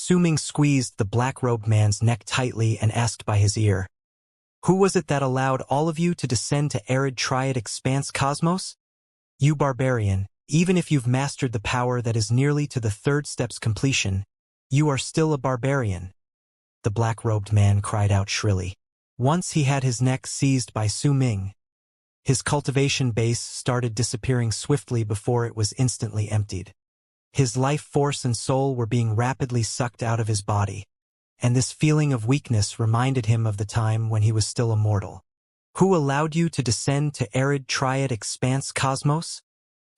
Su Ming squeezed the black-robed man's neck tightly and asked by his ear, "Who was it that allowed all of you to descend to arid triad expanse cosmos? You barbarian, even if you've mastered the power that is nearly to the third step's completion, you are still a barbarian," the black-robed man cried out shrilly. Once he had his neck seized by Su Ming, his cultivation base started disappearing swiftly before it was instantly emptied. His life force and soul were being rapidly sucked out of his body, and this feeling of weakness reminded him of the time when he was still immortal. "Who allowed you to descend to arid triad expanse cosmos?"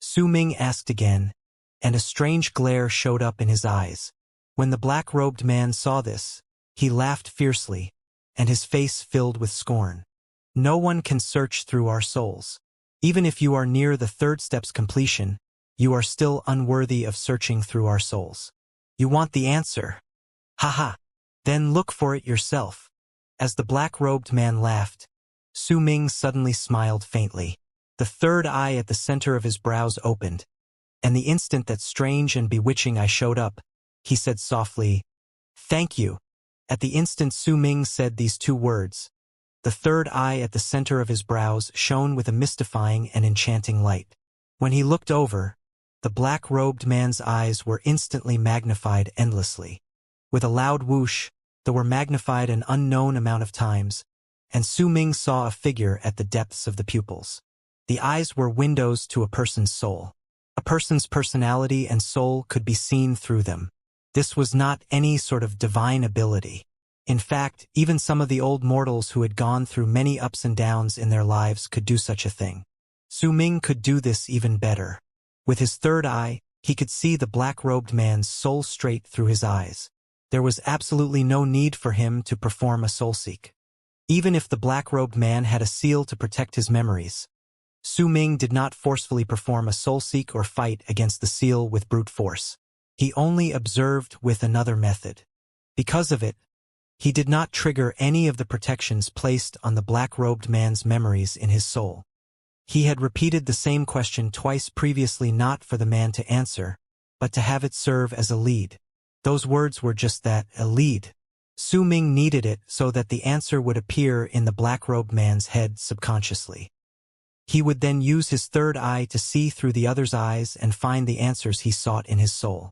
Su Ming asked again, and a strange glare showed up in his eyes. When the black-robed man saw this, he laughed fiercely, and his face filled with scorn. "No one can search through our souls. Even if you are near the third step's completion, you are still unworthy of searching through our souls. You want the answer? Haha. Then look for it yourself." As the black-robed man laughed, Su Ming suddenly smiled faintly. The third eye at the center of his brows opened, and the instant that strange and bewitching eye showed up, he said softly, "Thank you." At the instant Su Ming said these two words, the third eye at the center of his brows shone with a mystifying and enchanting light. When he looked over, the black-robed man's eyes were instantly magnified endlessly. With a loud whoosh, they were magnified an unknown amount of times, and Su Ming saw a figure at the depths of the pupils. The eyes were windows to a person's soul. A person's personality and soul could be seen through them. This was not any sort of divine ability. In fact, even some of the old mortals who had gone through many ups and downs in their lives could do such a thing. Su Ming could do this even better. With his third eye, he could see the black-robed man's soul straight through his eyes. There was absolutely no need for him to perform a soul seek. Even if the black-robed man had a seal to protect his memories, Su Ming did not forcefully perform a soul seek or fight against the seal with brute force. He only observed with another method. Because of it, he did not trigger any of the protections placed on the black-robed man's memories in his soul. He had repeated the same question twice previously, not for the man to answer, but to have it serve as a lead. Those words were just that, a lead. Su Ming needed it so that the answer would appear in the black-robed man's head subconsciously. He would then use his third eye to see through the other's eyes and find the answers he sought in his soul.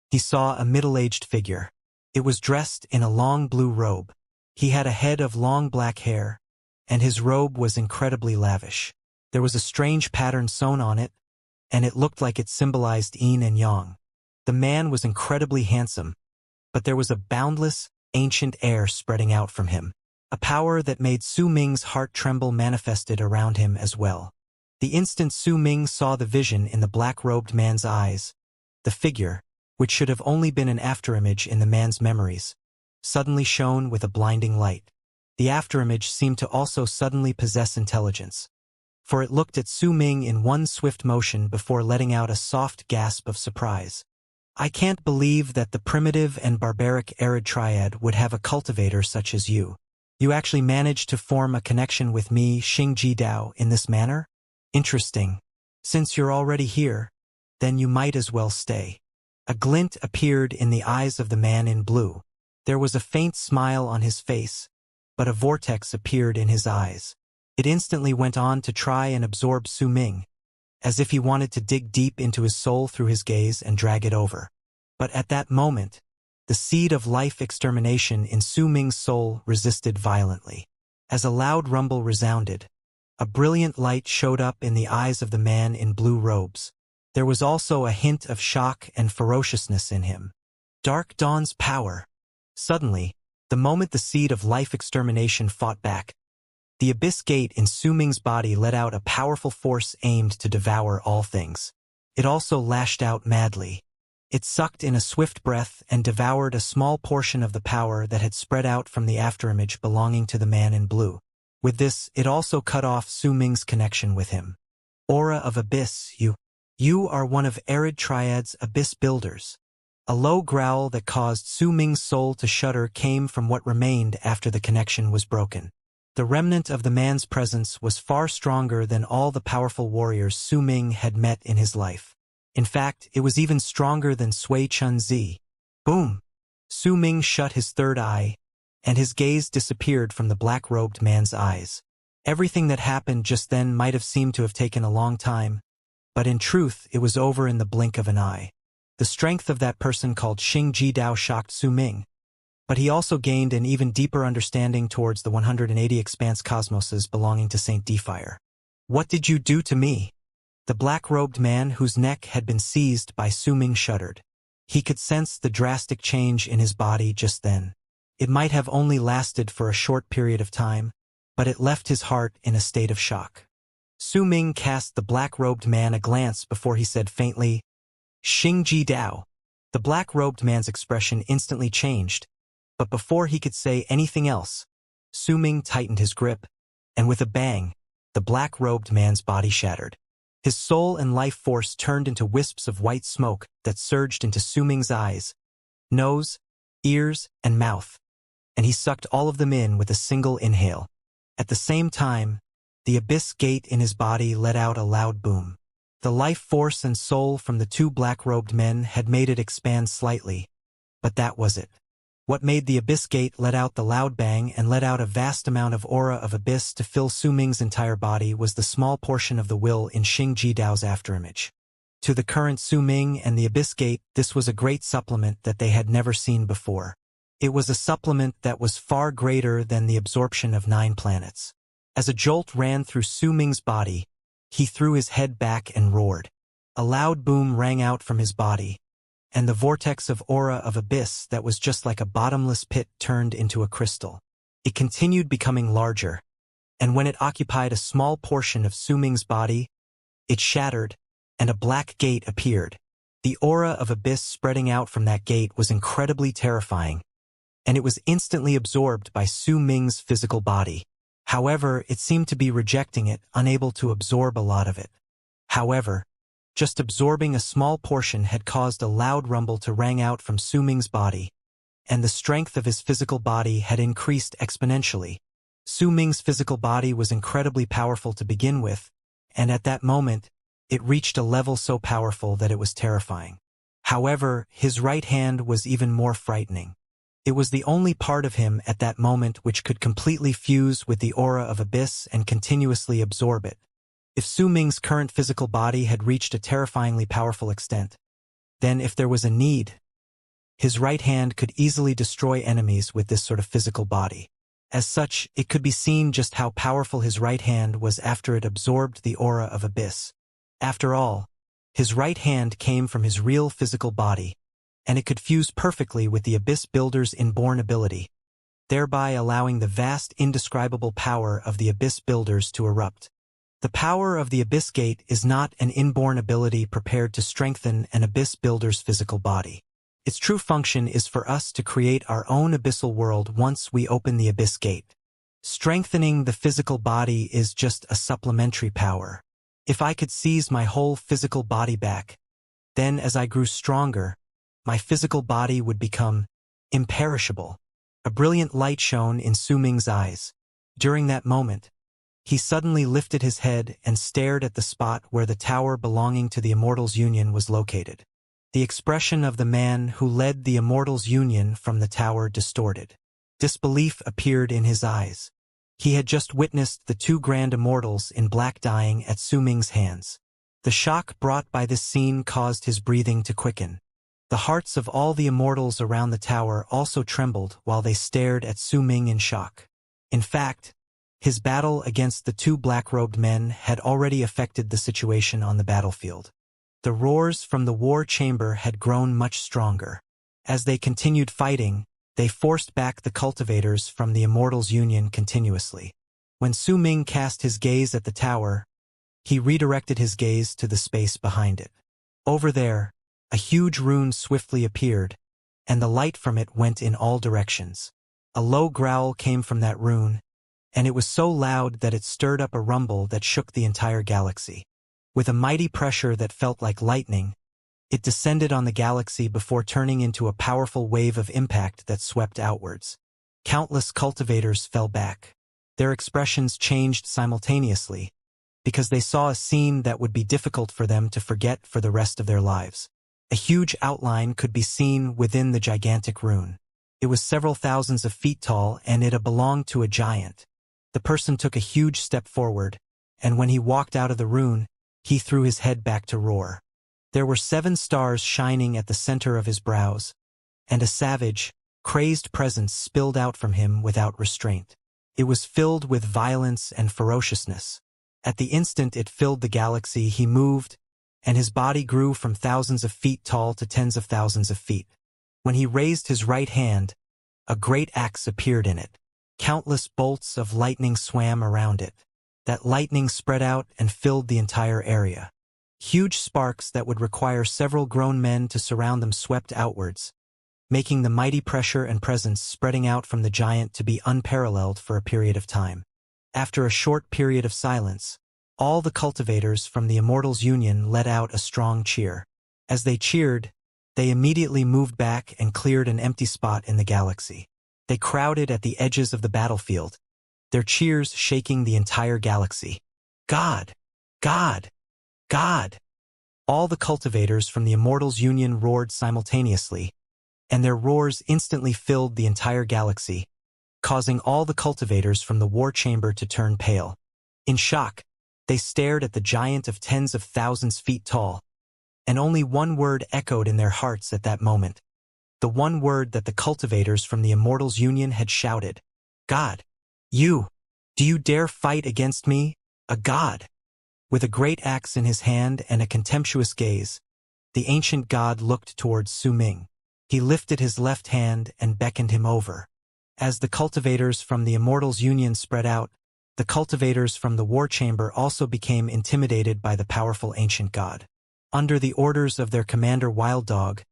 He saw a middle-aged figure. It was dressed in a long blue robe. He had a head of long black hair, and his robe was incredibly lavish. There was a strange pattern sewn on it, and it looked like it symbolized yin and yang. The man was incredibly handsome, but there was a boundless, ancient air spreading out from him. A power that made Su Ming's heart tremble manifested around him as well. The instant Su Ming saw the vision in the black-robed man's eyes, the figure, which should have only been an afterimage in the man's memories, suddenly shone with a blinding light. The afterimage seemed to also suddenly possess intelligence, for it looked at Su Ming in one swift motion before letting out a soft gasp of surprise. "I can't believe that the primitive and barbaric arid triad would have a cultivator such as you. You actually managed to form a connection with me, Xingji Dao, in this manner? Interesting. Since you're already here, then you might as well stay." A glint appeared in the eyes of the man in blue. There was a faint smile on his face, but a vortex appeared in his eyes. It instantly went on to try and absorb Su Ming, as if he wanted to dig deep into his soul through his gaze and drag it over. But at that moment, the seed of life extermination in Su Ming's soul resisted violently. As a loud rumble resounded, a brilliant light showed up in the eyes of the man in blue robes. There was also a hint of shock and ferociousness in him. Dark Dawn's power. Suddenly, the moment the seed of life extermination fought back, the abyss gate in Su Ming's body let out a powerful force aimed to devour all things. It also lashed out madly. It sucked in a swift breath and devoured a small portion of the power that had spread out from the afterimage belonging to the man in blue. With this, it also cut off Su Ming's connection with him. Aura of Abyss, You are one of Arid Triad's abyss builders. A low growl that caused Su Ming's soul to shudder came from what remained after the connection was broken. The remnant of the man's presence was far stronger than all the powerful warriors Su Ming had met in his life. In fact, it was even stronger than Sui Chun Zi. Boom! Su Ming shut his third eye, and his gaze disappeared from the black-robed man's eyes. Everything that happened just then might have seemed to have taken a long time, but in truth it was over in the blink of an eye. The strength of that person called Xing Ji Dao shocked Su Ming, but he also gained an even deeper understanding towards the 180 expanse cosmoses belonging to Saint Defire. What did you do to me? The black-robed man whose neck had been seized by Su Ming shuddered. He could sense the drastic change in his body just then. It might have only lasted for a short period of time, but it left his heart in a state of shock. Su Ming cast the black-robed man a glance before he said faintly, "Xing Ji Dao." The black-robed man's expression instantly changed, but before he could say anything else, Su Ming tightened his grip, and with a bang, the black-robed man's body shattered. His soul and life force turned into wisps of white smoke that surged into Su Ming's eyes, nose, ears, and mouth, and he sucked all of them in with a single inhale. At the same time, the abyss gate in his body let out a loud boom. The life force and soul from the two black-robed men had made it expand slightly, but that was it. What made the abyss gate let out the loud bang and let out a vast amount of aura of abyss to fill Su Ming's entire body was the small portion of the will in Xing Ji Dao's afterimage. To the current Su Ming and the abyss gate, this was a great supplement that they had never seen before. It was a supplement that was far greater than the absorption of 9 planets. As a jolt ran through Su Ming's body, he threw his head back and roared. A loud boom rang out from his body, and the vortex of aura of abyss that was just like a bottomless pit turned into a crystal. It continued becoming larger, and when it occupied a small portion of Su Ming's body, it shattered, and a black gate appeared. The aura of abyss spreading out from that gate was incredibly terrifying, and it was instantly absorbed by Su Ming's physical body. However, it seemed to be rejecting it, unable to absorb a lot of it. However, just absorbing a small portion had caused a loud rumble to rang out from Su Ming's body, and the strength of his physical body had increased exponentially. Su Ming's physical body was incredibly powerful to begin with, and at that moment, it reached a level so powerful that it was terrifying. However, his right hand was even more frightening. It was the only part of him at that moment which could completely fuse with the aura of abyss and continuously absorb it. If Su Ming's current physical body had reached a terrifyingly powerful extent, then if there was a need, his right hand could easily destroy enemies with this sort of physical body. As such, it could be seen just how powerful his right hand was after it absorbed the aura of abyss. After all, his right hand came from his real physical body, and it could fuse perfectly with the Abyss Builder's inborn ability, thereby allowing the vast indescribable power of the Abyss Builders to erupt. The power of the Abyss Gate is not an inborn ability prepared to strengthen an Abyss Builder's physical body. Its true function is for us to create our own abyssal world once we open the Abyss Gate. Strengthening the physical body is just a supplementary power. If I could seize my whole physical body back, then as I grew stronger, my physical body would become imperishable. A brilliant light shone in Su Ming's eyes. During that moment, he suddenly lifted his head and stared at the spot where the tower belonging to the Immortals' Union was located. The expression of the man who led the Immortals' Union from the tower distorted. Disbelief appeared in his eyes. He had just witnessed the 2 grand immortals in black dying at Su Ming's hands. The shock brought by this scene caused his breathing to quicken. The hearts of all the immortals around the tower also trembled while they stared at Su Ming in shock. In fact, his battle against the 2 black-robed men had already affected the situation on the battlefield. The roars from the war chamber had grown much stronger. As they continued fighting, they forced back the cultivators from the Immortals' Union continuously. When Su Ming cast his gaze at the tower, he redirected his gaze to the space behind it. Over there, a huge rune swiftly appeared, and the light from it went in all directions. A low growl came from that rune, and it was so loud that it stirred up a rumble that shook the entire galaxy. With a mighty pressure that felt like lightning, it descended on the galaxy before turning into a powerful wave of impact that swept outwards. Countless cultivators fell back. Their expressions changed simultaneously, because they saw a scene that would be difficult for them to forget for the rest of their lives. A huge outline could be seen within the gigantic rune. It was several thousands of feet tall, and it belonged to a giant. The person took a huge step forward, and when he walked out of the rune, he threw his head back to roar. There were 7 stars shining at the center of his brows, and a savage, crazed presence spilled out from him without restraint. It was filled with violence and ferociousness. At the instant it filled the galaxy, he moved, and his body grew from thousands of feet tall to tens of thousands of feet. When he raised his right hand, a great axe appeared in it. Countless bolts of lightning swam around it. That lightning spread out and filled the entire area. Huge sparks that would require several grown men to surround them swept outwards, making the mighty pressure and presence spreading out from the giant to be unparalleled for a period of time. After a short period of silence, all the cultivators from the Immortals Union let out a strong cheer. As they cheered, they immediately moved back and cleared an empty spot in the galaxy. They crowded at the edges of the battlefield, their cheers shaking the entire galaxy. God! God! God! All the cultivators from the Immortals Union roared simultaneously, and their roars instantly filled the entire galaxy, causing all the cultivators from the war chamber to turn pale. In shock, they stared at the giant of tens of thousands feet tall, and only one word echoed in their hearts at that moment. The one word that the cultivators from the Immortals Union had shouted. God! Do you dare fight against me, a god? With a great axe in his hand and a contemptuous gaze, the ancient god looked towards Su Ming. He lifted his left hand and beckoned him over. As the cultivators from the Immortals Union spread out, the cultivators from the war chamber also became intimidated by the powerful ancient god. Under the orders of their commander Wild Dog,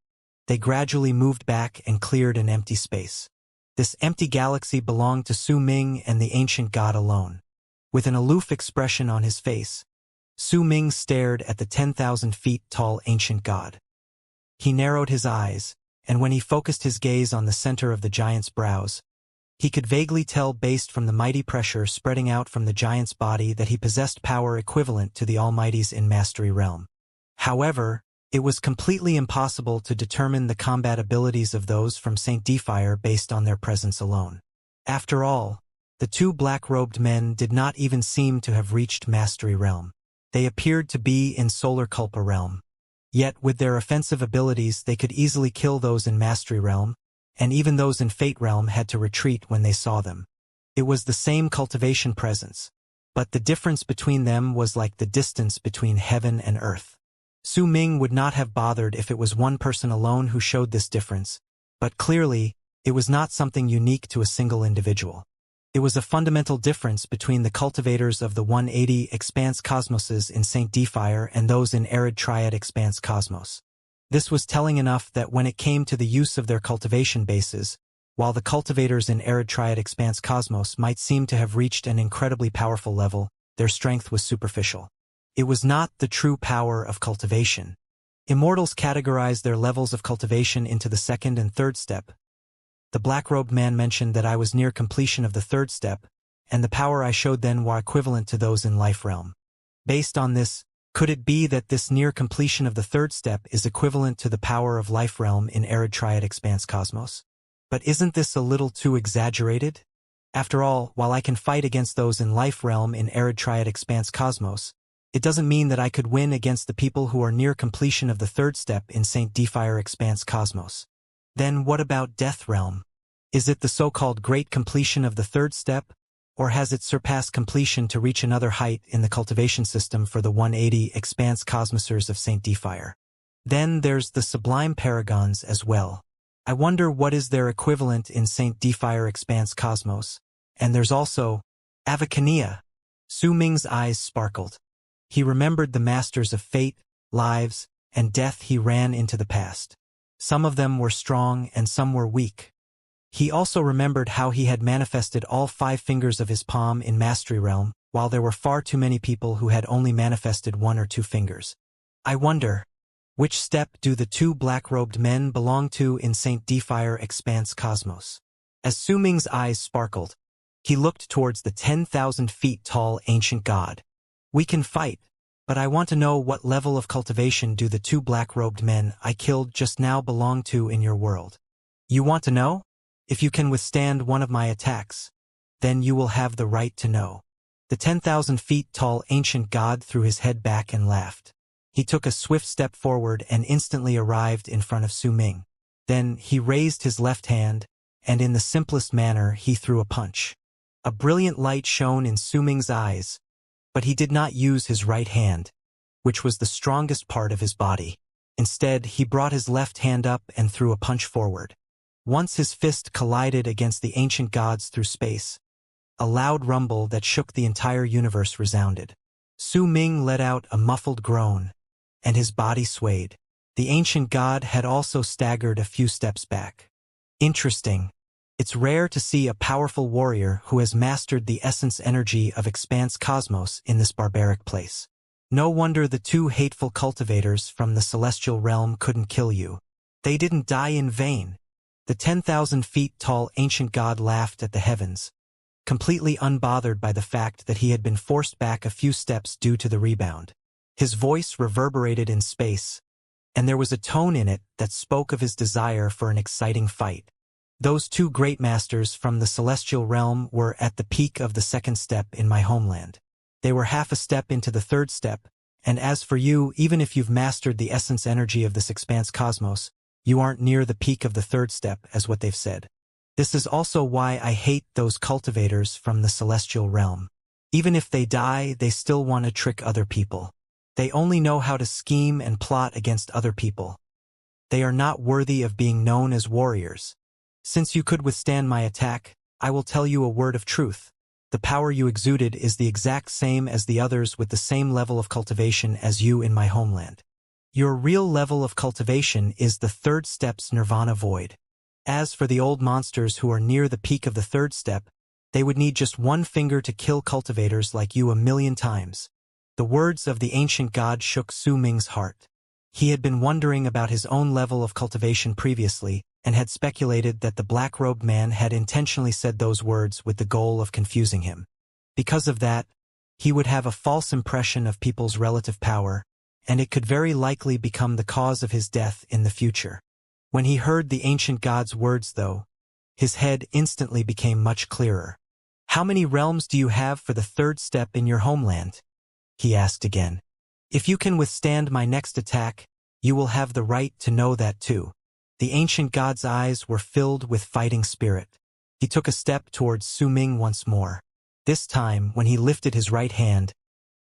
they gradually moved back and cleared an empty space. This empty galaxy belonged to Su Ming and the ancient god alone. With an aloof expression on his face, Su Ming stared at the 10,000 feet tall ancient god. He narrowed his eyes, and when he focused his gaze on the center of the giant's brows, he could vaguely tell based from the mighty pressure spreading out from the giant's body that he possessed power equivalent to the Almighty's in Mastery realm. However, it was completely impossible to determine the combat abilities of those from St. Defier based on their presence alone. After all, the 2 black-robed men did not even seem to have reached Mastery realm. They appeared to be in Solar Culpa realm. Yet with their offensive abilities they could easily kill those in Mastery realm, and even those in Fate realm had to retreat when they saw them. It was the same cultivation presence, but the difference between them was like the distance between heaven and earth. Su Ming would not have bothered if it was one person alone who showed this difference, but clearly, it was not something unique to a single individual. It was a fundamental difference between the cultivators of the 180 Expanse Cosmoses in St. Defier and those in Arid Triad Expanse Cosmos. This was telling enough that when it came to the use of their cultivation bases, while the cultivators in Arid Triad Expanse Cosmos might seem to have reached an incredibly powerful level, their strength was superficial. It was not the true power of cultivation. Immortals categorize their levels of cultivation into the 2nd and 3rd step. The black-robed man mentioned that I was near completion of the 3rd step, and the power I showed then were equivalent to those in life realm. Based on this, could it be that this near completion of the 3rd step is equivalent to the power of life realm in Arid Triad Expanse Cosmos? But isn't this a little too exaggerated? After all, while I can fight against those in life realm in Arid Triad Expanse Cosmos, it doesn't mean that I could win against the people who are near completion of the 3rd step in St. Defier Expanse Cosmos. Then what about Death Realm? Is it the so-called great completion of the 3rd step, or has it surpassed completion to reach another height in the cultivation system for the 180 Expanse Cosmosers of St. Defier? Then there's the Sublime Paragons as well. I wonder what is their equivalent in St. Defier Expanse Cosmos. And there's also Avacania. Su Ming's eyes sparkled. He remembered the masters of fate, lives, and death he ran into the past. Some of them were strong and some were weak. He also remembered how he had manifested all 5 fingers of his palm in Mastery Realm, while there were far too many people who had only manifested 1 or 2 fingers. I wonder, which step do the 2 black-robed men belong to in St. Defier Expanse Cosmos? As Su Ming's eyes sparkled, he looked towards the 10,000 feet tall ancient god. We can fight, but I want to know what level of cultivation do the 2 black-robed men I killed just now belong to in your world. You want to know? If you can withstand one of my attacks, then you will have the right to know. The 10,000 feet tall ancient god threw his head back and laughed. He took a swift step forward and instantly arrived in front of Su Ming. Then he raised his left hand, and in the simplest manner he threw a punch. A brilliant light shone in Su Ming's eyes, but he did not use his right hand, which was the strongest part of his body. Instead, he brought his left hand up and threw a punch forward. Once his fist collided against the ancient gods through space, a loud rumble that shook the entire universe resounded. Su Ming let out a muffled groan, and his body swayed. The ancient god had also staggered a few steps back. Interesting. It's rare to see a powerful warrior who has mastered the essence energy of expanse cosmos in this barbaric place. No wonder the two hateful cultivators from the celestial realm couldn't kill you. They didn't die in vain. The 10,000 feet tall ancient god laughed at the heavens, completely unbothered by the fact that he had been forced back a few steps due to the rebound. His voice reverberated in space, and there was a tone in it that spoke of his desire for an exciting fight. Those two great masters from the celestial realm were at the peak of the second step in my homeland. They were half a step into the third step, and as for you, even if you've mastered the essence energy of this expanse cosmos, you aren't near the peak of the third step, as what they've said. This is also why I hate those cultivators from the celestial realm. Even if they die, they still want to trick other people. They only know how to scheme and plot against other people. They are not worthy of being known as warriors. Since you could withstand my attack, I will tell you a word of truth. The power you exuded is the exact same as the others with the same level of cultivation as you in my homeland. Your real level of cultivation is the third step's nirvana void. As for the old monsters who are near the peak of the third step, they would need just one finger to kill cultivators like you 1,000,000 times. The words of the ancient god shook Su Ming's heart. He had been wondering about his own level of cultivation previously, and had speculated that the black-robed man had intentionally said those words with the goal of confusing him. Because of that, he would have a false impression of people's relative power, and it could very likely become the cause of his death in the future. When he heard the ancient god's words, though, his head instantly became much clearer. "How many realms do you have for the third step in your homeland?" he asked again. "If you can withstand my next attack, you will have the right to know that too." The ancient god's eyes were filled with fighting spirit. He took a step towards Su Ming once more. This time, when he lifted his right hand,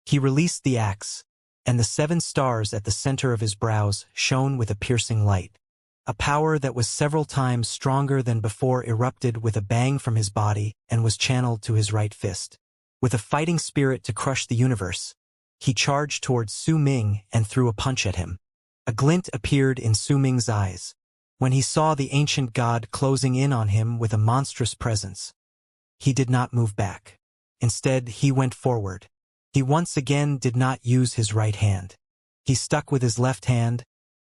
he released the axe, and the 7 stars at the center of his brows shone with a piercing light. A power that was several times stronger than before erupted with a bang from his body and was channeled to his right fist. With a fighting spirit to crush the universe, he charged towards Su Ming and threw a punch at him. A glint appeared in Su Ming's eyes when he saw the ancient god closing in on him with a monstrous presence. He did not move back. Instead, he went forward. He once again did not use his right hand. He stuck with his left hand,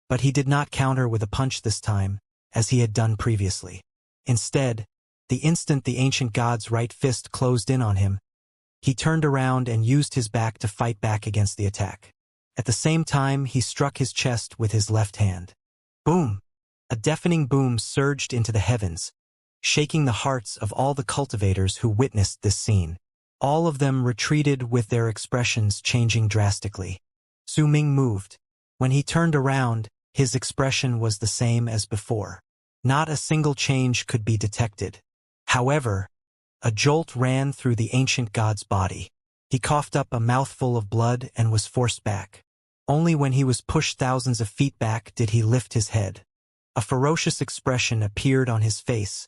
but he did not counter with a punch this time, as he had done previously. Instead, the instant the ancient god's right fist closed in on him, he turned around and used his back to fight back against the attack. At the same time, he struck his chest with his left hand. Boom! A deafening boom surged into the heavens, shaking the hearts of all the cultivators who witnessed this scene. All of them retreated with their expressions changing drastically. Su Ming moved. When he turned around, his expression was the same as before. Not a single change could be detected. However, a jolt ran through the ancient god's body. He coughed up a mouthful of blood and was forced back. Only when he was pushed thousands of feet back did he lift his head. A ferocious expression appeared on his face,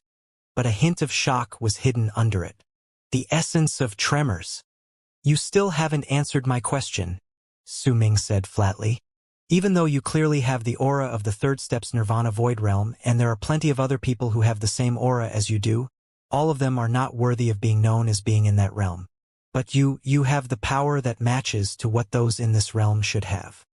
but a hint of shock was hidden under it. The essence of tremors. "You still haven't answered my question," Su Ming said flatly. "Even though you clearly have the aura of the third step's nirvana void realm, and there are plenty of other people who have the same aura as you do, all of them are not worthy of being known as being in that realm. But you have the power that matches to what those in this realm should have.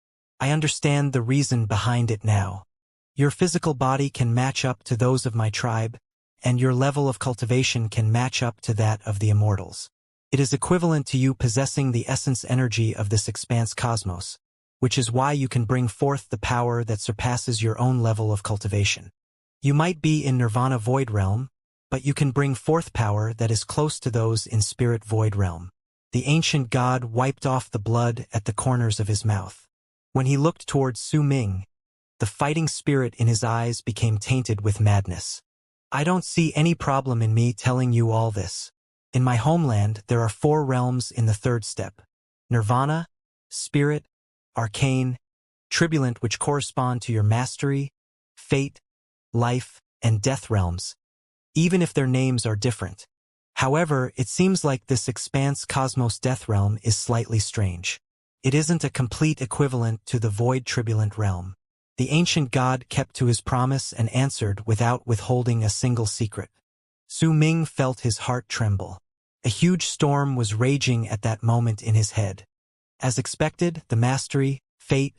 I understand the reason behind it now. Your physical body can match up to those of my tribe, and your level of cultivation can match up to that of the immortals. It is equivalent to you possessing the essence energy of this expanse cosmos, which is why you can bring forth the power that surpasses your own level of cultivation. You might be in Nirvana Void Realm, but you can bring forth power that is close to those in spirit void realm. The ancient god wiped off the blood at the corners of his mouth. When he looked towards Su Ming, the fighting spirit in his eyes became tainted with madness. I don't see any problem in me telling you all this. In my homeland, there are 4 realms in the 3rd step: Nirvana, Spirit, Arcane, Turbulent, which correspond to your mastery, fate, life, and death realms, even if their names are different. However, it seems like this expanse cosmos death realm is slightly strange. It isn't a complete equivalent to the void turbulent realm. The ancient god kept to his promise and answered without withholding a single secret. Su Ming felt his heart tremble. A huge storm was raging at that moment in his head. As expected, the mastery, fate,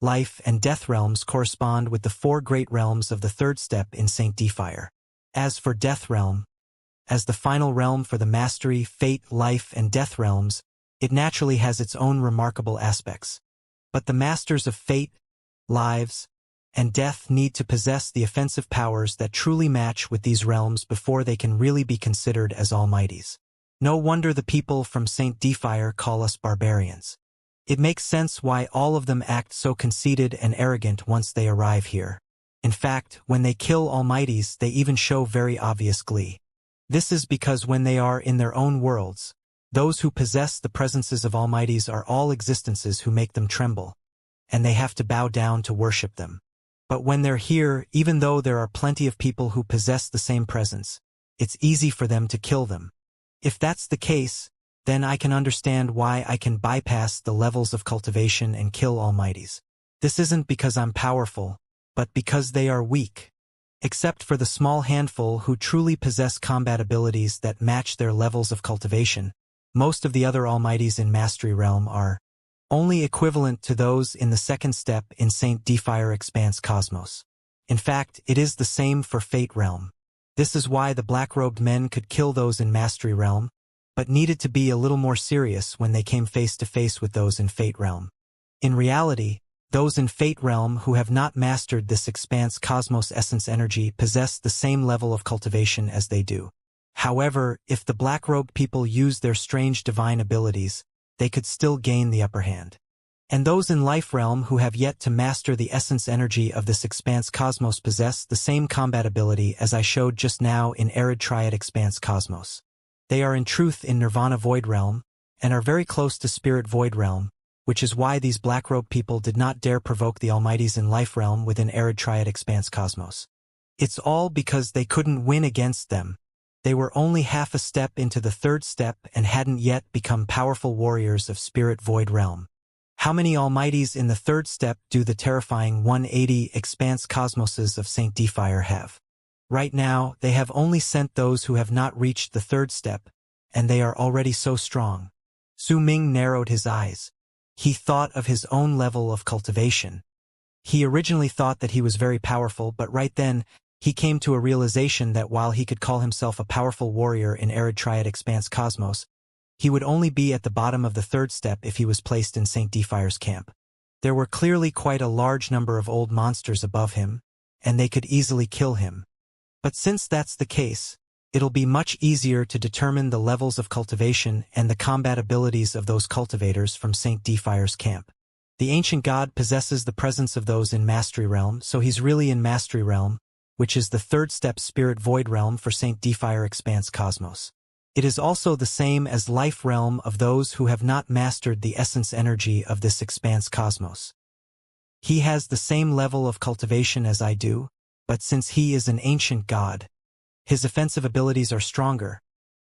life, and death realms correspond with the 4 great realms of the 3rd step in Saint Defier. As for death realm, as the final realm for the mastery, fate, life, and death realms, it naturally has its own remarkable aspects. But the masters of fate, lives, and death need to possess the offensive powers that truly match with these realms before they can really be considered as almighties. No wonder the people from Saint Defier call us barbarians. It makes sense why all of them act so conceited and arrogant once they arrive here. In fact, when they kill almighties, they even show very obvious glee. This is because when they are in their own worlds, those who possess the presences of almighties are all existences who make them tremble, and they have to bow down to worship them. But when they're here, even though there are plenty of people who possess the same presence, it's easy for them to kill them. If that's the case, then I can understand why I can bypass the levels of cultivation and kill almighties. This isn't because I'm powerful, but because they are weak. Except for the small handful who truly possess combat abilities that match their levels of cultivation, most of the other almighties in Mastery Realm are only equivalent to those in the 2nd step in Saint Defier Expanse Cosmos. In fact, it is the same for Fate Realm. This is why the black-robed men could kill those in Mastery Realm, but needed to be a little more serious when they came face to face with those in Fate Realm. In reality, those in Fate Realm who have not mastered this Expanse Cosmos essence energy possess the same level of cultivation as they do. However, if the black-robed people use their strange divine abilities, they could still gain the upper hand. And those in Life Realm who have yet to master the essence energy of this Expanse Cosmos possess the same combat ability as I showed just now in Arid Triad Expanse Cosmos. They are in truth in Nirvana Void Realm, and are very close to Spirit Void Realm, which is why these black-robed people did not dare provoke the Almighties in Life Realm within Arid Triad Expanse Cosmos. It's all because they couldn't win against them. They were only half a step into the 3rd step and hadn't yet become powerful warriors of Spirit Void Realm. How many Almighties in the 3rd step do the terrifying 180 Expanse Cosmoses of Saint Defier have? Right now, they have only sent those who have not reached the 3rd step, and they are already so strong. Su Ming narrowed his eyes. He thought of his own level of cultivation. He originally thought that he was very powerful, but right then, he came to a realization that while he could call himself a powerful warrior in Arid Triad Expanse Cosmos, he would only be at the bottom of the 3rd step if he was placed in Saint Defier's camp. There were clearly quite a large number of old monsters above him, and they could easily kill him. But since that's the case, it'll be much easier to determine the levels of cultivation and the combat abilities of those cultivators from Saint Defier's camp. The ancient god possesses the presence of those in Mastery Realm, so he's really in Mastery Realm, which is the 3rd step Spirit Void Realm for Saint Defier Expanse Cosmos. It is also the same as Life Realm of those who have not mastered the essence energy of this Expanse Cosmos. He has the same level of cultivation as I do, but since he is an ancient god, his offensive abilities are stronger.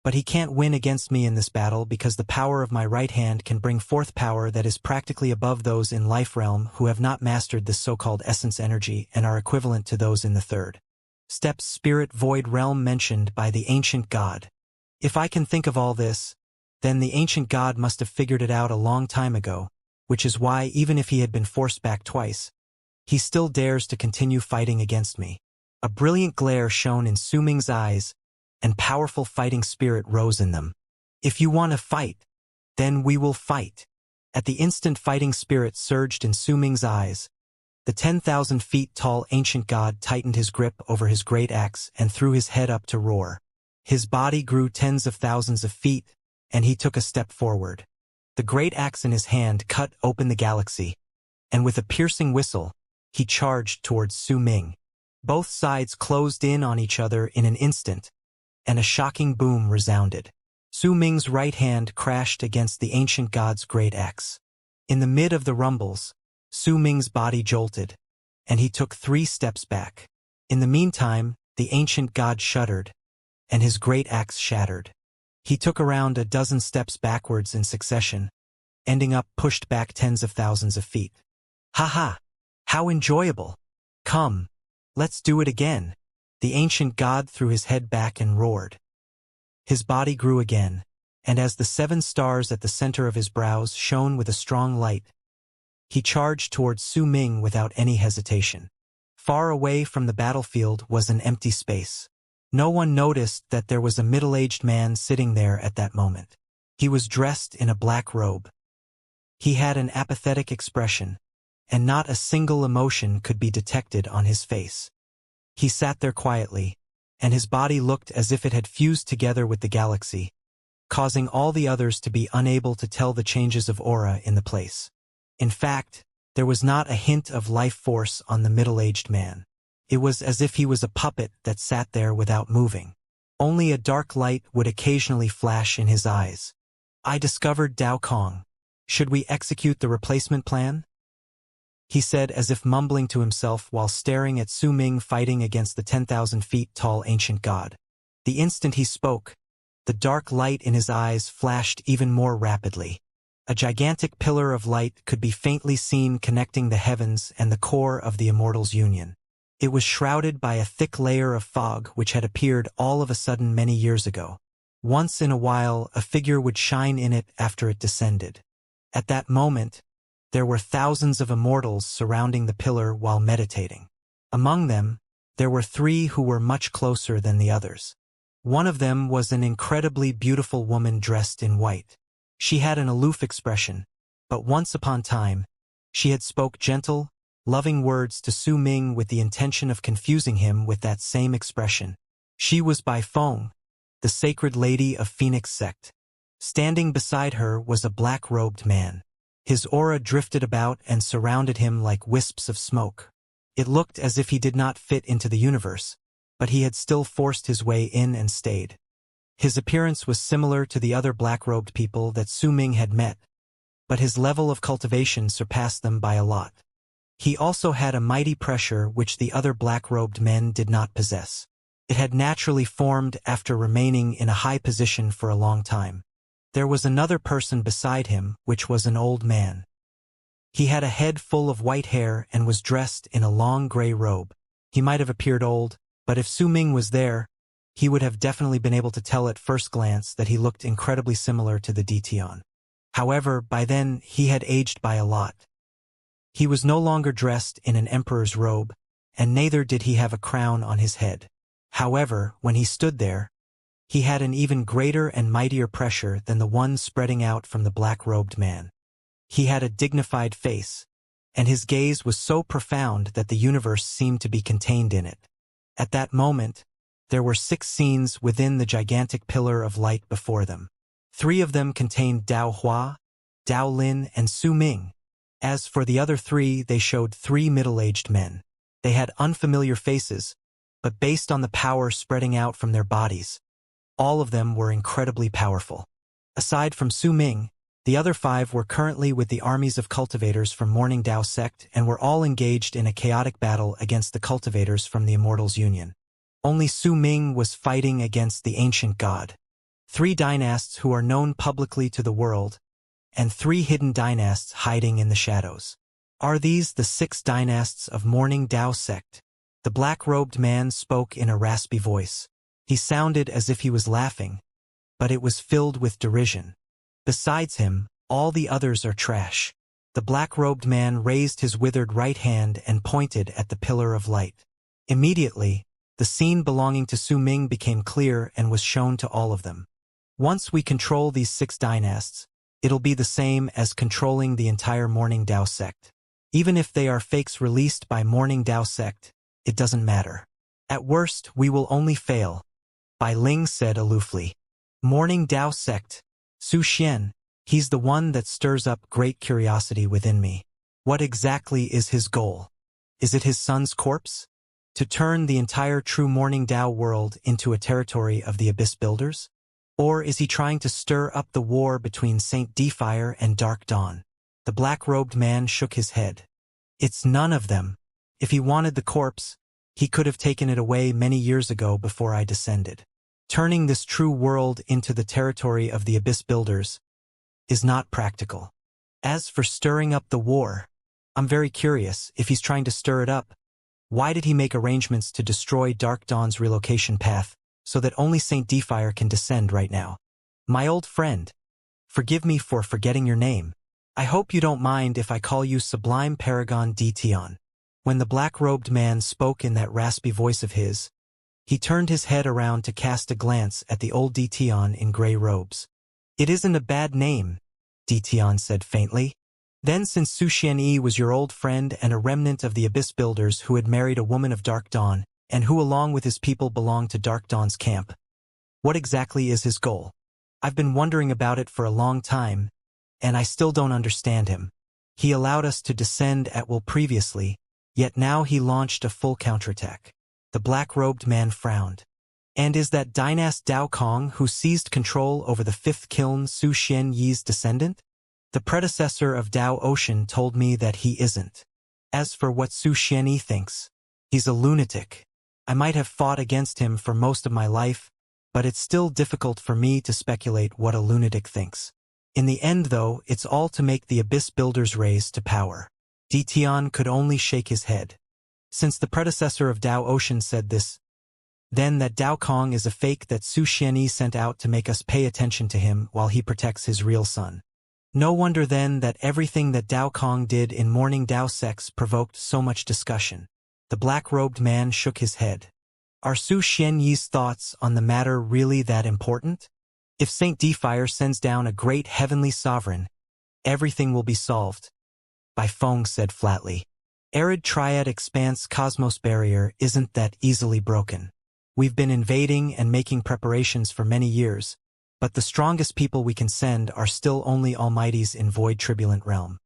But he can't win against me in this battle because the power of my right hand can bring forth power that is practically above those in Life Realm who have not mastered this so-called essence energy and are equivalent to those in the 3rd step Spirit Void Realm mentioned by the ancient god. If I can think of all this, then the ancient god must have figured it out a long time ago, which is why even if he had been forced back twice, he still dares to continue fighting against me. A brilliant glare shone in Su Ming's eyes, and powerful fighting spirit rose in them. If you want to fight, then we will fight. At the instant fighting spirit surged in Su Ming's eyes, The 10,000 feet tall ancient god tightened his grip over his great axe and threw his head up to roar. His body grew tens of thousands of feet, and he took a step forward. The great axe in his hand cut open the galaxy, and with a piercing whistle, he charged towards Su Ming. Both sides closed in on each other in an instant, and a shocking boom resounded. Su Ming's right hand crashed against the ancient god's great axe. In the mid of the rumbles, Su Ming's body jolted, and he took 3 steps back. In the meantime, the ancient god shuddered, and his great axe shattered. He took around a dozen steps backwards in succession, ending up pushed back tens of thousands of feet. "Ha! How enjoyable! Come, let's do it again." The ancient god threw his head back and roared. His body grew again, and as the 7 stars at the center of his brows shone with a strong light, he charged towards Su Ming without any hesitation. Far away from the battlefield was an empty space. No one noticed that there was a middle-aged man sitting there at that moment. He was dressed in a black robe. He had an apathetic expression, and not a single emotion could be detected on his face. He sat there quietly, and his body looked as if it had fused together with the galaxy, causing all the others to be unable to tell the changes of aura in the place. In fact, there was not a hint of life force on the middle-aged man. It was as if he was a puppet that sat there without moving. Only a dark light would occasionally flash in his eyes. "I discovered Dao Kong. Should we execute the replacement plan?" he said as if mumbling to himself while staring at Su Ming fighting against the 10,000 feet tall ancient god. The instant he spoke, the dark light in his eyes flashed even more rapidly. A gigantic pillar of light could be faintly seen connecting the heavens and the core of the Immortal's union. It was shrouded by a thick layer of fog which had appeared all of a sudden many years ago. Once in a while, a figure would shine in it after it descended. At that moment, there were thousands of immortals surrounding the pillar while meditating. Among them, there were 3 who were much closer than the others. One of them was an incredibly beautiful woman dressed in white. She had an aloof expression, but once upon a time, she had spoke gentle, loving words to Su Ming with the intention of confusing him with that same expression. She was Bai Feng, the sacred lady of Phoenix sect. Standing beside her was a black-robed man. His aura drifted about and surrounded him like wisps of smoke. It looked as if he did not fit into the universe, but he had still forced his way in and stayed. His appearance was similar to the other black-robed people that Su Ming had met, but his level of cultivation surpassed them by a lot. He also had a mighty pressure which the other black-robed men did not possess. It had naturally formed after remaining in a high position for a long time. There was another person beside him, which was an old man. He had a head full of white hair and was dressed in a long gray robe. He might have appeared old, but if Su Ming was there, he would have definitely been able to tell at first glance that he looked incredibly similar to the Dition. However, by then, he had aged by a lot. He was no longer dressed in an emperor's robe, and neither did he have a crown on his head. However, when he stood there, he had an even greater and mightier pressure than the one spreading out from the black-robed man. He had a dignified face, and his gaze was so profound that the universe seemed to be contained in it. At that moment, there were 6 scenes within the gigantic pillar of light before them. 3 of them contained Dao Hua, Dao Lin, and Su Ming. As for the other 3, they showed 3 middle-aged men. They had unfamiliar faces, but based on the power spreading out from their bodies, all of them were incredibly powerful. Aside from Su Ming, the other 5 were currently with the armies of cultivators from Morning Dao sect and were all engaged in a chaotic battle against the cultivators from the Immortal's Union. Only Su Ming was fighting against the ancient god. 3 dynasts who are known publicly to the world, and 3 hidden dynasts hiding in the shadows. Are these the 6 dynasts of Morning Dao sect? The black-robed man spoke in a raspy voice. He sounded as if he was laughing, but it was filled with derision. Besides him, all the others are trash. The black-robed man raised his withered right hand and pointed at the pillar of light. Immediately, the scene belonging to Su Ming became clear and was shown to all of them. Once we control these 6 dynasts, it'll be the same as controlling the entire Morning Dao sect. Even if they are fakes released by Morning Dao sect, it doesn't matter. At worst, we will only fail, Bai Ling said aloofly. Morning Dao sect. Su Xian, he's the one that stirs up great curiosity within me. What exactly is his goal? Is it his son's corpse? To turn the entire true Morning Dao world into a territory of the Abyss Builders? Or is he trying to stir up the war between Saint Defire and Dark Dawn? The black-robed man shook his head. It's none of them. If he wanted the corpse, he could have taken it away many years ago before I descended. Turning this true world into the territory of the Abyss Builders is not practical. As for stirring up the war, I'm very curious. If he's trying to stir it up, why did he make arrangements to destroy Dark Dawn's relocation path so that only Saint Defire can descend right now? My old friend, forgive me for forgetting your name. I hope you don't mind if I call you Sublime Paragon Tion. When the black-robed man spoke in that raspy voice of his, he turned his head around to cast a glance at the old Tion in gray robes. It isn't a bad name, Tion said faintly. Then since Su Xianyi was your old friend and a remnant of the Abyss Builders who had married a woman of Dark Dawn, and who along with his people belonged to Dark Dawn's camp, what exactly is his goal? I've been wondering about it for a long time, and I still don't understand him. He allowed us to descend at will previously, yet now he launched a full counterattack. The black-robed man frowned. And is that Dynast Dao Kong who seized control over the fifth kiln Su Xianyi's descendant? The predecessor of Dao Ocean told me that he isn't. As for what Su Xianyi thinks, he's a lunatic. I might have fought against him for most of my life, but it's still difficult for me to speculate what a lunatic thinks. In the end, though, it's all to make the Abyss Builders raise to power. Tion could only shake his head. Since the predecessor of Dao Ocean said this, then that Dao Kong is a fake that Su Xianyi sent out to make us pay attention to him while he protects his real son. No wonder then that everything that Dao Kong did in Morning Dao sects provoked so much discussion. The black-robed man shook his head. Are Su Xianyi's thoughts on the matter really that important? If Saint Defire sends down a great heavenly sovereign, everything will be solved. Bai Feng said flatly. Arid Triad Expanse Cosmos Barrier isn't that easily broken. We've been invading and making preparations for many years, but the strongest people we can send are still only Almighties in Void Turbulent Realm.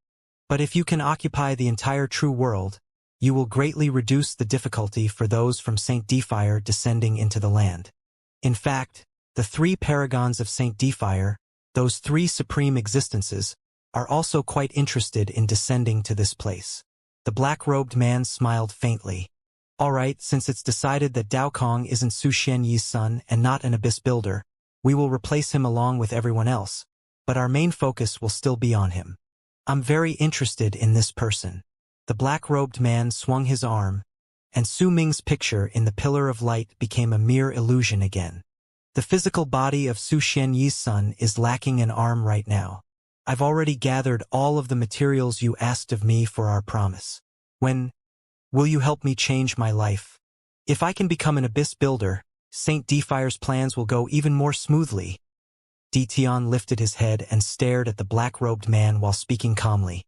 But if you can occupy the entire true world, you will greatly reduce the difficulty for those from Saint Defire descending into the land. In fact, the three paragons of Saint Defire, those three supreme existences, are also quite interested in descending to this place. The black-robed man smiled faintly. All right, since it's decided that Dao Kong isn't Su Xianyi's son and not an Abyss Builder, we will replace him along with everyone else, but our main focus will still be on him. I'm very interested in this person. The black-robed man swung his arm, and Su Ming's picture in the pillar of light became a mere illusion again. The physical body of Su Xianyi's son is lacking an arm right now. I've already gathered all of the materials you asked of me for our promise. When will you help me change my life? If I can become an Abyss Builder, Saint Defire's plans will go even more smoothly. Tion lifted his head and stared at the black-robed man while speaking calmly.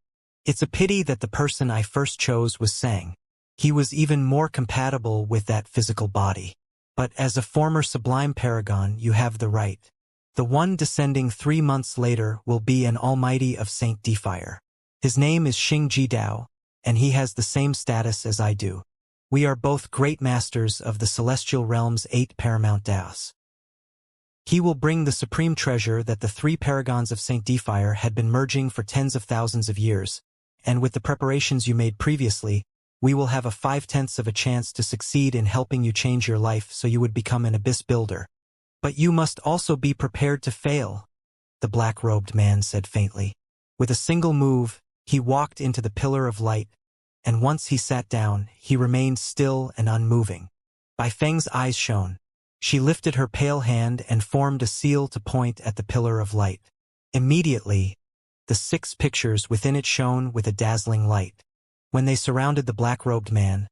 It's a pity that the person I first chose was Sang. He was even more compatible with that physical body. But as a former Sublime Paragon, you have the right. The one descending 3 months later will be an Almighty of Saint Defire. His name is Xingji Dao, and he has the same status as I do. We are both great masters of the Celestial Realm's 8 paramount Daos. He will bring the supreme treasure that the 3 paragons of Saint Defire had been merging for tens of thousands of years, and with the preparations you made previously, we will have a 5/10 of a chance to succeed in helping you change your life so you would become an Abyss Builder. But you must also be prepared to fail, the black-robed man said faintly. With a single move, he walked into the pillar of light, and once he sat down, he remained still and unmoving. Bai Feng's eyes shone. She lifted her pale hand and formed a seal to point at the pillar of light. Immediately, the 6 pictures within it shone with a dazzling light. When they surrounded the black-robed man,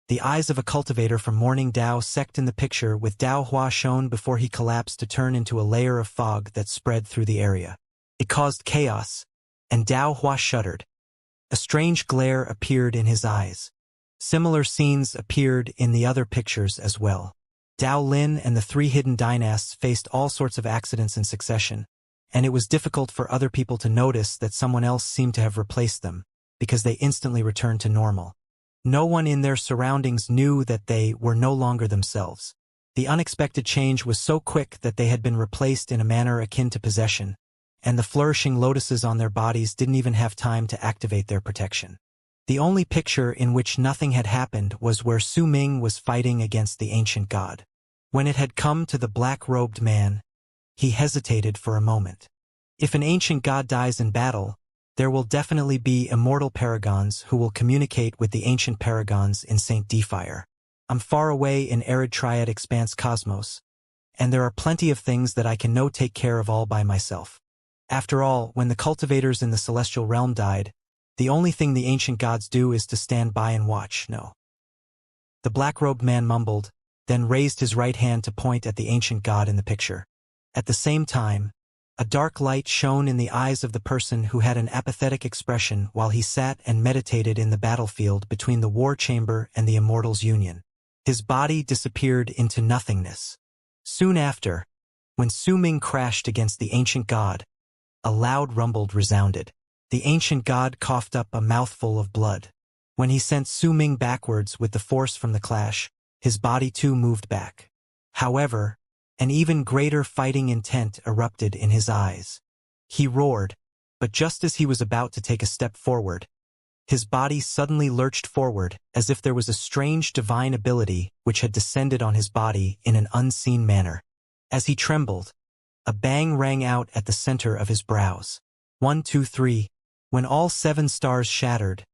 the eyes of a cultivator from Morning Dao secked in the picture with Dao Hua shone before he collapsed to turn into a layer of fog that spread through the area. It caused chaos, and Dao Hua shuddered. A strange glare appeared in his eyes. Similar scenes appeared in the other pictures as well. Dao Lin and the three hidden dynasts faced all sorts of accidents in succession, and it was difficult for other people to notice that someone else seemed to have replaced them, because they instantly returned to normal. No one in their surroundings knew that they were no longer themselves. The unexpected change was so quick that they had been replaced in a manner akin to possession, and the flourishing lotuses on their bodies didn't even have time to activate their protection. The only picture in which nothing had happened was where Su Ming was fighting against the ancient god. When it had come to the black-robed man, he hesitated for a moment. If an ancient god dies in battle, there will definitely be immortal paragons who will communicate with the ancient paragons in St. Defire. I'm far away in arid triad expanse cosmos, and there are plenty of things that I can take care of all by myself. After all, when the cultivators in the celestial realm died, the only thing the ancient gods do is to stand by and watch. No. The black-robed man mumbled, then raised his right hand to point at the ancient god in the picture. At the same time, a dark light shone in the eyes of the person who had an apathetic expression while he sat and meditated in the battlefield between the war chamber and the Immortal's union. His body disappeared into nothingness. Soon after, when Su Ming crashed against the ancient god, a loud rumble resounded. The ancient god coughed up a mouthful of blood. When he sent Su Ming backwards with the force from the clash, his body too moved back. However, an even greater fighting intent erupted in his eyes. He roared, but just as he was about to take a step forward, his body suddenly lurched forward as if there was a strange divine ability which had descended on his body in an unseen manner. As he trembled, a bang rang out at the center of his brows. 1, 2, 3. When all 7 stars shattered,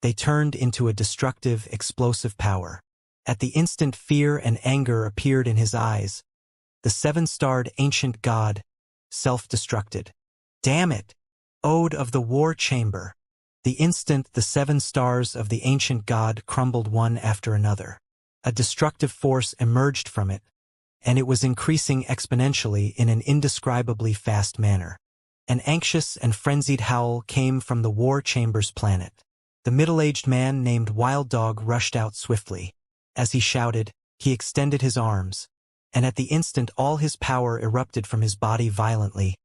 they turned into a destructive, explosive power. At the instant fear and anger appeared in his eyes, the 7-starred ancient god self-destructed. Damn it! Ode of the War Chamber. The instant the 7 stars of the ancient god crumbled one after another, a destructive force emerged from it, and it was increasing exponentially in an indescribably fast manner. An anxious and frenzied howl came from the War Chamber's planet. The middle-aged man named Wild Dog rushed out swiftly. As he shouted, he extended his arms, and at the instant all his power erupted from his body violently.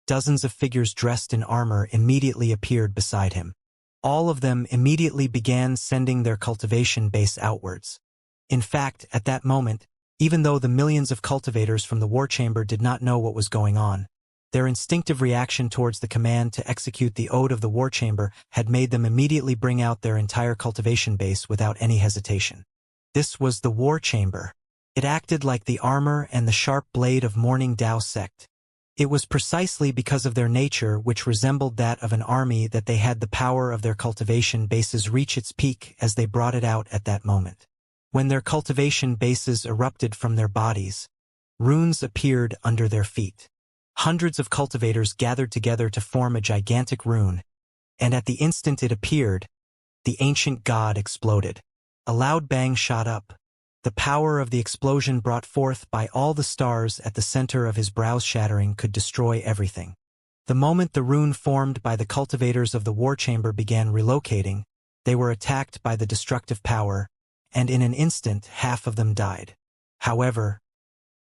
Dozens of figures dressed in armor immediately appeared beside him. All of them immediately began sending their cultivation base outwards. In fact, at that moment, even though the millions of cultivators from the war chamber did not know what was going on, their instinctive reaction towards the command to execute the Ode of the War Chamber had made them immediately bring out their entire cultivation base without any hesitation. This was the War Chamber. It acted like the armor and the sharp blade of Morning Dao sect. It was precisely because of their nature, which resembled that of an army, that they had the power of their cultivation bases reach its peak as they brought it out at that moment. When their cultivation bases erupted from their bodies, runes appeared under their feet. Hundreds of cultivators gathered together to form a gigantic rune, and at the instant it appeared, the ancient god exploded. A loud bang shot up. The power of the explosion brought forth by all the stars at the center of his brows shattering could destroy everything. The moment the rune formed by the cultivators of the war chamber began relocating, they were attacked by the destructive power, and in an instant half of them died. However,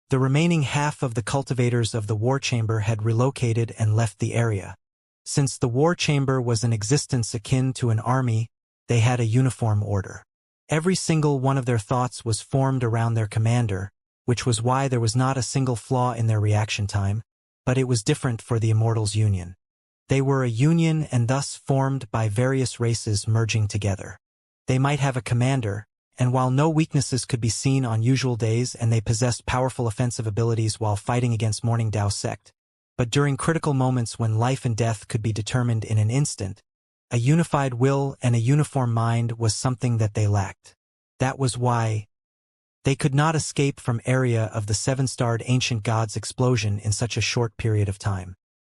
the remaining half of the cultivators of the war chamber had relocated and left the area. Since the war chamber was an existence akin to an army, they had a uniform order. Every single one of their thoughts was formed around their commander, which was why there was not a single flaw in their reaction time, but it was different for the Immortals' union. They were a union and thus formed by various races merging together. They might have a commander, and while no weaknesses could be seen on usual days and they possessed powerful offensive abilities while fighting against Morning Dao sect, but during critical moments when life and death could be determined in an instant, a unified will and a uniform mind was something that they lacked. That was why they could not escape from area of the 7-starred ancient god's explosion in such a short period of time.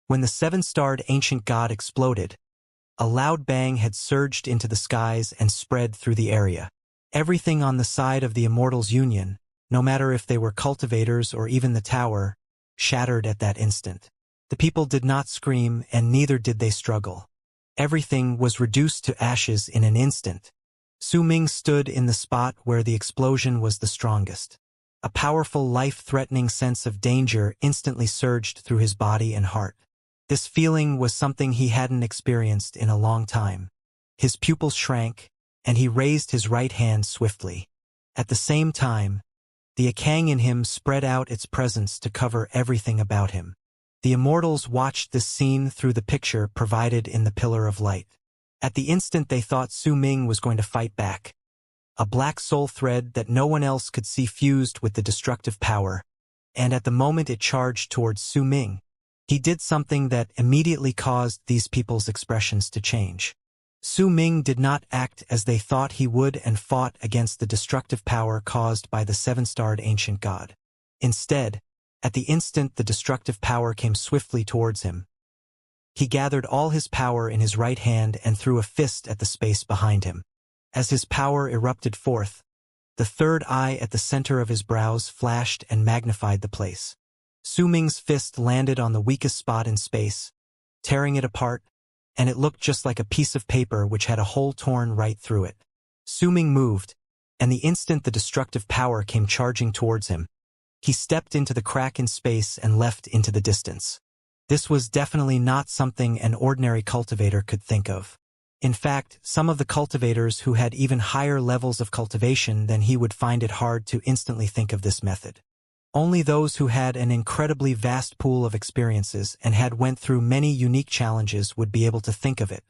When the 7-starred ancient god exploded, a loud bang had surged into the skies and spread through the area. Everything on the side of the Immortals' union, no matter if they were cultivators or even the tower, shattered at that instant. The people did not scream, and neither did they struggle. Everything was reduced to ashes in an instant. Su Ming stood in the spot where the explosion was the strongest. A powerful, life-threatening sense of danger instantly surged through his body and heart. This feeling was something he hadn't experienced in a long time. His pupils shrank, and he raised his right hand swiftly. At the same time, the Akang in him spread out its presence to cover everything about him. The immortals watched this scene through the picture provided in the pillar of light. At the instant they thought Su Ming was going to fight back. A black soul thread that no one else could see fused with the destructive power, and at the moment it charged towards Su Ming, he did something that immediately caused these people's expressions to change. Su Ming did not act as they thought he would and fought against the destructive power caused by the seven-starred ancient god. Instead, at the instant the destructive power came swiftly towards him, he gathered all his power in his right hand and threw a fist at the space behind him. As his power erupted forth, the third eye at the center of his brows flashed and magnified the place. Su Ming's fist landed on the weakest spot in space, tearing it apart, and it looked just like a piece of paper which had a hole torn right through it. Su Ming moved, and the instant the destructive power came charging towards him, he stepped into the crack in space and left into the distance. This was definitely not something an ordinary cultivator could think of. In fact, some of the cultivators who had even higher levels of cultivation than he would find it hard to instantly think of this method. Only those who had an incredibly vast pool of experiences and had went through many unique challenges would be able to think of it.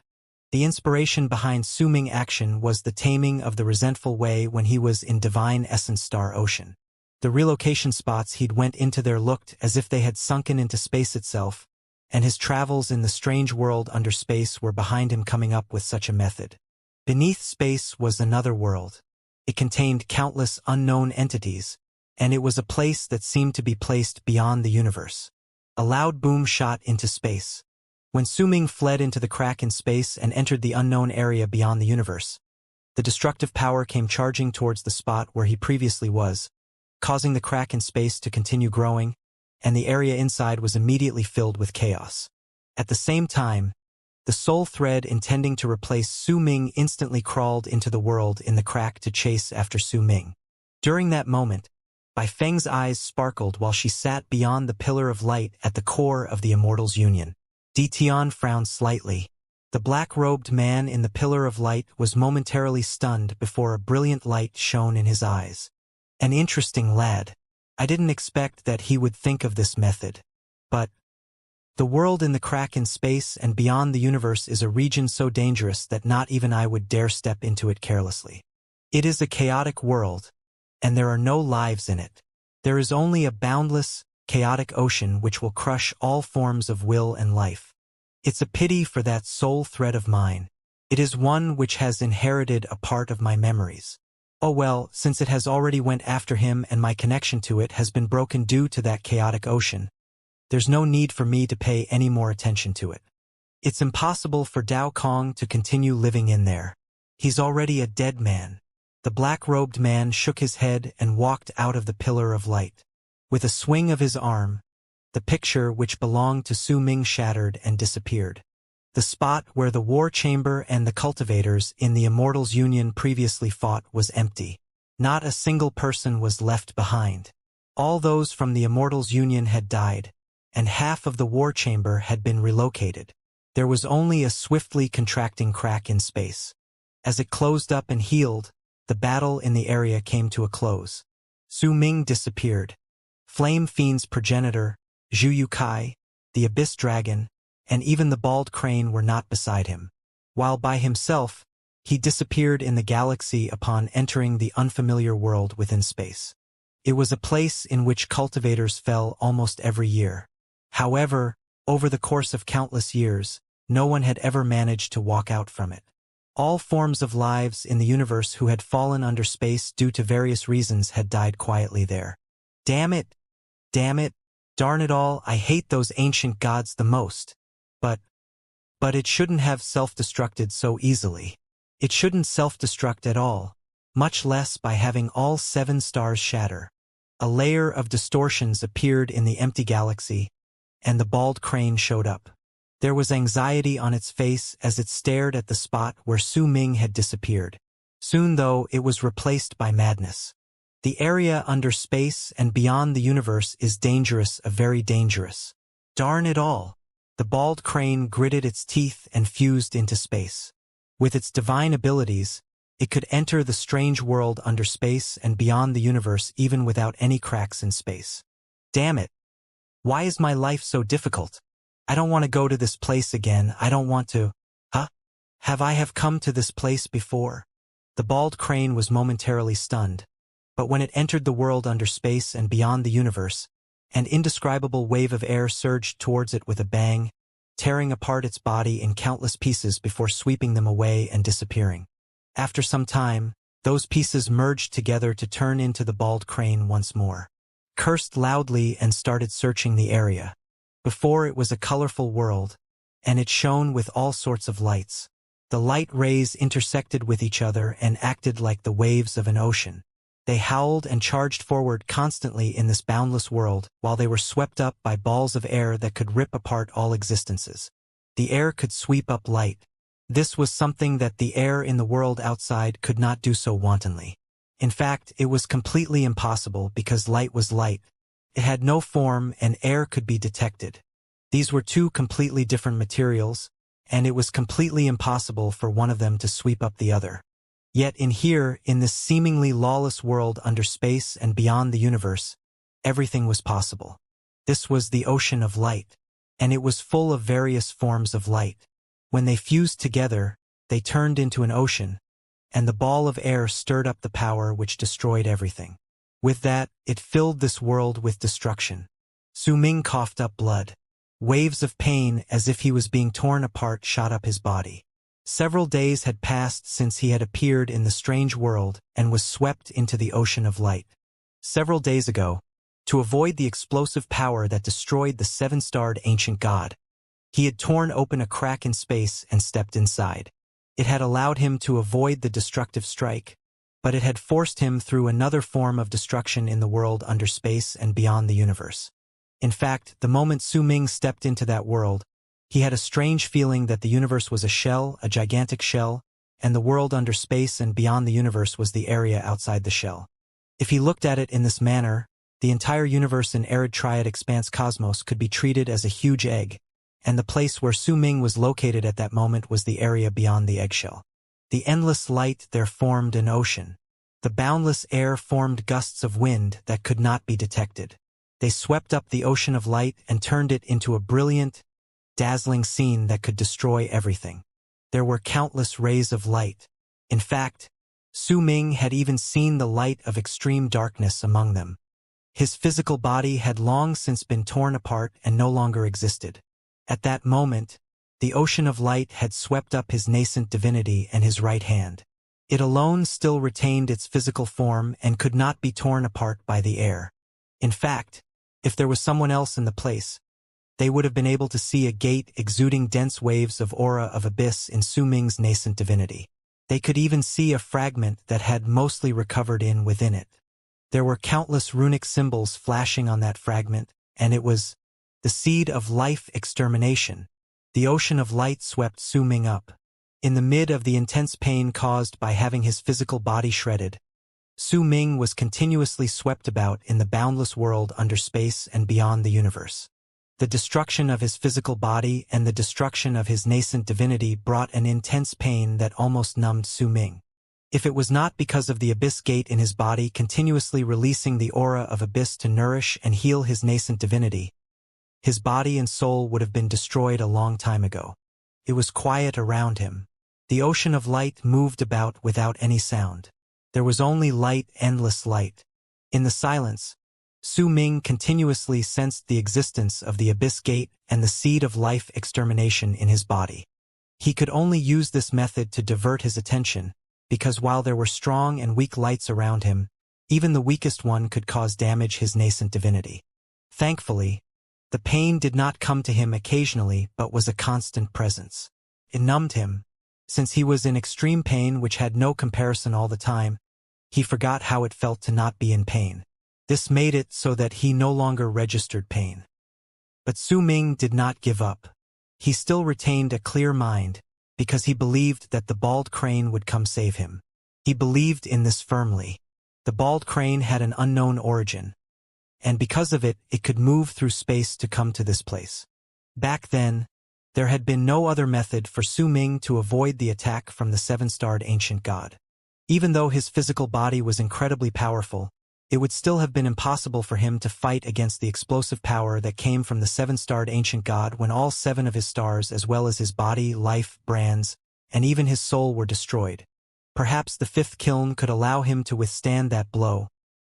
The inspiration behind Su Ming action was the taming of the resentful way when he was in Divine Essence Star Ocean. The relocation spots he'd went into there looked as if they had sunken into space itself, and his travels in the strange world under space were behind him coming up with such a method. Beneath space was another world. It contained countless unknown entities, and it was a place that seemed to be placed beyond the universe. A loud boom shot into space. When Su Ming fled into the crack in space and entered the unknown area beyond the universe, the destructive power came charging towards the spot where he previously was, causing the crack in space to continue growing, and the area inside was immediately filled with chaos. At the same time, the soul thread intending to replace Su Ming instantly crawled into the world in the crack to chase after Su Ming. During that moment, Bai Feng's eyes sparkled while she sat beyond the pillar of light at the core of the Immortals' union. Di Tian frowned slightly. The black-robed man in the pillar of light was momentarily stunned before a brilliant light shone in his eyes. An interesting lad. I didn't expect that he would think of this method. But the world in the crack in space and beyond the universe is a region so dangerous that not even I would dare step into it carelessly. It is a chaotic world, and there are no lives in it. There is only a boundless, chaotic ocean which will crush all forms of will and life. It's a pity for that soul thread of mine. It is one which has inherited a part of my memories. Oh well, since it has already went after him and my connection to it has been broken due to that chaotic ocean, there's no need for me to pay any more attention to it. It's impossible for Dao Kong to continue living in there. He's already a dead man. The black-robed man shook his head and walked out of the pillar of light. With a swing of his arm, the picture which belonged to Su Ming shattered and disappeared. The spot where the war chamber and the cultivators in the Immortals' Union previously fought was empty. Not a single person was left behind. All those from the Immortals' Union had died, and half of the war chamber had been relocated. There was only a swiftly contracting crack in space. As it closed up and healed, the battle in the area came to a close. Su Ming disappeared. Flame Fiend's progenitor, Zhu Yukai, the Abyss Dragon, and even the bald crane were not beside him. While by himself, he disappeared in the galaxy upon entering the unfamiliar world within space. It was a place in which cultivators fell almost every year. However, over the course of countless years, no one had ever managed to walk out from it. All forms of lives in the universe who had fallen under space due to various reasons had died quietly there. Damn it! Damn it! Darn it all, I hate those ancient gods the most. But it shouldn't have self-destructed so easily. It shouldn't self-destruct at all, much less by having all 7 stars shatter. A layer of distortions appeared in the empty galaxy, and the bald crane showed up. There was anxiety on its face as it stared at the spot where Su Ming had disappeared. Soon, though, it was replaced by madness. The area under space and beyond the universe is dangerous, very dangerous. Darn it all! The bald crane gritted its teeth and fused into space. With its divine abilities, it could enter the strange world under space and beyond the universe even without any cracks in space. Damn it! Why is my life so difficult? I don't want to go to this place again. I don't want to. Huh? Have come to this place before? The bald crane was momentarily stunned. But when it entered the world under space and beyond the universe, an indescribable wave of air surged towards it with a bang, tearing apart its body in countless pieces before sweeping them away and disappearing. After some time, those pieces merged together to turn into the bald crane once more. Cursed loudly and started searching the area. Before it was a colorful world, and it shone with all sorts of lights. The light rays intersected with each other and acted like the waves of an ocean. They howled and charged forward constantly in this boundless world while they were swept up by balls of air that could rip apart all existences. The air could sweep up light. This was something that the air in the world outside could not do so wantonly. In fact, it was completely impossible because light was light. It had no form and air could be detected. These were two completely different materials, and it was completely impossible for one of them to sweep up the other. Yet in this seemingly lawless world under space and beyond the universe, everything was possible. This was the ocean of light, and it was full of various forms of light. When they fused together, they turned into an ocean, and the ball of air stirred up the power which destroyed everything. With that, it filled this world with destruction. Su Ming coughed up blood. Waves of pain as if he was being torn apart shot up his body. Several days had passed since he had appeared in the strange world and was swept into the ocean of light. Several days ago, to avoid the explosive power that destroyed the seven-starred ancient god, he had torn open a crack in space and stepped inside. It had allowed him to avoid the destructive strike, but it had forced him through another form of destruction in the world under space and beyond the universe. In fact, the moment Su Ming stepped into that world, he had a strange feeling that the universe was a shell, a gigantic shell, and the world under space and beyond the universe was the area outside the shell. If he looked at it in this manner, the entire universe in arid triad expanse cosmos could be treated as a huge egg, and the place where Su Ming was located at that moment was the area beyond the eggshell. The endless light there formed an ocean. The boundless air formed gusts of wind that could not be detected. They swept up the ocean of light and turned it into a brilliant, dazzling scene that could destroy everything. There were countless rays of light. In fact, Su Ming had even seen the light of extreme darkness among them. His physical body had long since been torn apart and no longer existed. At that moment, the ocean of light had swept up his nascent divinity and his right hand. It alone still retained its physical form and could not be torn apart by the air. In fact, if there was someone else in the place, they would have been able to see a gate exuding dense waves of aura of abyss in Su Ming's nascent divinity. They could even see a fragment that had mostly recovered within it. There were countless runic symbols flashing on that fragment, and it was the seed of life extermination. The ocean of light swept Su Ming up. In the mid of the intense pain caused by having his physical body shredded, Su Ming was continuously swept about in the boundless world under space and beyond the universe. The destruction of his physical body and the destruction of his nascent divinity brought an intense pain that almost numbed Su Ming. If it was not because of the abyss gate in his body continuously releasing the aura of abyss to nourish and heal his nascent divinity, his body and soul would have been destroyed a long time ago. It was quiet around him. The ocean of light moved about without any sound. There was only light, endless light. In the silence, Su Ming continuously sensed the existence of the abyss gate and the seed of life extermination in his body. He could only use this method to divert his attention, because while there were strong and weak lights around him, even the weakest one could cause damage his nascent divinity. Thankfully, the pain did not come to him occasionally but was a constant presence. It numbed him. Since he was in extreme pain which had no comparison all the time, he forgot how it felt to not be in pain. This made it so that he no longer registered pain. But Su Ming did not give up. He still retained a clear mind, because he believed that the bald crane would come save him. He believed in this firmly. The bald crane had an unknown origin, and because of it, it could move through space to come to this place. Back then, there had been no other method for Su Ming to avoid the attack from the seven-starred ancient god. Even though his physical body was incredibly powerful, it would still have been impossible for him to fight against the explosive power that came from the seven-starred ancient god when all 7 of his stars as well as his body, life, brands, and even his soul were destroyed. Perhaps the 5th kiln could allow him to withstand that blow,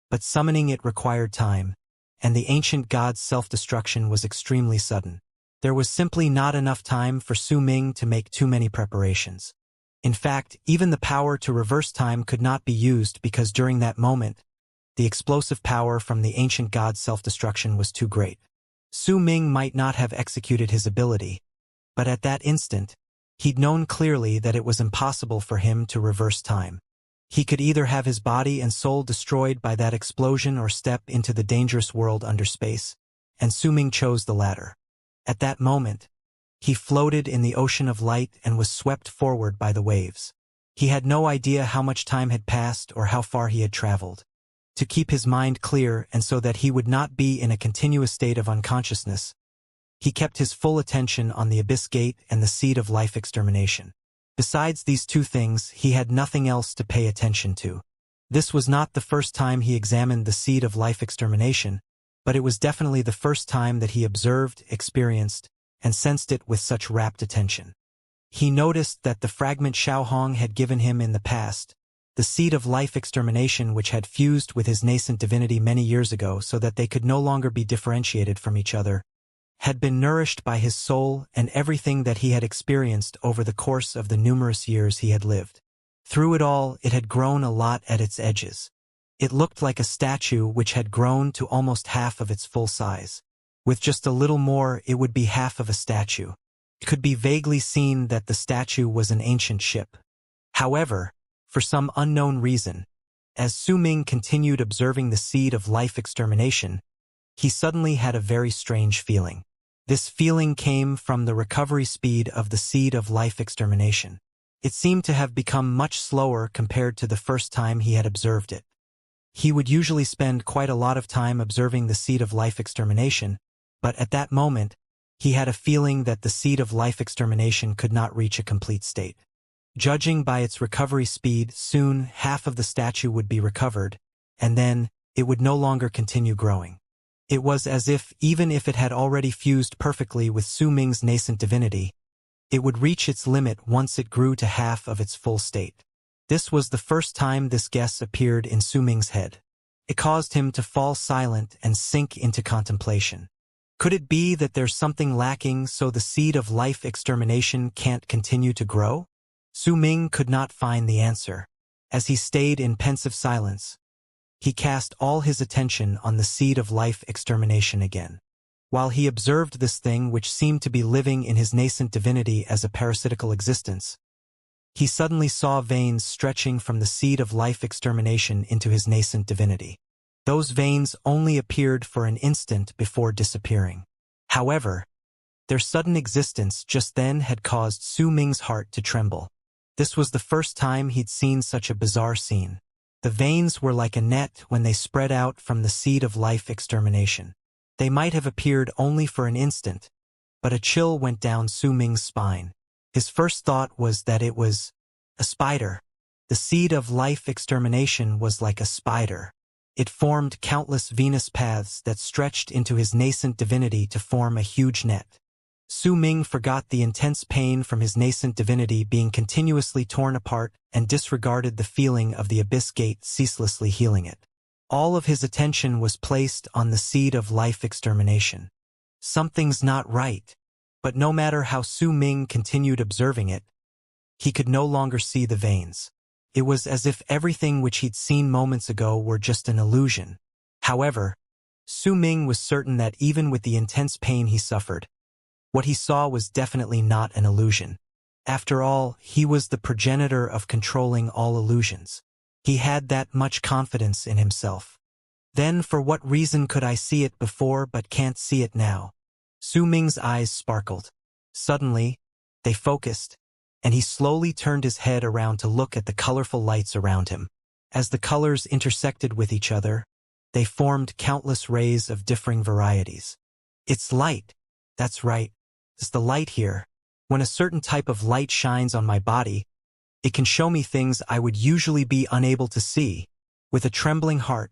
but summoning it required time, and the ancient god's self-destruction was extremely sudden. There was simply not enough time for Su Ming to make too many preparations. In fact, even the power to reverse time could not be used because during that moment, the explosive power from the ancient god's self-destruction was too great. Su Ming might not have executed his ability, but at that instant, he'd known clearly that it was impossible for him to reverse time. He could either have his body and soul destroyed by that explosion or step into the dangerous world under space, and Su Ming chose the latter. At that moment, he floated in the ocean of light and was swept forward by the waves. He had no idea how much time had passed or how far he had traveled. To keep his mind clear and so that he would not be in a continuous state of unconsciousness, he kept his full attention on the abyss gate and the seed of life extermination. Besides these 2 things, he had nothing else to pay attention to. This was not the first time he examined the seed of life extermination, but it was definitely the first time that he observed, experienced, and sensed it with such rapt attention. He noticed that the fragment Xiaohong had given him in the past, the seed of life extermination which had fused with his nascent divinity many years ago so that they could no longer be differentiated from each other, had been nourished by his soul and everything that he had experienced over the course of the numerous years he had lived. Through it all, it had grown a lot at its edges. It looked like a statue which had grown to almost half of its full size. With just a little more, it would be half of a statue. It could be vaguely seen that the statue was an ancient ship. However, for some unknown reason, as Su Ming continued observing the seed of life extermination, he suddenly had a very strange feeling. This feeling came from the recovery speed of the seed of life extermination. It seemed to have become much slower compared to the first time he had observed it. He would usually spend quite a lot of time observing the seed of life extermination, but at that moment, he had a feeling that the seed of life extermination could not reach a complete state. Judging by its recovery speed, soon half of the statue would be recovered, and then it would no longer continue growing. It was as if, even if it had already fused perfectly with Su Ming's nascent divinity, it would reach its limit once it grew to half of its full state. This was the first time this guess appeared in Su Ming's head. It caused him to fall silent and sink into contemplation. Could it be that there's something lacking so the seed of life extermination can't continue to grow? Su Ming could not find the answer. As he stayed in pensive silence, he cast all his attention on the seed of life extermination again. While he observed this thing which seemed to be living in his nascent divinity as a parasitical existence, he suddenly saw veins stretching from the seed of life extermination into his nascent divinity. Those veins only appeared for an instant before disappearing. However, their sudden existence just then had caused Su Ming's heart to tremble. This was the first time he'd seen such a bizarre scene. The veins were like a net when they spread out from the seed of life extermination. They might have appeared only for an instant, but a chill went down Su Ming's spine. His first thought was that it was a spider. The seed of life extermination was like a spider. It formed countless venous paths that stretched into his nascent divinity to form a huge net. Su Ming forgot the intense pain from his nascent divinity being continuously torn apart and disregarded the feeling of the abyss gate ceaselessly healing it. All of his attention was placed on the seed of life extermination. Something's not right. But no matter how Su Ming continued observing it, he could no longer see the veins. It was as if everything which he'd seen moments ago were just an illusion. However, Su Ming was certain that even with the intense pain he suffered, what he saw was definitely not an illusion. After all, he was the progenitor of controlling all illusions. He had that much confidence in himself. Then for what reason could I see it before but can't see it now? Su Ming's eyes sparkled. Suddenly, they focused, and he slowly turned his head around to look at the colorful lights around him. As the colors intersected with each other, they formed countless rays of differing varieties. It's light. That's right. It's the light here. When a certain type of light shines on my body, it can show me things I would usually be unable to see. With a trembling heart,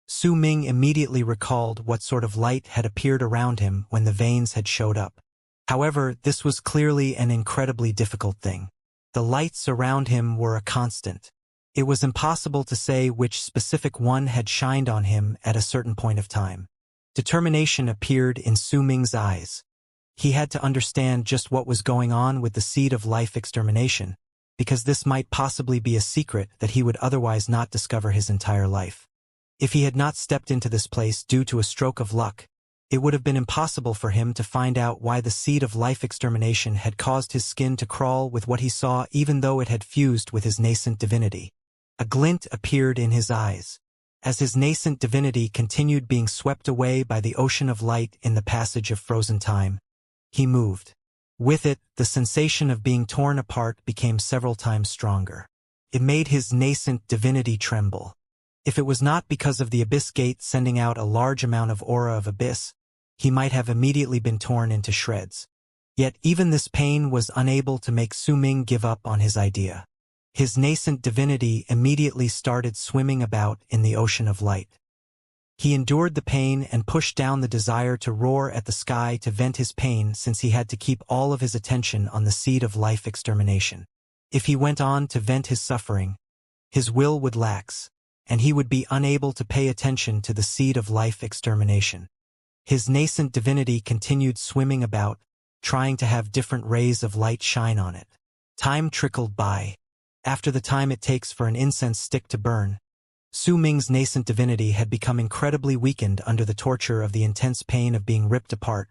Su Ming immediately recalled what sort of light had appeared around him when the veins had showed up. However, this was clearly an incredibly difficult thing. The lights around him were a constant. It was impossible to say which specific one had shined on him at a certain point of time. Determination appeared in Su Ming's eyes. He had to understand just what was going on with the seed of life extermination, because this might possibly be a secret that he would otherwise not discover his entire life. If he had not stepped into this place due to a stroke of luck, it would have been impossible for him to find out why the seed of life extermination had caused his skin to crawl with what he saw, even though it had fused with his nascent divinity. A glint appeared in his eyes. As his nascent divinity continued being swept away by the ocean of light in the passage of frozen time, he moved. With it, the sensation of being torn apart became several times stronger. It made his nascent divinity tremble. If it was not because of the abyss gate sending out a large amount of aura of abyss, he might have immediately been torn into shreds. Yet even this pain was unable to make Su Ming give up on his idea. His nascent divinity immediately started swimming about in the ocean of light. He endured the pain and pushed down the desire to roar at the sky to vent his pain, since he had to keep all of his attention on the seed of life extermination. If he went on to vent his suffering, his will would lax, and he would be unable to pay attention to the seed of life extermination. His nascent divinity continued swimming about, trying to have different rays of light shine on it. Time trickled by. After the time it takes for an incense stick to burn, Su Ming's nascent divinity had become incredibly weakened under the torture of the intense pain of being ripped apart.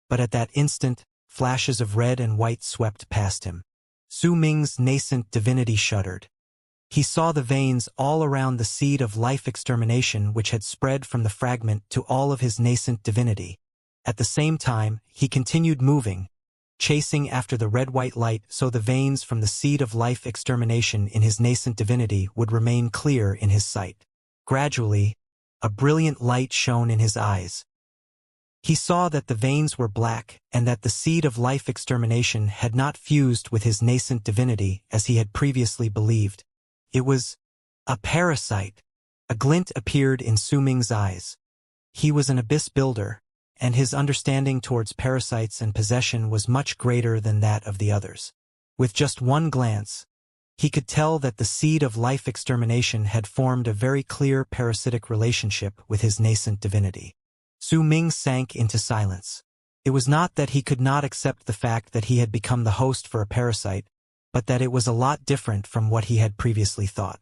But at that instant, flashes of red and white swept past him. Su Ming's nascent divinity shuddered. He saw the veins all around the seed of life extermination which had spread from the fragment to all of his nascent divinity. At the same time, he continued moving, chasing after the red-white light so the veins from the seed of life extermination in his nascent divinity would remain clear in his sight. Gradually, a brilliant light shone in his eyes. He saw that the veins were black and that the seed of life extermination had not fused with his nascent divinity as he had previously believed. It was a parasite. A glint appeared in Su Ming's eyes. He was an abyss builder, and his understanding towards parasites and possession was much greater than that of the others. With just one glance, he could tell that the seed of life extermination had formed a very clear parasitic relationship with his nascent divinity. Su Ming sank into silence. It was not that he could not accept the fact that he had become the host for a parasite, but that it was a lot different from what he had previously thought.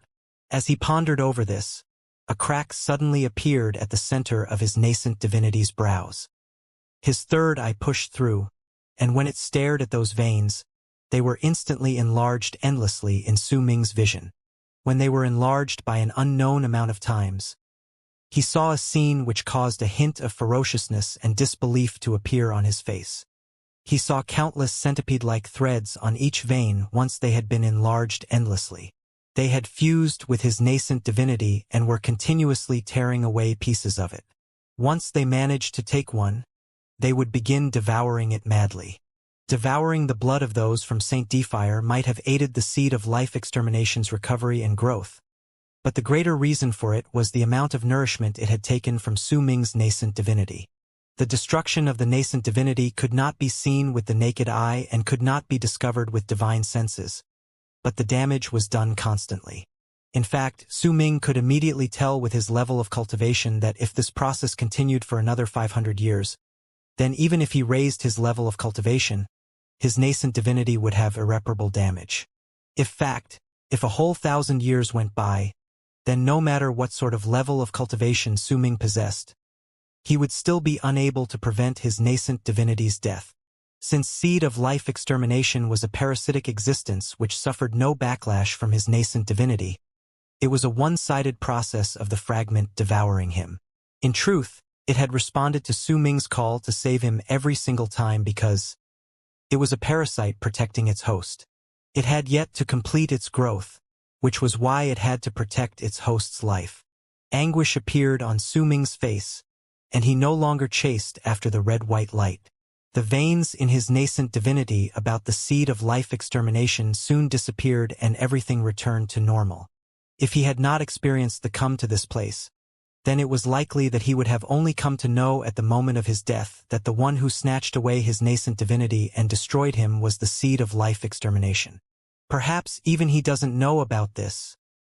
As he pondered over this, a crack suddenly appeared at the center of his nascent divinity's brows. His third eye pushed through, and when it stared at those veins, they were instantly enlarged endlessly in Su Ming's vision. When they were enlarged by an unknown amount of times, he saw a scene which caused a hint of ferociousness and disbelief to appear on his face. He saw countless centipede-like threads on each vein once they had been enlarged endlessly. They had fused with his nascent divinity and were continuously tearing away pieces of it. Once they managed to take one, they would begin devouring it madly. Devouring the blood of those from St. Defier might have aided the seed of life extermination's recovery and growth, but the greater reason for it was the amount of nourishment it had taken from Su Ming's nascent divinity. The destruction of the nascent divinity could not be seen with the naked eye and could not be discovered with divine senses, but the damage was done constantly. In fact, Su Ming could immediately tell with his level of cultivation that if this process continued for another 500 years, then even if he raised his level of cultivation, his nascent divinity would have irreparable damage. If a whole 1,000 years went by, then no matter what sort of level of cultivation Su Ming possessed, he would still be unable to prevent his nascent divinity's death. Since seed of life extermination was a parasitic existence which suffered no backlash from his nascent divinity, it was a one-sided process of the fragment devouring him. In truth, it had responded to Su Ming's call to save him every single time because It was a parasite protecting its host. It had yet to complete its growth, which was why it had to protect its host's life. Anguish appeared on Su Ming's face, and he no longer chased after the red-white light. The veins in his nascent divinity about the seed of life extermination soon disappeared and everything returned to normal. If he had not experienced the come to this place, then it was likely that he would have only come to know at the moment of his death that the one who snatched away his nascent divinity and destroyed him was the seed of life extermination. Perhaps even he doesn't know about this,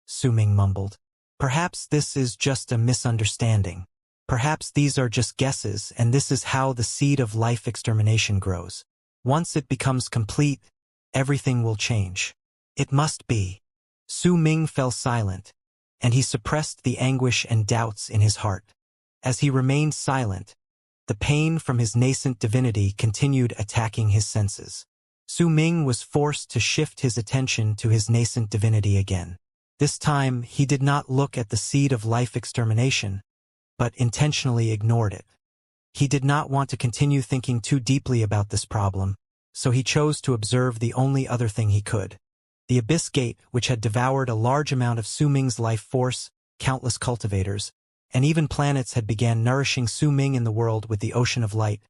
Su Ming mumbled. Perhaps this is just a misunderstanding. Perhaps these are just guesses and this is how the seed of life extermination grows. Once it becomes complete, everything will change. It must be. Su Ming fell silent, and he suppressed the anguish and doubts in his heart. As he remained silent, the pain from his nascent divinity continued attacking his senses. Su Ming was forced to shift his attention to his nascent divinity again. This time, he did not look at the seed of life extermination, but intentionally ignored it. He did not want to continue thinking too deeply about this problem, so he chose to observe the only other thing he could. The Abyss Gate, which had devoured a large amount of Su Ming's life force, countless cultivators, and even planets had began nourishing Su Ming in the world with the ocean of light,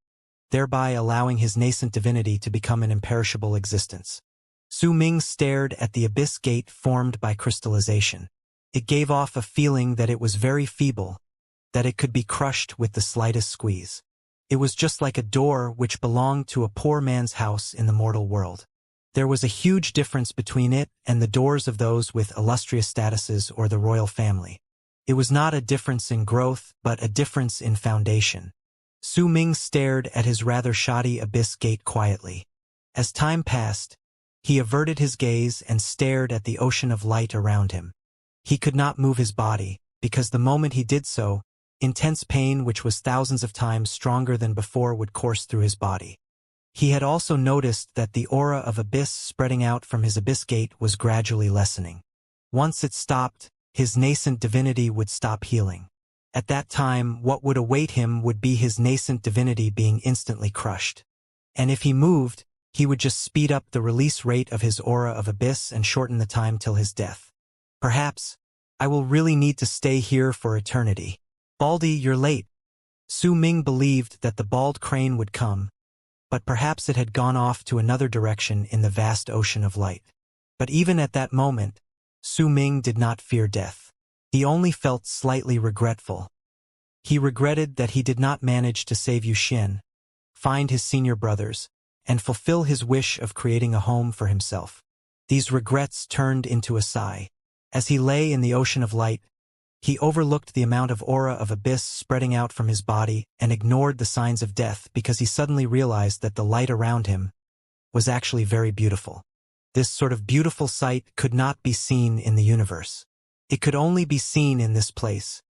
thereby allowing his nascent divinity to become an imperishable existence. Su Ming stared at the Abyss Gate formed by crystallization. It gave off a feeling that it was very feeble, that it could be crushed with the slightest squeeze. It was just like a door which belonged to a poor man's house in the mortal world. There was a huge difference between it and the doors of those with illustrious statuses or the royal family. It was not a difference in growth, but a difference in foundation. Su Ming stared at his rather shoddy Abyss Gate quietly. As time passed, he averted his gaze and stared at the ocean of light around him. He could not move his body, because the moment he did so, intense pain which was thousands of times stronger than before would course through his body. He had also noticed that the aura of abyss spreading out from his Abyss Gate was gradually lessening. Once it stopped, his nascent divinity would stop healing. At that time, what would await him would be his nascent divinity being instantly crushed. And if he moved, he would just speed up the release rate of his aura of abyss and shorten the time till his death. Perhaps, I will really need to stay here for eternity. Baldy, you're late. Su Ming believed that the bald crane would come, but perhaps it had gone off to another direction in the vast ocean of light. But even at that moment, Su Ming did not fear death. He only felt slightly regretful. He regretted that he did not manage to save Wuxia, find his senior brothers, and fulfill his wish of creating a home for himself. These regrets turned into a sigh. As he lay in the ocean of light, he overlooked the amount of aura of abyss spreading out from his body and ignored the signs of death because he suddenly realized that the light around him was actually very beautiful. This sort of beautiful sight could not be seen in the universe. It could only be seen in this place,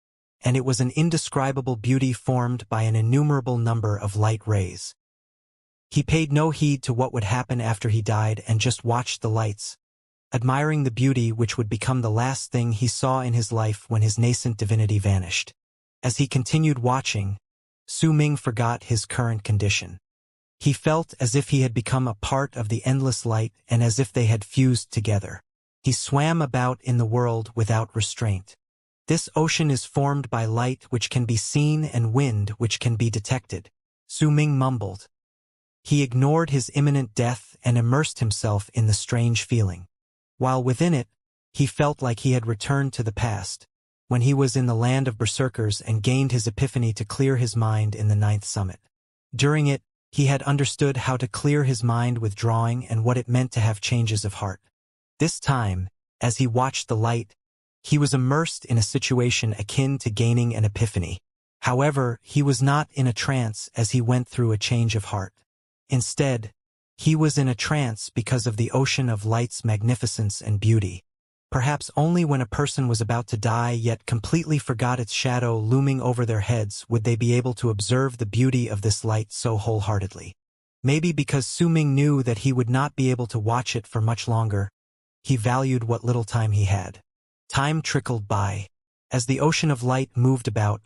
and it was an indescribable beauty formed by an innumerable number of light rays. He paid no heed to what would happen after he died and just watched the lights, admiring the beauty which would become the last thing he saw in his life when his nascent divinity vanished. As he continued watching, Su Ming forgot his current condition. He felt as if he had become a part of the endless light and as if they had fused together. He swam about in the world without restraint. This ocean is formed by light which can be seen and wind which can be detected, Su Ming mumbled. He ignored his imminent death and immersed himself in the strange feeling. While within it, he felt like he had returned to the past, when he was in the land of berserkers and gained his epiphany to clear his mind in the 9th summit. During it, he had understood how to clear his mind with drawing and what it meant to have changes of heart. This time, as he watched the light, he was immersed in a situation akin to gaining an epiphany. However, he was not in a trance as he went through a change of heart. Instead, he was in a trance because of the ocean of light's magnificence and beauty. Perhaps only when a person was about to die yet completely forgot its shadow looming over their heads would they be able to observe the beauty of this light so wholeheartedly. Maybe because Su Ming knew that he would not be able to watch it for much longer, he valued what little time he had. Time trickled by. As the ocean of light moved about,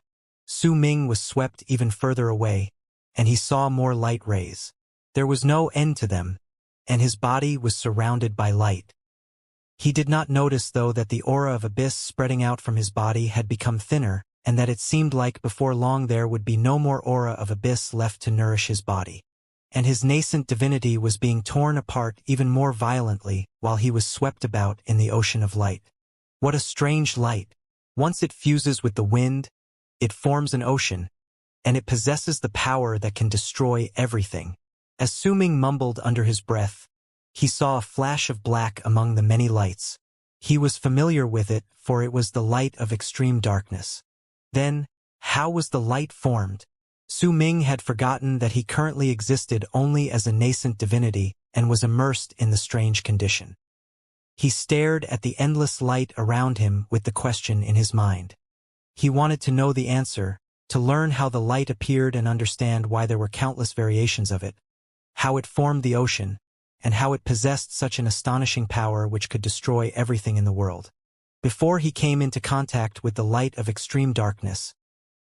Su Ming was swept even further away, and he saw more light rays. There was no end to them, and his body was surrounded by light. He did not notice, though, that the aura of abyss spreading out from his body had become thinner, and that it seemed like before long there would be no more aura of abyss left to nourish his body. And his nascent divinity was being torn apart even more violently while he was swept about in the ocean of light. What a strange light! Once it fuses with the wind, it forms an ocean, and it possesses the power that can destroy everything. As Su Ming mumbled under his breath, he saw a flash of black among the many lights. He was familiar with it, for it was the light of extreme darkness. Then, how was the light formed? Su Ming had forgotten that he currently existed only as a nascent divinity and was immersed in the strange condition. He stared at the endless light around him with the question in his mind. He wanted to know the answer, to learn how the light appeared and understand why there were countless variations of it, how it formed the ocean, and how it possessed such an astonishing power which could destroy everything in the world. Before he came into contact with the light of extreme darkness,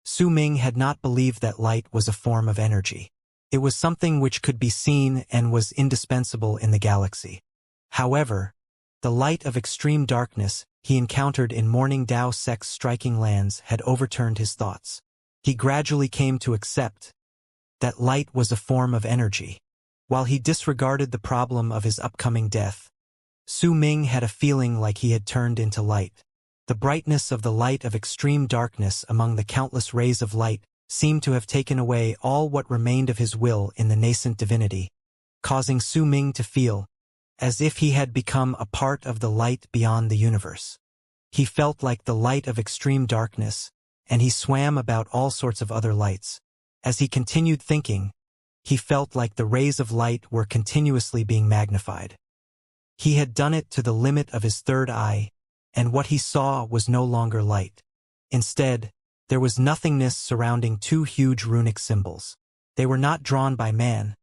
Su Ming had not believed that light was a form of energy. It was something which could be seen and was indispensable in the galaxy. However, the light of extreme darkness he encountered in Morning Dao Sect's striking lands had overturned his thoughts. He gradually came to accept that light was a form of energy. While he disregarded the problem of his upcoming death, Su Ming had a feeling like he had turned into light. The brightness of the light of extreme darkness among the countless rays of light seemed to have taken away all what remained of his will in the nascent divinity, causing Su Ming to feel as if he had become a part of the light beyond the universe. He felt like the light of extreme darkness, and he swam about all sorts of other lights. As he continued thinking, he felt like the rays of light were continuously being magnified. He had done it to the limit of his third eye, and what he saw was no longer light. Instead, there was nothingness surrounding two huge runic symbols. They were not drawn by man,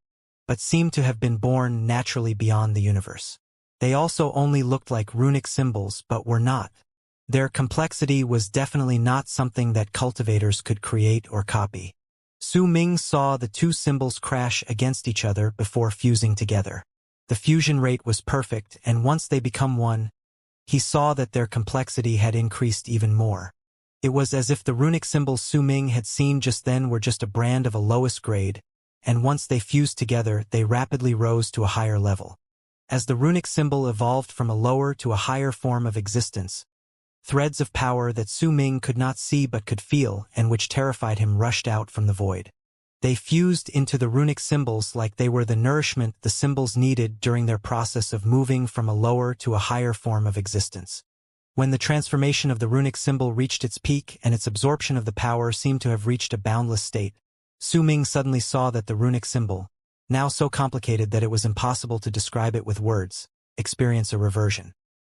but seemed to have been born naturally beyond the universe. They also only looked like runic symbols but were not. Their complexity was definitely not something that cultivators could create or copy. Su Ming saw the two symbols crash against each other before fusing together. The fusion rate was perfect, and once they become one, he saw that their complexity had increased even more. It was as if the runic symbols Su Ming had seen just then were just a brand of a lowest grade, and once they fused together, they rapidly rose to a higher level. As the runic symbol evolved from a lower to a higher form of existence, threads of power that Su Ming could not see but could feel and which terrified him rushed out from the void. They fused into the runic symbols like they were the nourishment the symbols needed during their process of moving from a lower to a higher form of existence. When the transformation of the runic symbol reached its peak and its absorption of the power seemed to have reached a boundless state, Su Ming suddenly saw that the runic symbol, now so complicated that it was impossible to describe it with words, experienced a reversion.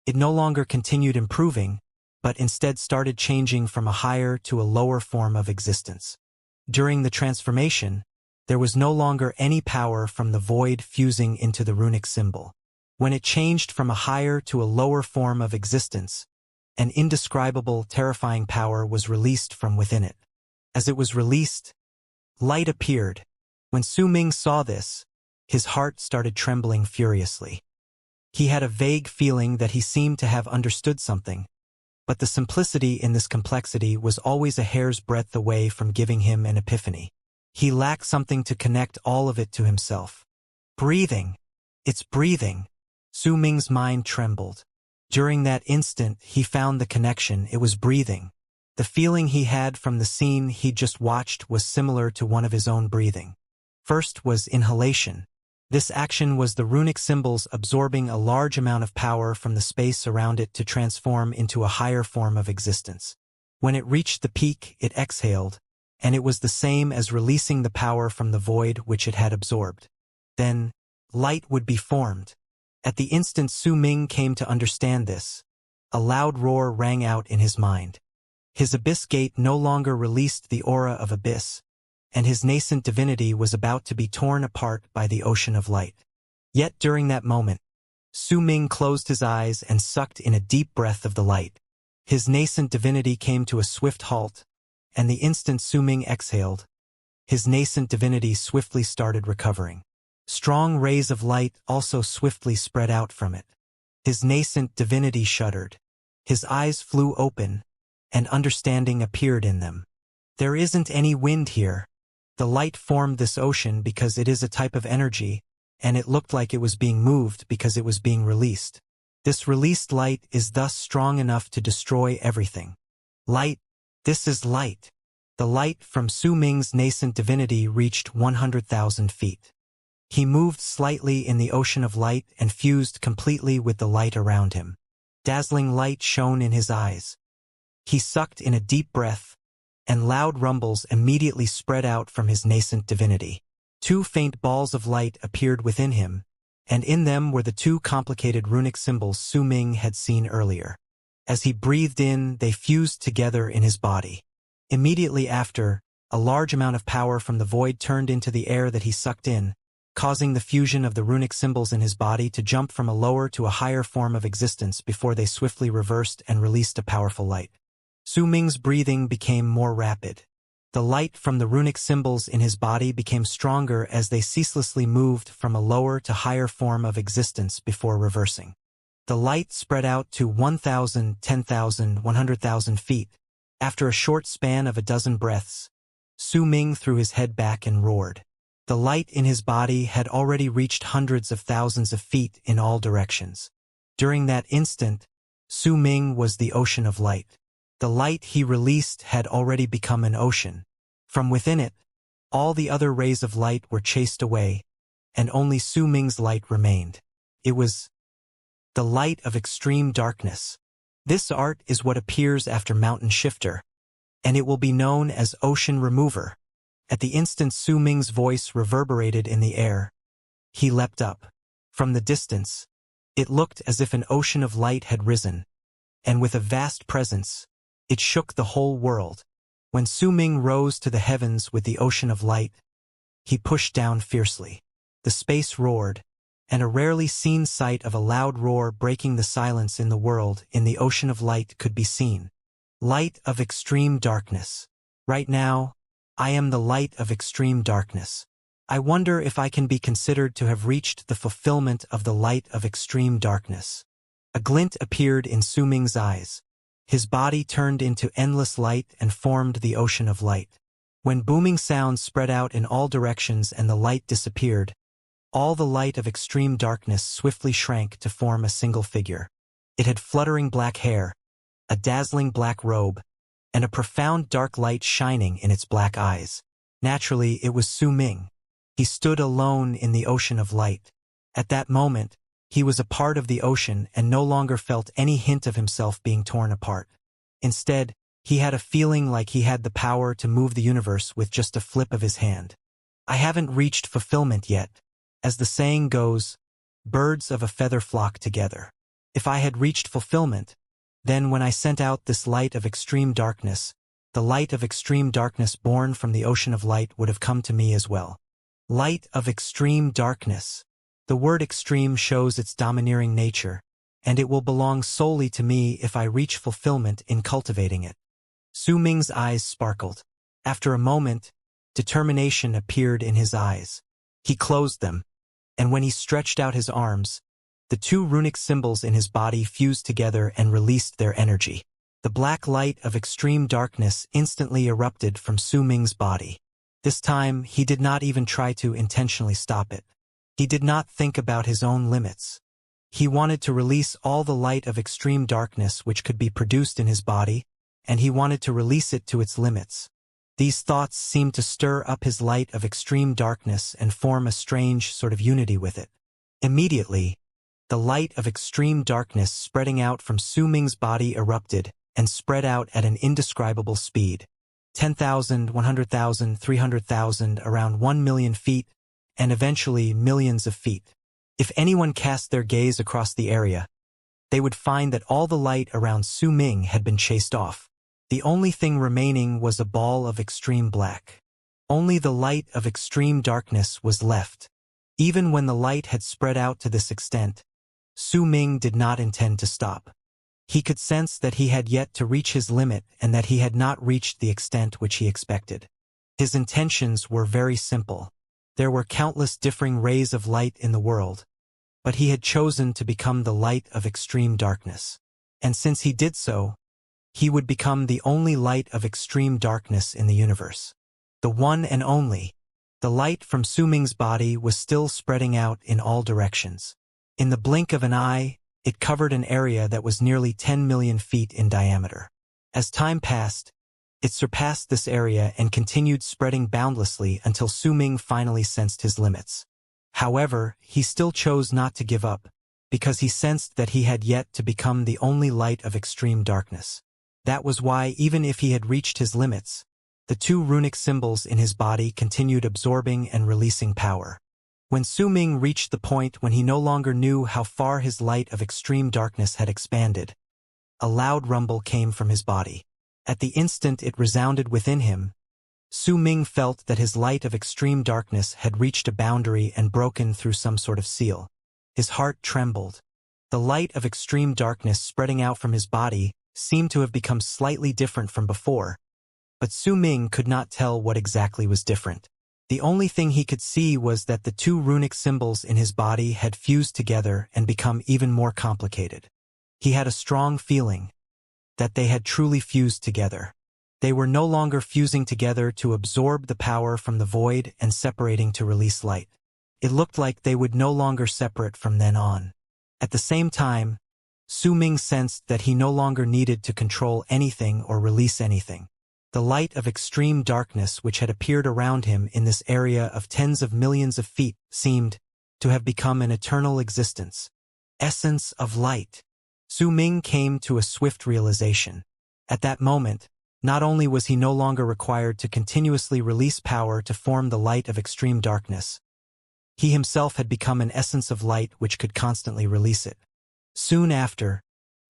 It no longer continued improving, but instead started changing from a higher to a lower form of existence. During the transformation, there was no longer any power from the void fusing into the runic symbol. When it changed from a higher to a lower form of existence, an indescribable, terrifying power was released from within it. As it was released, light appeared. When Su Ming saw this, his heart started trembling furiously. He had a vague feeling that he seemed to have understood something, but the simplicity in this complexity was always a hair's breadth away from giving him an epiphany. He lacked something to connect all of it to himself. Breathing! It's breathing! Su Ming's mind trembled. During that instant, he found the connection. It was breathing. The feeling he had from the scene he'd just watched was similar to one of his own breathing. First was inhalation. This action was the runic symbols absorbing a large amount of power from the space around it to transform into a higher form of existence. When it reached the peak, it exhaled, and it was the same as releasing the power from the void which it had absorbed. Then, light would be formed. At the instant Su Ming came to understand this, a loud roar rang out in his mind. His abyss gate no longer released the aura of abyss, and his nascent divinity was about to be torn apart by the ocean of light. Yet during that moment, Su Ming closed his eyes and sucked in a deep breath of the light. His nascent divinity came to a swift halt, and the instant Su Ming exhaled, his nascent divinity swiftly started recovering. Strong rays of light also swiftly spread out from it. His nascent divinity shuddered. His eyes flew open, and understanding appeared in them. There isn't any wind here. The light formed this ocean because it is a type of energy, and it looked like it was being moved because it was being released. This released light is thus strong enough to destroy everything. Light, this is light. The light from Su Ming's nascent divinity reached 100,000 feet. He moved slightly in the ocean of light and fused completely with the light around him. Dazzling light shone in his eyes. He sucked in a deep breath, and loud rumbles immediately spread out from his nascent divinity. 2 faint balls of light appeared within him, and in them were the 2 complicated runic symbols Su Ming had seen earlier. As he breathed in, they fused together in his body. Immediately after, a large amount of power from the void turned into the air that he sucked in, causing the fusion of the runic symbols in his body to jump from a lower to a higher form of existence before they swiftly reversed and released a powerful light. Su Ming's breathing became more rapid. The light from the runic symbols in his body became stronger as they ceaselessly moved from a lower to higher form of existence before reversing. The light spread out to 1,000, 10,000, 100,000 feet. After a short span of a dozen breaths, Su Ming threw his head back and roared. The light in his body had already reached hundreds of thousands of feet in all directions. During that instant, Su Ming was the ocean of light. The light he released had already become an ocean. From within it, all the other rays of light were chased away, and only Su Ming's light remained. It was the light of extreme darkness. This art is what appears after Mountain Shifter, and it will be known as Ocean Remover. At the instant Su Ming's voice reverberated in the air, he leapt up. From the distance, it looked as if an ocean of light had risen, and with a vast presence, it shook the whole world. When Su Ming rose to the heavens with the ocean of light, he pushed down fiercely. The space roared, and a rarely seen sight of a loud roar breaking the silence in the world in the ocean of light could be seen. Light of extreme darkness. Right now, I am the light of extreme darkness. I wonder if I can be considered to have reached the fulfillment of the light of extreme darkness. A glint appeared in Su Ming's eyes. His body turned into endless light and formed the ocean of light. When booming sounds spread out in all directions and the light disappeared, all the light of extreme darkness swiftly shrank to form a single figure. It had fluttering black hair, a dazzling black robe, and a profound dark light shining in its black eyes. Naturally, it was Su Ming. He stood alone in the ocean of light. At that moment, he was a part of the ocean and no longer felt any hint of himself being torn apart. Instead, he had a feeling like he had the power to move the universe with just a flip of his hand. I haven't reached fulfillment yet. As the saying goes, birds of a feather flock together. If I had reached fulfillment, then when I sent out this light of extreme darkness, the light of extreme darkness born from the ocean of light would have come to me as well. Light of extreme darkness. The word extreme shows its domineering nature, and it will belong solely to me if I reach fulfillment in cultivating it. Su Ming's eyes sparkled. After a moment, determination appeared in his eyes. He closed them, and when he stretched out his arms, the 2 runic symbols in his body fused together and released their energy. The black light of extreme darkness instantly erupted from Su Ming's body. This time, he did not even try to intentionally stop it. He did not think about his own limits. He wanted to release all the light of extreme darkness which could be produced in his body, and he wanted to release it to its limits. These thoughts seemed to stir up his light of extreme darkness and form a strange sort of unity with it. Immediately, the light of extreme darkness spreading out from Su Ming's body erupted and spread out at an indescribable speed. 10,000, 100,000, 300,000, around 1 million feet, and eventually millions of feet. If anyone cast their gaze across the area, they would find that all the light around Su Ming had been chased off. The only thing remaining was a ball of extreme black. Only the light of extreme darkness was left. Even when the light had spread out to this extent, Su Ming did not intend to stop. He could sense that he had yet to reach his limit and that he had not reached the extent which he expected. His intentions were very simple. There were countless differing rays of light in the world, but he had chosen to become the light of extreme darkness. And since he did so, he would become the only light of extreme darkness in the universe. The one and only. The light from Su Ming's body was still spreading out in all directions. In the blink of an eye, it covered an area that was nearly 10 million feet in diameter. As time passed, it surpassed this area and continued spreading boundlessly until Su Ming finally sensed his limits. However, he still chose not to give up, because he sensed that he had yet to become the only light of extreme darkness. That was why, even if he had reached his limits, the two runic symbols in his body continued absorbing and releasing power. When Su Ming reached the point when he no longer knew how far his light of extreme darkness had expanded, a loud rumble came from his body. At the instant it resounded within him, Su Ming felt that his light of extreme darkness had reached a boundary and broken through some sort of seal. His heart trembled. The light of extreme darkness spreading out from his body seemed to have become slightly different from before, but Su Ming could not tell what exactly was different. The only thing he could see was that the two runic symbols in his body had fused together and become even more complicated. He had a strong feeling that they had truly fused together. They were no longer fusing together to absorb the power from the void and separating to release light. It looked like they would no longer separate from then on. At the same time, Su Ming sensed that he no longer needed to control anything or release anything. The light of extreme darkness which had appeared around him in this area of tens of millions of feet seemed to have become an eternal existence. Essence of light. Su Ming came to a swift realization. At that moment, not only was he no longer required to continuously release power to form the light of extreme darkness, he himself had become an essence of light which could constantly release it. Soon after,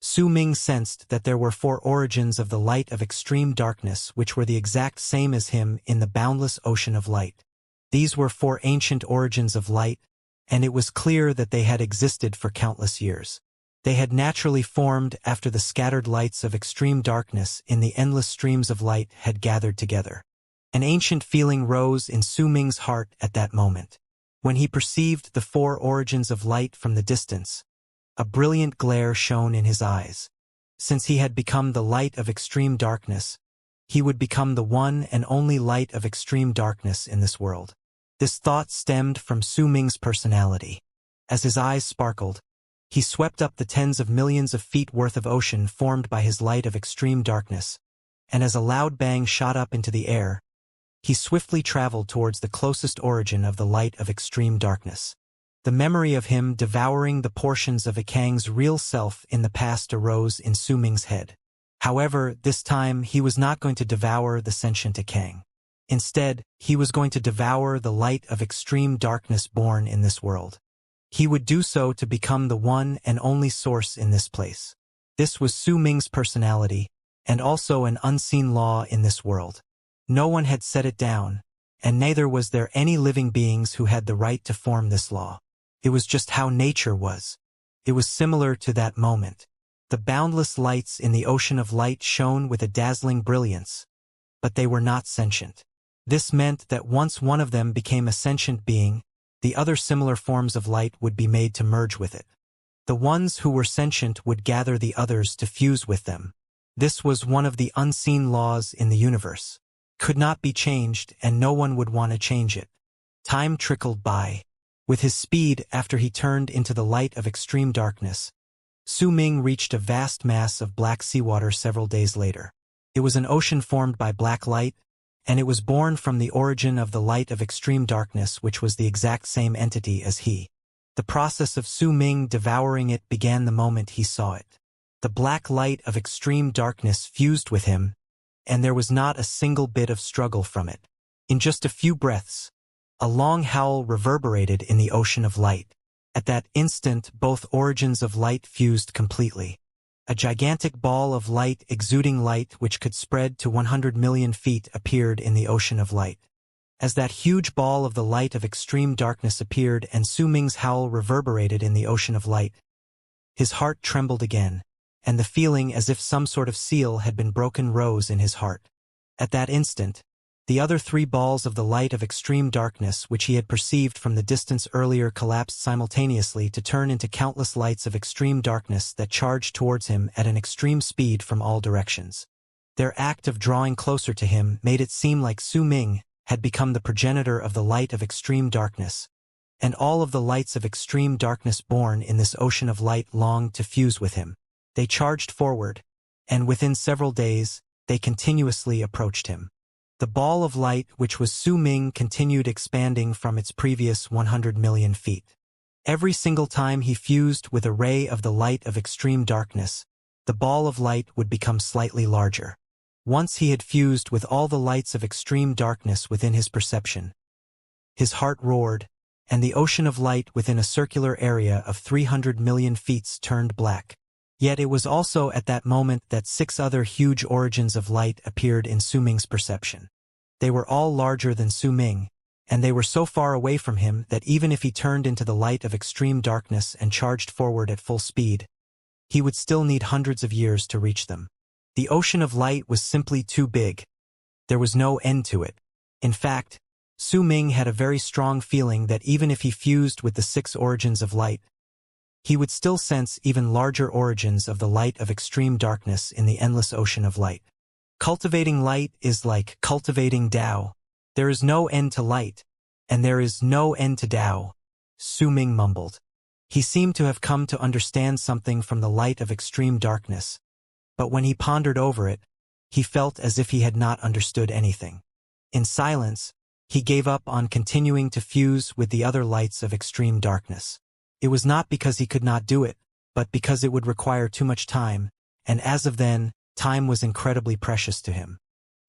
Su Ming sensed that there were 4 origins of the light of extreme darkness which were the exact same as him in the boundless ocean of light. These were 4 ancient origins of light, and it was clear that they had existed for countless years. They had naturally formed after the scattered lights of extreme darkness in the endless streams of light had gathered together. An ancient feeling rose in Su Ming's heart at that moment. When he perceived the 4 origins of light from the distance, a brilliant glare shone in his eyes. Since he had become the light of extreme darkness, he would become the one and only light of extreme darkness in this world. This thought stemmed from Su Ming's personality. As his eyes sparkled, he swept up the tens of millions of feet worth of ocean formed by his light of extreme darkness, and as a loud bang shot up into the air, he swiftly traveled towards the closest origin of the light of extreme darkness. The memory of him devouring the portions of Ikang's real self in the past arose in Su Ming's head. However, this time he was not going to devour the sentient Ikang. Instead, he was going to devour the light of extreme darkness born in this world. He would do so to become the one and only source in this place. This was Su Ming's personality, and also an unseen law in this world. No one had set it down, and neither was there any living beings who had the right to form this law. It was just how nature was. It was similar to that moment. The boundless lights in the ocean of light shone with a dazzling brilliance, but they were not sentient. This meant that once one of them became a sentient being, the other similar forms of light would be made to merge with it. The ones who were sentient would gather the others to fuse with them. This was one of the unseen laws in the universe. Could not be changed, and no one would want to change it. Time trickled by. With his speed after he turned into the light of extreme darkness, Su Ming reached a vast mass of black seawater several days later. It was an ocean formed by black light, and it was born from the origin of the light of extreme darkness, which was the exact same entity as he. The process of Su Ming devouring it began the moment he saw it. The black light of extreme darkness fused with him, and there was not a single bit of struggle from it. In just a few breaths, a long howl reverberated in the ocean of light. At that instant, both origins of light fused completely. A gigantic ball of light exuding light which could spread to 100 million feet appeared in the ocean of light. As that huge ball of the light of extreme darkness appeared and Su Ming's howl reverberated in the ocean of light, his heart trembled again, and the feeling as if some sort of seal had been broken rose in his heart. At that instant, The other 3 balls of the light of extreme darkness which he had perceived from the distance earlier collapsed simultaneously to turn into countless lights of extreme darkness that charged towards him at an extreme speed from all directions. Their act of drawing closer to him made it seem like Su Ming had become the progenitor of the light of extreme darkness, and all of the lights of extreme darkness born in this ocean of light longed to fuse with him. They charged forward, and within several days, they continuously approached him. The ball of light which was Su Ming continued expanding from its previous 100 million feet. Every single time he fused with a ray of the light of extreme darkness, the ball of light would become slightly larger. Once he had fused with all the lights of extreme darkness within his perception, his heart roared, and the ocean of light within a circular area of 300 million feet turned black. Yet it was also at that moment that 6 other huge origins of light appeared in Su Ming's perception. They were all larger than Su Ming, and they were so far away from him that even if he turned into the light of extreme darkness and charged forward at full speed, he would still need hundreds of years to reach them. The ocean of light was simply too big. There was no end to it. In fact, Su Ming had a very strong feeling that even if he fused with the 6 origins of light, he would still sense even larger origins of the light of extreme darkness in the endless ocean of light. Cultivating light is like cultivating Tao. There is no end to light, and there is no end to Tao, Su Ming mumbled. He seemed to have come to understand something from the light of extreme darkness, but when he pondered over it, he felt as if he had not understood anything. In silence, he gave up on continuing to fuse with the other lights of extreme darkness. It was not because he could not do it, but because it would require too much time, and as of then, time was incredibly precious to him.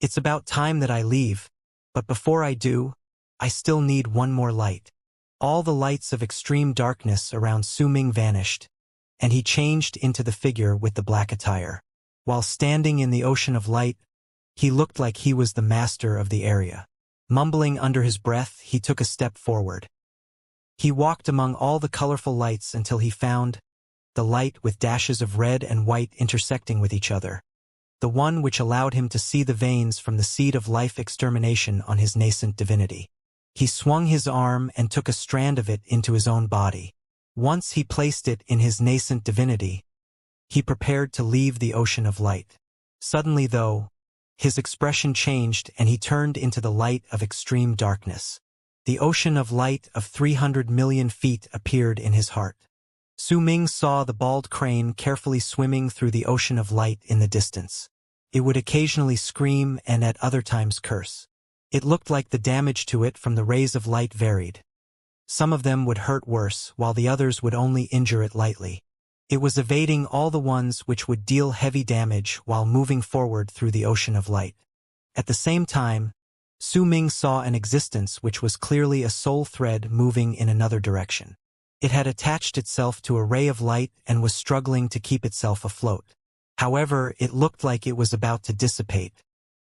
It's about time that I leave, but before I do, I still need one more light. All the lights of extreme darkness around Su Ming vanished, and he changed into the figure with the black attire. While standing in the ocean of light, he looked like he was the master of the area. Mumbling under his breath, he took a step forward. He walked among all the colorful lights until he found the light with dashes of red and white intersecting with each other, the one which allowed him to see the veins from the seed of life extermination on his nascent divinity. He swung his arm and took a strand of it into his own body. Once he placed it in his nascent divinity, he prepared to leave the ocean of light. Suddenly, though, his expression changed and he turned into the light of extreme darkness. The ocean of light of 300 million feet appeared in his heart. Su Ming saw the bald crane carefully swimming through the ocean of light in the distance. It would occasionally scream and at other times curse. It looked like the damage to it from the rays of light varied. Some of them would hurt worse, while the others would only injure it lightly. It was evading all the ones which would deal heavy damage while moving forward through the ocean of light. At the same time, Su Ming saw an existence which was clearly a soul thread moving in another direction. It had attached itself to a ray of light and was struggling to keep itself afloat. However, it looked like it was about to dissipate.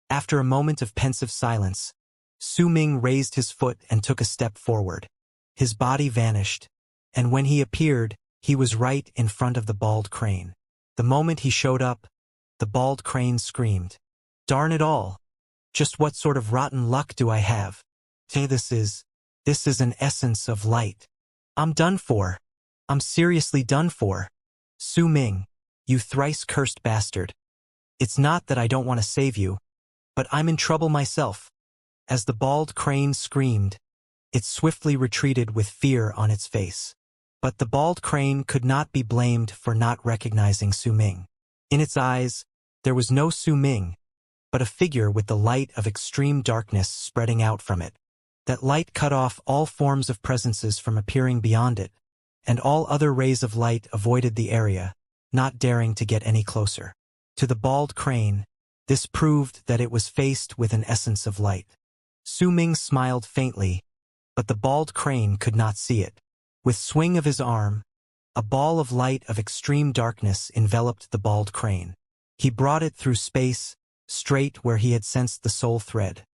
After a moment of pensive silence, Su Ming raised his foot and took a step forward. His body vanished, and when he appeared, he was right in front of the bald crane. The moment he showed up, the bald crane screamed, "Darn it all! Just what sort of rotten luck do I have? This is an essence of light. I'm done for. I'm seriously done for. Su Ming, you thrice-cursed bastard. It's not that I don't want to save you, but I'm in trouble myself." As the bald crane screamed, it swiftly retreated with fear on its face. But the bald crane could not be blamed for not recognizing Su Ming. In its eyes, there was no Su Ming, but a figure with the light of extreme darkness spreading out from it. That light cut off all forms of presences from appearing beyond it, and all other rays of light avoided the area, not daring to get any closer. To the bald crane, this proved that it was faced with an essence of light. Su Ming smiled faintly, but the bald crane could not see it. With swing of his arm, a ball of light of extreme darkness enveloped the bald crane. He brought it through space, straight where he had sensed the soul thread.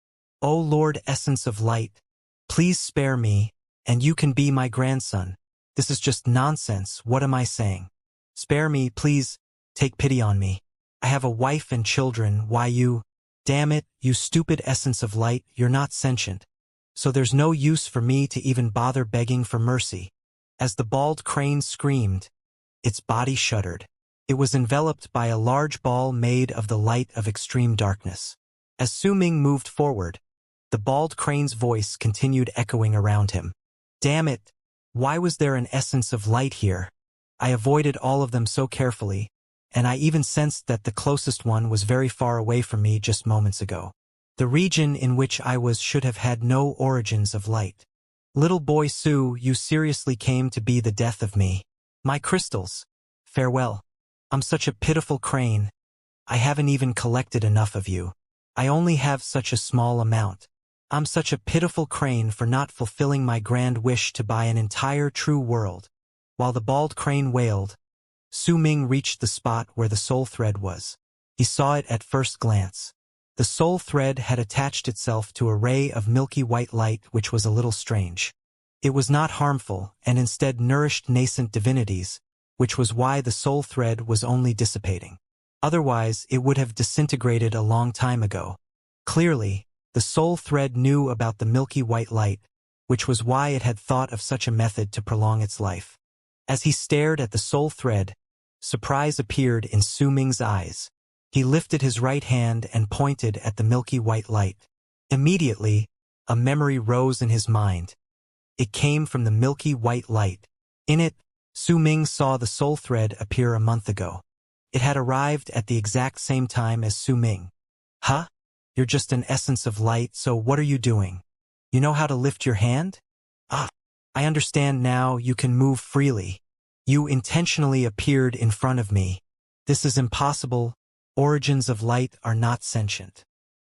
"O Lord Essence of Light, please spare me, and you can be my grandson. This is just nonsense, what am I saying? Spare me, please, take pity on me. I have a wife and children, why you..." Damn it, you stupid essence of light, you're not sentient. So there's no use for me to even bother begging for mercy. As the bald crane screamed, its body shuddered. It was enveloped by a large ball made of the light of extreme darkness. As Su Ming moved forward, the bald crane's voice continued echoing around him. Damn it! Why was there an essence of light here? I avoided all of them so carefully, and I even sensed that the closest one was very far away from me just moments ago. The region in which I was should have had no origins of light. Little boy Su, you seriously came to be the death of me. My crystals. Farewell. I'm such a pitiful crane. I haven't even collected enough of you. I only have such a small amount. I'm such a pitiful crane for not fulfilling my grand wish to buy an entire true world. While the bald crane wailed, Su Ming reached the spot where the soul thread was. He saw it at first glance. The soul thread had attached itself to a ray of milky white light which was a little strange. It was not harmful and instead nourished nascent divinities, which was why the soul thread was only dissipating. Otherwise, it would have disintegrated a long time ago. Clearly, the soul thread knew about the milky white light, which was why it had thought of such a method to prolong its life. As he stared at the soul thread, surprise appeared in Su Ming's eyes. He lifted his right hand and pointed at the milky white light. Immediately, a memory rose in his mind. It came from the milky white light. In it, Su Ming saw the soul thread appear a month ago. It had arrived at the exact same time as Su Ming. Huh? You're just an essence of light, so what are you doing? You know how to lift your hand? Ah, I understand now, you can move freely. You intentionally appeared in front of me. This is impossible. Origins of light are not sentient.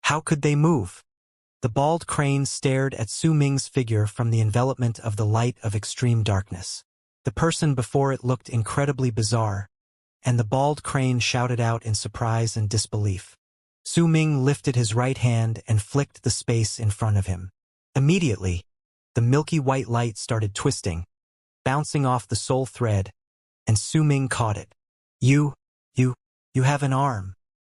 How could they move? The bald crane stared at Su Ming's figure from the envelopment of the light of extreme darkness. The person before it looked incredibly bizarre, and the bald crane shouted out in surprise and disbelief. Su Ming lifted his right hand and flicked the space in front of him. Immediately, the milky white light started twisting, bouncing off the soul thread, and Su Ming caught it. You have an arm.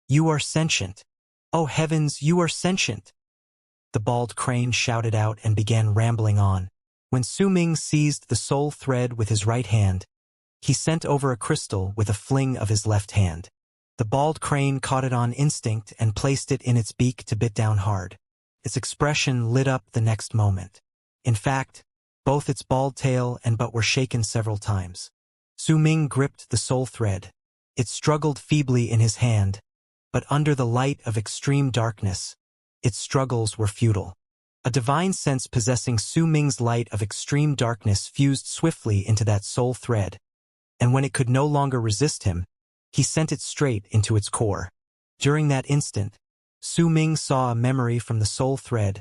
You are sentient. Oh heavens, you are sentient. The bald crane shouted out and began rambling on. When Su Ming seized the soul thread with his right hand, he sent over a crystal with a fling of his left hand. The bald crane caught it on instinct and placed it in its beak to bit down hard. Its expression lit up the next moment. In fact, both its bald tail and butt were shaken several times. Su Ming gripped the soul thread. It struggled feebly in his hand, but under the light of extreme darkness, its struggles were futile. A divine sense possessing Su Ming's light of extreme darkness fused swiftly into that soul thread, and when it could no longer resist him, he sent it straight into its core. During that instant, Su Ming saw a memory from the soul thread,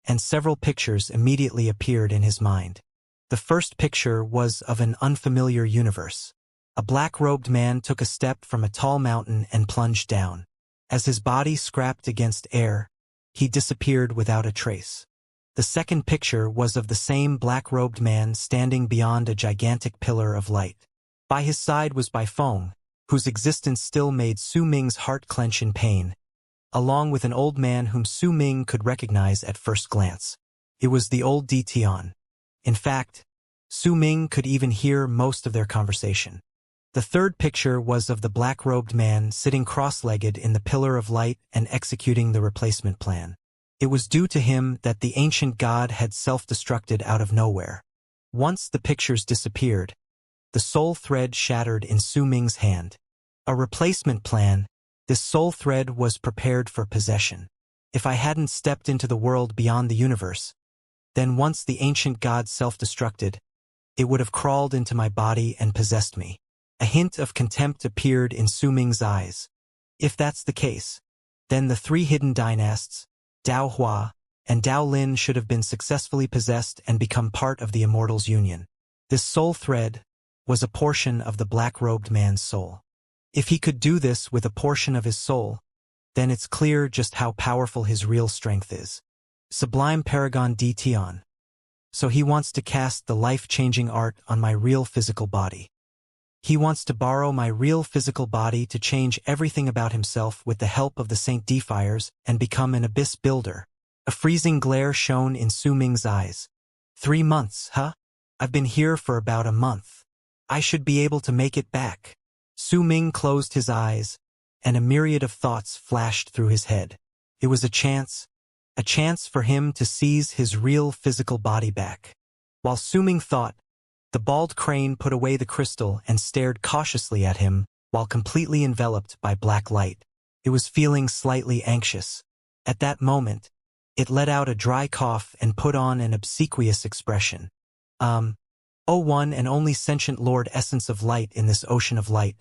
and several pictures immediately appeared in his mind. The first picture was of an unfamiliar universe. A black-robed man took a step from a tall mountain and plunged down. As his body scraped against air, he disappeared without a trace. The second picture was of the same black-robed man standing beyond a gigantic pillar of light. By his side was Bai Feng, whose existence still made Su Ming's heart clench in pain, along with an old man whom Su Ming could recognize at first glance. It was the old Di Tian. In fact, Su Ming could even hear most of their conversation. The third picture was of the black-robed man sitting cross-legged in the pillar of light and executing the replacement plan. It was due to him that the ancient god had self-destructed out of nowhere. Once the pictures disappeared, the soul thread shattered in Su Ming's hand. A replacement plan, this soul thread was prepared for possession. If I hadn't stepped into the world beyond the universe, then once the ancient god self-destructed, it would have crawled into my body and possessed me. A hint of contempt appeared in Su Ming's eyes. If that's the case, then the three hidden dynasts, Dao Hua and Dao Lin, should have been successfully possessed and become part of the Immortal's union. This soul thread was a portion of the black-robed man's soul. If he could do this with a portion of his soul, then it's clear just how powerful his real strength is. Sublime Paragon Di Tian. So he wants to cast the life-changing art on my real physical body. He wants to borrow my real physical body to change everything about himself with the help of the Saint Defiers and become an abyss builder. A freezing glare shone in Su Ming's eyes. 3 months, huh? I've been here for about a month. I should be able to make it back. Su Ming closed his eyes, and a myriad of thoughts flashed through his head. It was a chance for him to seize his real physical body back. While Su Ming thought, the bald crane put away the crystal and stared cautiously at him while completely enveloped by black light. It was feeling slightly anxious. At that moment, it let out a dry cough and put on an obsequious expression. O one and only sentient Lord Essence of Light in this ocean of light.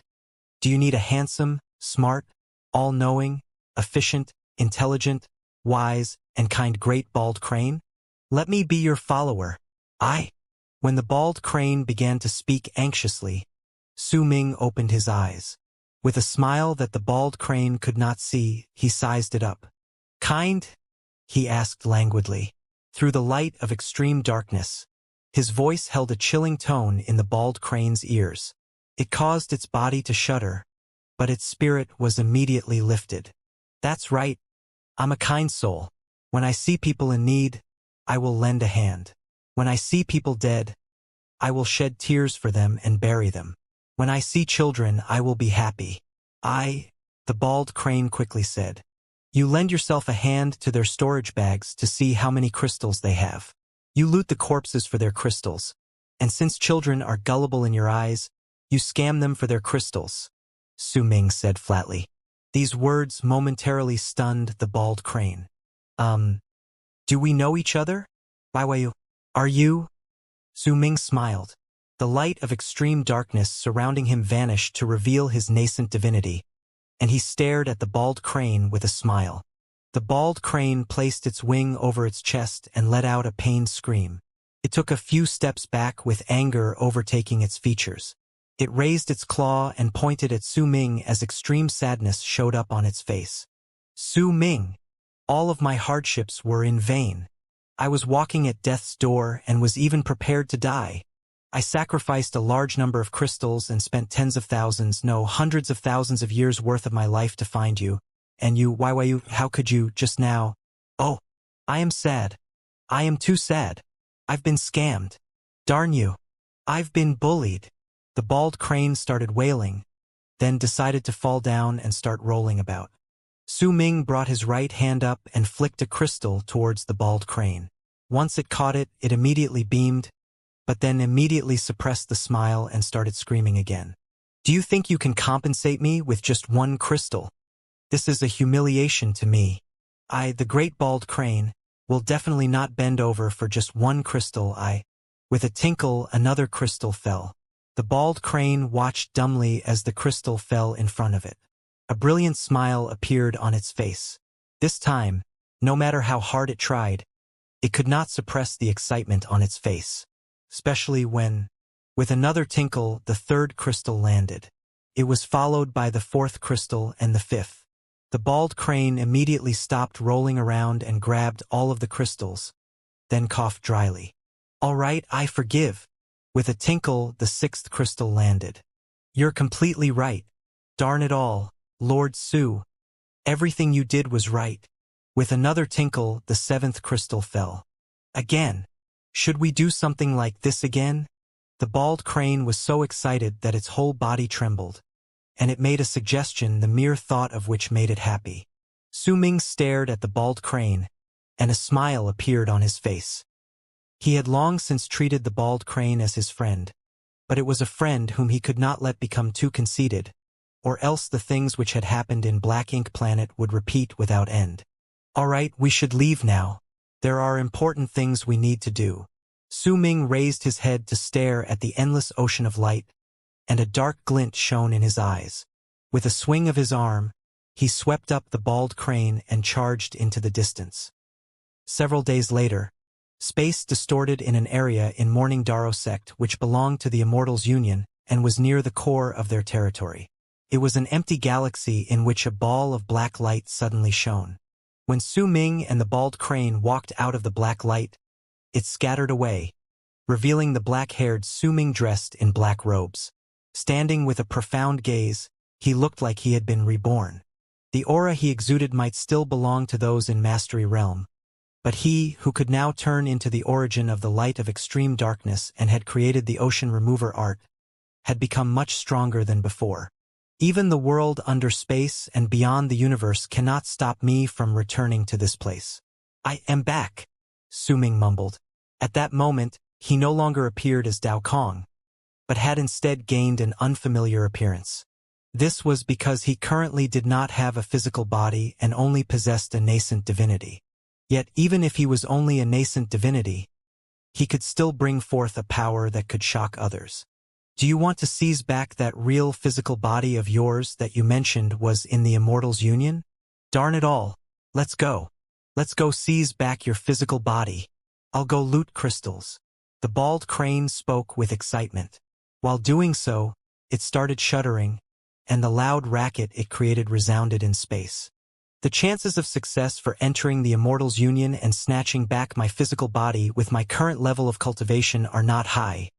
Do you need a handsome, smart, all-knowing, efficient, intelligent, wise, and kind great bald crane? Let me be your follower. When the bald crane began to speak anxiously, Su Ming opened his eyes. With a smile that the bald crane could not see, he sized it up. Kind? He asked languidly. Through the light of extreme darkness, his voice held a chilling tone in the bald crane's ears. It caused its body to shudder, but its spirit was immediately lifted. That's right. I'm a kind soul. When I see people in need, I will lend a hand. When I see people dead, I will shed tears for them and bury them. When I see children, I will be happy. The bald crane quickly said. You lend yourself a hand to their storage bags to see how many crystals they have. You loot the corpses for their crystals. And since children are gullible in your eyes, you scam them for their crystals, Su Ming said flatly. These words momentarily stunned the bald crane. Do we know each other? Are you? Su Ming smiled. The light of extreme darkness surrounding him vanished to reveal his nascent divinity, and he stared at the bald crane with a smile. The bald crane placed its wing over its chest and let out a pained scream. It took a few steps back with anger overtaking its features. It raised its claw and pointed at Su Ming as extreme sadness showed up on its face. Su Ming, all of my hardships were in vain. I was walking at death's door and was even prepared to die. I sacrificed a large number of crystals and spent tens of thousands, no, hundreds of thousands of years worth of my life to find you. And you, how could you, just now? Oh, I am sad. I am too sad. I've been scammed. Darn you. I've been bullied. The bald crane started wailing, then decided to fall down and start rolling about. Su Ming brought his right hand up and flicked a crystal towards the bald crane. Once it caught it, it immediately beamed, but then immediately suppressed the smile and started screaming again. Do you think you can compensate me with just one crystal? This is a humiliation to me. The great bald crane, will definitely not bend over for just one crystal. With a tinkle, another crystal fell. The bald crane watched dumbly as the crystal fell in front of it. A brilliant smile appeared on its face. This time, no matter how hard it tried, it could not suppress the excitement on its face. Especially when, with another tinkle, the third crystal landed. It was followed by the fourth crystal and the fifth. The bald crane immediately stopped rolling around and grabbed all of the crystals, then coughed dryly. All right, I forgive. With a tinkle, the sixth crystal landed. You're completely right. Darn it all, Lord Su. Everything you did was right. With another tinkle, the seventh crystal fell. Again. Should we do something like this again? The bald crane was so excited that its whole body trembled, and it made a suggestion the mere thought of which made it happy. Su Ming stared at the bald crane, and a smile appeared on his face. He had long since treated the bald crane as his friend, but it was a friend whom he could not let become too conceited, or else the things which had happened in Black Ink Planet would repeat without end. All right, we should leave now. There are important things we need to do. Su Ming raised his head to stare at the endless ocean of light, and a dark glint shone in his eyes. With a swing of his arm, he swept up the bald crane and charged into the distance. Several days later, space distorted in an area in Morning Daro sect which belonged to the Immortals Union and was near the core of their territory. It was an empty galaxy in which a ball of black light suddenly shone. When Su Ming and the bald crane walked out of the black light, it scattered away, revealing the black-haired Su Ming dressed in black robes. Standing with a profound gaze, he looked like he had been reborn. The aura he exuded might still belong to those in Mastery Realm, but he, who could now turn into the origin of the light of extreme darkness and had created the ocean remover art, had become much stronger than before. Even the world under space and beyond the universe cannot stop me from returning to this place. I am back, Su Ming mumbled. At that moment, he no longer appeared as Dao Kong, but had instead gained an unfamiliar appearance. This was because he currently did not have a physical body and only possessed a nascent divinity. Yet even if he was only a nascent divinity, he could still bring forth a power that could shock others. Do you want to seize back that real physical body of yours that you mentioned was in the Immortal's union? Darn it all, let's go. Let's go seize back your physical body. I'll go loot crystals. The bald crane spoke with excitement. While doing so, it started shuddering, and the loud racket it created resounded in space. The chances of success for entering the Immortal's union and snatching back my physical body with my current level of cultivation are not high,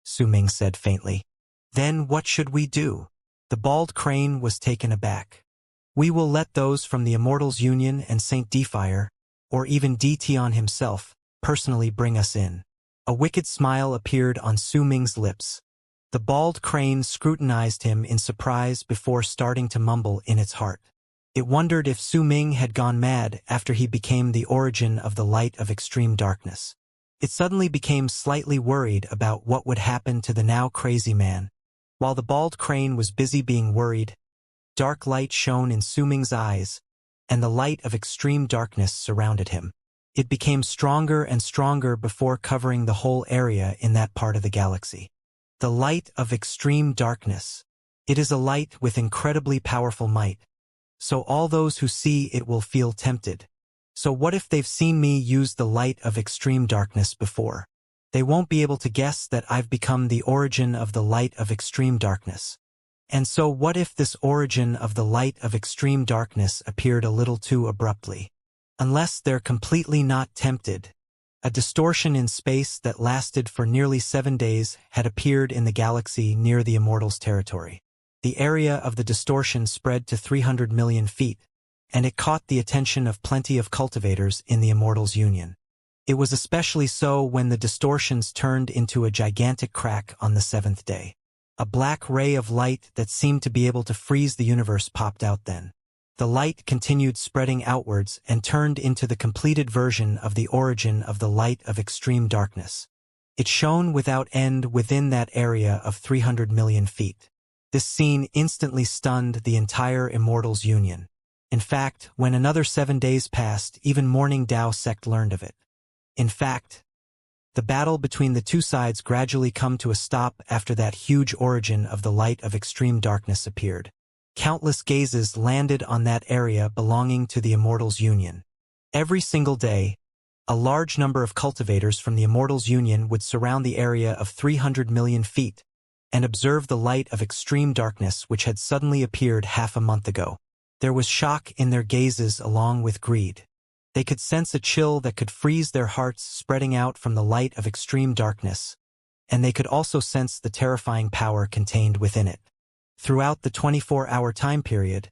Su Ming said faintly. Then what should we do? The bald crane was taken aback. We will let those from the Immortal's union and Saint Defier, or even Dtion himself, personally bring us in. A wicked smile appeared on Su Ming's lips. The bald crane scrutinized him in surprise before starting to mumble in its heart. It wondered if Su Ming had gone mad after he became the origin of the light of extreme darkness. It suddenly became slightly worried about what would happen to the now crazy man. While the bald crane was busy being worried, dark light shone in Su Ming's eyes, and the light of extreme darkness surrounded him. It became stronger and stronger before covering the whole area in that part of the galaxy. The light of extreme darkness. It is a light with incredibly powerful might, so all those who see it will feel tempted. So what if they've seen me use the light of extreme darkness before? They won't be able to guess that I've become the origin of the light of extreme darkness. And so what if this origin of the light of extreme darkness appeared a little too abruptly? Unless they're completely not tempted. A distortion in space that lasted for nearly 7 days had appeared in the galaxy near the Immortal's territory. The area of the distortion spread to 300 million feet, and it caught the attention of plenty of cultivators in the Immortal's union. It was especially so when the distortions turned into a gigantic crack on the 7th day. A black ray of light that seemed to be able to freeze the universe popped out then. The light continued spreading outwards and turned into the completed version of the origin of the light of extreme darkness. It shone without end within that area of 300 million feet. This scene instantly stunned the entire Immortal's union. In fact, when another 7 days passed, even Morning Dao sect learned of it. In fact, the battle between the two sides gradually come to a stop after that huge origin of the light of extreme darkness appeared. Countless gazes landed on that area belonging to the Immortal's union. Every single day, a large number of cultivators from the Immortal's union would surround the area of 300 million feet and observe the light of extreme darkness which had suddenly appeared half a month ago. There was shock in their gazes along with greed. They could sense a chill that could freeze their hearts spreading out from the light of extreme darkness, and they could also sense the terrifying power contained within it. Throughout the 24-hour time period,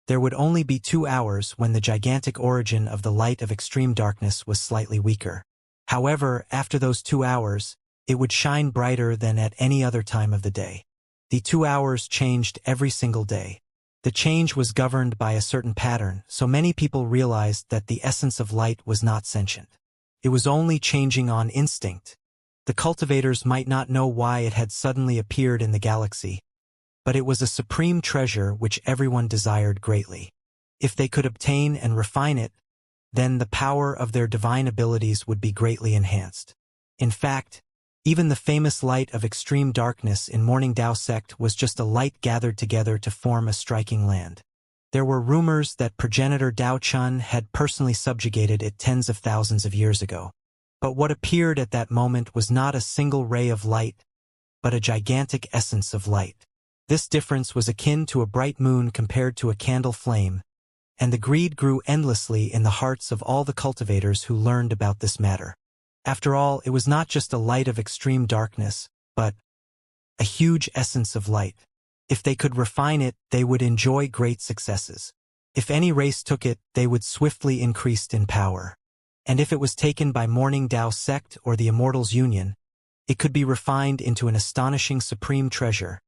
there would only be 2 hours when the gigantic origin of the light of extreme darkness was slightly weaker. However, after those 2 hours, it would shine brighter than at any other time of the day. The 2 hours changed every single day. The change was governed by a certain pattern, so many people realized that the essence of light was not sentient. It was only changing on instinct. The cultivators might not know why it had suddenly appeared in the galaxy, but it was a supreme treasure which everyone desired greatly. If they could obtain and refine it, then the power of their divine abilities would be greatly enhanced. In fact, even the famous light of extreme darkness in Morning Dao sect was just a light gathered together to form a striking land. There were rumors that progenitor Dao Chun had personally subjugated it tens of thousands of years ago. But what appeared at that moment was not a single ray of light, but a gigantic essence of light. This difference was akin to a bright moon compared to a candle flame, and the greed grew endlessly in the hearts of all the cultivators who learned about this matter. After all, it was not just a light of extreme darkness, but a huge essence of light. If they could refine it, they would enjoy great successes. If any race took it, they would swiftly increase in power. And if it was taken by Morning Tao sect or the Immortals Union, it could be refined into an astonishing supreme treasure,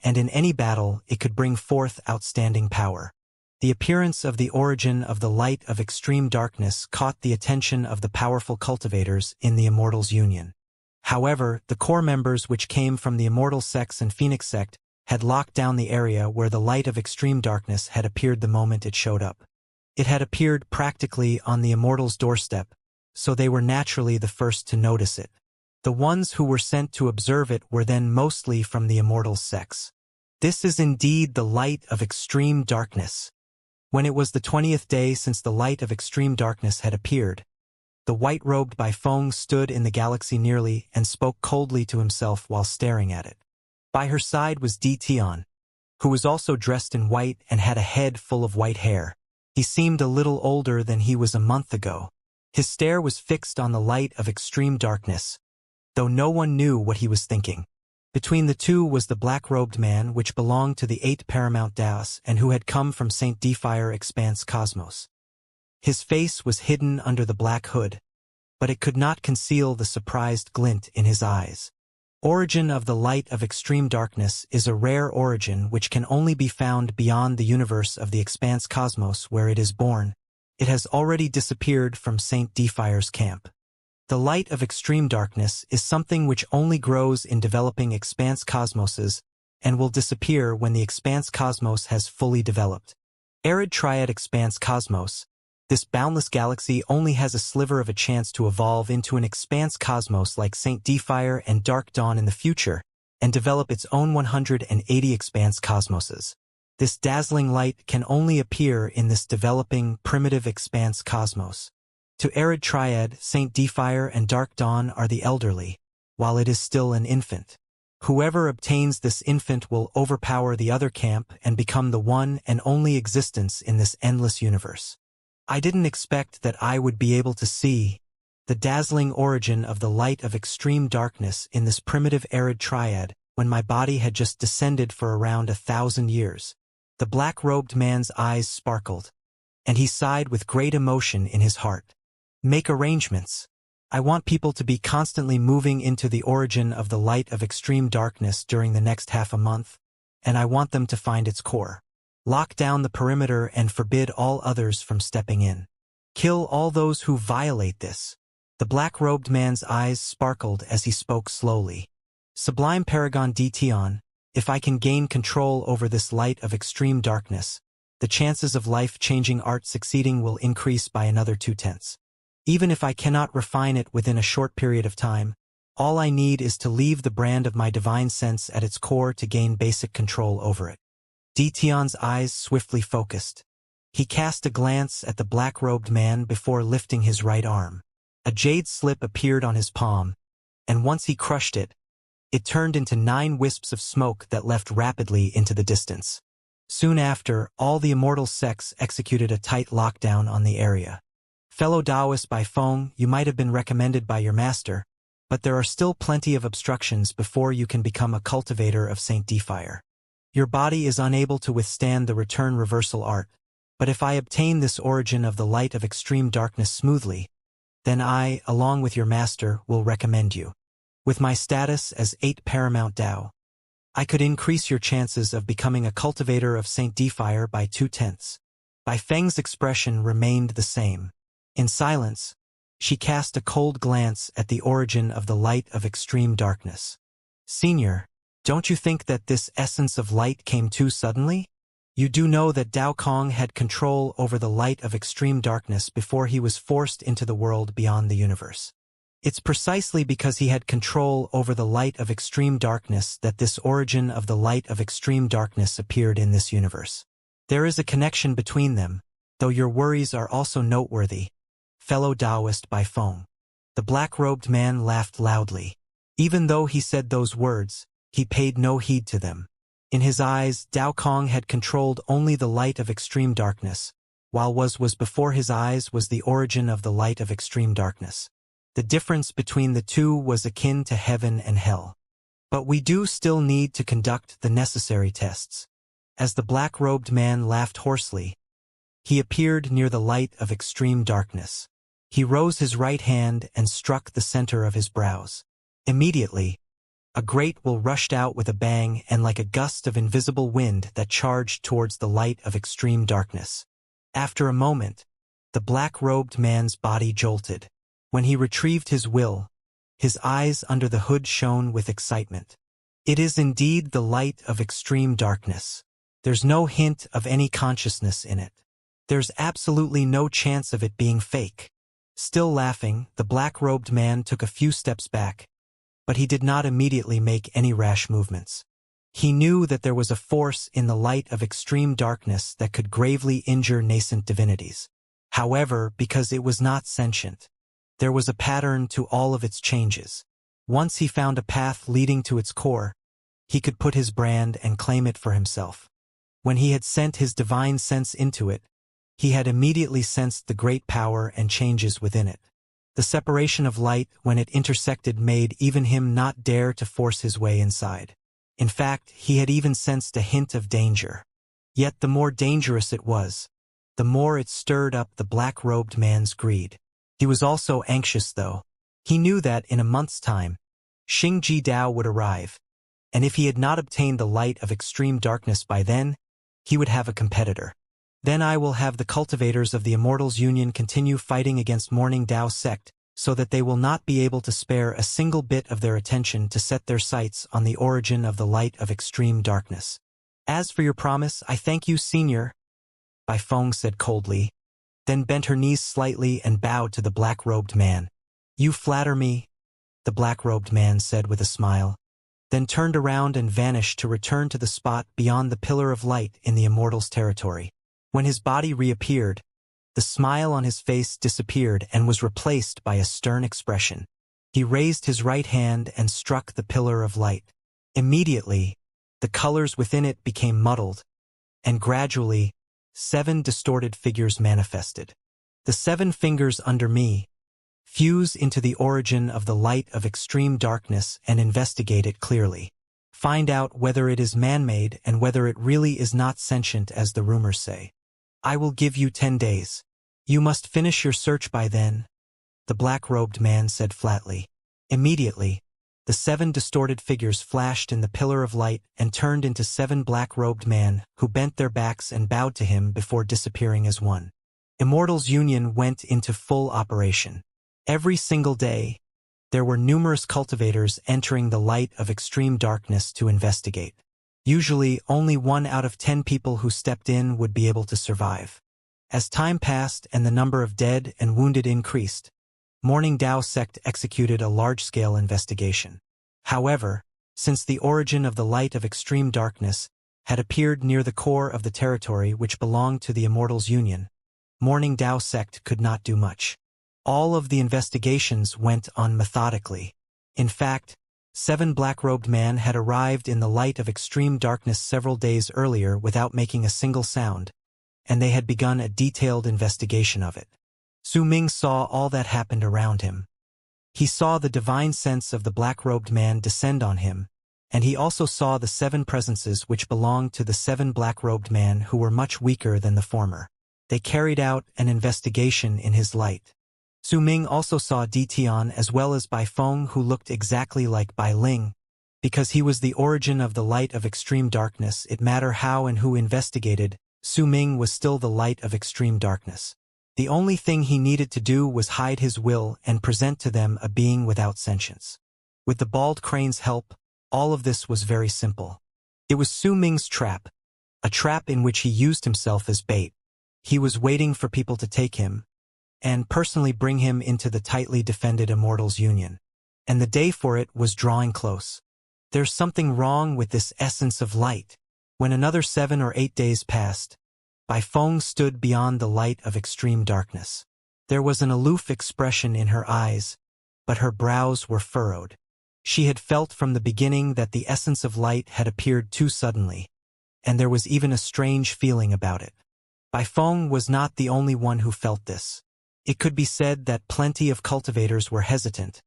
and in any battle it could bring forth outstanding power. The appearance of the origin of the light of extreme darkness caught the attention of the powerful cultivators in the Immortals Union. However, the core members which came from the Immortal sects and Phoenix sect had locked down the area where the light of extreme darkness had appeared the moment it showed up. It had appeared practically on the Immortals' doorstep, so they were naturally the first to notice it. The ones who were sent to observe it were then mostly from the Immortals' sects. This is indeed the light of extreme darkness. When it was the 20th day since the light of extreme darkness had appeared, the white-robed Bai Feng stood in the galaxy nearly and spoke coldly to himself while staring at it. By her side was Di Tian, who was also dressed in white and had a head full of white hair. He seemed a little older than he was a month ago. His stare was fixed on the light of extreme darkness, though no one knew what he was thinking. Between the two was the black-robed man which belonged to the 8 paramount Daos and who had come from St. Defire Expanse Cosmos. His face was hidden under the black hood, but it could not conceal the surprised glint in his eyes. Origin of the light of extreme darkness is a rare origin which can only be found beyond the universe of the Expanse Cosmos where it is born. It has already disappeared from St. Defire's camp. The light of extreme darkness is something which only grows in developing expanse cosmoses and will disappear when the expanse cosmos has fully developed. Arid Triad Expanse Cosmos. This boundless galaxy only has a sliver of a chance to evolve into an expanse cosmos like St. Defire and Dark Dawn in the future and develop its own 180 expanse cosmoses. This dazzling light can only appear in this developing primitive expanse cosmos. To Arid Triad, St. Defire and Dark Dawn are the elderly, while it is still an infant. Whoever obtains this infant will overpower the other camp and become the one and only existence in this endless universe. I didn't expect that I would be able to see the dazzling origin of the light of extreme darkness in this primitive Arid Triad when my body had just descended for around 1,000 years. The black-robed man's eyes sparkled, and he sighed with great emotion in his heart. Make arrangements. I want people to be constantly moving into the origin of the light of extreme darkness during the next half a month, and I want them to find its core. Lock down the perimeter and forbid all others from stepping in. Kill all those who violate this. The black-robed man's eyes sparkled as he spoke slowly. Sublime Paragon Di Tian, if I can gain control over this light of extreme darkness, the chances of life-changing art succeeding will increase by another 2/10. Even if I cannot refine it within a short period of time, all I need is to leave the brand of my divine sense at its core to gain basic control over it. Di Tian's eyes swiftly focused. He cast a glance at the black-robed man before lifting his right arm. A jade slip appeared on his palm, and once he crushed it, it turned into 9 wisps of smoke that left rapidly into the distance. Soon after, all the Immortal sects executed a tight lockdown on the area. Fellow Taoist Bai Feng, you might have been recommended by your master, but there are still plenty of obstructions before you can become a cultivator of St. Defire. Your body is unable to withstand the return reversal art, but if I obtain this origin of the light of extreme darkness smoothly, then I, along with your master, will recommend you. With my status as 8 paramount Tao, I could increase your chances of becoming a cultivator of St. Defire by 2/10. Bai Feng's expression remained the same. In silence, she cast a cold glance at the origin of the light of extreme darkness. Senior, don't you think that this essence of light came too suddenly? You do know that Dao Kong had control over the light of extreme darkness before he was forced into the world beyond the universe. It's precisely because he had control over the light of extreme darkness that this origin of the light of extreme darkness appeared in this universe. There is a connection between them, though your worries are also noteworthy. Fellow Taoist Bai Feng. The black-robed man laughed loudly. Even though he said those words, he paid no heed to them. In his eyes, Dao Kong had controlled only the light of extreme darkness, while what was before his eyes was the origin of the light of extreme darkness. The difference between the two was akin to heaven and hell. But we do still need to conduct the necessary tests. As the black-robed man laughed hoarsely, he appeared near the light of extreme darkness. He rose his right hand and struck the center of his brows. Immediately, a great will rushed out with a bang and like a gust of invisible wind that charged towards the light of extreme darkness. After a moment, the black-robed man's body jolted. When he retrieved his will, his eyes under the hood shone with excitement. It is indeed the light of extreme darkness. There's no hint of any consciousness in it. There's absolutely no chance of it being fake. Still laughing, the black-robed man took a few steps back, but he did not immediately make any rash movements. He knew that there was a force in the light of extreme darkness that could gravely injure nascent divinities. However, because it was not sentient, there was a pattern to all of its changes. Once he found a path leading to its core, he could put his brand and claim it for himself. When he had sent his divine sense into it, he had immediately sensed the great power and changes within it. The separation of light when it intersected made even him not dare to force his way inside. In fact, he had even sensed a hint of danger. Yet the more dangerous it was, the more it stirred up the black-robed man's greed. He was also anxious, though. He knew that in a month's time, Xingji Dao would arrive, and if he had not obtained the light of extreme darkness by then, he would have a competitor. Then I will have the cultivators of the Immortals Union continue fighting against Morning Dao sect, so that they will not be able to spare a single bit of their attention to set their sights on the origin of the light of extreme darkness. As for your promise, I thank you, Senior, Bai Feng said coldly, then bent her knees slightly and bowed to the black-robed man. You flatter me, the black-robed man said with a smile, then turned around and vanished to return to the spot beyond the pillar of light in the Immortals' territory. When his body reappeared, the smile on his face disappeared and was replaced by a stern expression. He raised his right hand and struck the pillar of light. Immediately, the colors within it became muddled, and gradually, 7 distorted figures manifested. The 7 fingers under me fuse into the origin of the light of extreme darkness and investigate it clearly. Find out whether it is man-made and whether it really is not sentient as the rumors say. I will give you 10 days. You must finish your search by then, the black-robed man said flatly. Immediately, the 7 distorted figures flashed in the pillar of light and turned into 7 black-robed men who bent their backs and bowed to him before disappearing as one. Immortals Union went into full operation. Every single day, there were numerous cultivators entering the light of extreme darkness to investigate. Usually, only 1 out of 10 people who stepped in would be able to survive. As time passed and the number of dead and wounded increased, Morning Dao sect executed a large-scale investigation. However, since the origin of the light of extreme darkness had appeared near the core of the territory which belonged to the Immortals Union, Morning Dao sect could not do much. All of the investigations went on methodically. In fact, 7 black-robed men had arrived in the light of extreme darkness several days earlier without making a single sound, and they had begun a detailed investigation of it. Su Ming saw all that happened around him. He saw the divine sense of the black-robed man descend on him, and he also saw the 7 presences which belonged to the 7 black-robed men who were much weaker than the former. They carried out an investigation in his light. Su Ming also saw Di Tian as well as Bai Feng, who looked exactly like Bai Ling. Because he was the origin of the light of extreme darkness, it mattered how and who investigated, Su Ming was still the light of extreme darkness. The only thing he needed to do was hide his will and present to them a being without sentience. With the bald crane's help, all of this was very simple. It was Su Ming's trap, a trap in which he used himself as bait. He was waiting for people to take him, and personally bring him into the tightly defended Immortals Union. And the day for it was drawing close. There's something wrong with this essence of light. When another 7 or 8 days passed, Bai Feng stood beyond the light of extreme darkness. There was an aloof expression in her eyes, but her brows were furrowed. She had felt from the beginning that the essence of light had appeared too suddenly, and there was even a strange feeling about it. Bai Feng was not the only one who felt this. It could be said that plenty of cultivators were hesitant,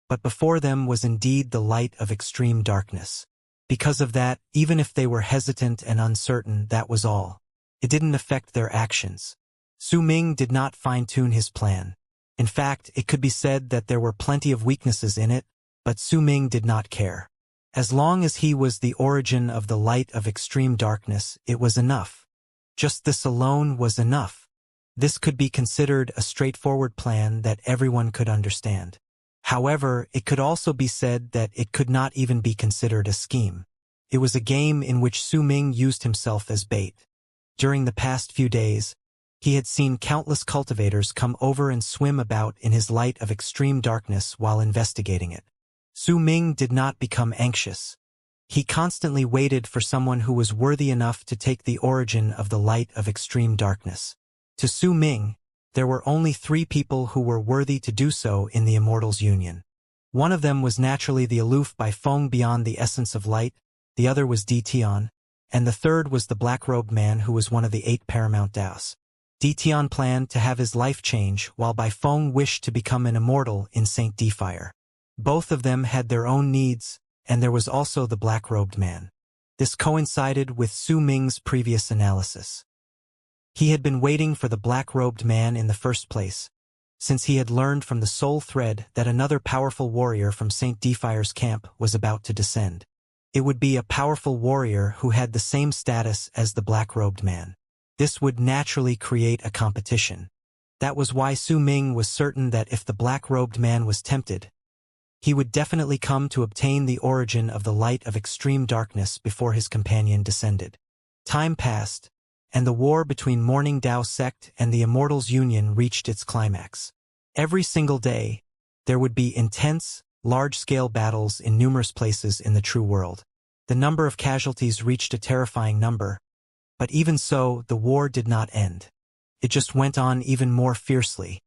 but before them was indeed the light of extreme darkness. Because of that, even if they were hesitant and uncertain, that was all. It didn't affect their actions. Su Ming did not fine-tune his plan. In fact, it could be said that there were plenty of weaknesses in it, but Su Ming did not care. As long as he was the origin of the light of extreme darkness, it was enough. Just this alone was enough. This could be considered a straightforward plan that everyone could understand. However, it could also be said that it could not even be considered a scheme. It was a game in which Su Ming used himself as bait. During the past few days, he had seen countless cultivators come over and swim about in his light of extreme darkness while investigating it. Su Ming did not become anxious. He constantly waited for someone who was worthy enough to take the origin of the light of extreme darkness. To Su Ming, there were only 3 people who were worthy to do so in the Immortals' union. One of them was naturally the aloof by Feng beyond the essence of light, the other was Tian, and the third was the black-robed man who was one of the 8 paramount Daos. Tian planned to have his life change, while Bai Feng wished to become an immortal in Saint Fire. Both of them had their own needs, and there was also the black-robed man. This coincided with Su Ming's previous analysis. He had been waiting for the black-robed man in the first place, since he had learned from the soul thread that another powerful warrior from Saint Fire's camp was about to descend. It would be a powerful warrior who had the same status as the black-robed man. This would naturally create a competition. That was why Su Ming was certain that if the black-robed man was tempted, he would definitely come to obtain the origin of the light of extreme darkness before his companion descended. Time passed, and the war between Morning Dao sect and the Immortals' union reached its climax. Every single day, there would be intense, large-scale battles in numerous places in the true world. The number of casualties reached a terrifying number, but even so, the war did not end. It just went on even more fiercely.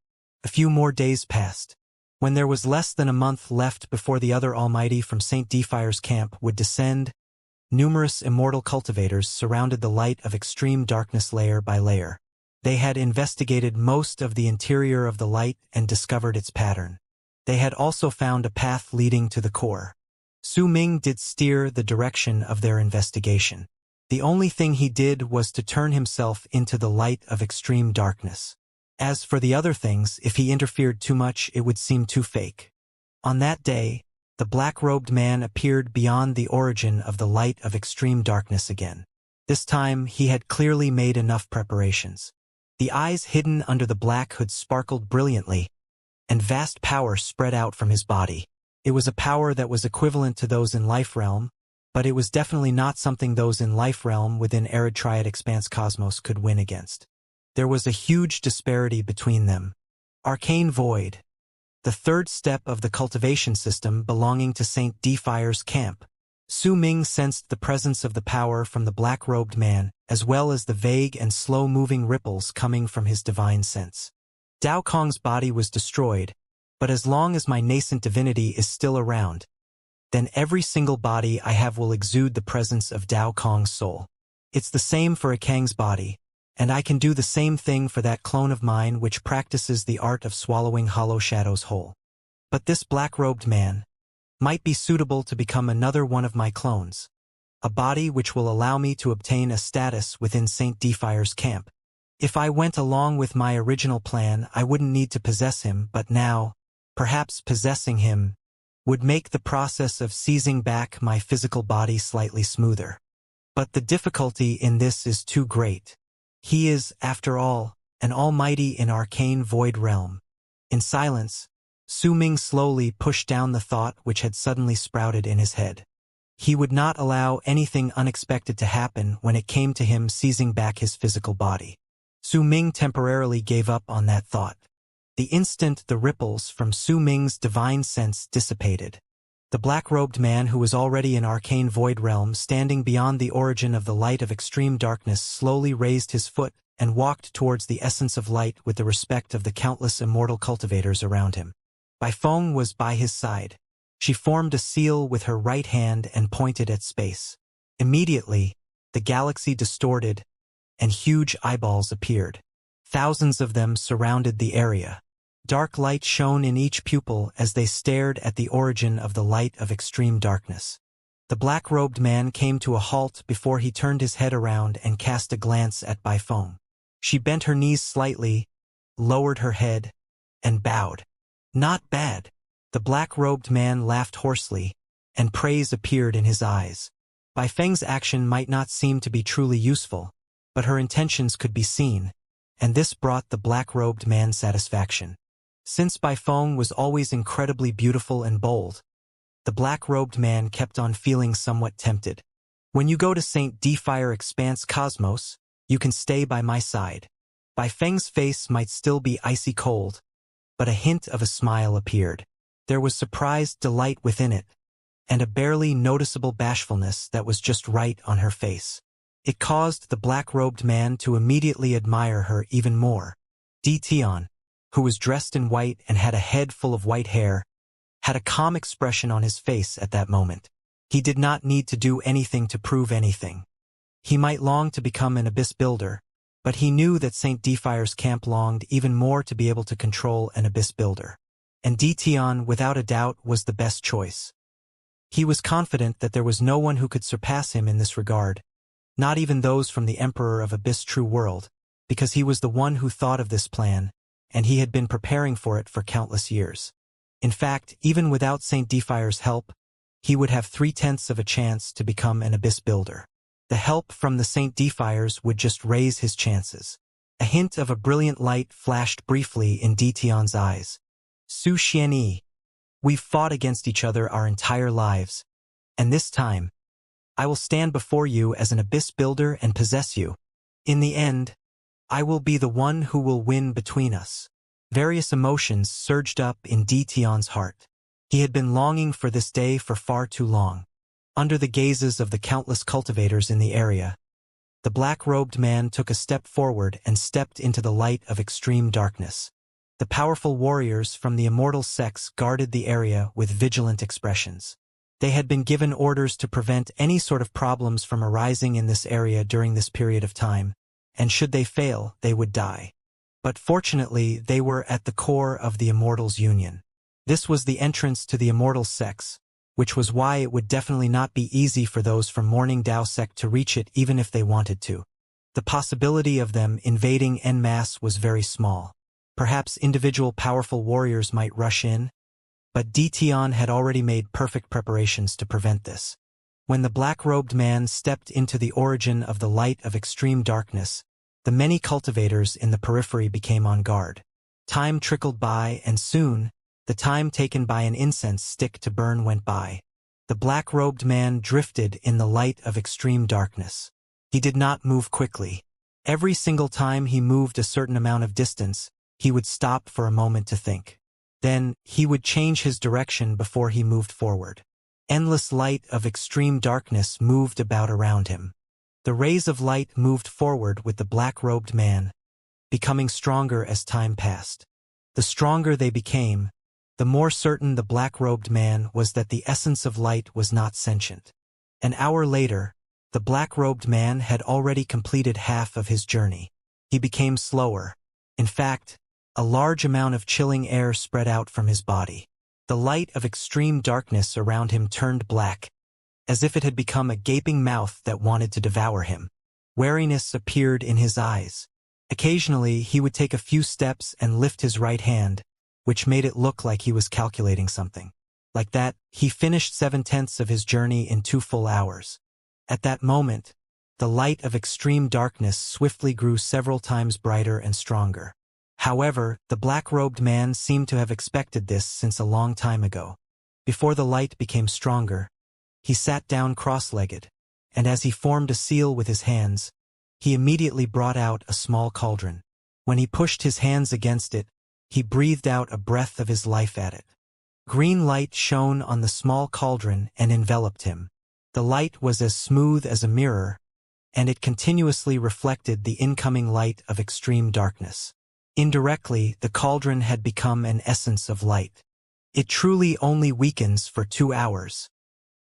A few more days passed. When there was less than a month left before the other Almighty from Saint Fire's camp would descend, numerous immortal cultivators surrounded the light of extreme darkness layer by layer. They had investigated most of the interior of the light and discovered its pattern. They had also found a path leading to the core. Su Ming did steer the direction of their investigation. The only thing he did was to turn himself into the light of extreme darkness. As for the other things, if he interfered too much, it would seem too fake. On that day, the black-robed man appeared beyond the origin of the light of extreme darkness again. This time, he had clearly made enough preparations. The eyes hidden under the black hood sparkled brilliantly, and vast power spread out from his body. It was a power that was equivalent to those in Life Realm, but it was definitely not something those in Life Realm within Arid Triad Expanse Cosmos could win against. There was a huge disparity between them. Arcane Void, the third step of the cultivation system belonging to Saint Fire's camp. Su Ming sensed the presence of the power from the black-robed man, as well as the vague and slow-moving ripples coming from his divine sense. Dao Kong's body was destroyed, but as long as my nascent divinity is still around, then every single body I have will exude the presence of Dao Kong's soul. It's the same for a Kang's body, and I can do the same thing for that clone of mine which practices the art of swallowing hollow shadows whole. But this black-robed man might be suitable to become another one of my clones, a body which will allow me to obtain a status within Saint Fire's camp. If I went along with my original plan, I wouldn't need to possess him, but now, perhaps possessing him would make the process of seizing back my physical body slightly smoother. But the difficulty in this is too great. He is, after all, an almighty in arcane void realm. In silence, Su Ming slowly pushed down the thought which had suddenly sprouted in his head. He would not allow anything unexpected to happen when it came to him seizing back his physical body. Su Ming temporarily gave up on that thought. The instant the ripples from Su Ming's divine sense dissipated, the black-robed man who was already in arcane void realm standing beyond the origin of the light of extreme darkness slowly raised his foot and walked towards the essence of light with the respect of the countless immortal cultivators around him. Bai Feng was by his side. She formed a seal with her right hand and pointed at space. Immediately, the galaxy distorted, and huge eyeballs appeared. Thousands of them surrounded the area. Dark light shone in each pupil as they stared at the origin of the light of extreme darkness. The black-robed man came to a halt before he turned his head around and cast a glance at Beifeng. She bent her knees slightly, lowered her head, and bowed. "Not bad." The black-robed man laughed hoarsely, and praise appeared in his eyes. Beifeng's action might not seem to be truly useful, but her intentions could be seen, and this brought the black-robed man satisfaction. Since Beifeng was always incredibly beautiful and bold, the black-robed man kept on feeling somewhat tempted. "When you go to St. Fire Expanse Cosmos, you can stay by my side." Beifeng's face might still be icy cold, but a hint of a smile appeared. There was surprised delight within it, and a barely noticeable bashfulness that was just right on her face. It caused the black-robed man to immediately admire her even more. Tion, who was dressed in white and had a head full of white hair, had a calm expression on his face at that moment. He did not need to do anything to prove anything. He might long to become an abyss builder, but he knew that St. Fire's camp longed even more to be able to control an abyss builder. And Tion, without a doubt, was the best choice. He was confident that there was no one who could surpass him in this regard, not even those from the Emperor of Abyss True World, because he was the one who thought of this plan, and he had been preparing for it for countless years. In fact, even without St. Fire's help, he would have 3/10 of a chance to become an abyss builder. The help from the St. Fires would just raise his chances. A hint of a brilliant light flashed briefly in Tion's eyes. "Su Xianyi, we've fought against each other our entire lives, and this time, I will stand before you as an abyss builder and possess you. In the end, I will be the one who will win between us." Various emotions surged up in Tion's heart. He had been longing for this day for far too long. Under the gazes of the countless cultivators in the area, the black-robed man took a step forward and stepped into the light of extreme darkness. The powerful warriors from the Immortal sex guarded the area with vigilant expressions. They had been given orders to prevent any sort of problems from arising in this area during this period of time, and should they fail, they would die. But fortunately, they were at the core of the Immortals' union. This was the entrance to the Immortal sex, which was why it would definitely not be easy for those from Morning Dao sect to reach it even if they wanted to. The possibility of them invading en masse was very small. Perhaps individual powerful warriors might rush in, but Tion had already made perfect preparations to prevent this. When the black-robed man stepped into the origin of the light of extreme darkness, the many cultivators in the periphery became on guard. Time trickled by, and soon, the time taken by an incense stick to burn went by. The black-robed man drifted in the light of extreme darkness. He did not move quickly. Every single time he moved a certain amount of distance, he would stop for a moment to think. Then, he would change his direction before he moved forward. Endless light of extreme darkness moved about around him. The rays of light moved forward with the black-robed man, becoming stronger as time passed. The stronger they became, the more certain the black-robed man was that the essence of light was not sentient. An hour later, the black-robed man had already completed half of his journey. He became slower. In fact, a large amount of chilling air spread out from his body. The light of extreme darkness around him turned black, as if it had become a gaping mouth that wanted to devour him. Wariness appeared in his eyes. Occasionally, he would take a few steps and lift his right hand, which made it look like he was calculating something. Like that, he finished 7/10 of his journey in 2 full hours. At that moment, the light of extreme darkness swiftly grew several times brighter and stronger. However, the black-robed man seemed to have expected this since a long time ago. Before the light became stronger, he sat down cross-legged, and as he formed a seal with his hands, he immediately brought out a small cauldron. When he pushed his hands against it, he breathed out a breath of his life at it. Green light shone on the small cauldron and enveloped him. The light was as smooth as a mirror, and it continuously reflected the incoming light of extreme darkness. Indirectly, the cauldron had become an essence of light. It truly only weakens for 2 hours.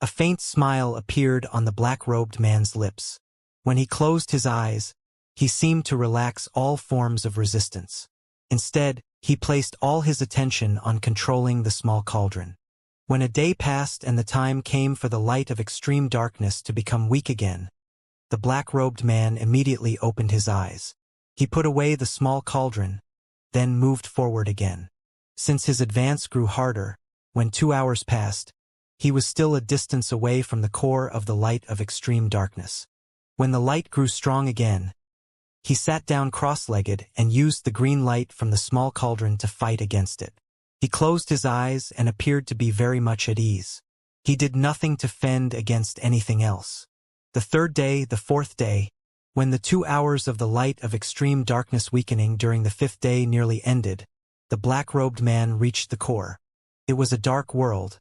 A faint smile appeared on the black-robed man's lips. When he closed his eyes, he seemed to relax all forms of resistance. Instead, He placed all his attention on controlling the small cauldron. When a day passed and the time came for the light of extreme darkness to become weak again, the black-robed man immediately opened his eyes. He put away the small cauldron, then moved forward again. Since his advance grew harder, when 2 hours passed, he was still a distance away from the core of the light of extreme darkness. When the light grew strong again, he sat down cross-legged and used the green light from the small cauldron to fight against it. He closed his eyes and appeared to be very much at ease. He did nothing to fend against anything else. The third day, the fourth day, when the 2 hours of the light of extreme darkness weakening during the fifth day nearly ended, the black-robed man reached the core. It was a dark world,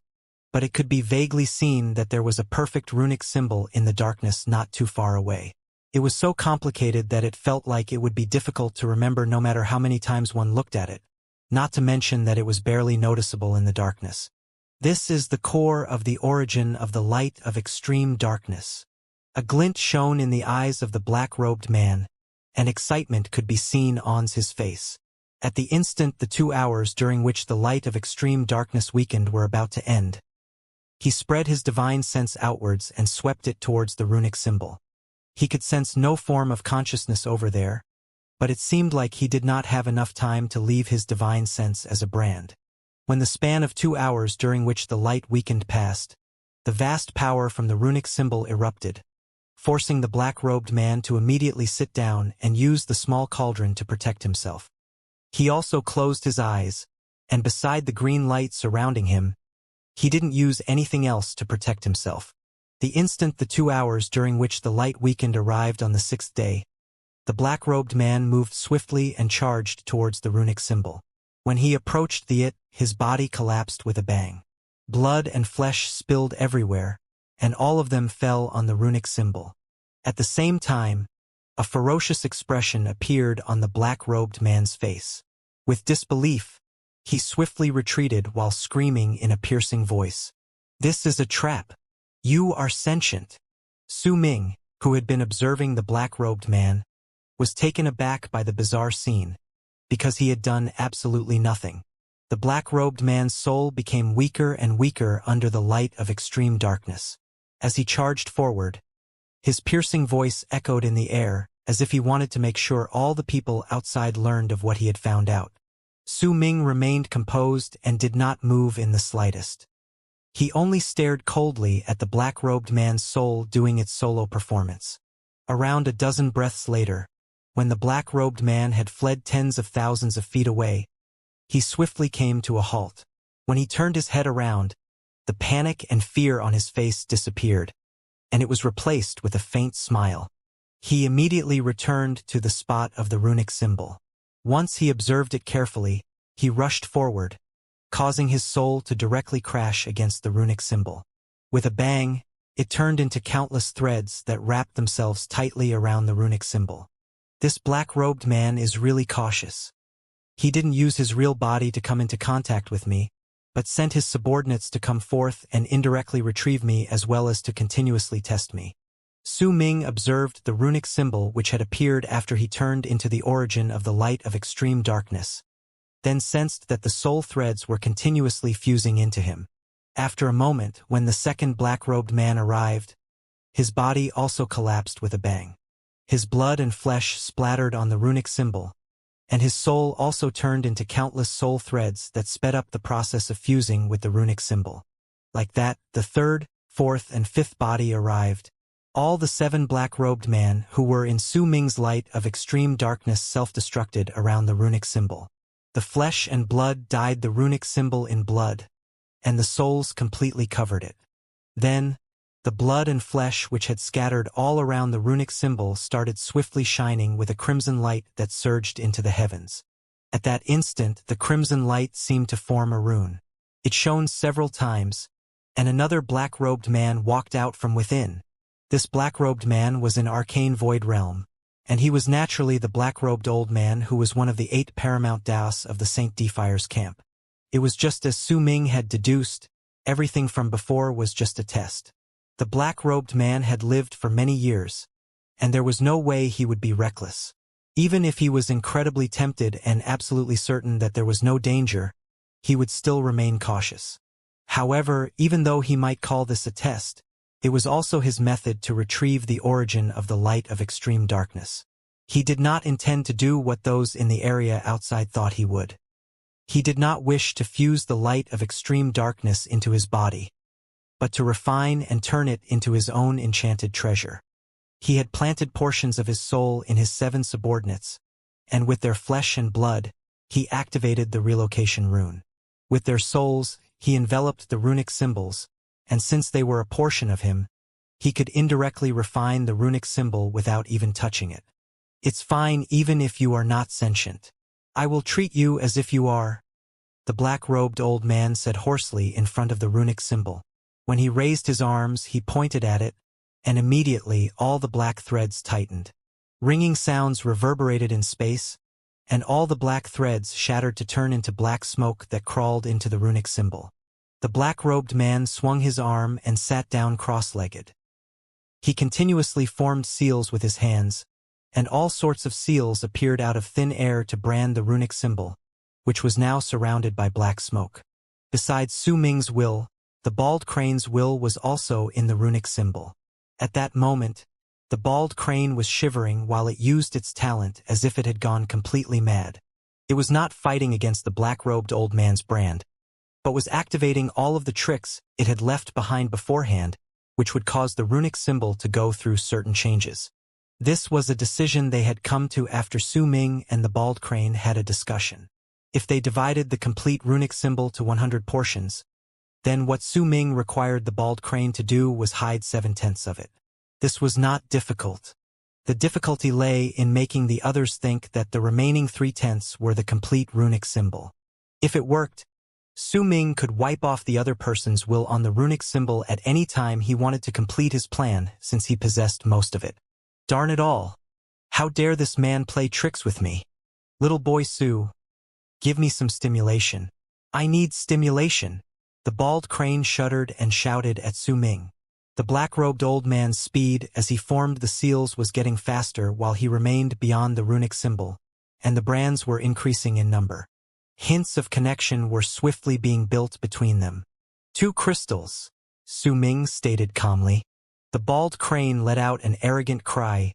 but it could be vaguely seen that there was a perfect runic symbol in the darkness not too far away. It was so complicated that it felt like it would be difficult to remember no matter how many times one looked at it, not to mention that it was barely noticeable in the darkness. This is the core of the origin of the light of extreme darkness. A glint shone in the eyes of the black-robed man, and excitement could be seen on his face. At the instant the 2 hours during which the light of extreme darkness weakened were about to end, he spread his divine sense outwards and swept it towards the runic symbol. He could sense no form of consciousness over there, but it seemed like he did not have enough time to leave his divine sense as a brand. When the span of 2 hours during which the light weakened passed, the vast power from the runic symbol erupted, forcing the black-robed man to immediately sit down and use the small cauldron to protect himself. He also closed his eyes, and beside the green light surrounding him, he didn't use anything else to protect himself. The instant the 2 hours during which the light weakened arrived on the sixth day, the black-robed man moved swiftly and charged towards the runic symbol. When he approached his body collapsed with a bang. Blood and flesh spilled everywhere, and all of them fell on the runic symbol. At the same time, a ferocious expression appeared on the black-robed man's face. With disbelief, he swiftly retreated while screaming in a piercing voice, "This is a trap! You are sentient!" Su Ming, who had been observing the black-robed man, was taken aback by the bizarre scene, because he had done absolutely nothing. The black-robed man's soul became weaker and weaker under the light of extreme darkness. As he charged forward, his piercing voice echoed in the air, as if he wanted to make sure all the people outside learned of what he had found out. Su Ming remained composed and did not move in the slightest. He only stared coldly at the black-robed man's soul doing its solo performance. Around a dozen breaths later, when the black-robed man had fled tens of thousands of feet away, he swiftly came to a halt. When he turned his head around, the panic and fear on his face disappeared, and it was replaced with a faint smile. He immediately returned to the spot of the runic symbol. Once he observed it carefully, he rushed forward, causing his soul to directly crash against the runic symbol. With a bang, it turned into countless threads that wrapped themselves tightly around the runic symbol. This black-robed man is really cautious. He didn't use his real body to come into contact with me, but sent his subordinates to come forth and indirectly retrieve me as well as to continuously test me. Su Ming observed the runic symbol which had appeared after he turned into the origin of the light of extreme darkness, then sensed that the soul threads were continuously fusing into him. After a moment, when the second black-robed man arrived, his body also collapsed with a bang. His blood and flesh splattered on the runic symbol, and his soul also turned into countless soul threads that sped up the process of fusing with the runic symbol. Like that, the third, fourth, and fifth body arrived. All the 7 black-robed men who were in Su Ming's light of extreme darkness self-destructed around the runic symbol. The flesh and blood dyed the runic symbol in blood, and the souls completely covered it. Then, the blood and flesh which had scattered all around the runic symbol started swiftly shining with a crimson light that surged into the heavens. At that instant, the crimson light seemed to form a rune. It shone several times, and another black-robed man walked out from within. This black-robed man was in arcane void realm, and he was naturally the black-robed old man who was one of the 8 paramount Daos of the Saint Defire's camp. It was just as Su Ming had deduced, everything from before was just a test. The black-robed man had lived for many years, and there was no way he would be reckless. Even if he was incredibly tempted and absolutely certain that there was no danger, he would still remain cautious. However, even though he might call this a test, it was also his method to retrieve the origin of the light of extreme darkness. He did not intend to do what those in the area outside thought he would. He did not wish to fuse the light of extreme darkness into his body, but to refine and turn it into his own enchanted treasure. He had planted portions of his soul in his 7 subordinates, and with their flesh and blood, he activated the relocation rune. With their souls, he enveloped the runic symbols, and since they were a portion of him, he could indirectly refine the runic symbol without even touching it. It's fine even if you are not sentient. I will treat you as if you are, the black-robed old man said hoarsely in front of the runic symbol. When he raised his arms, he pointed at it, and immediately all the black threads tightened. Ringing sounds reverberated in space, and all the black threads shattered to turn into black smoke that crawled into the runic symbol. The black-robed man swung his arm and sat down cross-legged. He continuously formed seals with his hands, and all sorts of seals appeared out of thin air to brand the runic symbol, which was now surrounded by black smoke. Besides Su Ming's will, the bald crane's will was also in the runic symbol. At that moment, the bald crane was shivering while it used its talent as if it had gone completely mad. It was not fighting against the black-robed old man's brand, but was activating all of the tricks it had left behind beforehand, which would cause the runic symbol to go through certain changes. This was a decision they had come to after Su Ming and the bald crane had a discussion. If they divided the complete runic symbol to 100 portions, then what Su Ming required the bald crane to do was hide 7/10 of it. This was not difficult. The difficulty lay in making the others think that the remaining 3/10 were the complete runic symbol. If it worked, Su Ming could wipe off the other person's will on the runic symbol at any time he wanted to complete his plan, since he possessed most of it. Darn it all! How dare this man play tricks with me? Little boy Su, give me some stimulation. I need stimulation. The bald crane shuddered and shouted at Su Ming. The black-robed old man's speed as he formed the seals was getting faster while he remained beyond the runic symbol, and the brands were increasing in number. Hints of connection were swiftly being built between them. 2 crystals, Su Ming stated calmly. The bald crane let out an arrogant cry,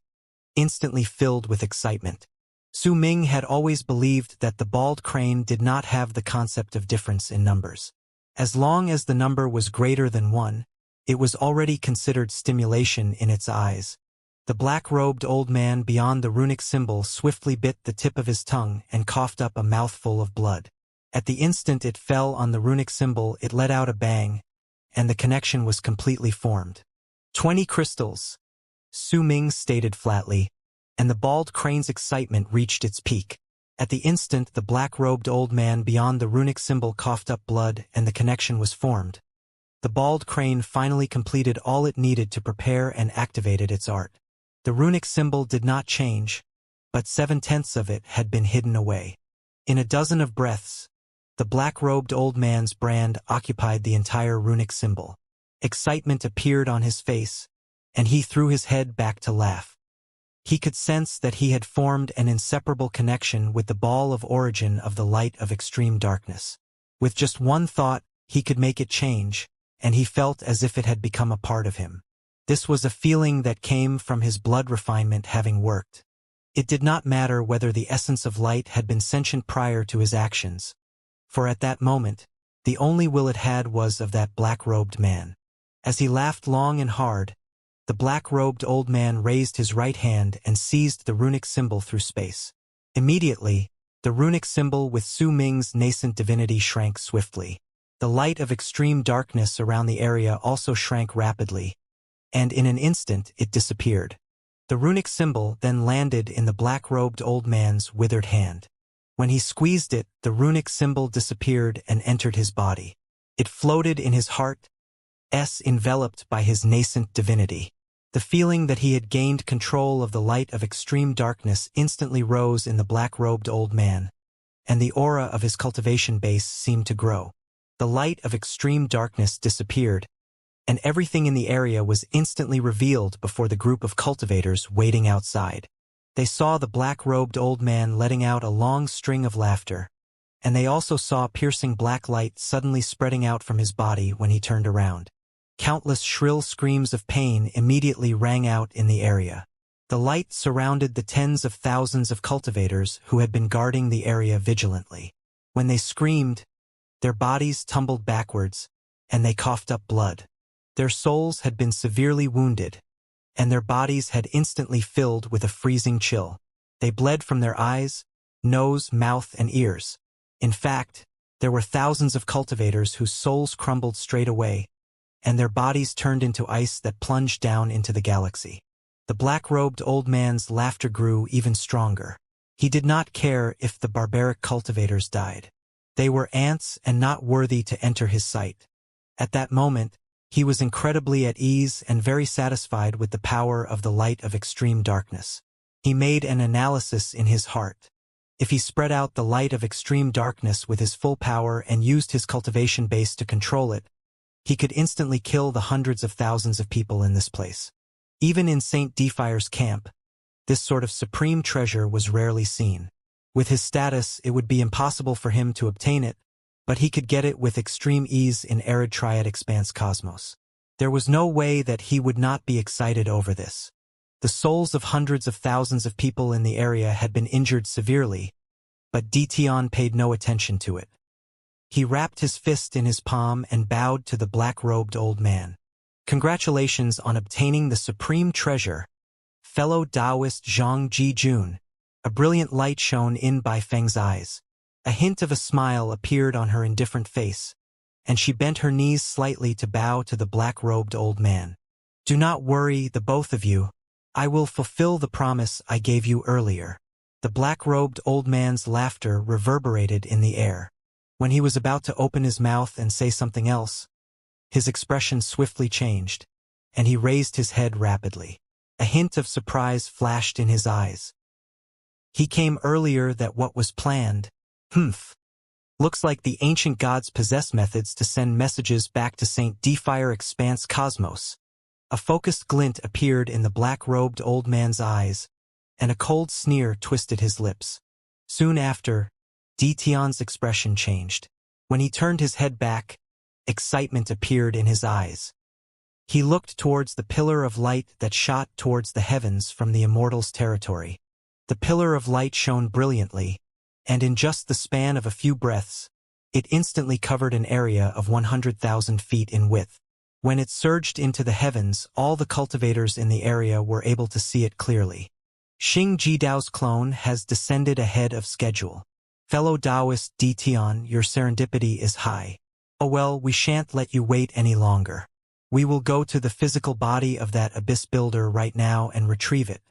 instantly filled with excitement. Su Ming had always believed that the bald crane did not have the concept of difference in numbers. As long as the number was greater than 1, it was already considered stimulation in its eyes. The black-robed old man beyond the runic symbol swiftly bit the tip of his tongue and coughed up a mouthful of blood. At the instant it fell on the runic symbol, it let out a bang, and the connection was completely formed. 20 crystals, Su Ming stated flatly, and the bald crane's excitement reached its peak. At the instant the black-robed old man beyond the runic symbol coughed up blood and the connection was formed. The bald crane finally completed all it needed to prepare and activated its art. The runic symbol did not change, but 7/10 of it had been hidden away. In a dozen of breaths, the black-robed old man's brand occupied the entire runic symbol. Excitement appeared on his face, and he threw his head back to laugh. He could sense that he had formed an inseparable connection with the ball of origin of the light of extreme darkness. With just one thought, he could make it change, and he felt as if it had become a part of him. This was a feeling that came from his blood refinement having worked. It did not matter whether the essence of light had been sentient prior to his actions, for at that moment, the only will it had was of that black-robed man. As he laughed long and hard, the black-robed old man raised his right hand and seized the runic symbol through space. Immediately, the runic symbol with Su Ming's nascent divinity shrank swiftly. The light of extreme darkness around the area also shrank rapidly, and in an instant it disappeared. The runic symbol then landed in the black-robed old man's withered hand. When he squeezed it, the runic symbol disappeared and entered his body. It floated in his heart, enveloped by his nascent divinity. The feeling that he had gained control of the light of extreme darkness instantly rose in the black-robed old man, and the aura of his cultivation base seemed to grow. The light of extreme darkness disappeared, and everything in the area was instantly revealed before the group of cultivators waiting outside. They saw the black-robed old man letting out a long string of laughter, and they also saw piercing black light suddenly spreading out from his body when he turned around. Countless shrill screams of pain immediately rang out in the area. The light surrounded the tens of thousands of cultivators who had been guarding the area vigilantly. When they screamed, their bodies tumbled backwards, and they coughed up blood. Their souls had been severely wounded, and their bodies had instantly filled with a freezing chill. They bled from their eyes, nose, mouth, and ears. In fact, there were thousands of cultivators whose souls crumbled straight away, and their bodies turned into ice that plunged down into the galaxy. The black-robed old man's laughter grew even stronger. He did not care if the barbaric cultivators died. They were ants and not worthy to enter his sight. At that moment, he was incredibly at ease and very satisfied with the power of the light of extreme darkness. He made an analysis in his heart. If he spread out the light of extreme darkness with his full power and used his cultivation base to control it, he could instantly kill the hundreds of thousands of people in this place. Even in St. Defire's camp, this sort of supreme treasure was rarely seen. With his status, it would be impossible for him to obtain it, but he could get it with extreme ease in arid Triad Expanse cosmos. There was no way that he would not be excited over this. The souls of hundreds of thousands of people in the area had been injured severely, but Dition paid no attention to it. He wrapped his fist in his palm and bowed to the black-robed old man. Congratulations on obtaining the supreme treasure, fellow Taoist Zhang Jijun. A brilliant light shone in Bai Feng's eyes. A hint of a smile appeared on her indifferent face, and she bent her knees slightly to bow to the black-robed old man. Do not worry, the both of you. I will fulfill the promise I gave you earlier. The black-robed old man's laughter reverberated in the air. When he was about to open his mouth and say something else, his expression swiftly changed, and he raised his head rapidly. A hint of surprise flashed in his eyes. He came earlier than what was planned. Looks like the ancient gods possess methods to send messages back to St. Defire Expanse Cosmos. A focused glint appeared in the black-robed old man's eyes, and a cold sneer twisted his lips. Soon after, Dition's expression changed. When he turned his head back, excitement appeared in his eyes. He looked towards the pillar of light that shot towards the heavens from the Immortal's territory. The pillar of light shone brilliantly, and in just the span of a few breaths, it instantly covered an area of 100,000 feet in width. When it surged into the heavens, all the cultivators in the area were able to see it clearly. Xing Jidao's clone has descended ahead of schedule. Fellow Taoist Dition, your serendipity is high. Oh well, we shan't let you wait any longer. We will go to the physical body of that abyss builder right now and retrieve it.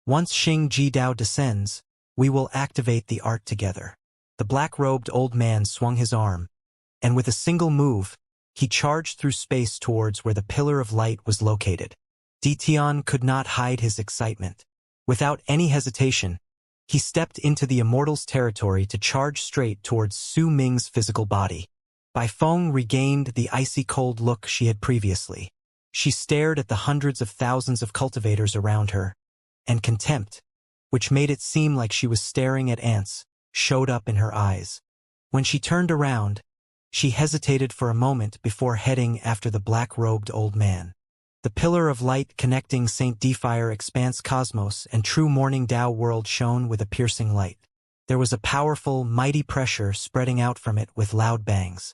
Once Xing Jidao descends, we will activate the art together. The black-robed old man swung his arm, and with a single move, he charged through space towards where the pillar of light was located. Dition could not hide his excitement. Without any hesitation, he stepped into the Immortal's territory to charge straight towards Su Ming's physical body. Bai Feng regained the icy cold look she had previously. She stared at the hundreds of thousands of cultivators around her, and contempt, which made it seem like she was staring at ants, showed up in her eyes. When she turned around, she hesitated for a moment before heading after the black-robed old man. The pillar of light connecting St. Defire Expanse Cosmos and True Morning Tao world shone with a piercing light. There was a powerful, mighty pressure spreading out from it with loud bangs.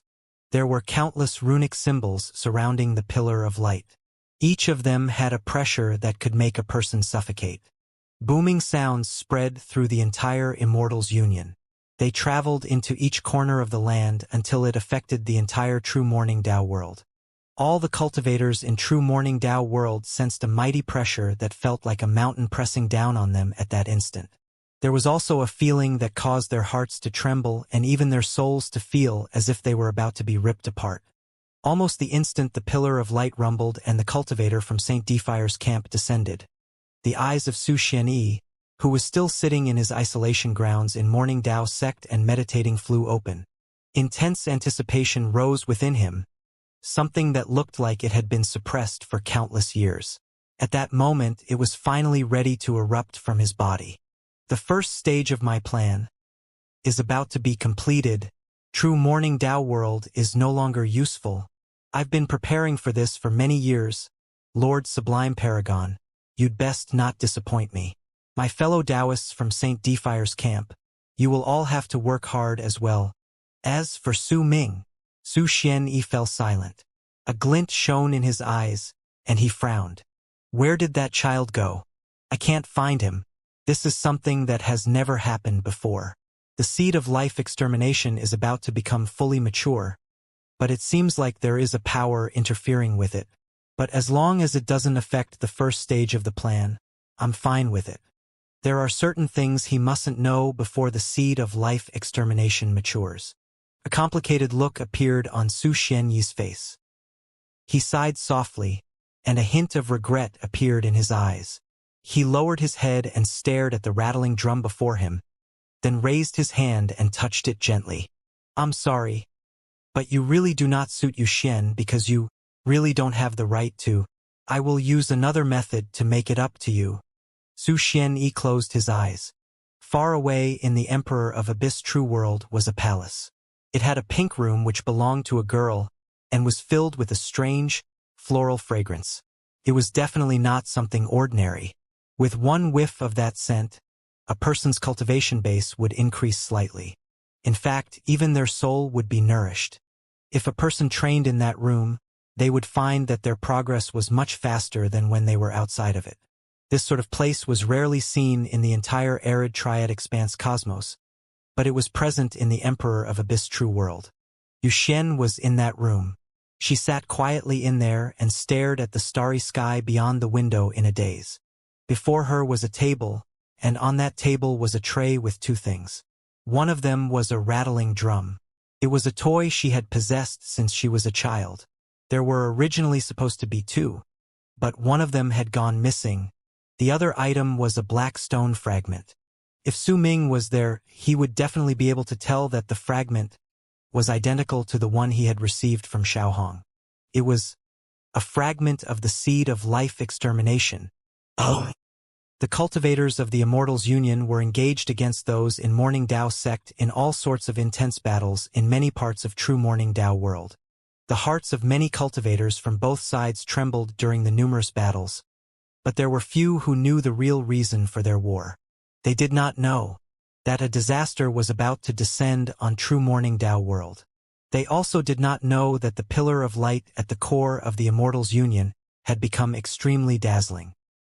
There were countless runic symbols surrounding the pillar of light. Each of them had a pressure that could make a person suffocate. Booming sounds spread through the entire Immortal's Union. They traveled into each corner of the land until it affected the entire True Morning Tao world. All the cultivators in True Morning Tao world sensed a mighty pressure that felt like a mountain pressing down on them at that instant. There was also a feeling that caused their hearts to tremble and even their souls to feel as if they were about to be ripped apart. Almost the instant the pillar of light rumbled and the cultivator from St. Defire's camp descended. The eyes of Su Xianyi, who was still sitting in his isolation grounds in Morning Tao sect and meditating, flew open. Intense anticipation rose within him, something that looked like it had been suppressed for countless years. At that moment, it was finally ready to erupt from his body. The first stage of my plan is about to be completed. True Morning Dao world is no longer useful. I've been preparing for this for many years. Lord Sublime Paragon, you'd best not disappoint me. My fellow Taoists from St. Defire's camp, you will all have to work hard as well. As for Su Ming, Su Xianxia fell silent. A glint shone in his eyes, and he frowned. Where did that child go? I can't find him. This is something that has never happened before. The seed of life extermination is about to become fully mature, but it seems like there is a power interfering with it. But as long as it doesn't affect the first stage of the plan, I'm fine with it. There are certain things he mustn't know before the seed of life extermination matures. A complicated look appeared on Su Xianyi's face. He sighed softly, and a hint of regret appeared in his eyes. He lowered his head and stared at the rattling drum before him, then raised his hand and touched it gently. I'm sorry, but you really do not suit Yu Xian because you really don't have the right to. I will use another method to make it up to you. Su Xianyi closed his eyes. Far away in the Emperor of Abyss True World was a palace. It had a pink room which belonged to a girl and was filled with a strange, floral fragrance. It was definitely not something ordinary. With one whiff of that scent, a person's cultivation base would increase slightly. In fact, even their soul would be nourished. If a person trained in that room, they would find that their progress was much faster than when they were outside of it. This sort of place was rarely seen in the entire arid triad expanse cosmos, but it was present in the Emperor of Abyss True World. Yu Xian was in that room. She sat quietly in there and stared at the starry sky beyond the window in a daze. Before her was a table, and on that table was a tray with two things. One of them was a rattling drum. It was a toy she had possessed since she was a child. There were originally supposed to be two, but one of them had gone missing. The other item was a black stone fragment. If Su Ming was there, he would definitely be able to tell that the fragment was identical to the one he had received from Xiaohong. It was a fragment of the seed of life extermination. Oh. The cultivators of the Immortals Union were engaged against those in Morning Dao sect in all sorts of intense battles in many parts of true Morning Dao world. The hearts of many cultivators from both sides trembled during the numerous battles, but there were few who knew the real reason for their war. They did not know that a disaster was about to descend on true Morning Dao world. They also did not know that the pillar of light at the core of the Immortals Union had become extremely dazzling.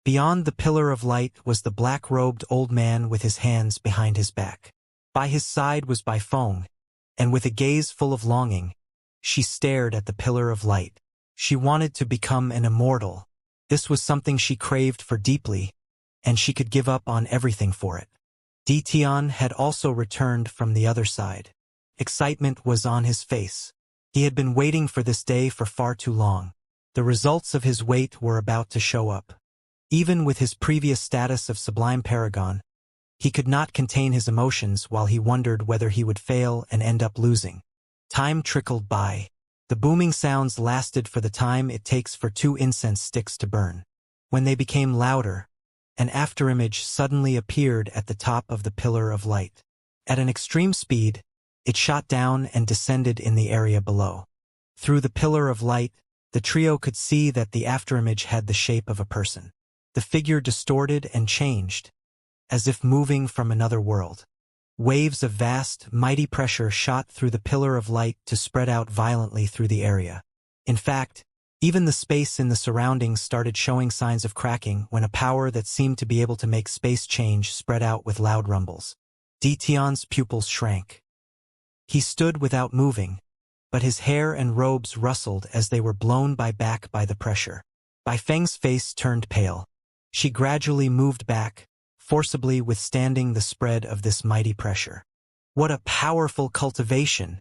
Beyond the pillar of light was the black-robed old man with his hands behind his back. By his side was Bai Feng, and with a gaze full of longing, she stared at the pillar of light. She wanted to become an immortal. This was something she craved for deeply, and she could give up on everything for it. Tian had also returned from the other side. Excitement was on his face. He had been waiting for this day for far too long. The results of his wait were about to show up. Even with his previous status of Sublime Paragon, he could not contain his emotions while he wondered whether he would fail and end up losing. Time trickled by. The booming sounds lasted for the time it takes for 2 incense sticks to burn. When they became louder, an afterimage suddenly appeared at the top of the pillar of light. At an extreme speed, it shot down and descended in the area below. Through the pillar of light, the trio could see that the afterimage had the shape of a person. The figure distorted and changed, as if moving from another world. Waves of vast, mighty pressure shot through the pillar of light to spread out violently through the area. In fact, even the space in the surroundings started showing signs of cracking when a power that seemed to be able to make space change spread out with loud rumbles. Tian's pupils shrank. He stood without moving, but his hair and robes rustled as they were blown back by the pressure. Bai Feng's face turned pale. She gradually moved back, forcibly withstanding the spread of this mighty pressure. What a powerful cultivation!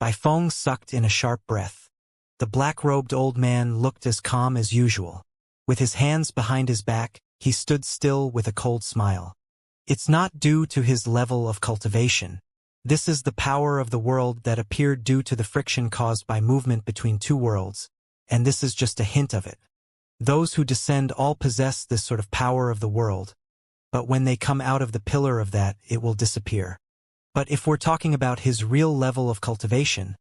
Bai Feng sucked in a sharp breath. The black-robed old man looked as calm as usual. With his hands behind his back, he stood still with a cold smile. It's not due to his level of cultivation. This is the power of the world that appeared due to the friction caused by movement between two worlds, and this is just a hint of it. Those who descend all possess this sort of power of the world, but when they come out of the pillar of that, it will disappear. But if we're talking about his real level of cultivation,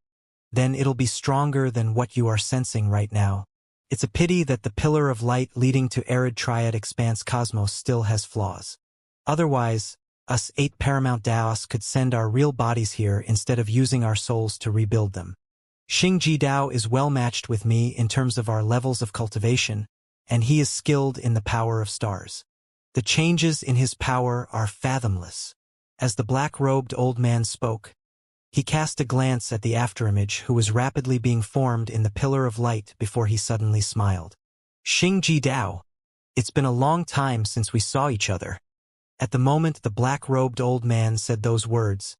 then it'll be stronger than what you are sensing right now. It's a pity that the pillar of light leading to arid triad expanse cosmos still has flaws. Otherwise, us 8 paramount Daos could send our real bodies here instead of using our souls to rebuild them. Xingji Dao is well matched with me in terms of our levels of cultivation, and he is skilled in the power of stars. The changes in his power are fathomless. As the black-robed old man spoke, he cast a glance at the afterimage who was rapidly being formed in the pillar of light before he suddenly smiled. Xingji Dao, it's been a long time since we saw each other. At the moment the black-robed old man said those words,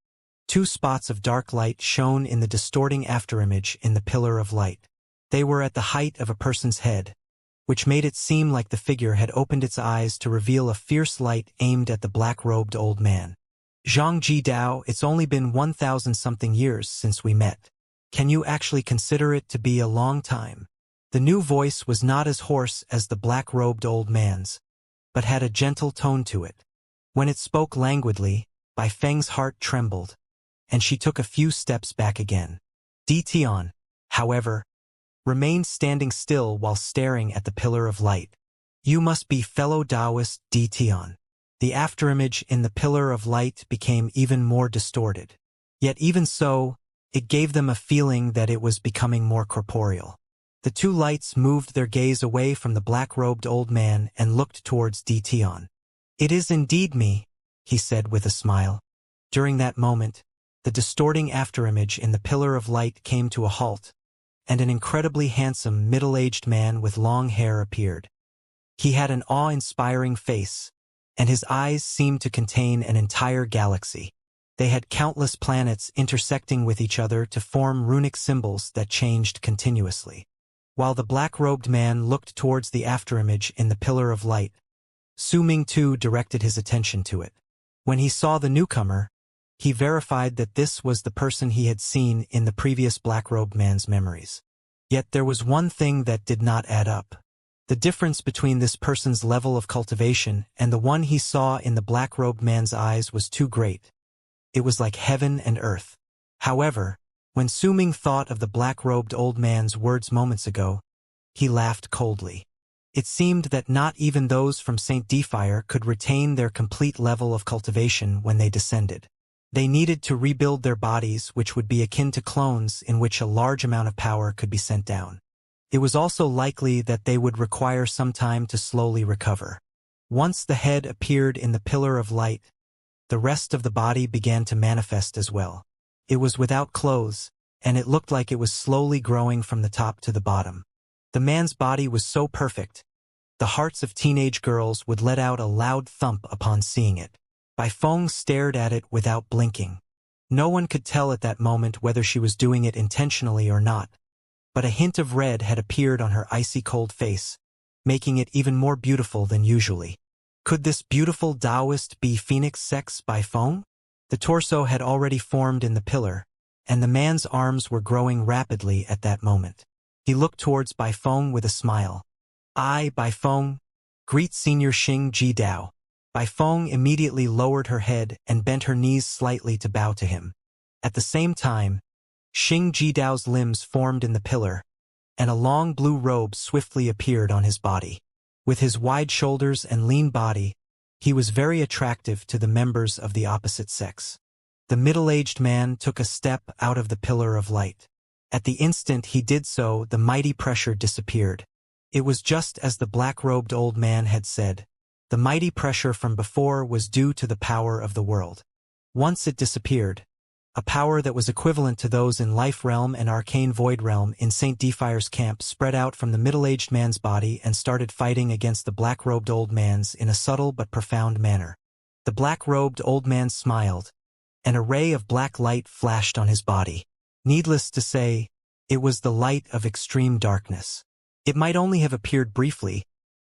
2 spots of dark light shone in the distorting afterimage in the pillar of light. They were at the height of a person's head, which made it seem like the figure had opened its eyes to reveal a fierce light aimed at the black-robed old man. Zhangji Dao, it's only been 1,000-something years since we met. Can you actually consider it to be a long time? The new voice was not as hoarse as the black-robed old man's, but had a gentle tone to it. When it spoke languidly, Bai Feng's heart trembled, and she took a few steps back again. Di Tian, however, remained standing still while staring at the pillar of light. You must be fellow Taoist Di Tian. The afterimage in the pillar of light became even more distorted. Yet even so, it gave them a feeling that it was becoming more corporeal. The 2 lights moved their gaze away from the black-robed old man and looked towards Di Tian. It is indeed me, he said with a smile. During that moment, the distorting afterimage in the pillar of light came to a halt, and an incredibly handsome middle-aged man with long hair appeared. He had an awe-inspiring face, and his eyes seemed to contain an entire galaxy. They had countless planets intersecting with each other to form runic symbols that changed continuously. While the black-robed man looked towards the afterimage in the pillar of light, Su Ming too directed his attention to it. When he saw the newcomer, he verified that this was the person he had seen in the previous black-robed man's memories. Yet there was one thing that did not add up. The difference between this person's level of cultivation and the one he saw in the black-robed man's eyes was too great. It was like heaven and earth. However, when Su Ming thought of the black-robed old man's words moments ago, he laughed coldly. It seemed that not even those from St. Defire could retain their complete level of cultivation when they descended. They needed to rebuild their bodies, which would be akin to clones in which a large amount of power could be sent down. It was also likely that they would require some time to slowly recover. Once the head appeared in the pillar of light, the rest of the body began to manifest as well. It was without clothes, and it looked like it was slowly growing from the top to the bottom. The man's body was so perfect, the hearts of teenage girls would let out a loud thump upon seeing it. Bai Feng stared at it without blinking. No one could tell at that moment whether she was doing it intentionally or not, but a hint of red had appeared on her icy cold face, making it even more beautiful than usually. Could this beautiful Taoist be Phoenix Sex Bai Feng? The torso had already formed in the pillar, and the man's arms were growing rapidly at that moment. He looked towards Bai Feng with a smile. I, Bai Feng, greet Senior Xing Ji Dao. Bai Feng immediately lowered her head and bent her knees slightly to bow to him. At the same time, Xing Ji Dao's limbs formed in the pillar, and a long blue robe swiftly appeared on his body. With his wide shoulders and lean body, he was very attractive to the members of the opposite sex. The middle-aged man took a step out of the pillar of light. At the instant he did so, the mighty pressure disappeared. It was just as the black-robed old man had said. The mighty pressure from before was due to the power of the world. Once it disappeared, a power that was equivalent to those in Life Realm and Arcane Void Realm in St. Defire's camp spread out from the middle-aged man's body and started fighting against the black-robed old man's in a subtle but profound manner. The black-robed old man smiled, and a ray of black light flashed on his body. Needless to say, it was the light of extreme darkness. It might only have appeared briefly,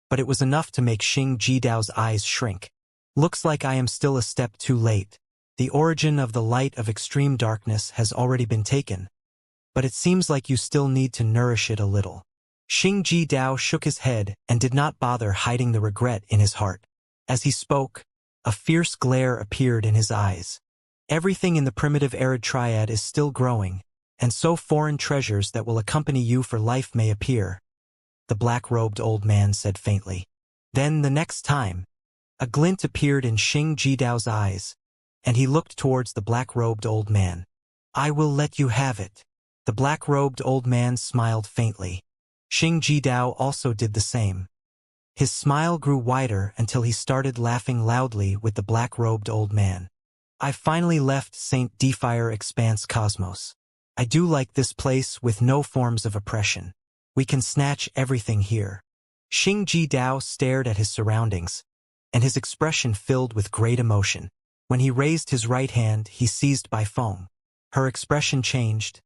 but it was enough to make Xing Ji Dao's eyes shrink. Looks like I am still a step too late. The origin of the light of extreme darkness has already been taken, but it seems like you still need to nourish it a little. Xing Dao shook his head and did not bother hiding the regret in his heart. As he spoke, a fierce glare appeared in his eyes. Everything in the primitive arid triad is still growing, and so foreign treasures that will accompany you for life may appear, the black-robed old man said faintly. Then the next time, a glint appeared in Xing Dao's eyes, and he looked towards the black-robed old man. I will let you have it. The black-robed old man smiled faintly. Xing Dao also did the same. His smile grew wider until he started laughing loudly with the black-robed old man. I finally left St. Fire Expanse Cosmos. I do like this place with no forms of oppression. We can snatch everything here. Xing Dao stared at his surroundings, and his expression filled with great emotion. When he raised his right hand, he seized Bai Feng. Her expression changed,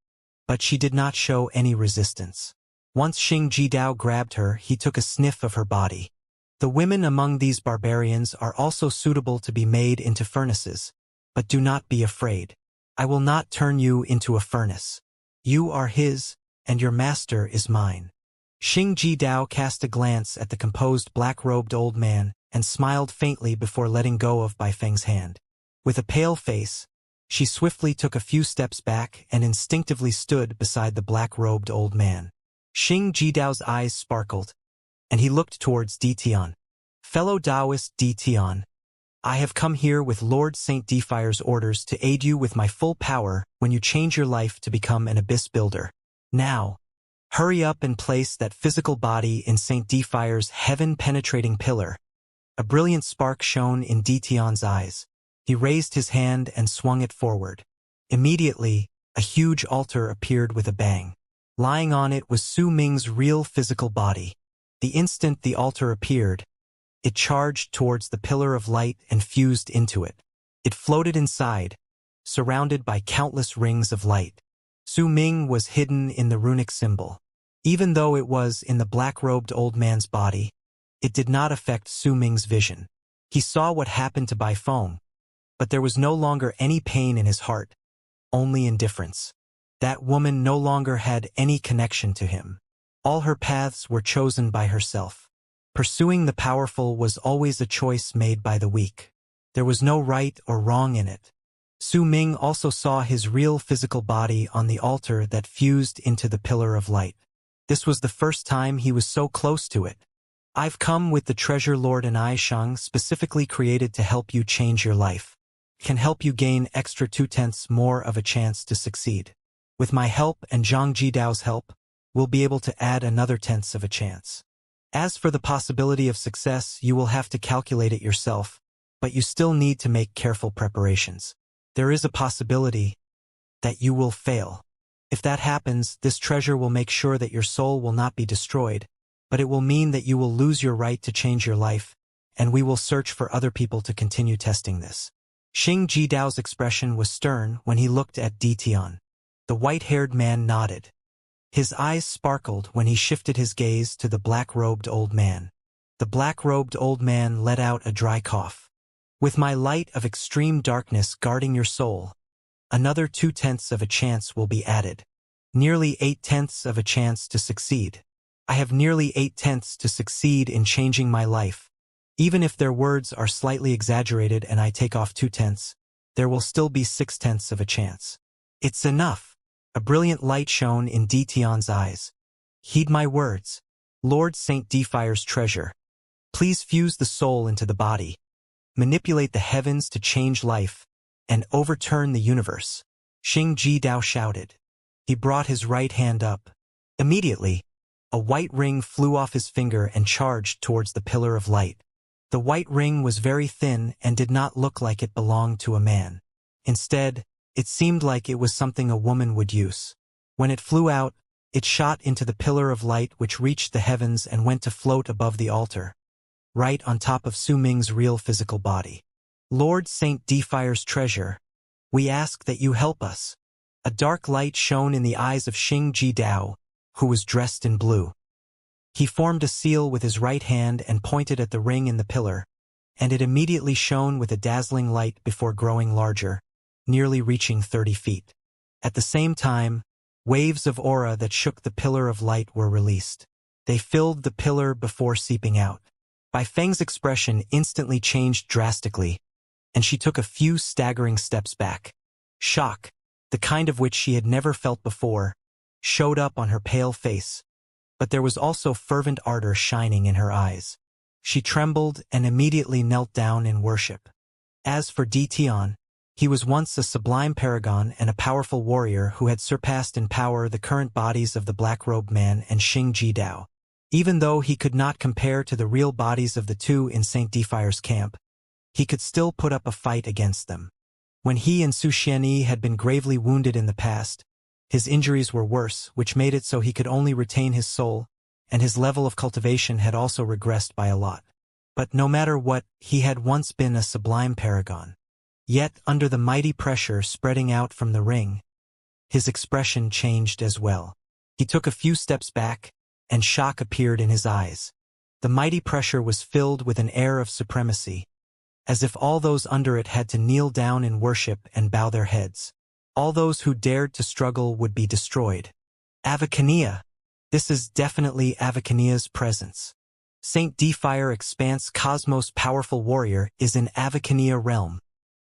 but she did not show any resistance. Once Xing Dao grabbed her, he took a sniff of her body. The women among these barbarians are also suitable to be made into furnaces, but do not be afraid. I will not turn you into a furnace. You are his, and your master is mine. Xing Dao cast a glance at the composed black-robed old man and smiled faintly before letting go of Bai Feng's hand. With a pale face, she swiftly took a few steps back and instinctively stood beside the black-robed old man. Xing Dao's eyes sparkled, and he looked towards Tian. Fellow Taoist Tian, I have come here with Lord St. Fire's orders to aid you with my full power when you change your life to become an abyss builder. Now, hurry up and place that physical body in St. Fire's heaven-penetrating pillar. A brilliant spark shone in Tian's eyes. He raised his hand and swung it forward. Immediately, a huge altar appeared with a bang. Lying on it was Su Ming's real physical body. The instant the altar appeared, it charged towards the pillar of light and fused into it. It floated inside, surrounded by countless rings of light. Su Ming was hidden in the runic symbol. Even though it was in the black-robed old man's body, it did not affect Su Ming's vision. He saw what happened to Bai Feng, but there was no longer any pain in his heart, only indifference. That woman no longer had any connection to him. All her paths were chosen by herself. Pursuing the powerful was always a choice made by the weak. There was no right or wrong in it. Su Ming also saw his real physical body on the altar that fused into the pillar of light. This was the first time he was so close to it. I've come with the treasure Lord and I Shang specifically created to help you change your life. Can help you gain extra 2/10 more of a chance to succeed. With my help and Zhang Jidao's help, we'll be able to add another 10th of a chance. As for the possibility of success, you will have to calculate it yourself, but you still need to make careful preparations. There is a possibility that you will fail. If that happens, this treasure will make sure that your soul will not be destroyed, but it will mean that you will lose your right to change your life, and we will search for other people to continue testing this. Xing Dao's expression was stern when he looked at Tian. The white-haired man nodded. His eyes sparkled when he shifted his gaze to the black-robed old man. The black-robed old man let out a dry cough. With my light of extreme darkness guarding your soul, another 2/10 of a chance will be added. Nearly 8/10 of a chance to succeed. I have nearly 8/10 to succeed in changing my life. Even if their words are slightly exaggerated and I take off 2/10, there will still be 6/10 of a chance. It's enough. A brilliant light shone in Tian's eyes. Heed my words. Lord St. Fire's treasure. Please fuse the soul into the body. Manipulate the heavens to change life, and overturn the universe. Xing Dao shouted. He brought his right hand up. Immediately, a white ring flew off his finger and charged towards the pillar of light. The white ring was very thin and did not look like it belonged to a man. Instead, it seemed like it was something a woman would use. When it flew out, it shot into the pillar of light which reached the heavens and went to float above the altar, right on top of Su Ming's real physical body. Lord St. Fire's treasure, we ask that you help us. A dark light shone in the eyes of Xing Dao, who was dressed in blue. He formed a seal with his right hand and pointed at the ring in the pillar, and it immediately shone with a dazzling light before growing larger, nearly reaching 30 feet. At the same time, waves of aura that shook the pillar of light were released. They filled the pillar before seeping out. Bai Feng's expression instantly changed drastically, and she took a few staggering steps back. Shock, the kind of which she had never felt before, showed up on her pale face, but there was also fervent ardor shining in her eyes. She trembled and immediately knelt down in worship. As for Di Tian, he was once a sublime paragon and a powerful warrior who had surpassed in power the current bodies of the Black-Robed Man and Xing Jidao. Even though he could not compare to the real bodies of the two in St. Defire's camp, he could still put up a fight against them. When he and Su Xianyi had been gravely wounded in the past, his injuries were worse, which made it so he could only retain his soul, and his level of cultivation had also regressed by a lot. But no matter what, he had once been a sublime paragon. Yet, under the mighty pressure spreading out from the ring, his expression changed as well. He took a few steps back, and shock appeared in his eyes. The mighty pressure was filled with an air of supremacy, as if all those under it had to kneel down in worship and bow their heads. All those who dared to struggle would be destroyed. Avicania! This is definitely Avicania's presence. St. Defire Expanse Cosmos Powerful Warrior is in Avicania realm.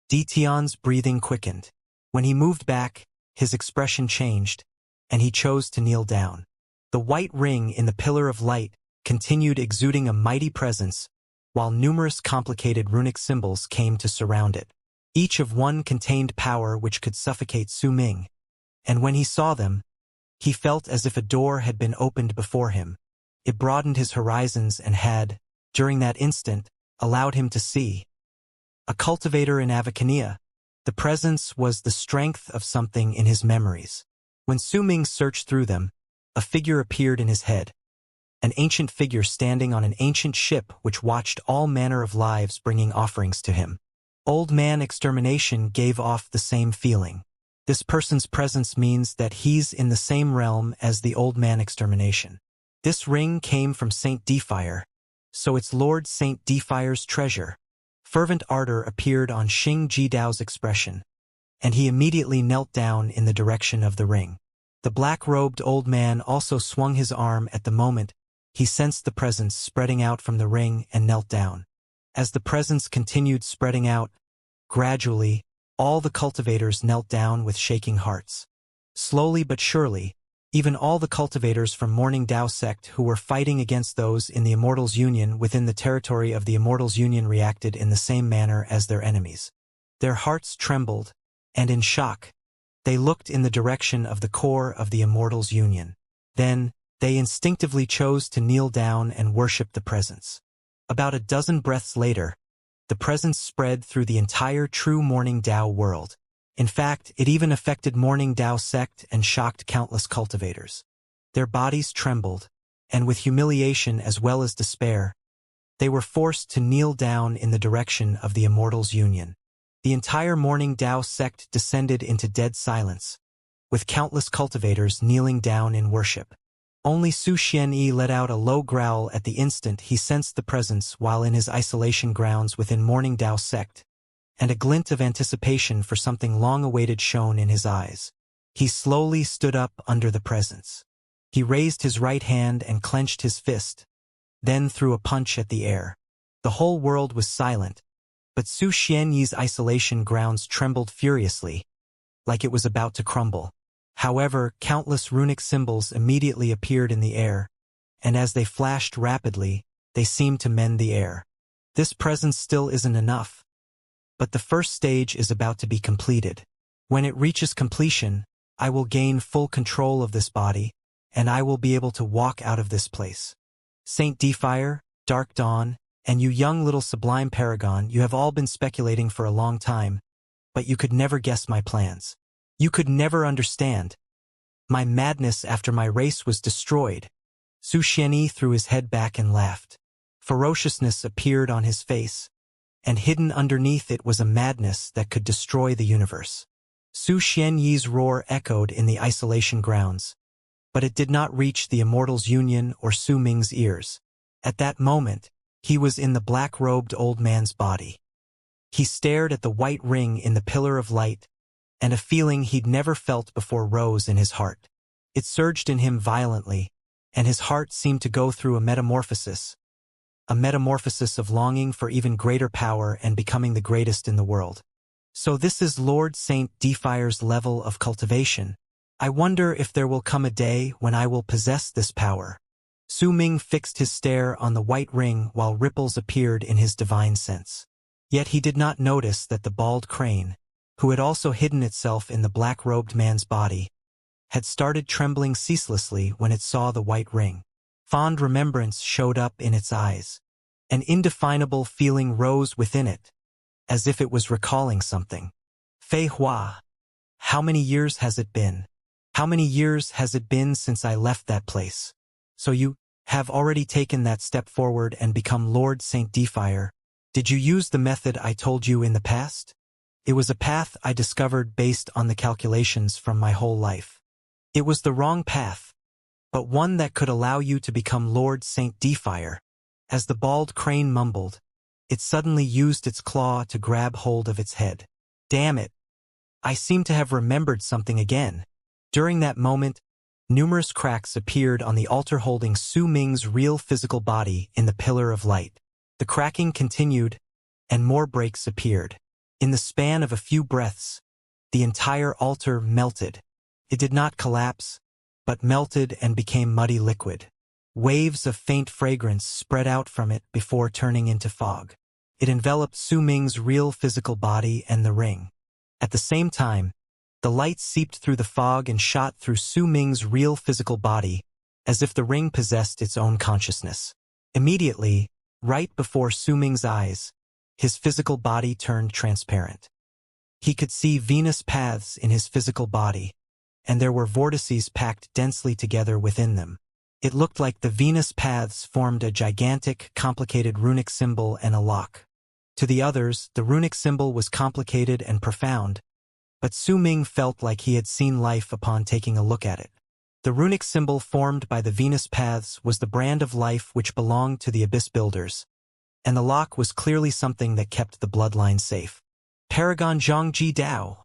Di Tian's breathing quickened. When he moved back, his expression changed, and he chose to kneel down. The white ring in the pillar of light continued exuding a mighty presence, while numerous complicated runic symbols came to surround it. Each of one contained power which could suffocate Su Ming, and when he saw them, he felt as if a door had been opened before him. It broadened his horizons and had, during that instant, allowed him to see. A cultivator in Avicania. The presence was the strength of something in his memories. When Su Ming searched through them, a figure appeared in his head. An ancient figure standing on an ancient ship which watched all manner of lives bringing offerings to him. Old Man Extermination gave off the same feeling. This person's presence means that he's in the same realm as the Old Man Extermination. This ring came from St. Defire, so it's Lord St. Defire's treasure. Fervent ardor appeared on Xing Jidao's expression, and he immediately knelt down in the direction of the ring. The black-robed old man also swung his arm at the moment he sensed the presence spreading out from the ring and knelt down. As the presence continued spreading out, gradually, all the cultivators knelt down with shaking hearts. Slowly but surely, even all the cultivators from Morning Dao sect who were fighting against those in the Immortals Union within the territory of the Immortals Union reacted in the same manner as their enemies. Their hearts trembled, and in shock, they looked in the direction of the core of the Immortals Union. Then, they instinctively chose to kneel down and worship the presence. About a dozen breaths later, the presence spread through the entire true Morning Dao world. In fact, it even affected Morning Dao sect and shocked countless cultivators. Their bodies trembled, and with humiliation as well as despair, they were forced to kneel down in the direction of the Immortals Union. The entire Morning Dao sect descended into dead silence, with countless cultivators kneeling down in worship. Only Su Xianyi let out a low growl at the instant he sensed the presence while in his isolation grounds within Morning Dao sect, and a glint of anticipation for something long-awaited shone in his eyes. He slowly stood up under the presence. He raised his right hand and clenched his fist, then threw a punch at the air. The whole world was silent, but Su Xianyi's isolation grounds trembled furiously, like it was about to crumble. However, countless runic symbols immediately appeared in the air, and as they flashed rapidly, they seemed to mend the air. This presence still isn't enough, but the first stage is about to be completed. When it reaches completion, I will gain full control of this body, and I will be able to walk out of this place. Saint Defire, Dark Dawn, and you young little sublime paragon, you have all been speculating for a long time, but you could never guess my plans. You could never understand. My madness after my race was destroyed. Su Xianyi threw his head back and laughed. Ferociousness appeared on his face, and hidden underneath it was a madness that could destroy the universe. Su Xianyi's roar echoed in the isolation grounds, but it did not reach the Immortals Union or Su Ming's ears. At that moment, he was in the black-robed old man's body. He stared at the white ring in the pillar of light, and a feeling he'd never felt before rose in his heart. It surged in him violently, and his heart seemed to go through a metamorphosis of longing for even greater power and becoming the greatest in the world. So this is Lord Saint Defire's level of cultivation. I wonder if there will come a day when I will possess this power. Su Ming fixed his stare on the white ring while ripples appeared in his divine sense. Yet he did not notice that the bald crane, who had also hidden itself in the black-robed man's body, had started trembling ceaselessly when it saw the white ring. Fond remembrance showed up in its eyes. An indefinable feeling rose within it, as if it was recalling something. Fei Hua, how many years has it been? How many years has it been since I left that place? So you have already taken that step forward and become Lord Saint Defire. Did you use the method I told you in the past? It was a path I discovered based on the calculations from my whole life. It was the wrong path, but one that could allow you to become Lord Saint Defire. As the bald crane mumbled, it suddenly used its claw to grab hold of its head. Damn it! I seem to have remembered something again. During that moment, numerous cracks appeared on the altar holding Su Ming's real physical body in the pillar of light. The cracking continued, and more breaks appeared. In the span of a few breaths, the entire altar melted. It did not collapse, but melted and became muddy liquid. Waves of faint fragrance spread out from it before turning into fog. It enveloped Su Ming's real physical body and the ring. At the same time, the light seeped through the fog and shot through Su Ming's real physical body, as if the ring possessed its own consciousness. Immediately, right before Su Ming's eyes, his physical body turned transparent. He could see venous paths in his physical body, and there were vortices packed densely together within them. It looked like the venous paths formed a gigantic, complicated runic symbol and a lock. To the others, the runic symbol was complicated and profound, but Su Ming felt like he had seen life upon taking a look at it. The runic symbol formed by the venous paths was the brand of life which belonged to the Abyss Builders, and the lock was clearly something that kept the bloodline safe. Paragon Zhang Ji Dao,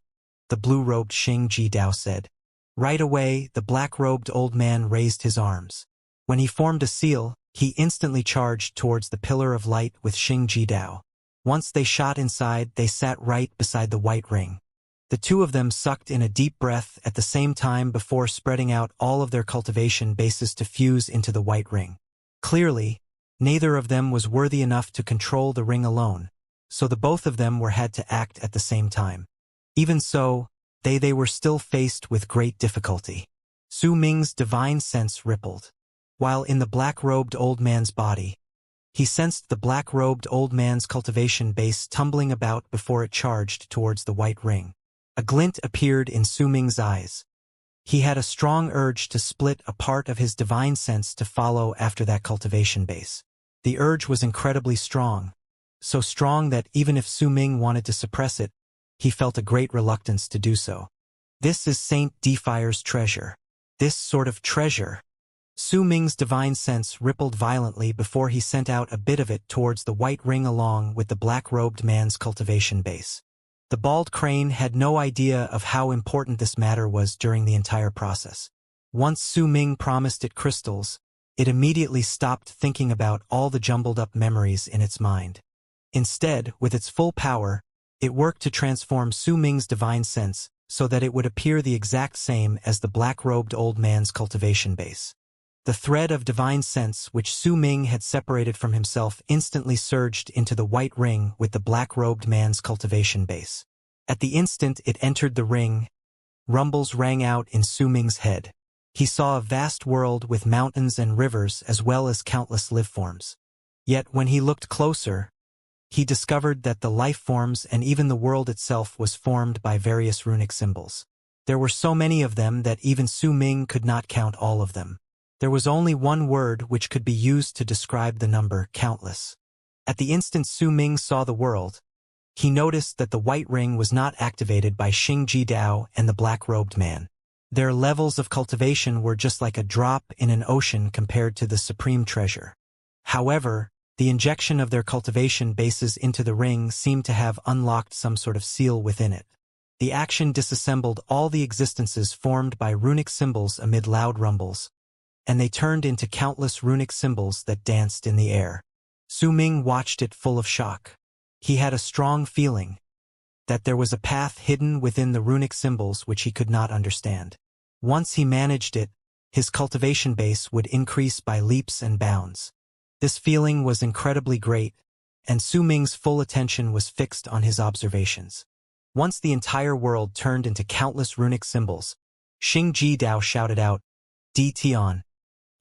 the blue-robed Xing Ji Dao said. Right away, the black-robed old man raised his arms. When he formed a seal, he instantly charged towards the pillar of light with Xing Ji Dao. Once they shot inside, they sat right beside the white ring. The two of them sucked in a deep breath at the same time before spreading out all of their cultivation bases to fuse into the white ring. Clearly, neither of them was worthy enough to control the ring alone, so the both of them had to act at the same time. Even so, they were still faced with great difficulty. Su Ming's divine sense rippled. While in the black-robed old man's body, he sensed the black-robed old man's cultivation base tumbling about before it charged towards the white ring. A glint appeared in Su Ming's eyes. He had a strong urge to split a part of his divine sense to follow after that cultivation base. The urge was incredibly strong, so strong that even if Su Ming wanted to suppress it, he felt a great reluctance to do so. This is Saint Defire's treasure. This sort of treasure. Su Ming's divine sense rippled violently before he sent out a bit of it towards the white ring along with the black-robed man's cultivation base. The bald crane had no idea of how important this matter was during the entire process. Once Su Ming promised it crystals, it immediately stopped thinking about all the jumbled-up memories in its mind. Instead, with its full power, it worked to transform Su Ming's divine sense so that it would appear the exact same as the black-robed old man's cultivation base. The thread of divine sense which Su Ming had separated from himself instantly surged into the white ring with the black-robed man's cultivation base. At the instant it entered the ring, rumbles rang out in Su Ming's head. He saw a vast world with mountains and rivers as well as countless life-forms. Yet when he looked closer, he discovered that the life forms and even the world itself was formed by various runic symbols. There were so many of them that even Su Ming could not count all of them. There was only one word which could be used to describe the number, countless. At the instant Su Ming saw the world, he noticed that the white ring was not activated by Xing Ji Dao and the black-robed man. Their levels of cultivation were just like a drop in an ocean compared to the supreme treasure. However, the injection of their cultivation bases into the ring seemed to have unlocked some sort of seal within it. The action disassembled all the existences formed by runic symbols amid loud rumbles, and they turned into countless runic symbols that danced in the air. Su Ming watched it full of shock. He had a strong feeling that there was a path hidden within the runic symbols which he could not understand. Once he managed it, his cultivation base would increase by leaps and bounds. This feeling was incredibly great, and Su Ming's full attention was fixed on his observations. Once the entire world turned into countless runic symbols, Xing Ji Dao shouted out, "Di Tian,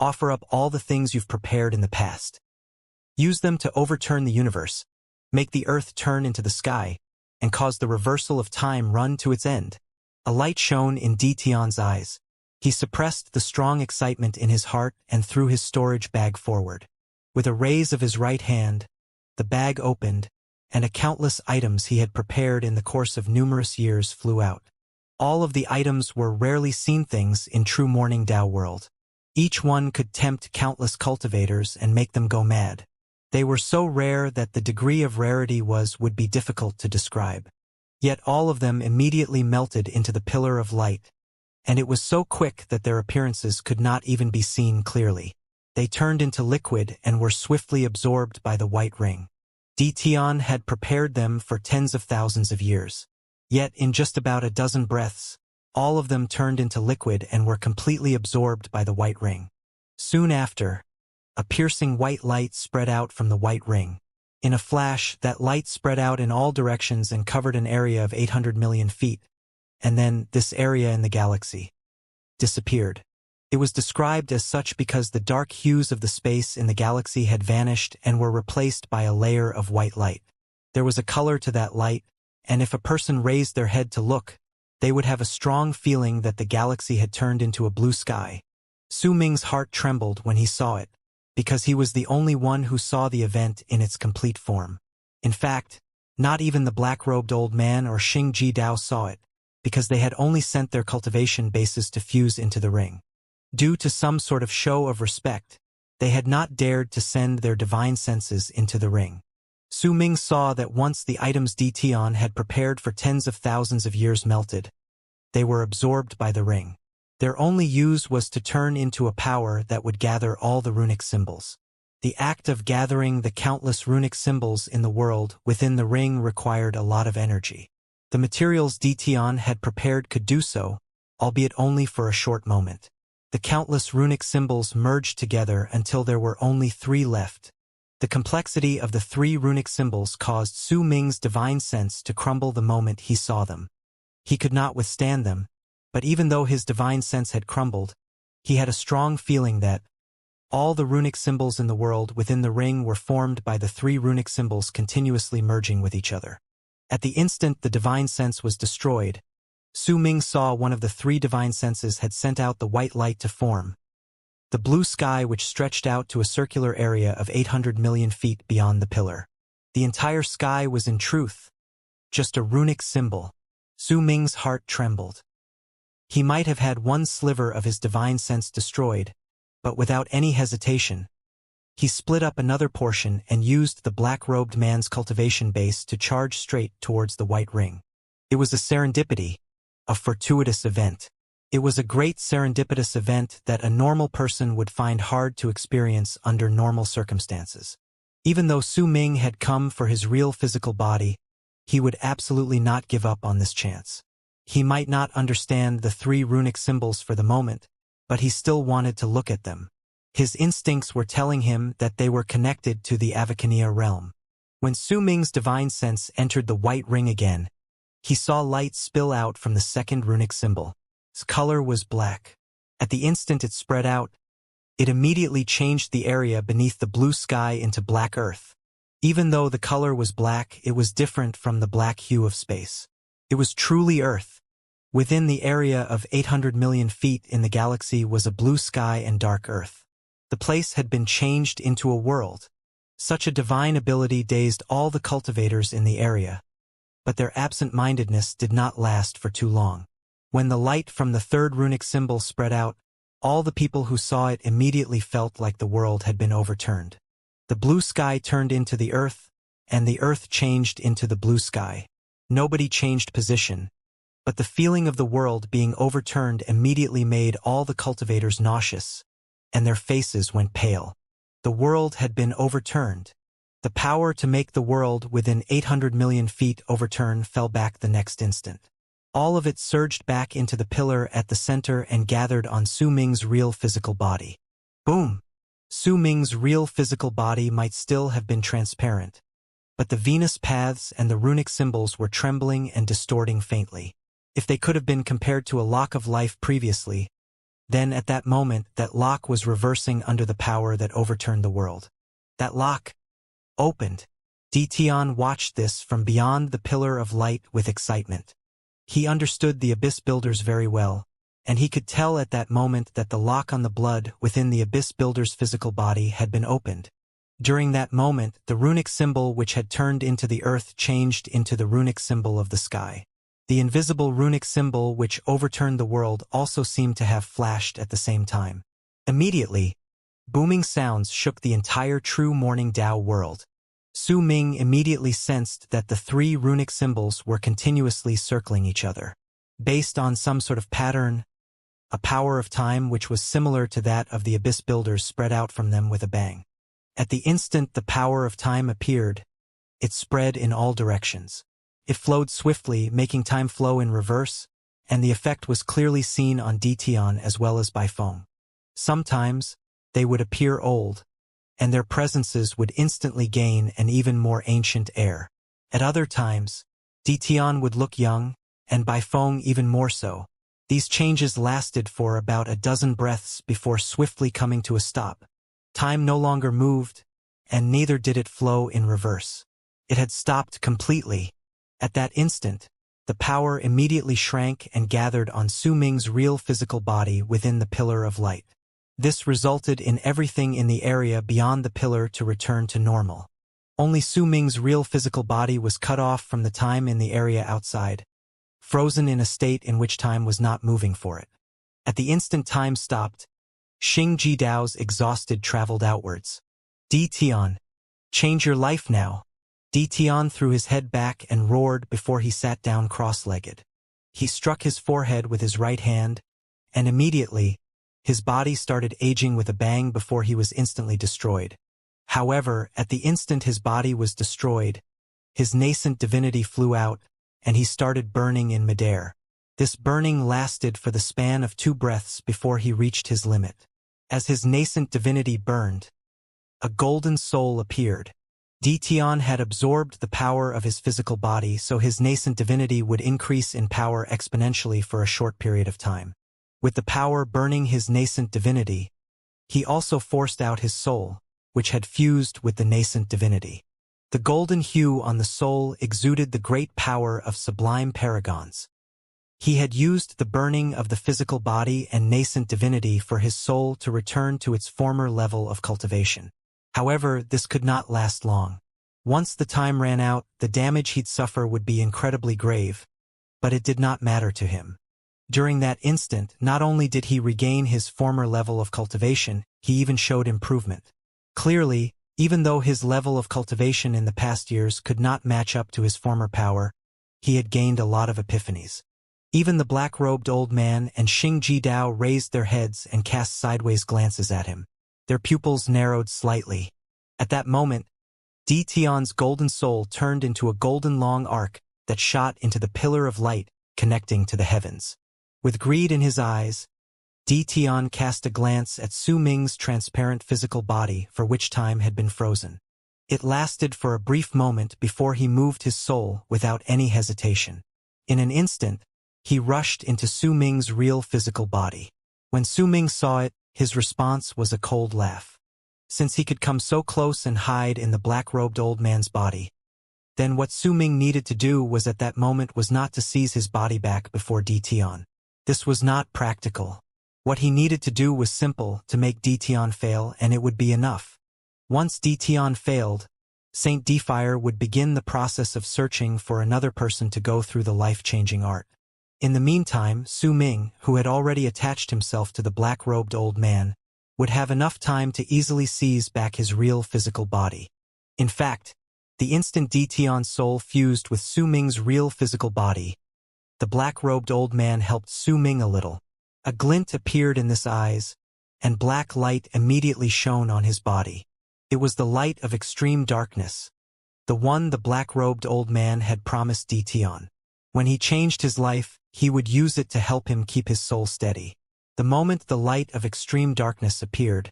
offer up all the things you've prepared in the past. Use them to overturn the universe, make the earth turn into the sky, and cause the reversal of time run to its end." A light shone in Di Tian's eyes. He suppressed the strong excitement in his heart and threw his storage bag forward. With a raise of his right hand, the bag opened, and countless items he had prepared in the course of numerous years flew out. All of the items were rarely seen things in true Morning Dao world. Each one could tempt countless cultivators and make them go mad. They were so rare that the degree of rarity would be difficult to describe. Yet all of them immediately melted into the pillar of light, and it was so quick that their appearances could not even be seen clearly. They turned into liquid and were swiftly absorbed by the white ring. Di Tian had prepared them for tens of thousands of years. Yet in just about a dozen breaths, all of them turned into liquid and were completely absorbed by the white ring. Soon after, a piercing white light spread out from the white ring. In a flash, that light spread out in all directions and covered an area of 800 million feet, and then this area in the galaxy disappeared. It was described as such because the dark hues of the space in the galaxy had vanished and were replaced by a layer of white light. There was a color to that light, and if a person raised their head to look, they would have a strong feeling that the galaxy had turned into a blue sky. Su Ming's heart trembled when he saw it, because he was the only one who saw the event in its complete form. In fact, not even the black-robed old man or Xing Ji Dao saw it, because they had only sent their cultivation bases to fuse into the ring. Due to some sort of show of respect, they had not dared to send their divine senses into the ring. Su Ming saw that once the items Di Tian had prepared for tens of thousands of years melted, they were absorbed by the ring. Their only use was to turn into a power that would gather all the runic symbols. The act of gathering the countless runic symbols in the world within the ring required a lot of energy. The materials Di Tian had prepared could do so, albeit only for a short moment. The countless runic symbols merged together until there were only 3 left. The complexity of the 3 runic symbols caused Su Ming's divine sense to crumble the moment he saw them. He could not withstand them, but even though his divine sense had crumbled, he had a strong feeling that all the runic symbols in the world within the ring were formed by the 3 runic symbols continuously merging with each other. At the instant the divine sense was destroyed, Su Ming saw one of the 3 divine senses had sent out the white light to form the blue sky, which stretched out to a circular area of 800 million feet beyond the pillar. The entire sky was in truth just a runic symbol. Su Ming's heart trembled. He might have had one sliver of his divine sense destroyed, but without any hesitation, he split up another portion and used the black-robed man's cultivation base to charge straight towards the white ring. It was a serendipity, a fortuitous event. It was a great serendipitous event that a normal person would find hard to experience under normal circumstances. Even though Su Ming had come for his real physical body, he would absolutely not give up on this chance. He might not understand the 3 runic symbols for the moment, but he still wanted to look at them. His instincts were telling him that they were connected to the Avakania realm. When Su Ming's divine sense entered the white ring again, he saw light spill out from the 2nd runic symbol. Its color was black. At the instant it spread out, it immediately changed the area beneath the blue sky into black earth. Even though the color was black, it was different from the black hue of space. It was truly earth. Within the area of 800 million feet in the galaxy was a blue sky and dark earth. The place had been changed into a world. Such a divine ability dazed all the cultivators in the area. But their absent-mindedness did not last for too long. When the light from the 3rd runic symbol spread out, all the people who saw it immediately felt like the world had been overturned. The blue sky turned into the earth, and the earth changed into the blue sky. Nobody changed position, but the feeling of the world being overturned immediately made all the cultivators nauseous. and their faces went pale. The world had been overturned. The power to make the world within 800 million feet overturn fell back the next instant. All of it surged back into the pillar at the center and gathered on Su Ming's real physical body. Boom! Su Ming's real physical body might still have been transparent, but the Venus paths and the runic symbols were trembling and distorting faintly. If they could have been compared to a lock of life previously, then at that moment that lock was reversing under the power that overturned the world. That lock opened. Tian watched this from beyond the pillar of light with excitement. He understood the Abyss Builders very well, and he could tell at that moment that the lock on the blood within the Abyss Builder's physical body had been opened. During that moment, the runic symbol which had turned into the earth changed into the runic symbol of the sky. The invisible runic symbol which overturned the world also seemed to have flashed at the same time. Immediately, booming sounds shook the entire true Morning Tao world. Su Ming immediately sensed that the three runic symbols were continuously circling each other. Based on some sort of pattern, a power of time which was similar to that of the Abyss Builders spread out from them with a bang. At the instant the power of time appeared, it spread in all directions. It flowed swiftly, making time flow in reverse, and the effect was clearly seen on Tian as well as by Feng. Sometimes, they would appear old, and their presences would instantly gain an even more ancient air. At other times, Tian would look young, and by Feng even more so. These changes lasted for about a dozen breaths before swiftly coming to a stop. Time no longer moved, and neither did it flow in reverse. It had stopped completely. At that instant, the power immediately shrank and gathered on Su Ming's real physical body within the pillar of light. This resulted in everything in the area beyond the pillar to return to normal. Only Su Ming's real physical body was cut off from the time in the area outside, frozen in a state in which time was not moving for it. At the instant time stopped, Xing Jidao's exhausted traveled outwards. Tian, change your life now. Tian threw his head back and roared before he sat down cross-legged. He struck his forehead with his right hand, and immediately, his body started aging with a bang before he was instantly destroyed. However, at the instant his body was destroyed, his nascent divinity flew out, and he started burning in midair. This burning lasted for the span of 2 breaths before he reached his limit. As his nascent divinity burned, a golden soul appeared. Tian had absorbed the power of his physical body, so his nascent divinity would increase in power exponentially for a short period of time. With the power burning his nascent divinity, he also forced out his soul, which had fused with the nascent divinity. The golden hue on the soul exuded the great power of sublime paragons. He had used the burning of the physical body and nascent divinity for his soul to return to its former level of cultivation. However, this could not last long. Once the time ran out, the damage he'd suffer would be incredibly grave, but it did not matter to him. During that instant, not only did he regain his former level of cultivation, he even showed improvement. Clearly, even though his level of cultivation in the past years could not match up to his former power, he had gained a lot of epiphanies. Even the black-robed old man and Xing Jidao raised their heads and cast sideways glances at him. Their pupils narrowed slightly. At that moment, Tian's golden soul turned into a golden long arc that shot into the pillar of light connecting to the heavens. With greed in his eyes, Tian cast a glance at Su Ming's transparent physical body for which time had been frozen. It lasted for a brief moment before he moved his soul without any hesitation. In an instant, he rushed into Su Ming's real physical body. When Su Ming saw it, his response was a cold laugh. Since he could come so close and hide in the black-robed old man's body, then what Su Ming needed to do was at that moment was not to seize his body back before Tian. This was not practical. What he needed to do was simple, to make Tian fail, and it would be enough. Once Tian failed, Saint Defire would begin the process of searching for another person to go through the life-changing art. In the meantime, Su Ming, who had already attached himself to the black-robed old man, would have enough time to easily seize back his real physical body. In fact, the instant Tian's soul fused with Su Ming's real physical body, the black-robed old man helped Su Ming a little. A glint appeared in his eyes, and black light immediately shone on his body. It was the light of extreme darkness, the one the black-robed old man had promised Dition. When he changed his life, he would use it to help him keep his soul steady. The moment the light of extreme darkness appeared,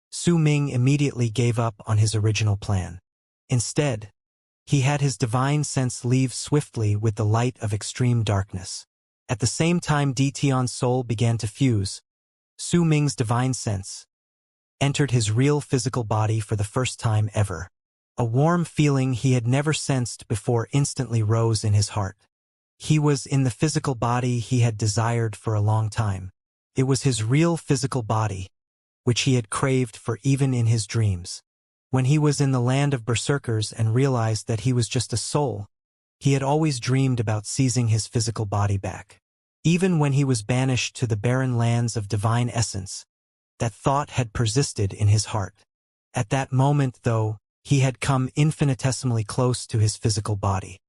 Su Ming immediately gave up on his original plan. Instead, he had his divine sense leave swiftly with the light of extreme darkness. At the same time Dition's soul began to fuse, Su Ming's divine sense entered his real physical body for the first time ever. A warm feeling he had never sensed before instantly rose in his heart. He was in the physical body he had desired for a long time. It was his real physical body, which he had craved for even in his dreams. When he was in the land of berserkers and realized that he was just a soul, he had always dreamed about seizing his physical body back. Even when he was banished to the barren lands of divine essence, that thought had persisted in his heart. At that moment, though, he had come infinitesimally close to his physical body.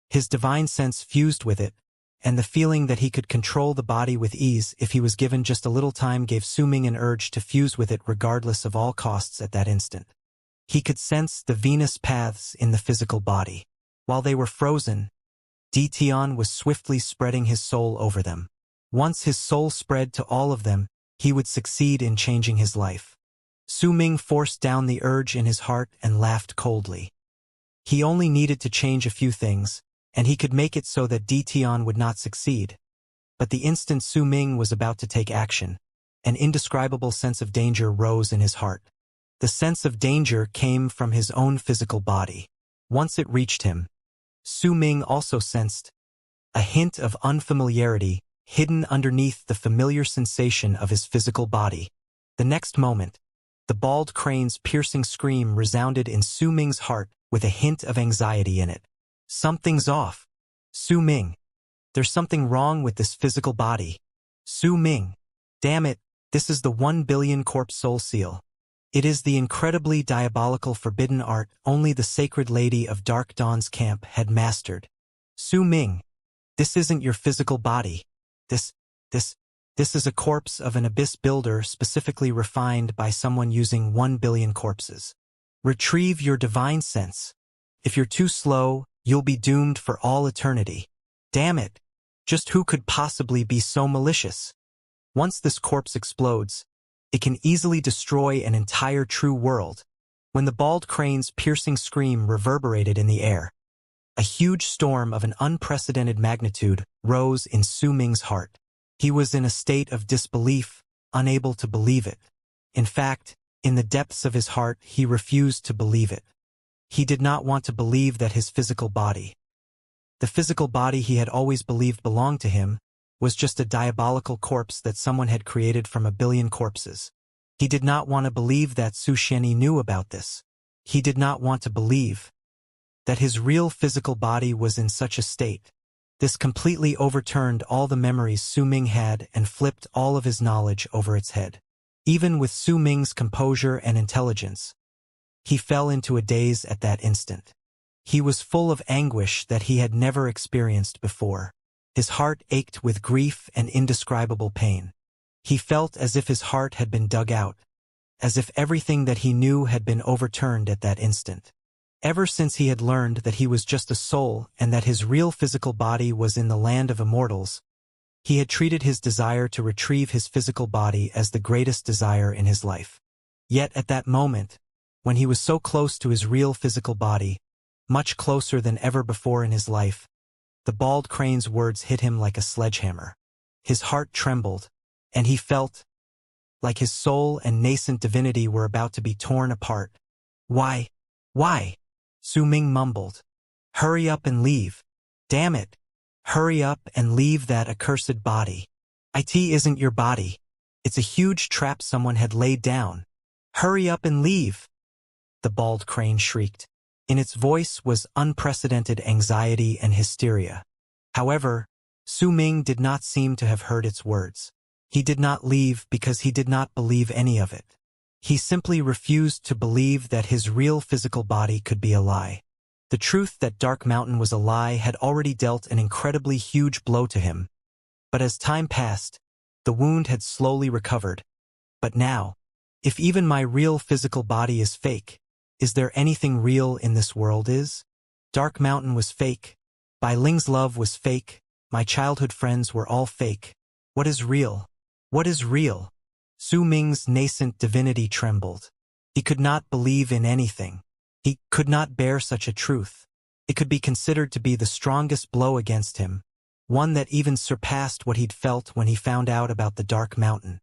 His divine sense fused with it, and the feeling that he could control the body with ease if he was given just a little time gave Su Ming an urge to fuse with it regardless of all costs at that instant. He could sense the venous paths in the physical body. While they were frozen, Dition was swiftly spreading his soul over them. Once his soul spread to all of them, he would succeed in changing his life. Su Ming forced down the urge in his heart and laughed coldly. He only needed to change a few things, and he could make it so that Dition would not succeed. But the instant Su Ming was about to take action, an indescribable sense of danger rose in his heart. The sense of danger came from his own physical body. Once it reached him, Su Ming also sensed a hint of unfamiliarity hidden underneath the familiar sensation of his physical body. The next moment, the bald crane's piercing scream resounded in Su Ming's heart with a hint of anxiety in it. Something's off. Su Ming. There's something wrong with this physical body. Su Ming. Damn it, this is the 1 billion corpse soul seal. It is the incredibly diabolical forbidden art only the Sacred Lady of Dark Dawn's camp had mastered. Su Ming. This isn't your physical body. This is a corpse of an abyss builder specifically refined by someone using 1 billion corpses. Retrieve your divine sense. If you're too slow, you'll be doomed for all eternity. Damn it! Just who could possibly be so malicious? Once this corpse explodes, it can easily destroy an entire true world. When the bald crane's piercing scream reverberated in the air, a huge storm of an unprecedented magnitude rose in Su Ming's heart. He was in a state of disbelief, unable to believe it. In fact, in the depths of his heart, he refused to believe it. He did not want to believe that his physical body, the physical body he had always believed belonged to him, was just a diabolical corpse that someone had created from a billion corpses. He did not want to believe that Su Xianyi knew about this. He did not want to believe that his real physical body was in such a state. This completely overturned all the memories Su Ming had and flipped all of his knowledge over its head. Even with Su Ming's composure and intelligence, he fell into a daze at that instant. He was full of anguish that he had never experienced before. His heart ached with grief and indescribable pain. He felt as if his heart had been dug out, as if everything that he knew had been overturned at that instant. Ever since he had learned that he was just a soul and that his real physical body was in the land of immortals, he had treated his desire to retrieve his physical body as the greatest desire in his life. Yet at that moment, when he was so close to his real physical body, much closer than ever before in his life, the bald crane's words hit him like a sledgehammer. His heart trembled, and he felt like his soul and nascent divinity were about to be torn apart. Why? Why? Su Ming mumbled. Hurry up and leave. Damn it. Hurry up and leave that accursed body. It isn't your body. It's a huge trap someone had laid down. Hurry up and leave. The bald crane shrieked. In its voice was unprecedented anxiety and hysteria. However, Su Ming did not seem to have heard its words. He did not leave because he did not believe any of it. He simply refused to believe that his real physical body could be a lie. The truth that Dark Mountain was a lie had already dealt an incredibly huge blow to him. But as time passed, the wound had slowly recovered, But now, if even my real physical body is fake, is there anything real in this world is? Dark Mountain was fake. Bai Ling's love was fake. My childhood friends were all fake. What is real? What is real? Su Ming's nascent divinity trembled. He could not believe in anything. He could not bear such a truth. It could be considered to be the strongest blow against him, one that even surpassed what he'd felt when he found out about the Dark Mountain.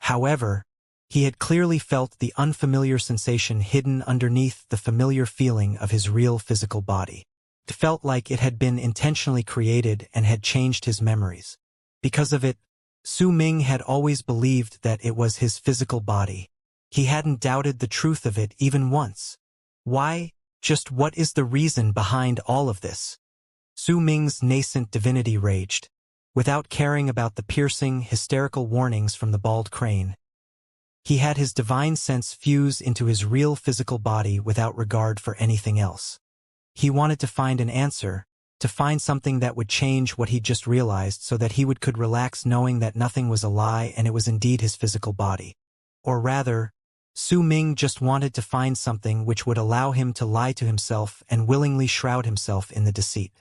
However, he had clearly felt the unfamiliar sensation hidden underneath the familiar feeling of his real physical body. It felt like it had been intentionally created and had changed his memories. Because of it, Su Ming had always believed that it was his physical body. He hadn't doubted the truth of it even once. Why? Just what is the reason behind all of this? Su Ming's nascent divinity raged, without caring about the piercing, hysterical warnings from the bald crane. He had his divine sense fuse into his real physical body without regard for anything else. He wanted to find an answer, to find something that would change what he'd just realized so that he could relax knowing that nothing was a lie and it was indeed his physical body. Or rather, Su Ming just wanted to find something which would allow him to lie to himself and willingly shroud himself in the deceit.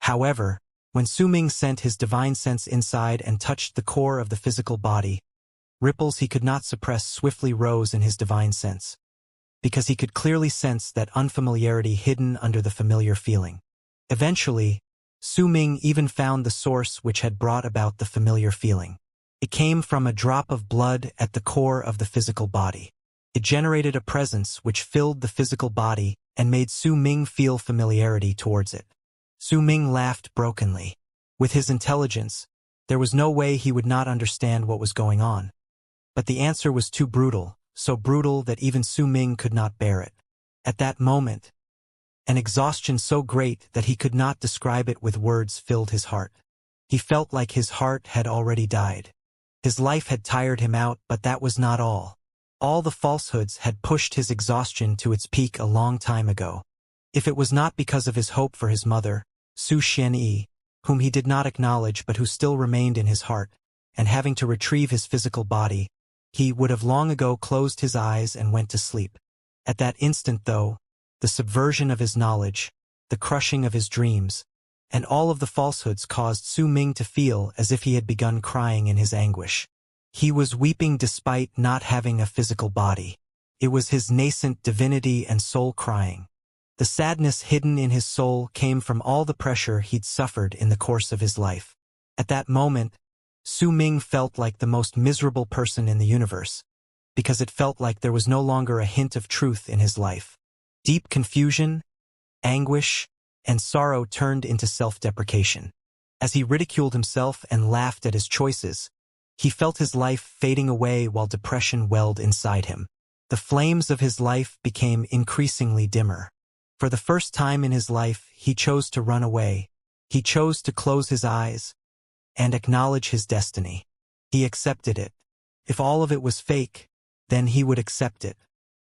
However, when Su Ming sent his divine sense inside and touched the core of the physical body, ripples he could not suppress swiftly rose in his divine sense, because he could clearly sense that unfamiliarity hidden under the familiar feeling. Eventually, Su Ming even found the source which had brought about the familiar feeling. It came from a drop of blood at the core of the physical body. It generated a presence which filled the physical body and made Su Ming feel familiarity towards it. Su Ming laughed brokenly. With his intelligence, there was no way he would not understand what was going on. But the answer was too brutal, so brutal that even Su Ming could not bear it. At that moment, an exhaustion so great that he could not describe it with words filled his heart. He felt like his heart had already died. His life had tired him out, but that was not all. All the falsehoods had pushed his exhaustion to its peak a long time ago. If it was not because of his hope for his mother, Su Xianxia, whom he did not acknowledge but who still remained in his heart, and having to retrieve his physical body, he would have long ago closed his eyes and went to sleep. At that instant, though, the subversion of his knowledge, the crushing of his dreams, and all of the falsehoods caused Su Ming to feel as if he had begun crying in his anguish. He was weeping despite not having a physical body. It was his nascent divinity and soul crying. The sadness hidden in his soul came from all the pressure he'd suffered in the course of his life. At that moment, Su Ming felt like the most miserable person in the universe, because it felt like there was no longer a hint of truth in his life. Deep confusion, anguish, and sorrow turned into self-deprecation. As he ridiculed himself and laughed at his choices, he felt his life fading away while depression welled inside him. The flames of his life became increasingly dimmer. For the first time in his life, he chose to run away. He chose to close his eyes and acknowledge his destiny. He accepted it. If all of it was fake, then he would accept it.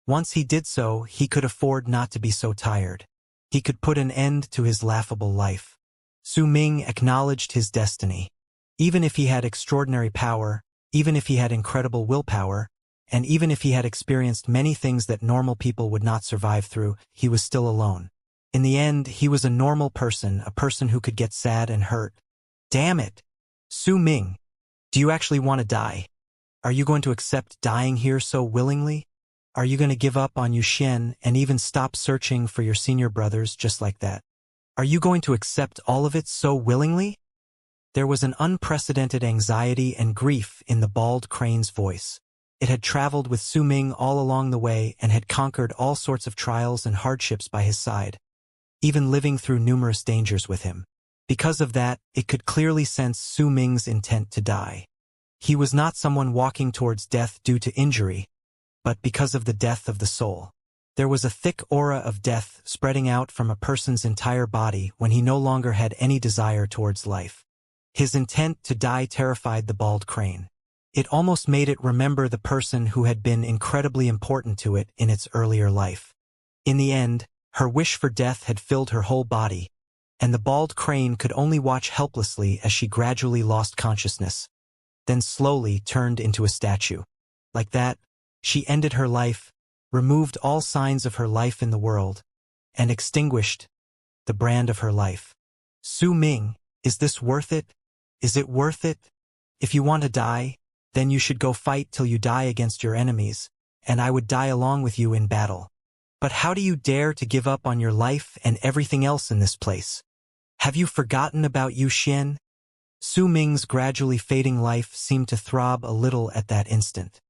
Once he did so, he could afford not to be so tired. He could put an end to his laughable life. Su Ming acknowledged his destiny. Even if he had extraordinary power, even if he had incredible willpower, and even if he had experienced many things that normal people would not survive through, he was still alone. In the end, he was a normal person, a person who could get sad and hurt. Damn it! Su Ming, do you actually want to die? Are you going to accept dying here so willingly? Are you going to give up on Yuxian and even stop searching for your senior brothers just like that? Are you going to accept all of it so willingly? There was an unprecedented anxiety and grief in the bald crane's voice. It had traveled with Su Ming all along the way and had conquered all sorts of trials and hardships by his side, even living through numerous dangers with him. Because of that, it could clearly sense Su Ming's intent to die. He was not someone walking towards death due to injury, but because of the death of the soul. There was a thick aura of death spreading out from a person's entire body when he no longer had any desire towards life. His intent to die terrified the bald crane. It almost made it remember the person who had been incredibly important to it in its earlier life. In the end, her wish for death had filled her whole body, and the bald crane could only watch helplessly as she gradually lost consciousness, then slowly turned into a statue. Like that, she ended her life, removed all signs of her life in the world, and extinguished the brand of her life. Su Ming, is this worth it? Is it worth it? If you want to die, then you should go fight till you die against your enemies, and I would die along with you in battle. But how do you dare to give up on your life and everything else in this place? Have you forgotten about Yu Xian? Su Ming's gradually fading life seemed to throb a little at that instant.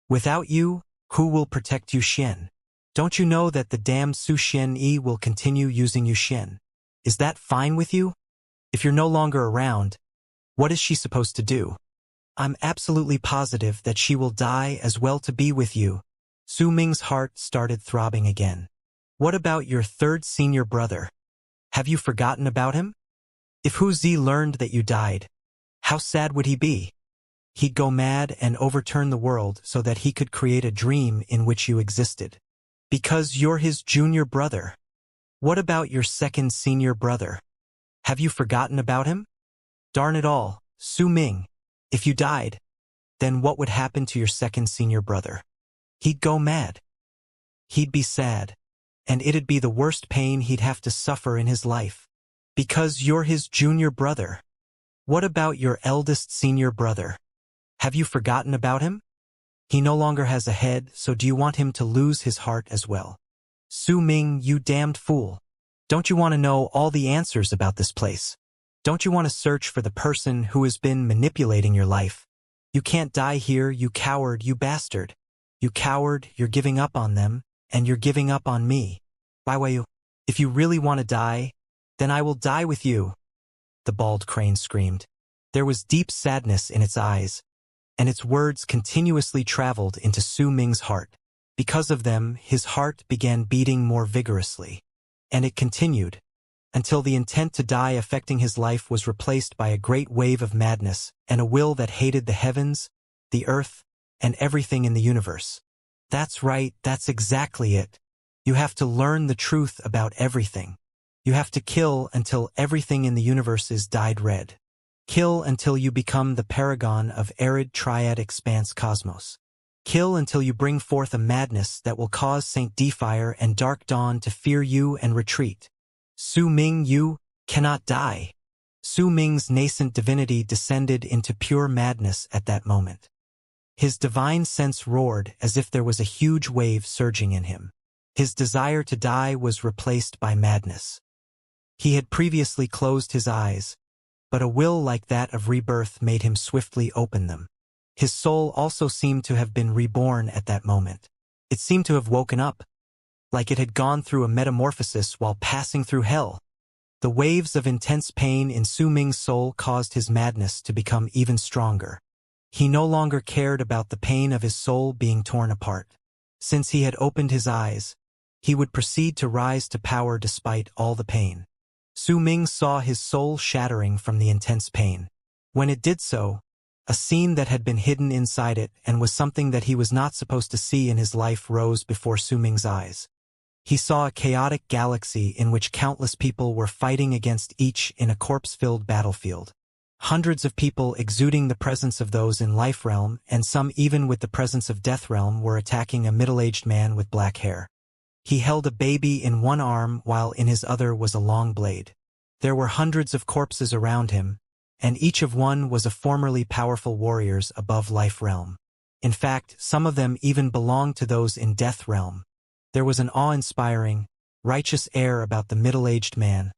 Without you, who will protect Yu Xian? Don't you know that the damned Su Xian Yi will continue using Yu Xian? Is that fine with you? If you're no longer around, what is she supposed to do? I'm absolutely positive that she will die as well to be with you. Su Ming's heart started throbbing again. What about your third senior brother? Have you forgotten about him? If Hu Zi learned that you died, how sad would he be? He'd go mad and overturn the world so that he could create a dream in which you existed. Because you're his junior brother. What about your second senior brother? Have you forgotten about him? Darn it all, Su Ming. If you died, then what would happen to your second senior brother? He'd go mad. He'd be sad. And it'd be the worst pain he'd have to suffer in his life. Because you're his junior brother. What about your eldest senior brother? Have you forgotten about him? He no longer has a head, so do you want him to lose his heart as well? Su Ming, you damned fool. Don't you want to know all the answers about this place? Don't you want to search for the person who has been manipulating your life? You can't die here, you coward, you bastard. You coward, you're giving up on them, and you're giving up on me. Waiwayu, if you really want to die, then I will die with you. The bald crane screamed. There was deep sadness in its eyes, and its words continuously traveled into Su Ming's heart. Because of them, his heart began beating more vigorously. And it continued, until the intent to die affecting his life was replaced by a great wave of madness and a will that hated the heavens, the earth, and everything in the universe. That's right, that's exactly it. You have to learn the truth about everything. You have to kill until everything in the universe is dyed red. Kill until you become the paragon of arid triad expanse cosmos. Kill until you bring forth a madness that will cause Saint Defire and Dark Dawn to fear you and retreat. Su Ming, you cannot die. Su Ming's nascent divinity descended into pure madness at that moment. His divine sense roared as if there was a huge wave surging in him. His desire to die was replaced by madness. He had previously closed his eyes, but a will like that of rebirth made him swiftly open them. His soul also seemed to have been reborn at that moment. It seemed to have woken up, like it had gone through a metamorphosis while passing through hell. The waves of intense pain in Su Ming's soul caused his madness to become even stronger. He no longer cared about the pain of his soul being torn apart. Since he had opened his eyes, he would proceed to rise to power despite all the pain. Su Ming saw his soul shattering from the intense pain. When it did so, a scene that had been hidden inside it and was something that he was not supposed to see in his life rose before Su Ming's eyes. He saw a chaotic galaxy in which countless people were fighting against each in a corpse-filled battlefield. Hundreds of people exuding the presence of those in Life Realm, and some even with the presence of Death Realm, were attacking a middle-aged man with black hair. He held a baby in one arm while in his other was a long blade. There were hundreds of corpses around him, and each of one was a formerly powerful warriors above Life Realm. In fact, some of them even belonged to those in Death Realm. There was an awe-inspiring, righteous air about the middle-aged man,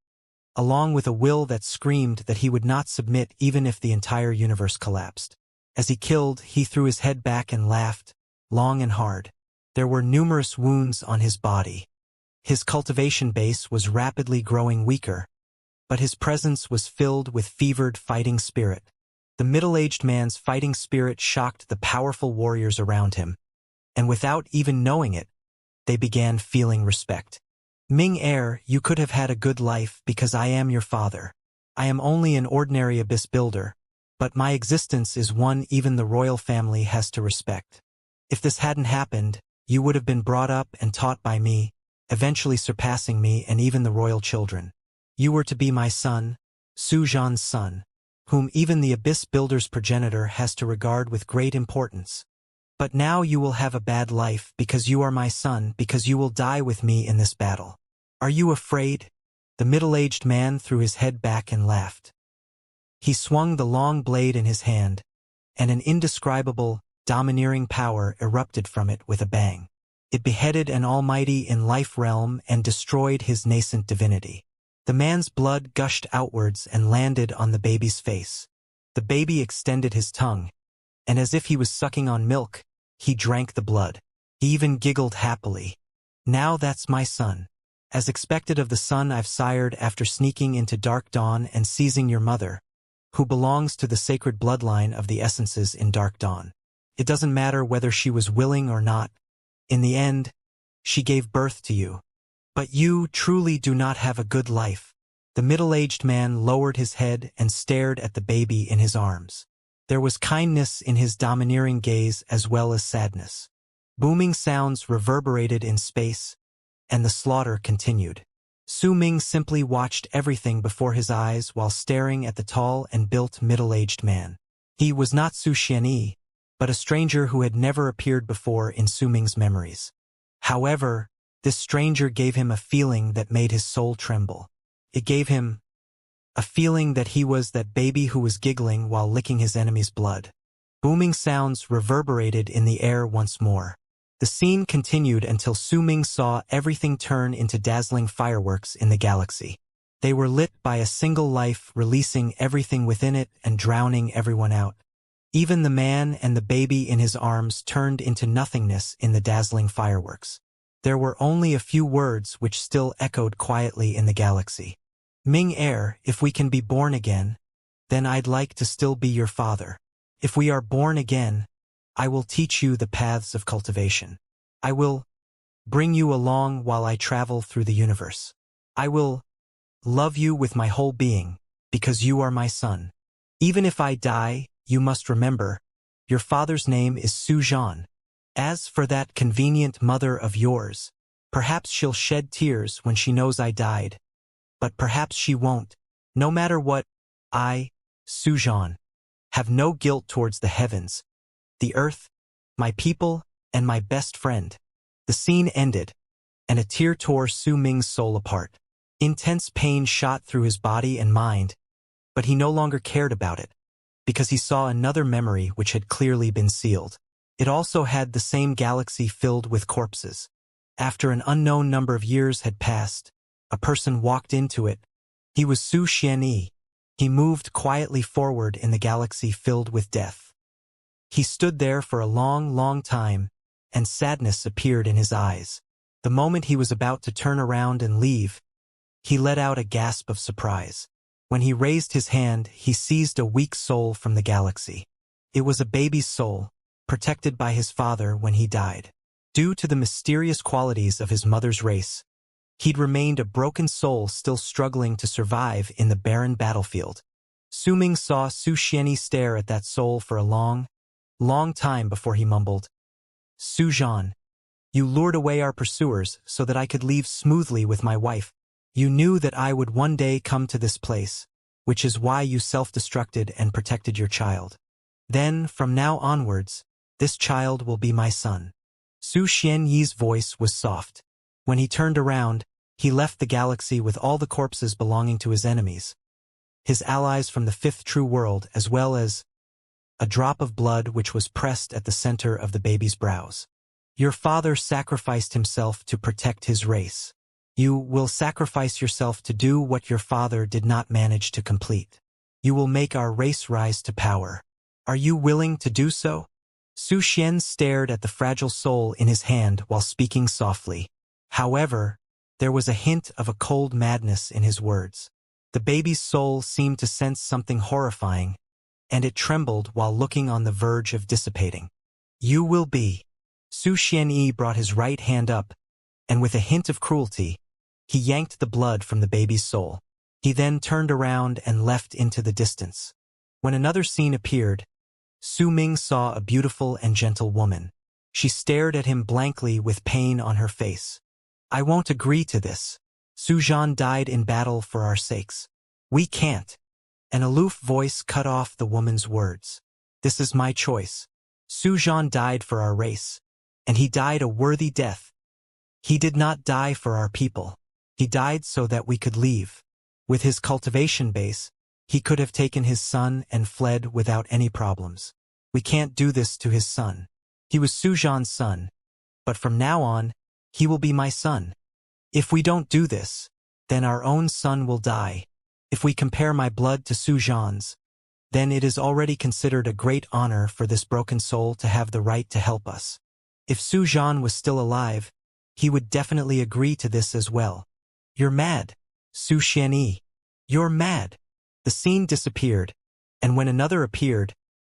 along with a will that screamed that he would not submit even if the entire universe collapsed. As he killed, he threw his head back and laughed, long and hard. There were numerous wounds on his body. His cultivation base was rapidly growing weaker, but his presence was filled with fevered fighting spirit. The middle-aged man's fighting spirit shocked the powerful warriors around him, and without even knowing it, they began feeling respect. Ming Heir, you could have had a good life because I am your father. I am only an ordinary abyss builder, but my existence is one even the royal family has to respect. If this hadn't happened, you would have been brought up and taught by me, eventually surpassing me and even the royal children. You were to be my son, Su Zhan's son, whom even the abyss builder's progenitor has to regard with great importance. But now you will have a bad life because you are my son, because you will die with me in this battle. Are you afraid? The middle-aged man threw his head back and laughed. He swung the long blade in his hand, and an indescribable, domineering power erupted from it with a bang. It beheaded an almighty in life realm and destroyed his nascent divinity. The man's blood gushed outwards and landed on the baby's face. The baby extended his tongue, and as if he was sucking on milk, he drank the blood. He even giggled happily. Now that's my son. As expected of the son I've sired after sneaking into Dark Dawn and seizing your mother, who belongs to the sacred bloodline of the essences in Dark Dawn. It doesn't matter whether she was willing or not. In the end, she gave birth to you. But you truly do not have a good life. The middle-aged man lowered his head and stared at the baby in his arms. There was kindness in his domineering gaze as well as sadness. Booming sounds reverberated in space, and the slaughter continued. Su Ming simply watched everything before his eyes while staring at the tall and built middle-aged man. He was not Su Xianyi, but a stranger who had never appeared before in Su Ming's memories. However, this stranger gave him a feeling that made his soul tremble. It gave him a feeling that he was that baby who was giggling while licking his enemy's blood. Booming sounds reverberated in the air once more. The scene continued until Su Ming saw everything turn into dazzling fireworks in the galaxy. They were lit by a single life, releasing everything within it and drowning everyone out. Even the man and the baby in his arms turned into nothingness in the dazzling fireworks. There were only a few words which still echoed quietly in the galaxy. Ming heir, if we can be born again, then I'd like to still be your father. If we are born again, I will teach you the paths of cultivation. I will bring you along while I travel through the universe. I will love you with my whole being, because you are my son. Even if I die, you must remember, your father's name is Su Zhan. As for that convenient mother of yours, perhaps she'll shed tears when she knows I died. But perhaps she won't. No matter what, I, Su Zhan, have no guilt towards the heavens, the earth, my people, and my best friend. The scene ended, and a tear tore Su Ming's soul apart. Intense pain shot through his body and mind, but he no longer cared about it, because he saw another memory which had clearly been sealed. It also had the same galaxy filled with corpses. After an unknown number of years had passed, a person walked into it. He was Su Xianyi. He moved quietly forward in the galaxy filled with death. He stood there for a long, long time, and sadness appeared in his eyes. The moment he was about to turn around and leave, he let out a gasp of surprise. When he raised his hand, he seized a weak soul from the galaxy. It was a baby's soul, protected by his father when he died. Due to the mysterious qualities of his mother's race, he'd remained a broken soul still struggling to survive in the barren battlefield. Su Ming saw Su Xianyi stare at that soul for a long, long time before he mumbled, Su Zhan, you lured away our pursuers so that I could leave smoothly with my wife. You knew that I would one day come to this place, which is why you self-destructed and protected your child. Then, from now onwards, this child will be my son. Su Xianyi's voice was soft. When he turned around, he left the galaxy with all the corpses belonging to his enemies, his allies from the fifth true world, as well as a drop of blood which was pressed at the center of the baby's brows. Your father sacrificed himself to protect his race. You will sacrifice yourself to do what your father did not manage to complete. You will make our race rise to power. Are you willing to do so? Su Xian stared at the fragile soul in his hand while speaking softly. However, there was a hint of a cold madness in his words. The baby's soul seemed to sense something horrifying, and it trembled while looking on the verge of dissipating. You will be. Su Xianyi brought his right hand up, and with a hint of cruelty, he yanked the blood from the baby's soul. He then turned around and left into the distance. When another scene appeared, Su Ming saw a beautiful and gentle woman. She stared at him blankly with pain on her face. I won't agree to this. Su Zhan died in battle for our sakes. We can't. An aloof voice cut off the woman's words. This is my choice. Su Zhan died for our race, and he died a worthy death. He did not die for our people. He died so that we could leave. With his cultivation base, he could have taken his son and fled without any problems. We can't do this to his son. He was Su Zhan's son, but from now on, he will be my son. If we don't do this, then our own son will die. If we compare my blood to Su Zhan's, then it is already considered a great honor for this broken soul to have the right to help us. If Su Zhan was still alive, he would definitely agree to this as well. You're mad, Su Xianyi. You're mad. The scene disappeared, and when another appeared,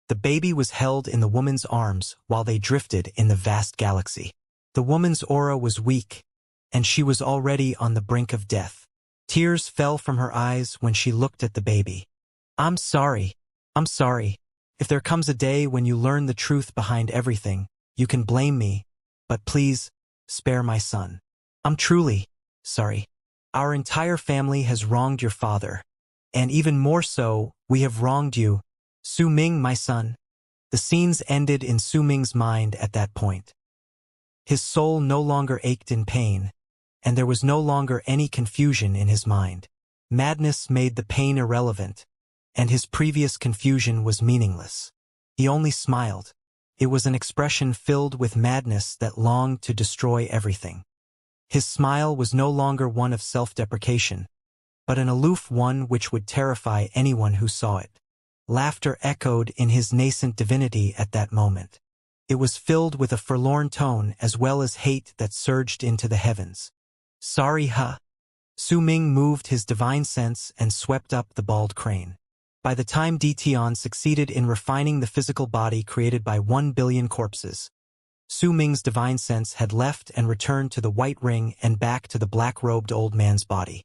the baby was held in the woman's arms while they drifted in the vast galaxy. The woman's aura was weak, and she was already on the brink of death. Tears fell from her eyes when she looked at the baby. I'm sorry. If there comes a day when you learn the truth behind everything, you can blame me, but please, spare my son. I'm truly sorry. Our entire family has wronged your father, and even more so, we have wronged you, Su Ming, my son. The scenes ended in Su Ming's mind at that point. His soul no longer ached in pain, and there was no longer any confusion in his mind. Madness made the pain irrelevant, and his previous confusion was meaningless. He only smiled. It was an expression filled with madness that longed to destroy everything. His smile was no longer one of self-deprecation, but an aloof one which would terrify anyone who saw it. Laughter echoed in his nascent divinity at that moment. It was filled with a forlorn tone as well as hate that surged into the heavens. Sorry, huh? Su Ming moved his divine sense and swept up the bald crane. By the time Tian succeeded in refining the physical body created by 1 billion corpses, Su Ming's divine sense had left and returned to the white ring and back to the black-robed old man's body.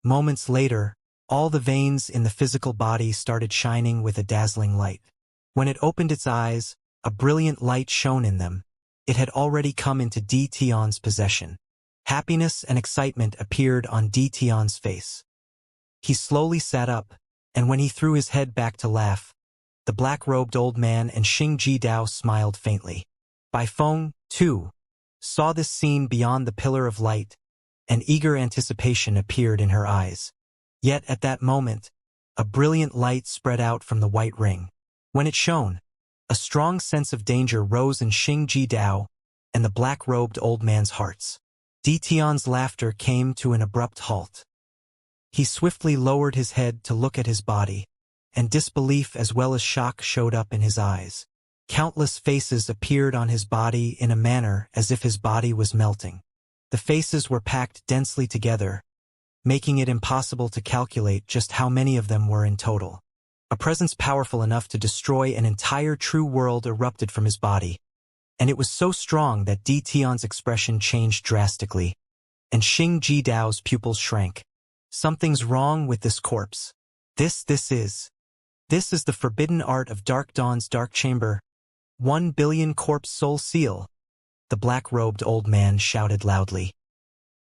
Moments later, all the veins in the physical body started shining with a dazzling light. When it opened its eyes, a brilliant light shone in them. It had already come into Tian's possession. Happiness and excitement appeared on Tian's face. He slowly sat up, and when he threw his head back to laugh, the black-robed old man and Xing Dao smiled faintly. Bai Feng, too, saw this scene beyond the pillar of light, and eager anticipation appeared in her eyes. Yet at that moment, a brilliant light spread out from the white ring. When it shone, a strong sense of danger rose in Xing Dao and the black-robed old man's hearts. Tian's laughter came to an abrupt halt. He swiftly lowered his head to look at his body, and disbelief as well as shock showed up in his eyes. Countless faces appeared on his body in a manner as if his body was melting. The faces were packed densely together, making it impossible to calculate just how many of them were in total. A presence powerful enough to destroy an entire true world erupted from his body, and it was so strong that Tian's expression changed drastically, and Xing Dao's pupils shrank. Something's wrong with this corpse. This is the forbidden art of Dark Dawn's dark chamber. 1 billion corpse soul seal. The black-robed old man shouted loudly.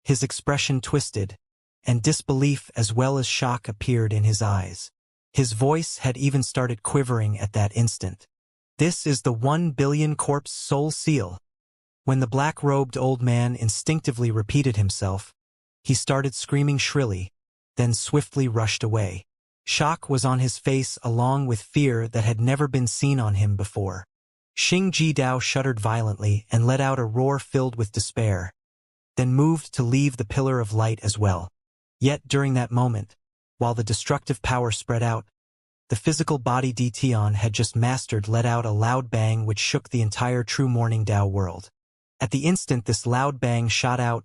His expression twisted, and disbelief as well as shock appeared in his eyes. His voice had even started quivering at that instant. This is the 1 billion corpse soul seal. When the black-robed old man instinctively repeated himself, he started screaming shrilly, then swiftly rushed away. Shock was on his face along with fear that had never been seen on him before. Xing Dao shuddered violently and let out a roar filled with despair, then moved to leave the pillar of light as well. Yet during that moment, while the destructive power spread out, the physical body Tian had just mastered let out a loud bang which shook the entire true Morning Dao world. At the instant this loud bang shot out,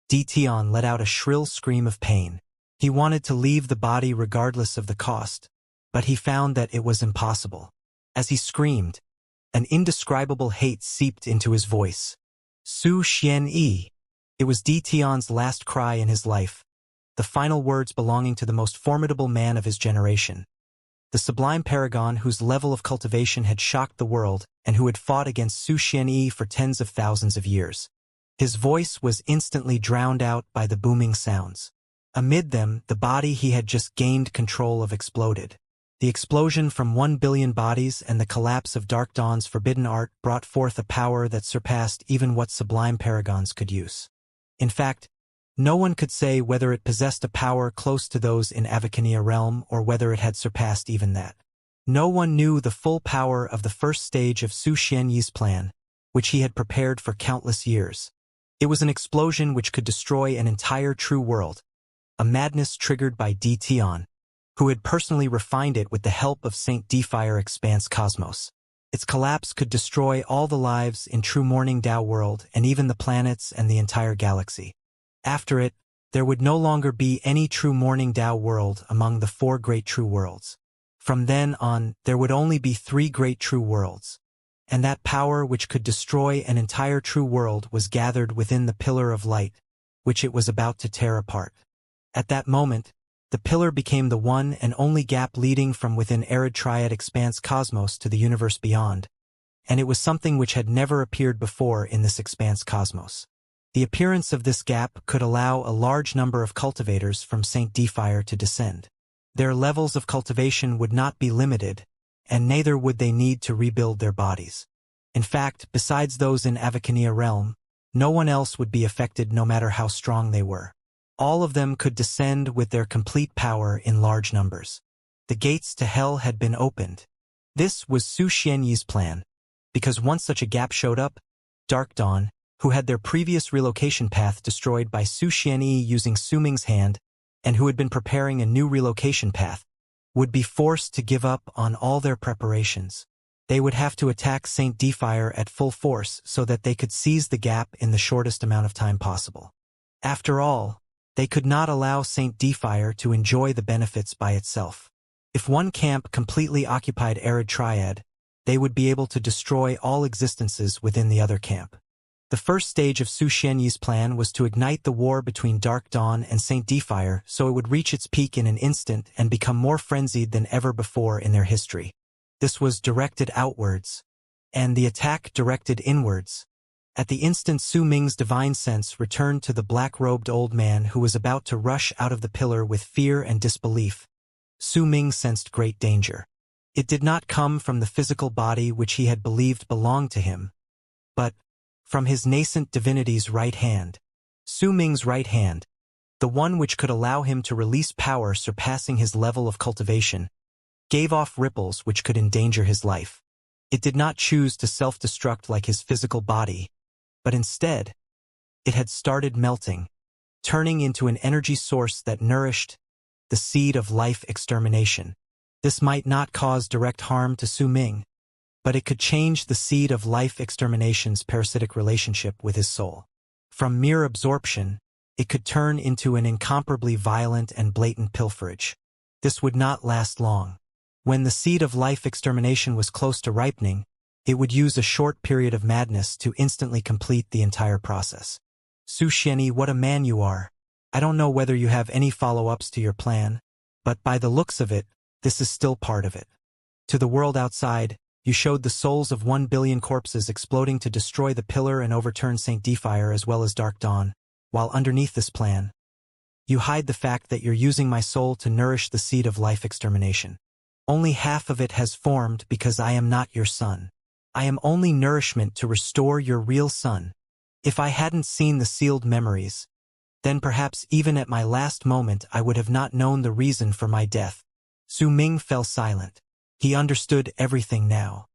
Tian let out a shrill scream of pain. He wanted to leave the body regardless of the cost, but he found that it was impossible. As he screamed, an indescribable hate seeped into his voice. Su Xianyi. It was Tian's last cry in his life, the final words belonging to the most formidable man of his generation. The sublime paragon whose level of cultivation had shocked the world and who had fought against Su Xianyi for tens of thousands of years. His voice was instantly drowned out by the booming sounds. Amid them, the body he had just gained control of exploded. The explosion from 1 billion bodies and the collapse of Dark Dawn's forbidden art brought forth a power that surpassed even what sublime paragons could use. In fact, no one could say whether it possessed a power close to those in Avicania realm or whether it had surpassed even that. No one knew the full power of the first stage of Su Xianyi's plan, which he had prepared for countless years. It was an explosion which could destroy an entire true world, a madness triggered by D. Tian, who had personally refined it with the help of Saint Defire Expanse Cosmos. Its collapse could destroy all the lives in true Morning Dao world and even the planets and the entire galaxy. After it, there would no longer be any true Morning Dao world among the 4 great true worlds. From then on, there would only be 3 great true worlds. And that power which could destroy an entire true world was gathered within the Pillar of Light, which it was about to tear apart. At that moment, the pillar became the one and only gap leading from within arid triad expanse cosmos to the universe beyond, and it was something which had never appeared before in this expanse cosmos. The appearance of this gap could allow a large number of cultivators from Saint Defire to descend. Their levels of cultivation would not be limited, and neither would they need to rebuild their bodies. In fact, besides those in Avicania realm, no one else would be affected no matter how strong they were. All of them could descend with their complete power in large numbers. The gates to hell had been opened. This was Su Xianyi's plan, because once such a gap showed up, Dark Dawn, who had their previous relocation path destroyed by Su Xianyi using Su Ming's hand, and who had been preparing a new relocation path, would be forced to give up on all their preparations. They would have to attack Saint Defire at full force so that they could seize the gap in the shortest amount of time possible. After all, they could not allow Saint Defire to enjoy the benefits by itself. If one camp completely occupied Arid Triad, they would be able to destroy all existences within the other camp. The first stage of Su Xianyi's plan was to ignite the war between Dark Dawn and Saint Defire so it would reach its peak in an instant and become more frenzied than ever before in their history. This was directed outwards, and the attack directed inwards. At the instant Su Ming's divine sense returned to the black-robed old man who was about to rush out of the pillar with fear and disbelief, Su Ming sensed great danger. It did not come from the physical body which he had believed belonged to him, but from his nascent divinity's right hand. Su Ming's right hand, the one which could allow him to release power surpassing his level of cultivation, gave off ripples which could endanger his life. It did not choose to self-destruct like his physical body, but instead, it had started melting, turning into an energy source that nourished the seed of life extermination. This might not cause direct harm to Su Ming, but it could change the seed of life extermination's parasitic relationship with his soul. From mere absorption, it could turn into an incomparably violent and blatant pilferage. This would not last long. When the seed of life extermination was close to ripening, it would use a short period of madness to instantly complete the entire process. Su Xianyi, what a man you are. I don't know whether you have any follow-ups to your plan, but by the looks of it, this is still part of it. To the world outside, you showed the souls of 1 billion corpses exploding to destroy the pillar and overturn Saint Defire as well as Dark Dawn, while underneath this plan, you hide the fact that you're using my soul to nourish the seed of life extermination. Only half of it has formed because I am not your son. I am only nourishment to restore your real son. If I hadn't seen the sealed memories, then perhaps even at my last moment I would have not known the reason for my death. Su Ming fell silent. He understood everything now.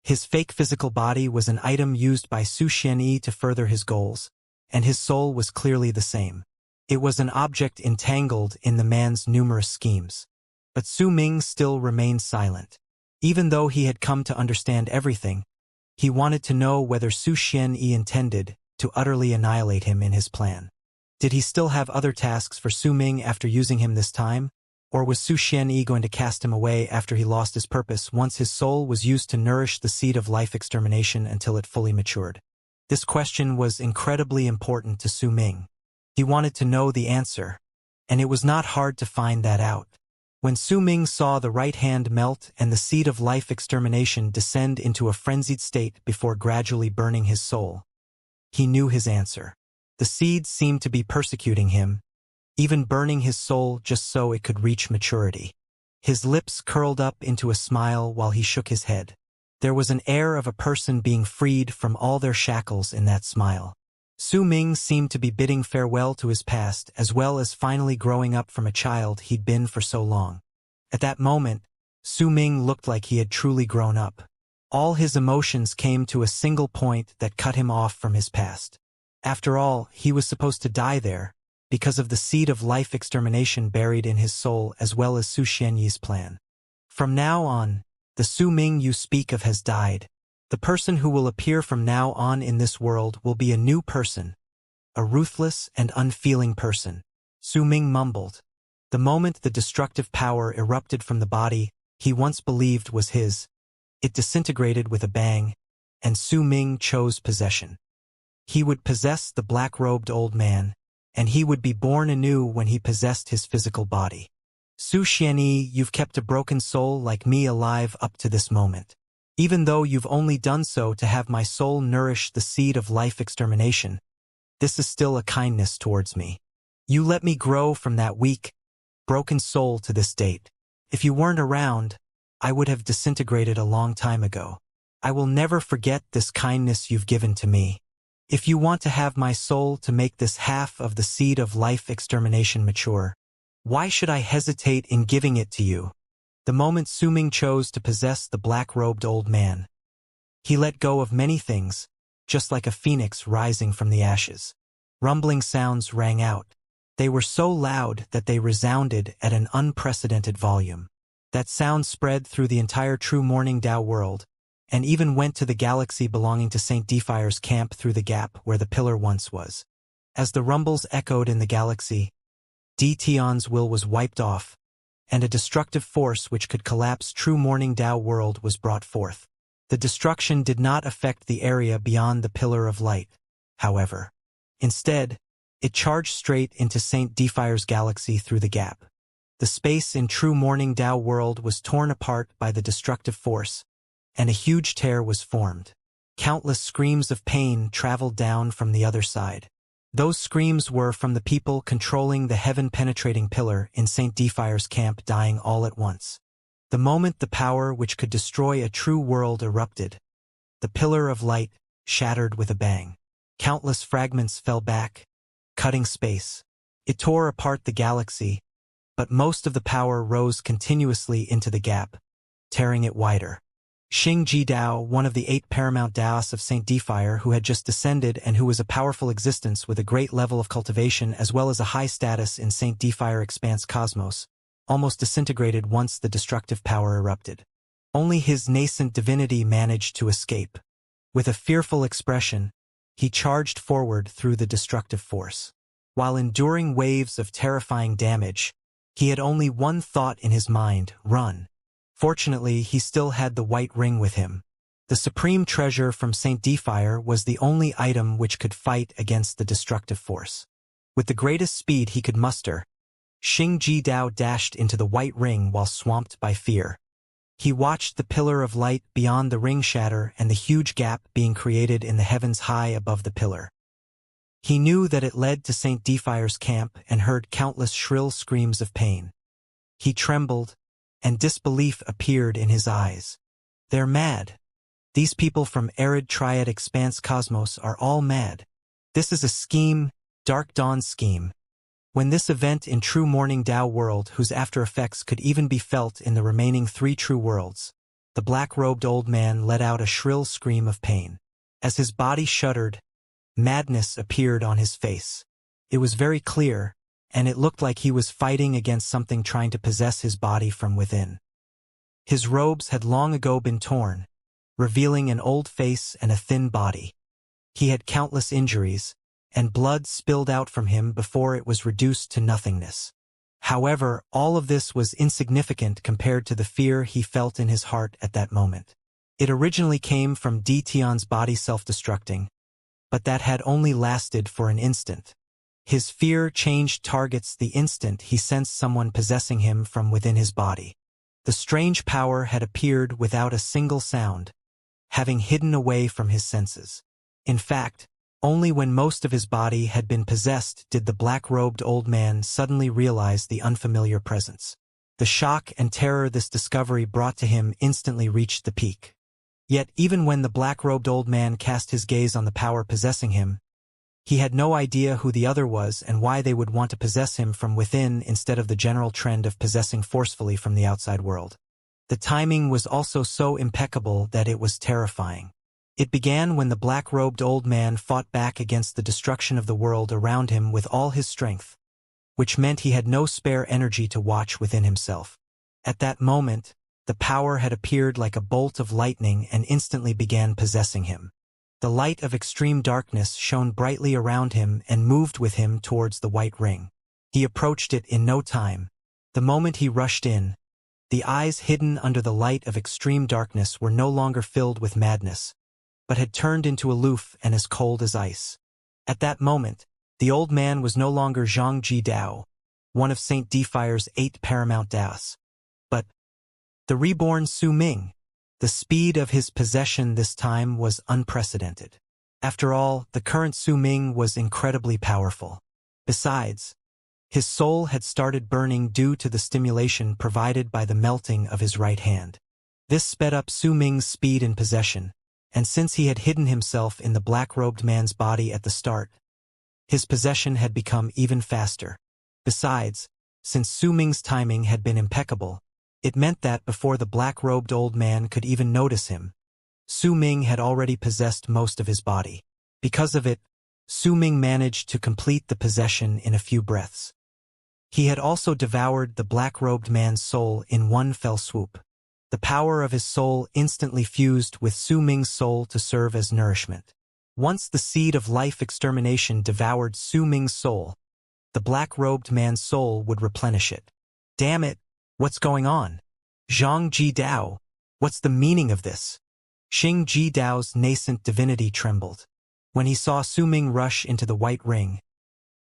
His fake physical body was an item used by Su Xianyi to further his goals, and his soul was clearly the same. It was an object entangled in the man's numerous schemes. But Su Ming still remained silent. Even though he had come to understand everything, he wanted to know whether Su Xianyi intended to utterly annihilate him in his plan. Did he still have other tasks for Su Ming after using him this time? Or was Su Xianyi going to cast him away after he lost his purpose once his soul was used to nourish the seed of life extermination until it fully matured? This question was incredibly important to Su Ming. He wanted to know the answer, and it was not hard to find that out. When Su Ming saw the right hand melt and the seed of life extermination descend into a frenzied state before gradually burning his soul, he knew his answer. The seed seemed to be persecuting him, even burning his soul just so it could reach maturity. His lips curled up into a smile while he shook his head. There was an air of a person being freed from all their shackles in that smile. Su Ming seemed to be bidding farewell to his past as well as finally growing up from a child he'd been for so long. At that moment, Su Ming looked like he had truly grown up. All his emotions came to a single point that cut him off from his past. After all, he was supposed to die there, because of the seed of life extermination buried in his soul as well as Su Xianyi's plan. From now on, the Su Ming you speak of has died. The person who will appear from now on in this world will be a new person, a ruthless and unfeeling person. Su Ming mumbled. The moment the destructive power erupted from the body he once believed was his, it disintegrated with a bang, and Su Ming chose possession. He would possess the black-robed old man, and he would be born anew when he possessed his physical body. Su Xianyi, you've kept a broken soul like me alive up to this moment. Even though you've only done so to have my soul nourish the seed of life extermination, this is still a kindness towards me. You let me grow from that weak, broken soul to this date. If you weren't around, I would have disintegrated a long time ago. I will never forget this kindness you've given to me. If you want to have my soul to make this half of the seed of life extermination mature, why should I hesitate in giving it to you? The moment Su Ming chose to possess the black-robed old man, he let go of many things, just like a phoenix rising from the ashes. Rumbling sounds rang out. They were so loud that they resounded at an unprecedented volume. That sound spread through the entire True Morning Dao world, and even went to the galaxy belonging to Saint Defire's camp through the gap where the pillar once was. As the rumbles echoed in the galaxy, Tion's will was wiped off, and a destructive force which could collapse True Morning Dao world was brought forth. The destruction did not affect the area beyond the Pillar of Light, however. Instead, it charged straight into Saint Defire's galaxy through the gap. The space in True Morning Dao world was torn apart by the destructive force, and a huge tear was formed. Countless screams of pain traveled down from the other side. Those screams were from the people controlling the heaven-penetrating pillar in Saint Defire's camp dying all at once. The moment the power which could destroy a true world erupted, the Pillar of Light shattered with a bang. Countless fragments fell back, cutting space. It tore apart the galaxy, but most of the power rose continuously into the gap, tearing it wider. Xingji Dao, one of the 8 paramount Daos of Saint Defire who had just descended and who was a powerful existence with a great level of cultivation as well as a high status in Saint Defire Expanse Cosmos, almost disintegrated once the destructive power erupted. Only his nascent divinity managed to escape. With a fearful expression, he charged forward through the destructive force. While enduring waves of terrifying damage, he had only one thought in his mind: run. Fortunately, he still had the white ring with him. The supreme treasure from Saint Defire was the only item which could fight against the destructive force. With the greatest speed he could muster, Xingji Dao dashed into the white ring while swamped by fear. He watched the Pillar of Light beyond the ring shatter and the huge gap being created in the heavens high above the pillar. He knew that it led to Saint Defire's camp and heard countless shrill screams of pain. He trembled, and disbelief appeared in his eyes. They're mad. These people from Arid Triad Expanse Cosmos are all mad. This is a scheme, Dark Dawn scheme. When this event in True Morning Dao world whose after effects could even be felt in the remaining 3 true worlds, the black-robed old man let out a shrill scream of pain. As his body shuddered, madness appeared on his face. It was very clear, and it looked like he was fighting against something trying to possess his body from within. His robes had long ago been torn, revealing an old face and a thin body. He had countless injuries, and blood spilled out from him before it was reduced to nothingness. However, all of this was insignificant compared to the fear he felt in his heart at that moment. It originally came from Tion's body self-destructing, but that had only lasted for an instant. His fear changed targets the instant he sensed someone possessing him from within his body. The strange power had appeared without a single sound, having hidden away from his senses. In fact, only when most of his body had been possessed did the black-robed old man suddenly realize the unfamiliar presence. The shock and terror this discovery brought to him instantly reached the peak. Yet even when the black-robed old man cast his gaze on the power possessing him, he had no idea who the other was and why they would want to possess him from within instead of the general trend of possessing forcefully from the outside world. The timing was also so impeccable that it was terrifying. It began when the black-robed old man fought back against the destruction of the world around him with all his strength, which meant he had no spare energy to watch within himself. At that moment, the power had appeared like a bolt of lightning and instantly began possessing him. The light of extreme darkness shone brightly around him and moved with him towards the white ring. He approached it in no time. The moment he rushed in, the eyes hidden under the light of extreme darkness were no longer filled with madness, but had turned into aloof and as cold as ice. At that moment, the old man was no longer Xianxia Dao, one of Saint Defire's 8 paramount Daos, but the reborn Su Ming. The speed of his possession this time was unprecedented. After all, the current Su Ming was incredibly powerful. Besides, his soul had started burning due to the stimulation provided by the melting of his right hand. This sped up Su Ming's speed in possession, and since he had hidden himself in the black-robed man's body at the start, his possession had become even faster. Besides, since Su Ming's timing had been impeccable, it meant that before the black-robed old man could even notice him, Su Ming had already possessed most of his body. Because of it, Su Ming managed to complete the possession in a few breaths. He had also devoured the black-robed man's soul in one fell swoop. The power of his soul instantly fused with Su Ming's soul to serve as nourishment. Once the seed of life extermination devoured Su Ming's soul, the black-robed man's soul would replenish it. Damn it! What's going on? Xianxia Dao, what's the meaning of this? Xianxia Dao's nascent divinity trembled. When he saw Su Ming rush into the white ring,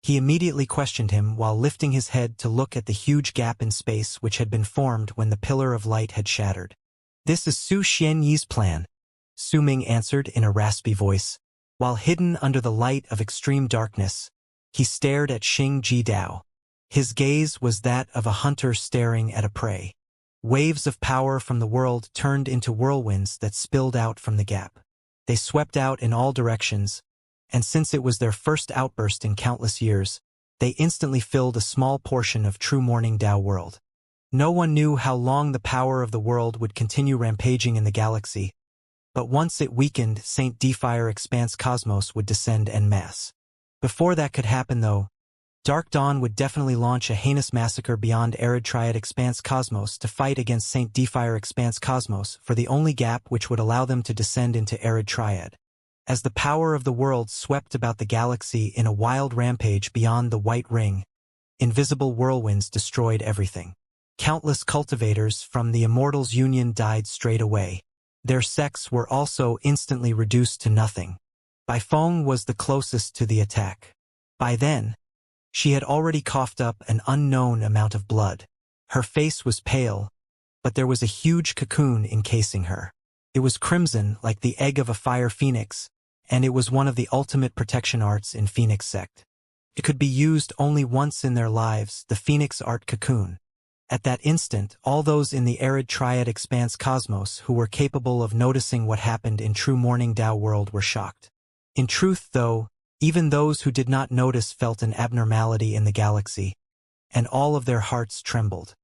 he immediately questioned him while lifting his head to look at the huge gap in space which had been formed when the pillar of light had shattered. This is Su Xianyi's plan, Su Ming answered in a raspy voice. While hidden under the light of extreme darkness, he stared at Xianxia Dao. His gaze was that of a hunter staring at a prey. Waves of power from the world turned into whirlwinds that spilled out from the gap. They swept out in all directions, and since it was their first outburst in countless years, they instantly filled a small portion of true Morning Dao world. No one knew how long the power of the world would continue rampaging in the galaxy, but once it weakened, Saint Defire Expanse Cosmos would descend en masse. Before that could happen though, Dark Dawn would definitely launch a heinous massacre beyond Arid Triad Expanse Cosmos to fight against Saint Defire Expanse Cosmos for the only gap which would allow them to descend into Arid Triad. As the power of the world swept about the galaxy in a wild rampage beyond the White Ring, invisible whirlwinds destroyed everything. Countless cultivators from the Immortal's union died straight away. Their sects were also instantly reduced to nothing. Bai Feng was the closest to the attack. By then, she had already coughed up an unknown amount of blood. Her face was pale, but there was a huge cocoon encasing her. It was crimson like the egg of a fire phoenix, and it was one of the ultimate protection arts in Phoenix sect. It could be used only once in their lives, the Phoenix art cocoon. At that instant, all those in the Arid Triad Expanse Cosmos who were capable of noticing what happened in true Morning Dao world were shocked. In truth, though, even those who did not notice felt an abnormality in the galaxy, and all of their hearts trembled.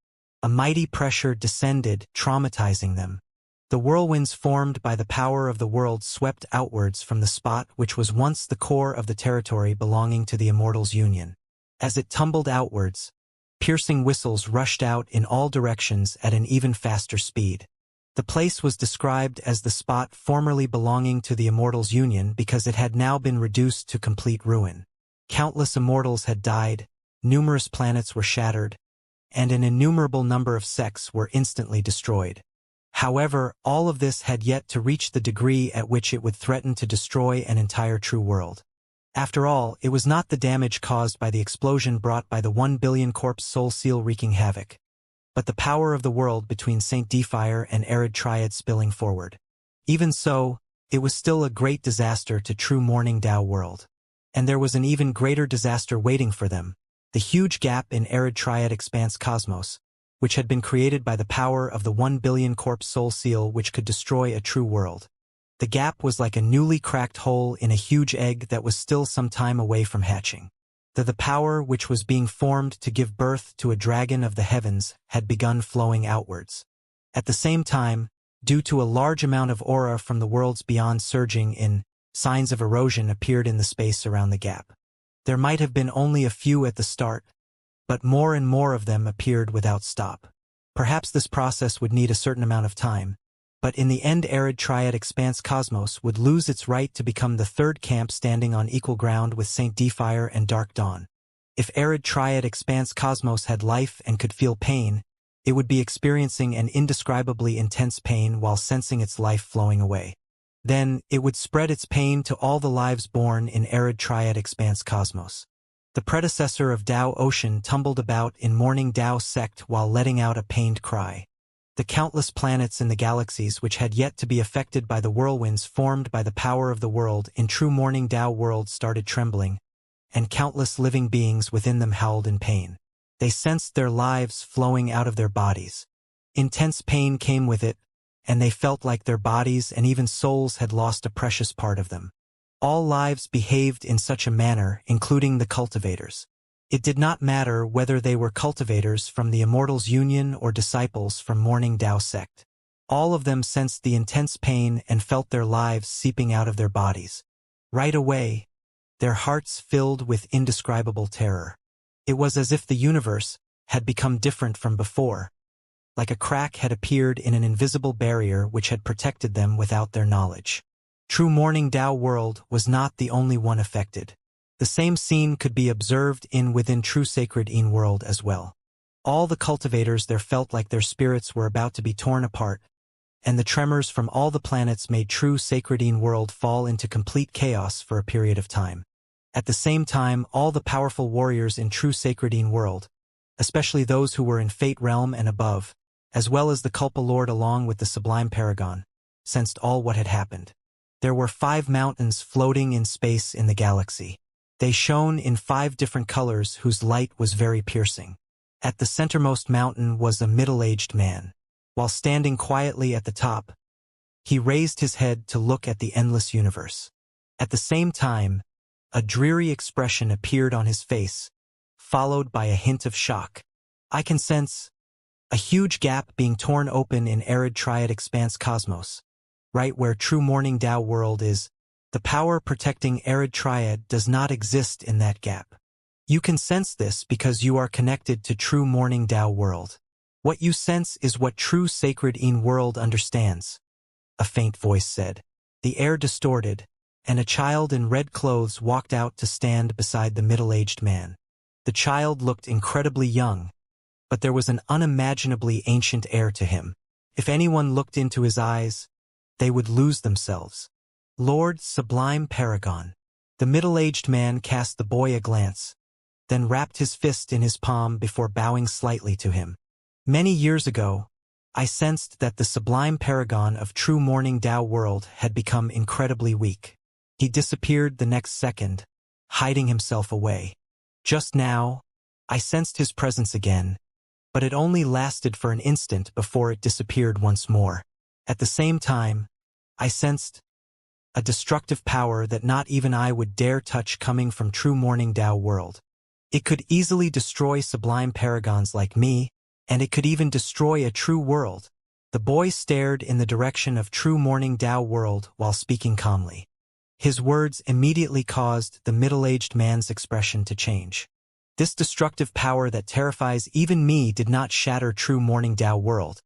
A mighty pressure descended, traumatizing them. The whirlwinds formed by the power of the world swept outwards from the spot which was once the core of the territory belonging to the Immortal's union. As it tumbled outwards, piercing whistles rushed out in all directions at an even faster speed. The place was described as the spot formerly belonging to the Immortal's union because it had now been reduced to complete ruin. Countless Immortals had died, numerous planets were shattered, and an innumerable number of sects were instantly destroyed. However, all of this had yet to reach the degree at which it would threaten to destroy an entire true world. After all, it was not the damage caused by the explosion brought by the 1 billion corpse soul seal wreaking havoc, but the power of the world between Saint Defire and Arid Triad spilling forward. Even so, it was still a great disaster to true Morning Dao world. And there was an even greater disaster waiting for them, the huge gap in Arid Triad Expanse Cosmos, which had been created by the power of the 1 billion corpse soul seal which could destroy a true world. The gap was like a newly cracked hole in a huge egg that was still some time away from hatching. The power which was being formed to give birth to a dragon of the heavens had begun flowing outwards. At the same time, due to a large amount of aura from the worlds beyond surging in, signs of erosion appeared in the space around the gap. There might have been only a few at the start, but more and more of them appeared without stop. Perhaps this process would need a certain amount of time, but in the end arid triad expanse cosmos would lose its right to become the third camp standing on equal ground with Saint Fire and Dark Dawn. If arid triad expanse cosmos had life and could feel pain, it would be experiencing an indescribably intense pain while sensing its life flowing away. Then, it would spread its pain to all the lives born in arid triad expanse cosmos. The predecessor of Tao Ocean tumbled about in mourning Tao sect while letting out a pained cry. The countless planets in the galaxies which had yet to be affected by the whirlwinds formed by the power of the world in true mourning Tao world started trembling, and countless living beings within them howled in pain. They sensed their lives flowing out of their bodies. Intense pain came with it, and they felt like their bodies and even souls had lost a precious part of them. All lives behaved in such a manner, including the cultivators. It did not matter whether they were cultivators from the Immortal's Union or disciples from Mourning Tao sect. All of them sensed the intense pain and felt their lives seeping out of their bodies. Right away, their hearts filled with indescribable terror. It was as if the universe had become different from before, like a crack had appeared in an invisible barrier which had protected them without their knowledge. True Mourning Tao world was not the only one affected. The same scene could be observed within True Sacred Een world as well. All the cultivators there felt like their spirits were about to be torn apart, and the tremors from all the planets made True Sacred Een world fall into complete chaos for a period of time. At the same time, all the powerful warriors in True Sacred Een world, especially those who were in Fate realm and above, as well as the Culpa Lord along with the Sublime Paragon, sensed all what had happened. There were 5 mountains floating in space in the galaxy. They shone in 5 different colors whose light was very piercing. At the centermost mountain was a middle-aged man. While standing quietly at the top, he raised his head to look at the endless universe. At the same time, a dreary expression appeared on his face, followed by a hint of shock. I can sense a huge gap being torn open in arid triad expanse cosmos, right where True Mourning Tao world is. The power protecting arid triad does not exist in that gap. You can sense this because you are connected to True Mourning Tao world. What you sense is what True Sacred Een world understands, a faint voice said. The air distorted, and a child in red clothes walked out to stand beside the middle-aged man. The child looked incredibly young, but there was an unimaginably ancient air to him. If anyone looked into his eyes, they would lose themselves. Lord Sublime Paragon. The middle-aged man cast the boy a glance, then wrapped his fist in his palm before bowing slightly to him. Many years ago, I sensed that the Sublime Paragon of True Mourning Tao world had become incredibly weak. He disappeared the next second, hiding himself away. Just now, I sensed his presence again, but it only lasted for an instant before it disappeared once more. At the same time, I sensed a destructive power that not even I would dare touch coming from True Mourning Tao world. It could easily destroy Sublime Paragons like me, and it could even destroy a true world. The boy stared in the direction of True Mourning Tao world while speaking calmly. His words immediately caused the middle-aged man's expression to change. This destructive power that terrifies even me did not shatter True Mourning Tao world,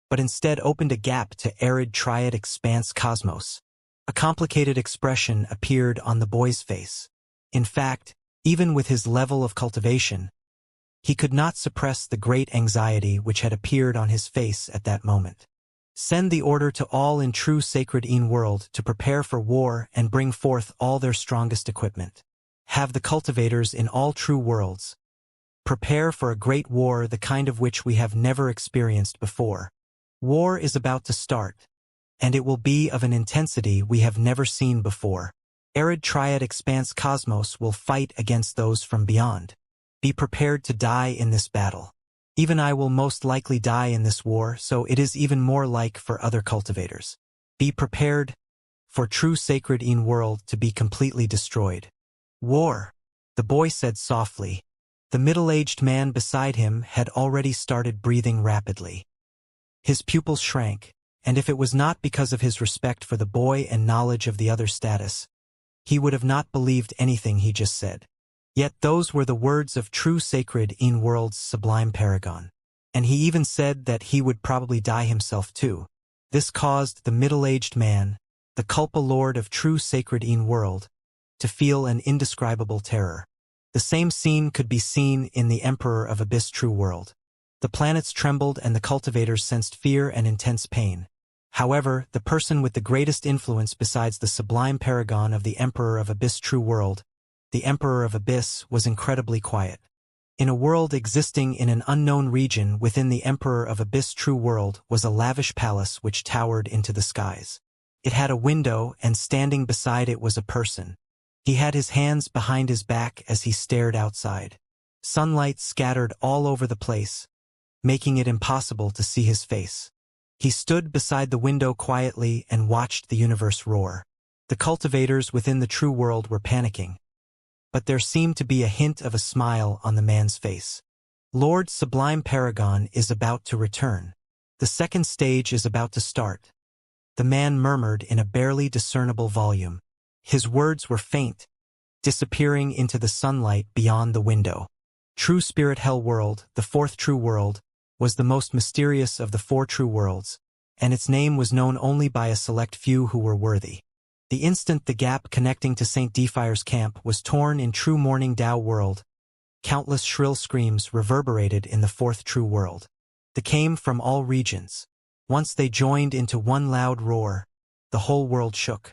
but instead opened a gap to arid triad expanse cosmos. A complicated expression appeared on the boy's face. In fact, even with his level of cultivation, he could not suppress the great anxiety which had appeared on his face at that moment. Send the order to all in True Sacred Een world to prepare for war and bring forth all their strongest equipment. Have the cultivators in all true worlds prepare for a great war, the kind of which we have never experienced before. War is about to start, and it will be of an intensity we have never seen before. Arid Triad Expanse Cosmos will fight against those from beyond. Be prepared to die in this battle. Even I will most likely die in this war, so it is even more like for other cultivators. Be prepared for true sacred world to be completely destroyed. War, the boy said softly. The middle-aged man beside him had already started breathing rapidly. His pupils shrank, and if it was not because of his respect for the boy and knowledge of the other's status, he would have not believed anything he just said. Yet those were the words of true sacred world's sublime paragon. And he even said that he would probably die himself too. This caused the middle-aged man, the culpa lord of true sacred world, to feel an indescribable terror. The same scene could be seen in the Emperor of Abyss True World. The planets trembled and the cultivators sensed fear and intense pain. However, the person with the greatest influence besides the sublime paragon of the Emperor of Abyss True World, the Emperor of Abyss, was incredibly quiet. In a world existing in an unknown region within the Emperor of Abyss True World was a lavish palace which towered into the skies. It had a window, and standing beside it was a person. He had his hands behind his back as he stared outside. Sunlight scattered all over the place, making it impossible to see his face. He stood beside the window quietly and watched the universe roar. The cultivators within the true world were panicking, but there seemed to be a hint of a smile on the man's face. Lord Sublime Paragon is about to return. The second stage is about to start. The man murmured in a barely discernible volume. His words were faint, disappearing into the sunlight beyond the window. True Spirit Hell World, the fourth true world, was the most mysterious of the four true worlds, and its name was known only by a select few who were worthy. The instant the gap connecting to St. Defire's camp was torn in true Morning Tao world, countless shrill screams reverberated in the fourth true world. They came from all regions. Once they joined into one loud roar, the whole world shook.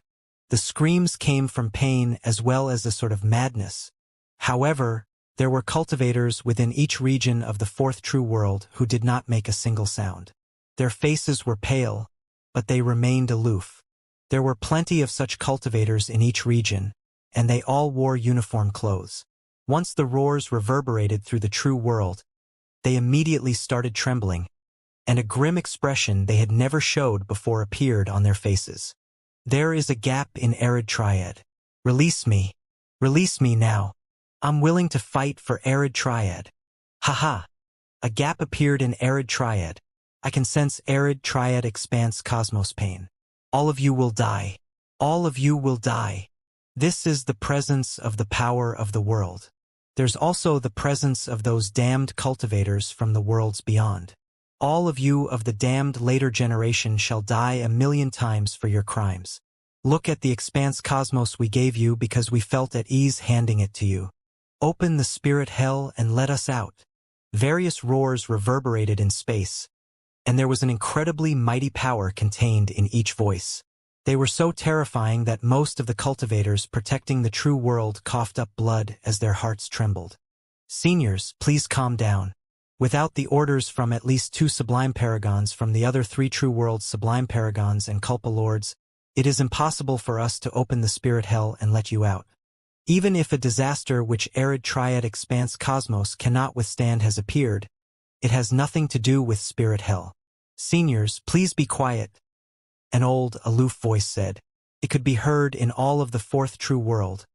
The screams came from pain as well as a sort of madness. However, there were cultivators within each region of the fourth true world who did not make a single sound. Their faces were pale, but they remained aloof. There were plenty of such cultivators in each region, and they all wore uniform clothes. Once the roars reverberated through the true world, they immediately started trembling, and a grim expression they had never showed before appeared on their faces. There is a gap in Arid Triad. Release me. Release me now. I'm willing to fight for Arid Triad. Haha. A gap appeared in Arid Triad. I can sense Arid Triad expanse cosmos pain. All of you will die. All of you will die. This is the presence of the power of the world. There's also the presence of those damned cultivators from the worlds beyond. All of you of the damned later generation shall die 1,000,000 times for your crimes. Look at the expanse cosmos we gave you because we felt at ease handing it to you. Open the spirit hell and let us out. Various roars reverberated in space, and there was an incredibly mighty power contained in each voice. They were so terrifying that most of the cultivators protecting the true world coughed up blood as their hearts trembled. Seniors, please calm down. Without the orders from at least 2 sublime paragons from the other 3 true worlds sublime paragons and culpa lords, it is impossible for us to open the spirit hell and let you out. Even if a disaster which Arid Triad expanse cosmos cannot withstand has appeared, it has nothing to do with spirit hell. Seniors, please be quiet. An old, aloof voice said. It could be heard in all of the fourth true world,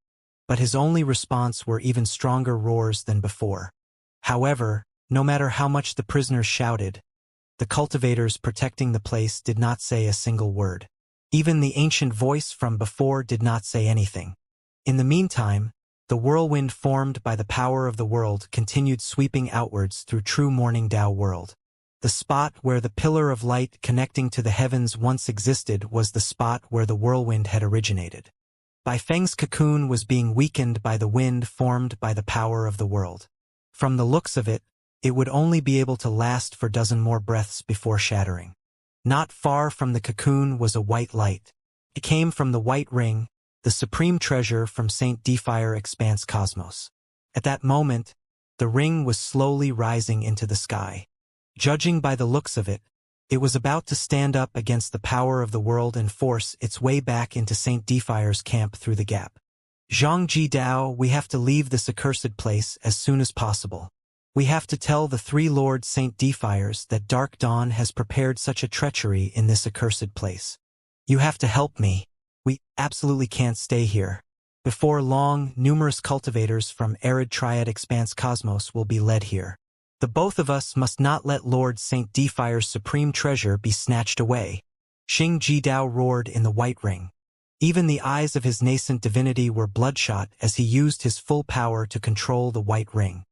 but his only response were even stronger roars than before. However, no matter how much the prisoners shouted, the cultivators protecting the place did not say a single word. Even the ancient voice from before did not say anything. In the meantime, the whirlwind formed by the power of the world continued sweeping outwards through true Morning Tao world. The spot where the pillar of light connecting to the heavens once existed was the spot where the whirlwind had originated. Bai Feng's cocoon was being weakened by the wind formed by the power of the world. From the looks of it, it would only be able to last for 12 more breaths before shattering. Not far from the cocoon was a white light. It came from the white ring, the supreme treasure from St. Defire Expanse Cosmos. At that moment, the ring was slowly rising into the sky. Judging by the looks of it, it was about to stand up against the power of the world and force its way back into St. Defire's camp through the gap. Zhang Ji Dao, we have to leave this accursed place as soon as possible. We have to tell the three Lord Saint Defiers that Dark Dawn has prepared such a treachery in this accursed place. You have to help me. We absolutely can't stay here. Before long, numerous cultivators from arid Triad Expanse Cosmos will be led here. The both of us must not let Lord Saint Defier's supreme treasure be snatched away. Xing Jidao roared in the White Ring. Even the eyes of his nascent divinity were bloodshot as he used his full power to control the White Ring.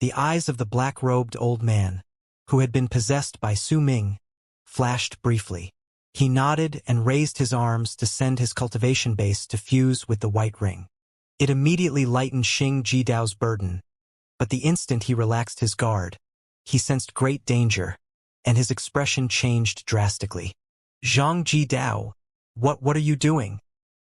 The eyes of the black-robed old man, who had been possessed by Su Ming, flashed briefly. He nodded and raised his arms to send his cultivation base to fuse with the White Ring. It immediately lightened Xing Jidao's burden, but the instant he relaxed his guard, he sensed great danger, and his expression changed drastically. Zhang Jidao, what are you doing?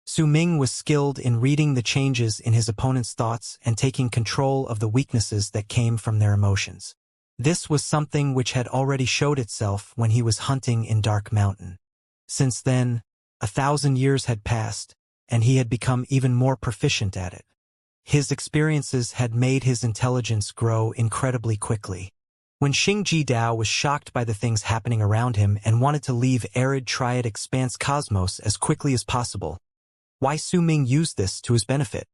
Su Ming was skilled in reading the changes in his opponent's thoughts and taking control of the weaknesses that came from their emotions. This was something which had already showed itself when he was hunting in Dark Mountain. Since then, 1,000 years had passed, and he had become even more proficient at it. His experiences had made his intelligence grow incredibly quickly. When Xing Jidao was shocked by the things happening around him and wanted to leave arid Triad Expanse Cosmos as quickly as possible, Wai Su Ming used this to his benefit.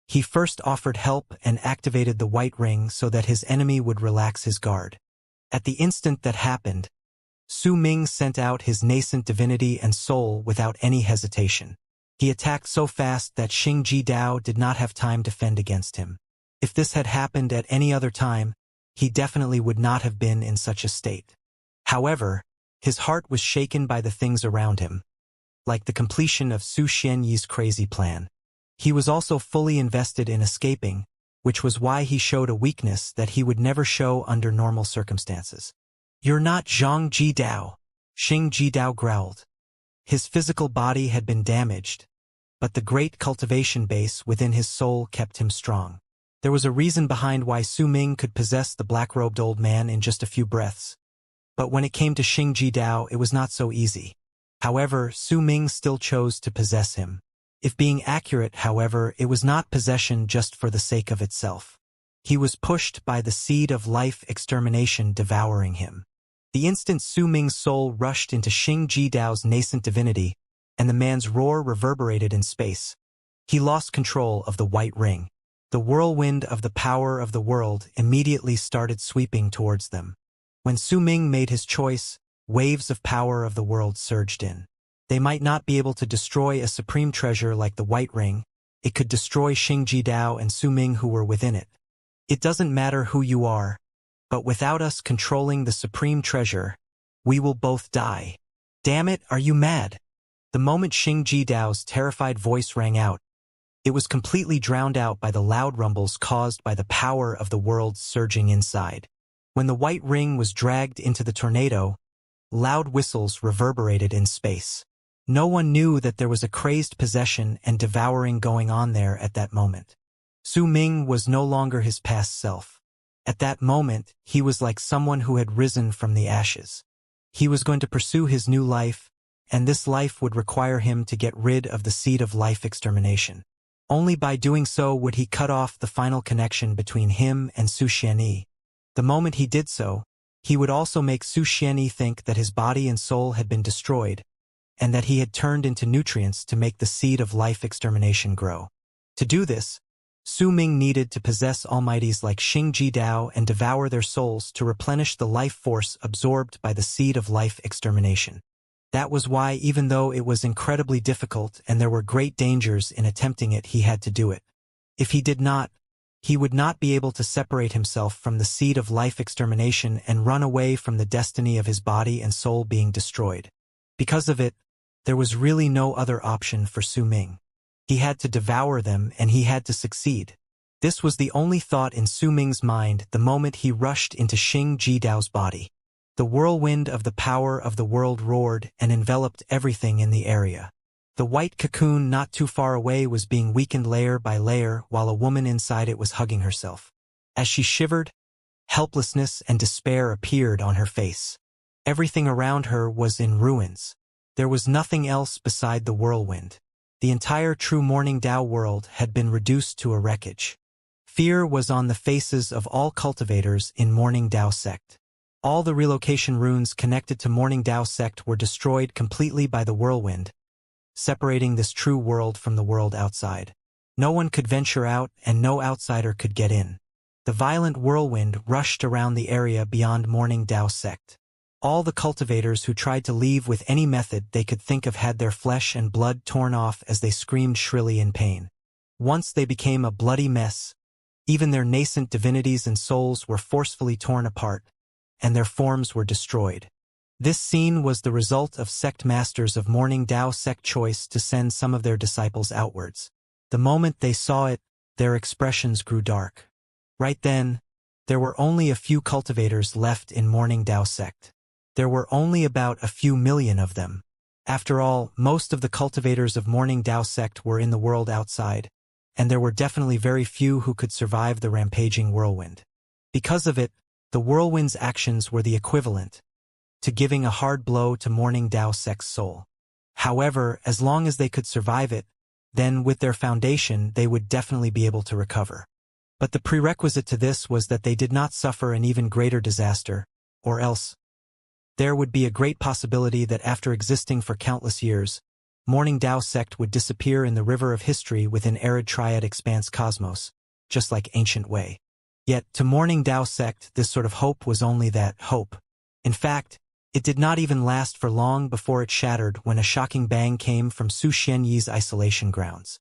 He first offered help and activated the White Ring so that his enemy would relax his guard. At the instant that happened, Su Ming sent out his nascent divinity and soul without any hesitation. He attacked so fast that Xing Jidao did not have time to fend against him. If this had happened at any other time, he definitely would not have been in such a state. However, his heart was shaken by the things around him, like the completion of Su Xianyi's crazy plan. He was also fully invested in escaping, which was why he showed a weakness that he would never show under normal circumstances. You're not Zhang Jidao, Xing Jidao growled. His physical body had been damaged, but the great cultivation base within his soul kept him strong. There was a reason behind why Su Ming could possess the black-robed old man in just a few breaths. But when it came to Xing Jidao, it was not so easy. However, Su Ming still chose to possess him. If being accurate, however, it was not possession just for the sake of itself. He was pushed by the seed of life extermination devouring him. The instant Su Ming's soul rushed into Xing Jidao's nascent divinity, and the man's roar reverberated in space, he lost control of the White Ring. The whirlwind of the power of the world immediately started sweeping towards them. When Su Ming made his choice, waves of power of the world surged in. They might not be able to destroy a supreme treasure like the White Ring. It could destroy Xing Jidao and Su Ming who were within it. It doesn't matter who you are, but without us controlling the supreme treasure, we will both die. Damn it, are you mad? The moment Xing Jidao's terrified voice rang out, it was completely drowned out by the loud rumbles caused by the power of the world surging inside. When the White Ring was dragged into the tornado, loud whistles reverberated in space. No one knew that there was a crazed possession and devouring going on there at that moment. Su Ming was no longer his past self. At that moment, he was like someone who had risen from the ashes. He was going to pursue his new life, and this life would require him to get rid of the seed of life extermination. Only by doing so would he cut off the final connection between him and Su Xianyi. The moment he did so, he would also make Su Xianyi think that his body and soul had been destroyed, and that he had turned into nutrients to make the seed of life extermination grow. To do this, Su Ming needed to possess almighties like Xing Jidao and devour their souls to replenish the life force absorbed by the seed of life extermination. That was why, even though it was incredibly difficult and there were great dangers in attempting it, he had to do it. If he did not, he would not be able to separate himself from the seed of life extermination and run away from the destiny of his body and soul being destroyed. Because of it, there was really no other option for Su Ming. He had to devour them and he had to succeed. This was the only thought in Su Ming's mind the moment he rushed into Xing Jidao's body. The whirlwind of the power of the world roared and enveloped everything in the area. The white cocoon not too far away was being weakened layer by layer while a woman inside it was hugging herself. As she shivered, helplessness and despair appeared on her face. Everything around her was in ruins. There was nothing else beside the whirlwind. The entire true Morning Dao world had been reduced to a wreckage. Fear was on the faces of all cultivators in Morning Dao sect. All the relocation runes connected to Morning Dao sect were destroyed completely by the whirlwind, separating this true world from the world outside. No one could venture out and no outsider could get in. The violent whirlwind rushed around the area beyond Morning Dao sect. All the cultivators who tried to leave with any method they could think of had their flesh and blood torn off as they screamed shrilly in pain. Once they became a bloody mess, even their nascent divinities and souls were forcefully torn apart, and their forms were destroyed. This scene was the result of sect masters of Morning Dao sect choice to send some of their disciples outwards. The moment they saw it, their expressions grew dark. Right then, there were only a few cultivators left in Morning Dao sect. There were only about a few million of them. After all, most of the cultivators of Morning Dao sect were in the world outside, and there were definitely very few who could survive the rampaging whirlwind. Because of it, the whirlwind's actions were the equivalent to giving a hard blow to Morning Dao sect's soul. However, as long as they could survive it, then with their foundation they would definitely be able to recover. But the prerequisite to this was that they did not suffer an even greater disaster, or else there would be a great possibility that after existing for countless years, Morning Dao sect would disappear in the river of history within arid triad expanse cosmos, just like ancient Wei. Yet, to Morning Dao sect, this sort of hope was only that hope. In fact, it did not even last for long before it shattered when a shocking bang came from Su Xianyi's isolation grounds.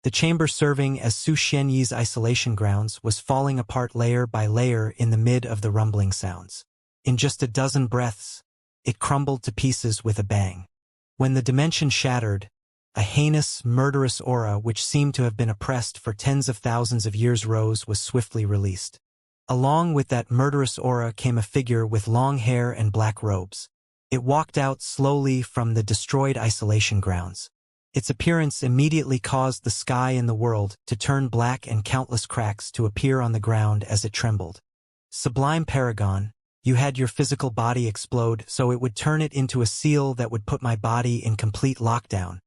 The chamber serving as Su Xianyi's isolation grounds was falling apart layer by layer in the mid of the rumbling sounds. In just a dozen breaths, it crumbled to pieces with a bang. When the dimension shattered, a heinous, murderous aura which seemed to have been oppressed for tens of thousands of years was swiftly released. Along with that murderous aura came a figure with long hair and black robes. It walked out slowly from the destroyed isolation grounds. Its appearance immediately caused the sky and the world to turn black and countless cracks to appear on the ground as it trembled. Sublime Paragon, you had your physical body explode so it would turn it into a seal that would put my body in complete lockdown.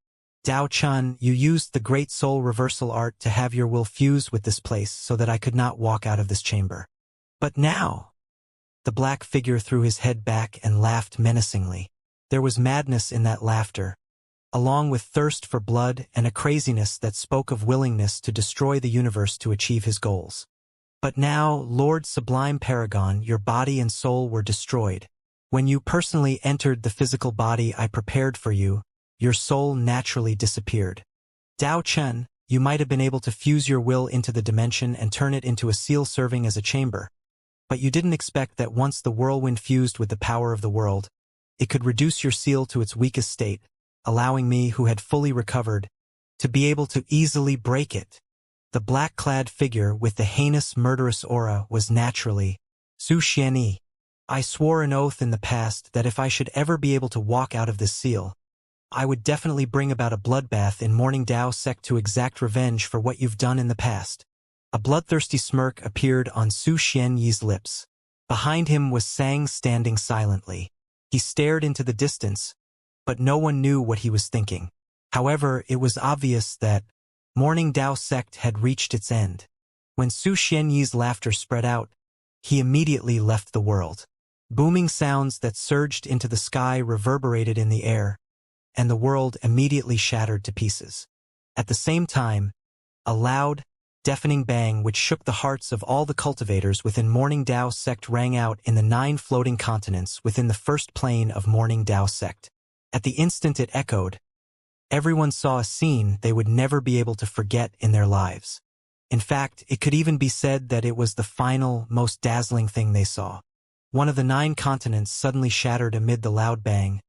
Dao Chun, you used the great soul reversal art to have your will fuse with this place so that I could not walk out of this chamber. But now, the black figure threw his head back and laughed menacingly. There was madness in that laughter, along with thirst for blood and a craziness that spoke of willingness to destroy the universe to achieve his goals. But now, Lord Sublime Paragon, your body and soul were destroyed. When you personally entered the physical body I prepared for you, your soul naturally disappeared. Dao Chen, you might have been able to fuse your will into the dimension and turn it into a seal serving as a chamber. But you didn't expect that once the whirlwind fused with the power of the world, it could reduce your seal to its weakest state, allowing me, who had fully recovered, to be able to easily break it. The black-clad figure with the heinous, murderous aura was naturally Su Xianyi. I swore an oath in the past that if I should ever be able to walk out of this seal, I would definitely bring about a bloodbath in Morning Dao sect to exact revenge for what you've done in the past. A bloodthirsty smirk appeared on Su Xianyi's lips. Behind him was Sang standing silently. He stared into the distance, but no one knew what he was thinking. However, it was obvious that Morning Dao sect had reached its end. When Su Xianyi's laughter spread out, he immediately left the world. Booming sounds that surged into the sky reverberated in the air, and the world immediately shattered to pieces. At the same time, a loud, deafening bang which shook the hearts of all the cultivators within Morning Dao sect rang out in the 9 floating continents within the first plane of Morning Dao sect. At the instant it echoed, everyone saw a scene they would never be able to forget in their lives. In fact, it could even be said that it was the final, most dazzling thing they saw. One of the 9 continents suddenly shattered amid the loud bang,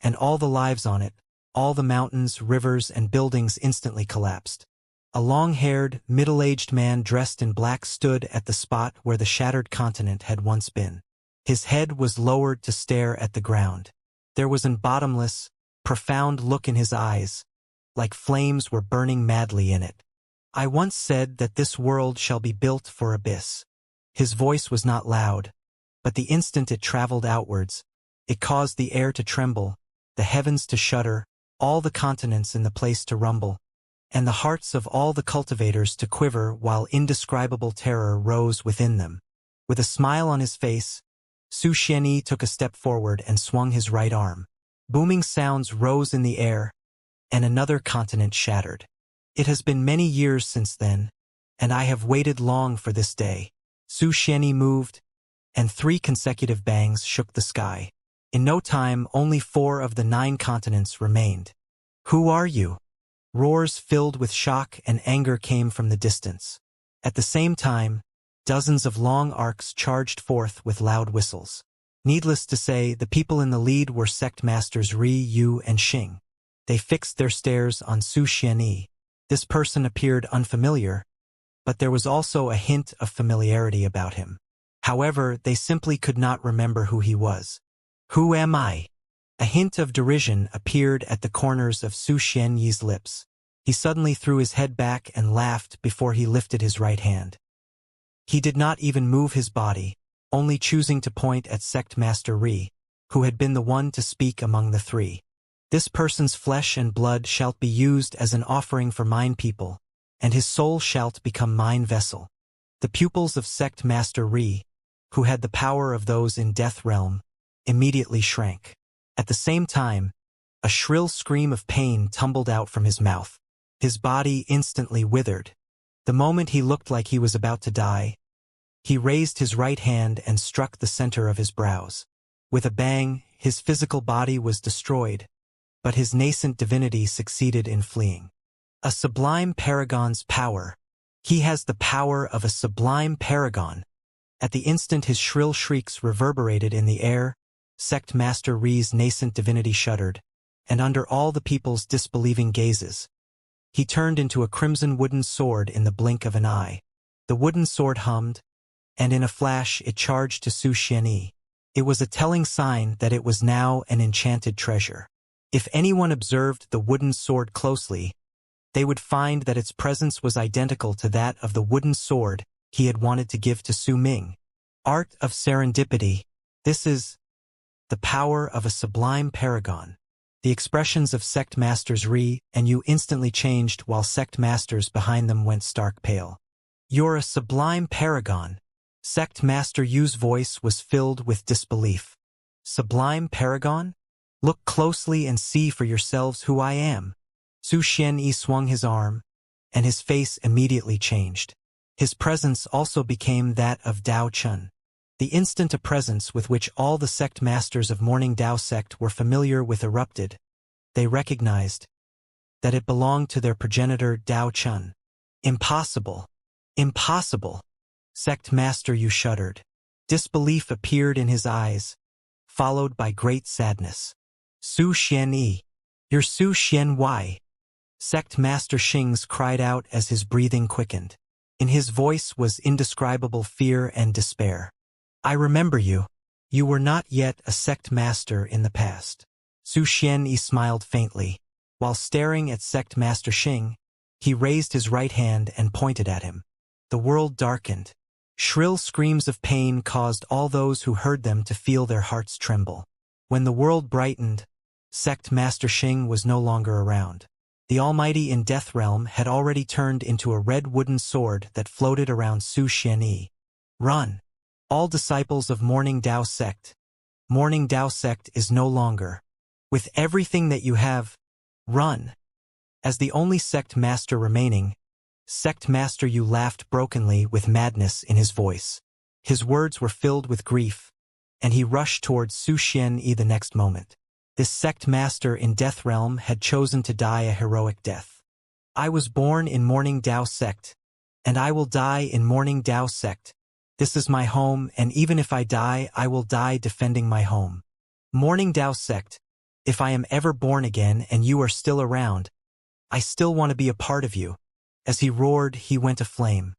and all the lives on it, all the mountains, rivers, and buildings instantly collapsed. A long-haired, middle-aged man dressed in black stood at the spot where the shattered continent had once been. His head was lowered to stare at the ground. There was an bottomless, profound look in his eyes, like flames were burning madly in it. I once said that this world shall be built for abyss. His voice was not loud, but the instant it traveled outwards, it caused the air to tremble, the heavens to shudder, all the continents in the place to rumble. and the hearts of all the cultivators to quiver while indescribable terror rose within them. With a smile on his face, Su Xianyi took a step forward and swung his right arm. Booming sounds rose in the air, and another continent shattered. It has been many years since then, and I have waited long for this day. Su Xianyi moved, and 3 consecutive bangs shook the sky. In no time, only 4 of the 9 continents remained. "Who are you?" Roars filled with shock and anger came from the distance. At the same time, dozens of long arcs charged forth with loud whistles. Needless to say, the people in the lead were sect masters Ri, Yu, and Xing. They fixed their stares on Su Xianyi. This person appeared unfamiliar, but there was also a hint of familiarity about him. However, they simply could not remember who he was. "Who am I?" A hint of derision appeared at the corners of Su Xianyi's lips. He suddenly threw his head back and laughed before he lifted his right hand. He did not even move his body, only choosing to point at Sect Master Ri, who had been the one to speak among the 3. "This person's flesh and blood shalt be used as an offering for mine people, and his soul shalt become mine vessel." The pupils of Sect Master Ri, who had the power of those in Death Realm, immediately shrank. At the same time, a shrill scream of pain tumbled out from his mouth. His body instantly withered. The moment he looked like he was about to die, he raised his right hand and struck the center of his brows. With a bang, his physical body was destroyed, but his nascent divinity succeeded in fleeing. A sublime paragon's power. He has the power of a sublime paragon. At the instant his shrill shrieks reverberated in the air, Sect Master Ri's nascent divinity shuddered, and under all the people's disbelieving gazes, he turned into a crimson wooden sword in the blink of an eye. The wooden sword hummed, and in a flash it charged to Su Xianyi. It was a telling sign that it was now an enchanted treasure. If anyone observed the wooden sword closely, they would find that its presence was identical to that of the wooden sword he had wanted to give to Su Ming. Art of serendipity. This is the power of a sublime paragon. The expressions of Sect Masters Ri and Yu instantly changed while Sect Masters behind them went stark pale. "You're a sublime paragon." Sect Master Yu's voice was filled with disbelief. "Sublime paragon? Look closely and see for yourselves who I am." Su Xianyi swung his arm, and his face immediately changed. His presence also became that of Dao Chun. The instant a presence with which all the sect masters of Morning Dao sect were familiar with erupted, they recognized that it belonged to their progenitor Dao Chun. "Impossible! Impossible!" Sect Master Yu shuddered. Disbelief appeared in his eyes, followed by great sadness. "Su Xianyi, you're Su Xianyi." Sect Master Xing's cried out as his breathing quickened. In his voice was indescribable fear and despair. "I remember you. You were not yet a sect master in the past." Su Xianyi smiled faintly. While staring at Sect Master Xing, he raised his right hand and pointed at him. The world darkened. Shrill screams of pain caused all those who heard them to feel their hearts tremble. When the world brightened, Sect Master Xing was no longer around. The Almighty in Death Realm had already turned into a red wooden sword that floated around Su Xianyi. "Run! All disciples of Morning Dao sect. Morning Dao sect is no longer. With everything that you have, run!" As the only sect master remaining, Sect Master Yu laughed brokenly with madness in his voice. His words were filled with grief, and he rushed towards Su Xianyi the next moment. This sect master in Death Realm had chosen to die a heroic death. "I was born in Morning Dao sect, and I will die in Morning Dao sect. This is my home, and even if I die, I will die defending my home. Morning Dao sect, if I am ever born again and you are still around, I still want to be a part of you." As he roared, he went aflame.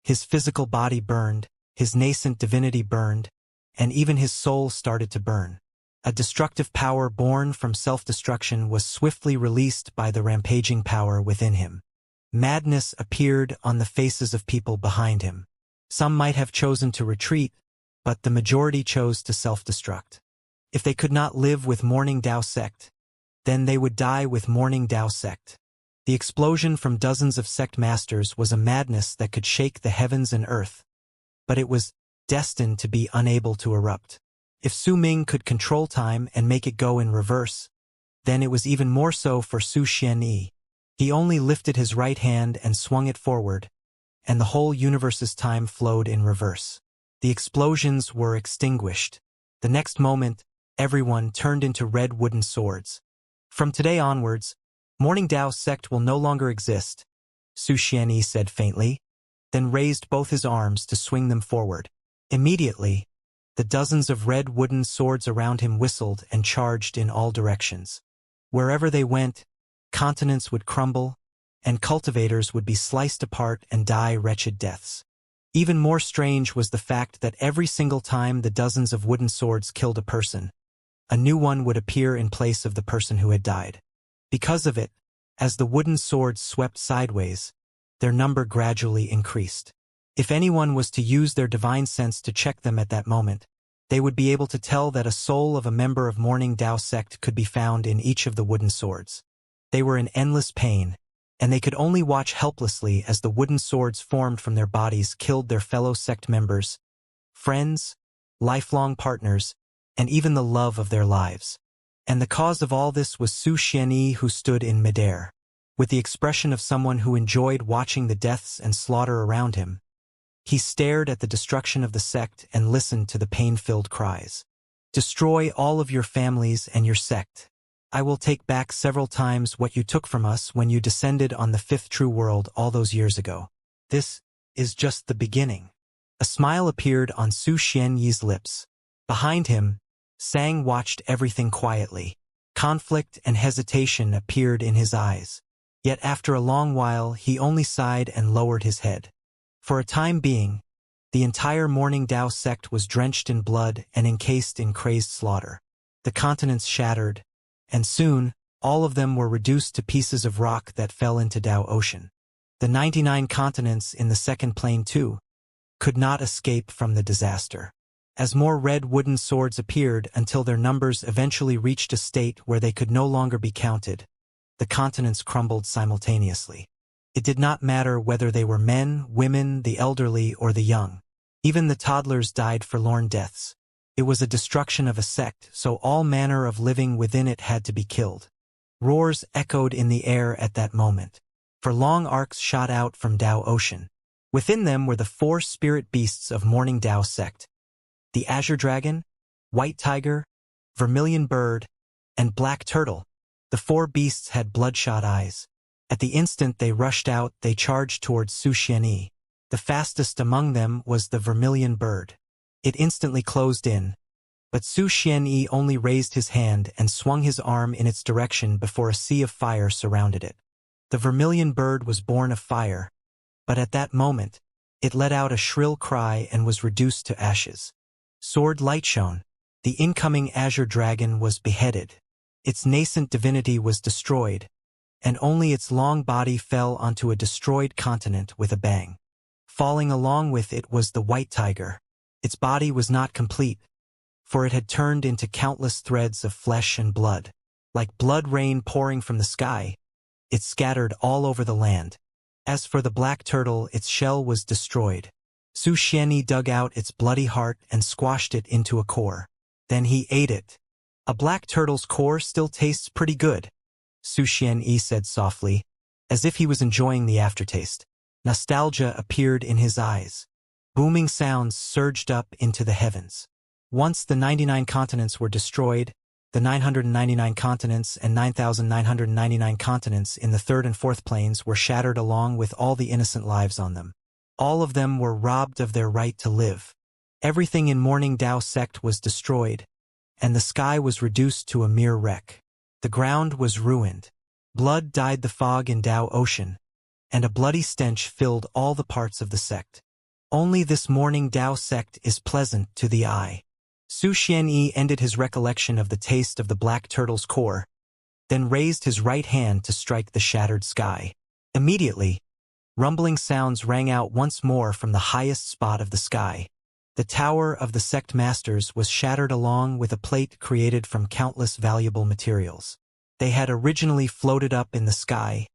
His physical body burned, his nascent divinity burned, and even his soul started to burn. A destructive power born from self-destruction was swiftly released by the rampaging power within him. Madness appeared on the faces of people behind him. Some might have chosen to retreat, but the majority chose to self-destruct. If they could not live with Morning Dao sect, then they would die with Morning Dao sect. The explosion from dozens of sect masters was a madness that could shake the heavens and earth, but it was destined to be unable to erupt. If Su Ming could control time and make it go in reverse, then it was even more so for Su Xianyi. He only lifted his right hand and swung it forward, and the whole universe's time flowed in reverse. The explosions were extinguished. The next moment, everyone turned into red wooden swords. From today onwards, Morning Dao sect will no longer exist, Su Xianyi said faintly, then raised both his arms to swing them forward. Immediately, the dozens of red wooden swords around him whistled and charged in all directions. Wherever they went, continents would crumble, and cultivators would be sliced apart and die wretched deaths. Even more strange was the fact that every single time the dozens of wooden swords killed a person, a new one would appear in place of the person who had died. Because of it, as the wooden swords swept sideways, their number gradually increased. If anyone was to use their divine sense to check them at that moment, they would be able to tell that a soul of a member of Morning Dao sect could be found in each of the wooden swords. They were in endless pain, and they could only watch helplessly as the wooden swords formed from their bodies killed their fellow sect members, friends, lifelong partners, and even the love of their lives. And the cause of all this was Su Xianyi, who stood in midair. With the expression of someone who enjoyed watching the deaths and slaughter around him, he stared at the destruction of the sect and listened to the pain-filled cries. Destroy all of your families and your sect. I will take back several times what you took from us when you descended on the fifth true world all those years ago. This is just the beginning. A smile appeared on Su Xianyi's lips. Behind him, Sang watched everything quietly. Conflict and hesitation appeared in his eyes. Yet after a long while he only sighed and lowered his head. For a time being, the entire Morning Dao sect was drenched in blood and encased in crazed slaughter. The continents shattered, and soon, all of them were reduced to pieces of rock that fell into Dao Ocean. The 99 continents in the second plane, too, could not escape from the disaster. As more red wooden swords appeared until their numbers eventually reached a state where they could no longer be counted, the continents crumbled simultaneously. It did not matter whether they were men, women, the elderly, or the young. Even the toddlers died forlorn deaths. It was a destruction of a sect, so all manner of living within it had to be killed. Roars echoed in the air at that moment, for long arcs shot out from Dao Ocean. Within them were the 4 spirit beasts of Morning Dao sect: the Azure Dragon, White Tiger, Vermilion Bird, and Black Turtle. The 4 beasts had bloodshot eyes. At the instant they rushed out, they charged towards Su Xianyi. The fastest among them was the Vermilion Bird. It instantly closed in, but Su Xianyi only raised his hand and swung his arm in its direction before a sea of fire surrounded it. The Vermilion Bird was born of fire, but at that moment, it let out a shrill cry and was reduced to ashes. Sword light shone. The incoming Azure Dragon was beheaded. Its nascent divinity was destroyed, and only its long body fell onto a destroyed continent with a bang. Falling along with it was the White Tiger. Its body was not complete, for it had turned into countless threads of flesh and blood. Like blood rain pouring from the sky, it scattered all over the land. As for the Black Turtle, its shell was destroyed. Su Xianyi dug out its bloody heart and squashed it into a core. Then he ate it. A black turtle's core still tastes pretty good, Su Xianyi said softly, as if he was enjoying the aftertaste. Nostalgia appeared in his eyes. Booming sounds surged up into the heavens. Once the 99 continents were destroyed, the 999 continents and 9,999 continents in the third and fourth planes were shattered along with all the innocent lives on them. All of them were robbed of their right to live. Everything in Morning Dao sect was destroyed, and the sky was reduced to a mere wreck. The ground was ruined. Blood dyed the fog in Dao Ocean, and a bloody stench filled all the parts of the sect. Only this Morning Dao sect is pleasant to the eye. Su Xianyi ended his recollection of the taste of the black turtle's core, then raised his right hand to strike the shattered sky. Immediately, rumbling sounds rang out once more from the highest spot of the sky. The tower of the sect masters was shattered along with a plate created from countless valuable materials. They had originally floated up in the sky,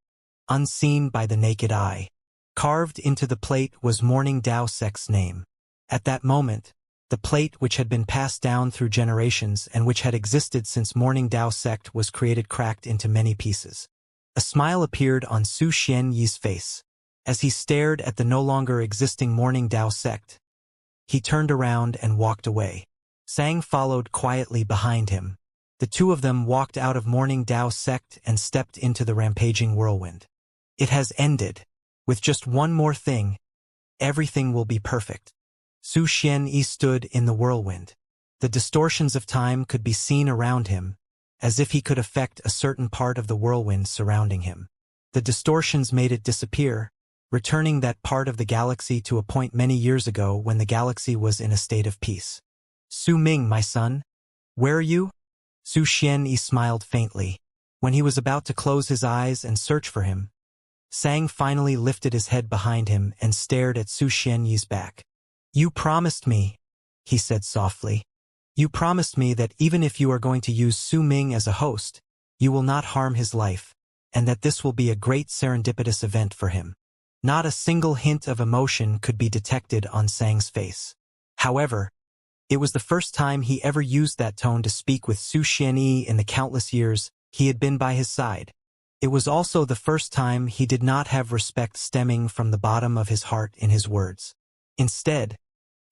unseen by the naked eye. Carved into the plate was Morning Dao Sect's name. At that moment, the plate which had been passed down through generations and which had existed since Morning Dao Sect was created cracked into many pieces. A smile appeared on Su Xianyi's face. As he stared at the no longer existing Morning Dao Sect, he turned around and walked away. Sang followed quietly behind him. The two of them walked out of Morning Dao Sect and stepped into the rampaging whirlwind. It has ended. With just one more thing, everything will be perfect. Su Xianyi stood in the whirlwind. The distortions of time could be seen around him, as if he could affect a certain part of the whirlwind surrounding him. The distortions made it disappear, returning that part of the galaxy to a point many years ago when the galaxy was in a state of peace. Su Ming, my son, where are you? Su Xianyi smiled faintly. When he was about to close his eyes and search for him, Sang finally lifted his head behind him and stared at Su Xianyi's back. You promised me, he said softly. You promised me that even if you are going to use Su Ming as a host, you will not harm his life, and that this will be a great serendipitous event for him. Not a single hint of emotion could be detected on Sang's face. However, it was the first time he ever used that tone to speak with Su Xianyi in the countless years he had been by his side. It was also the first time he did not have respect stemming from the bottom of his heart in his words. Instead,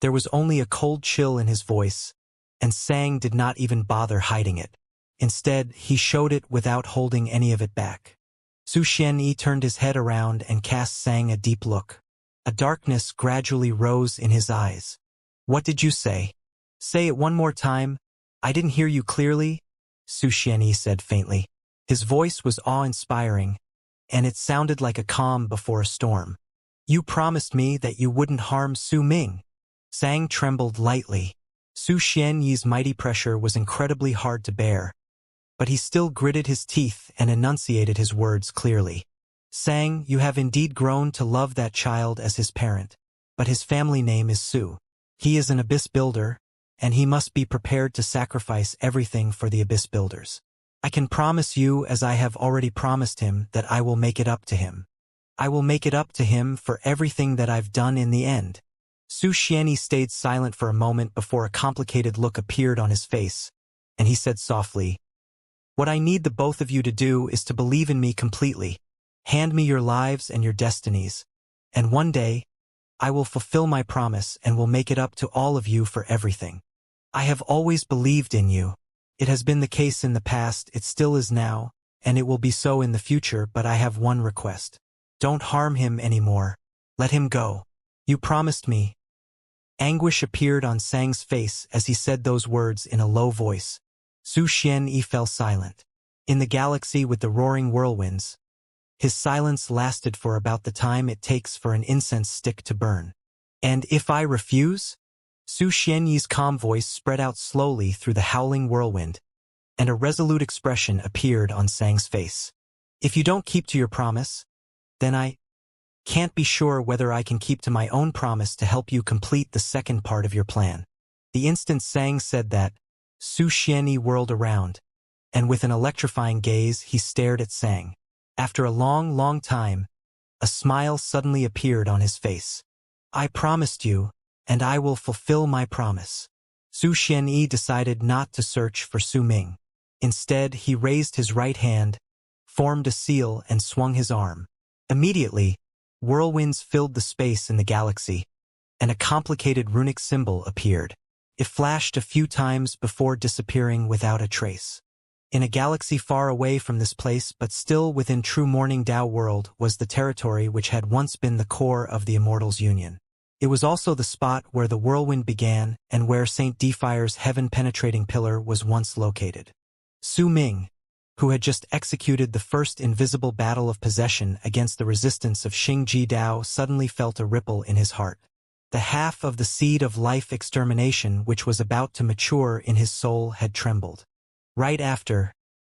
there was only a cold chill in his voice, and Sang did not even bother hiding it. Instead, he showed it without holding any of it back. Su Xianyi turned his head around and cast Sang a deep look. A darkness gradually rose in his eyes. What did you say? Say it one more time. I didn't hear you clearly, Su Xianyi said faintly. His voice was awe-inspiring, and it sounded like a calm before a storm. You promised me that you wouldn't harm Su Ming. Sang trembled lightly. Su Xianyi's mighty pressure was incredibly hard to bear, but he still gritted his teeth and enunciated his words clearly. Sang, you have indeed grown to love that child as his parent, but his family name is Su. He is an abyss builder, and he must be prepared to sacrifice everything for the abyss builders. I can promise you, as I have already promised him, that I will make it up to him. I will make it up to him for everything that I've done in the end. Su Xianyi stayed silent for a moment before a complicated look appeared on his face, and he said softly, What I need the both of you to do is to believe in me completely. Hand me your lives and your destinies, and one day, I will fulfill my promise and will make it up to all of you for everything. I have always believed in you. It has been the case in the past, it still is now, and it will be so in the future, but I have one request. Don't harm him anymore. Let him go. You promised me. Anguish appeared on Sang's face as he said those words in a low voice. Su Xianyi fell silent. In the galaxy with the roaring whirlwinds, his silence lasted for about the time it takes for an incense stick to burn. And if I refuse? Su Xianyi's calm voice spread out slowly through the howling whirlwind, and a resolute expression appeared on Sang's face. If you don't keep to your promise, then I can't be sure whether I can keep to my own promise to help you complete the second part of your plan. The instant Sang said that, Su Xianyi whirled around, and with an electrifying gaze he stared at Sang. After a long, long time, a smile suddenly appeared on his face. I promised you, and I will fulfill my promise. Su Xianyi decided not to search for Su Ming. Instead, he raised his right hand, formed a seal, and swung his arm. Immediately, whirlwinds filled the space in the galaxy, and a complicated runic symbol appeared. It flashed a few times before disappearing without a trace. In a galaxy far away from this place but still within true Morning Dao world was the territory which had once been the core of the Immortals' union. It was also the spot where the whirlwind began and where Saint Defire's heaven-penetrating pillar was once located. Su Ming, who had just executed the first invisible battle of possession against the resistance of Xingji Dao, suddenly felt a ripple in his heart. The half of the seed of life extermination which was about to mature in his soul had trembled. Right after,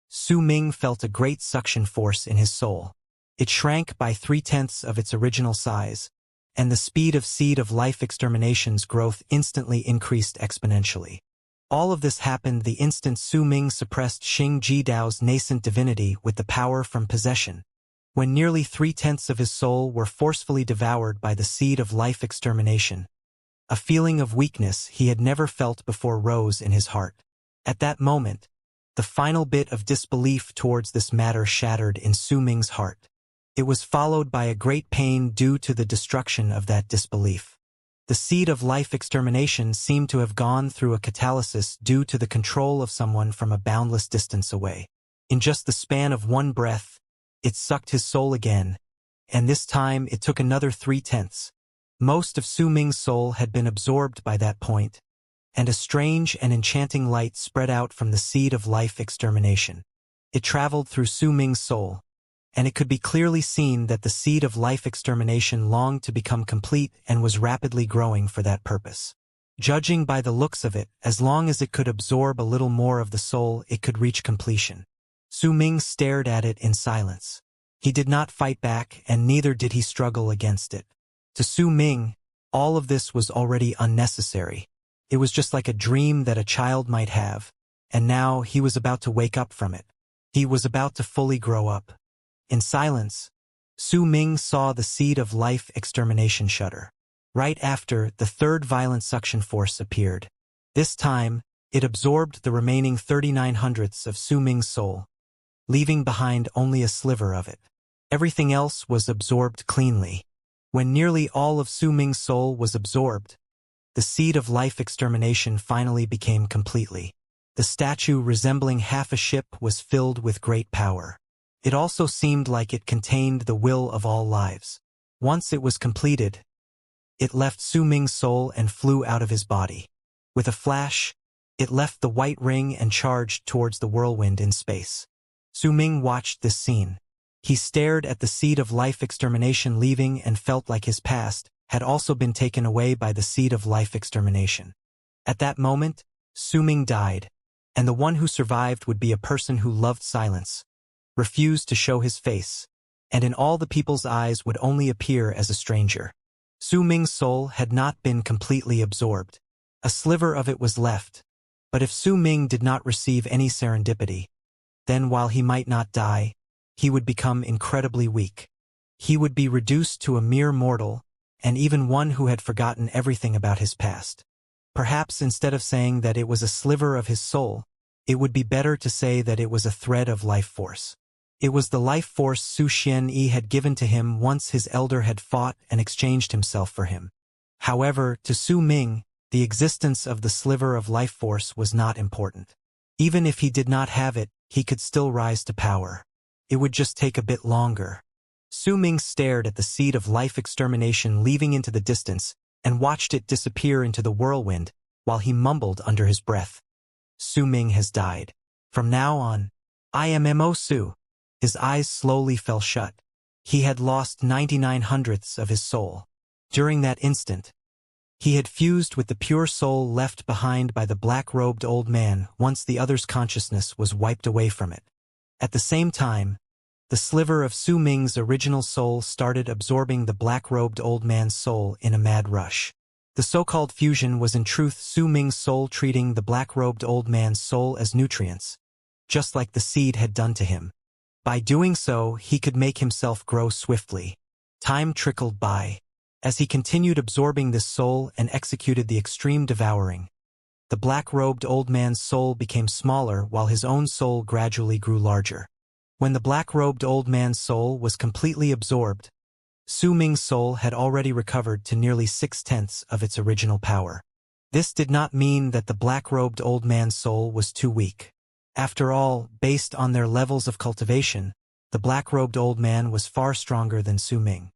Su Ming felt a great suction force in his soul. It shrank by 3/10 of its original size, and the speed of seed of life extermination's growth instantly increased exponentially. All of this happened the instant Su Ming suppressed Xingji Dao's nascent divinity with the power from possession. when nearly 3/10 of his soul were forcefully devoured by the seed of life extermination. A feeling of weakness he had never felt before rose in his heart. At that moment, the final bit of disbelief towards this matter shattered in Su Ming's heart. It was followed by a great pain due to the destruction of that disbelief. The seed of life extermination seemed to have gone through a catalysis due to the control of someone from a boundless distance away. In just the span of one breath, it sucked his soul again, and this time it took another 3/10. Most of Su Ming's soul had been absorbed by that point, and a strange and enchanting light spread out from the seed of life extermination. It traveled through Su Ming's soul, and it could be clearly seen that the seed of life extermination longed to become complete and was rapidly growing for that purpose. Judging by the looks of it, as long as it could absorb a little more of the soul, it could reach completion. Su Ming stared at it in silence. He did not fight back, and neither did he struggle against it. To Su Ming, all of this was already unnecessary. It was just like a dream that a child might have, and now he was about to wake up from it. He was about to fully grow up. In silence, Su Ming saw the seed of life extermination shudder. Right after, the third violent suction force appeared. This time, it absorbed the remaining 39/100ths of Su Ming's soul, leaving behind only a sliver of it. Everything else was absorbed cleanly. When nearly all of Su Ming's soul was absorbed, the seed of life extermination finally became completely. The statue resembling half a ship was filled with great power. It also seemed like it contained the will of all lives. Once it was completed, it left Su Ming's soul and flew out of his body. With a flash, it left the white ring and charged towards the whirlwind in space. Su Ming watched this scene. He stared at the seed of life extermination leaving and felt like his past had also been taken away by the seed of life extermination. At that moment, Su Ming died, and the one who survived would be a person who loved silence, refused to show his face, and in all the people's eyes would only appear as a stranger. Su Ming's soul had not been completely absorbed. A sliver of it was left, but if Su Ming did not receive any serendipity, then while he might not die, he would become incredibly weak. He would be reduced to a mere mortal, and even one who had forgotten everything about his past. Perhaps instead of saying that it was a sliver of his soul, it would be better to say that it was a thread of life force. It was the life force Su Xianyi had given to him once his elder had fought and exchanged himself for him. However, to Su Ming, the existence of the sliver of life force was not important. Even if he did not have it, he could still rise to power. It would just take a bit longer. Su Ming stared at the seed of life extermination leaving into the distance and watched it disappear into the whirlwind while he mumbled under his breath. Su Ming has died. From now on, I am Mo Su. His eyes slowly fell shut. He had lost 99/100ths of his soul. During that instant, he had fused with the pure soul left behind by the black-robed old man once the other's consciousness was wiped away from it. At the same time, the sliver of Su Ming's original soul started absorbing the black-robed old man's soul in a mad rush. The so-called fusion was in truth Su Ming's soul treating the black-robed old man's soul as nutrients, just like the seed had done to him. By doing so, he could make himself grow swiftly. Time trickled by. As he continued absorbing this soul and executed the extreme devouring, the black-robed old man's soul became smaller while his own soul gradually grew larger. When the black-robed old man's soul was completely absorbed, Su Ming's soul had already recovered to nearly 6/10 of its original power. This did not mean that the black-robed old man's soul was too weak. After all, based on their levels of cultivation, the black-robed old man was far stronger than Su Ming.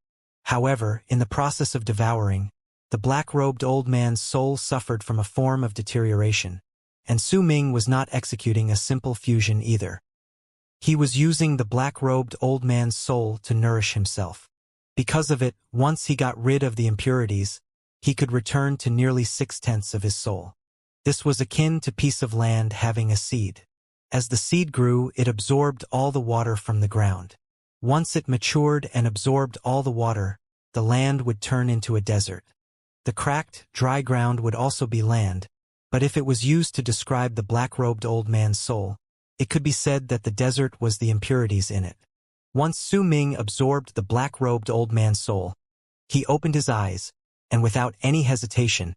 However, in the process of devouring, the black-robed old man's soul suffered from a form of deterioration, and Su Ming was not executing a simple fusion either. He was using the black-robed old man's soul to nourish himself. Because of it, once he got rid of the impurities, he could return to nearly 6/10 of his soul. This was akin to piece of land having a seed. As the seed grew, it absorbed all the water from the ground. Once it matured and absorbed all the water, the land would turn into a desert. The cracked, dry ground would also be land, but if it was used to describe the black-robed old man's soul, it could be said that the desert was the impurities in it. Once Su Ming absorbed the black-robed old man's soul, he opened his eyes, and without any hesitation,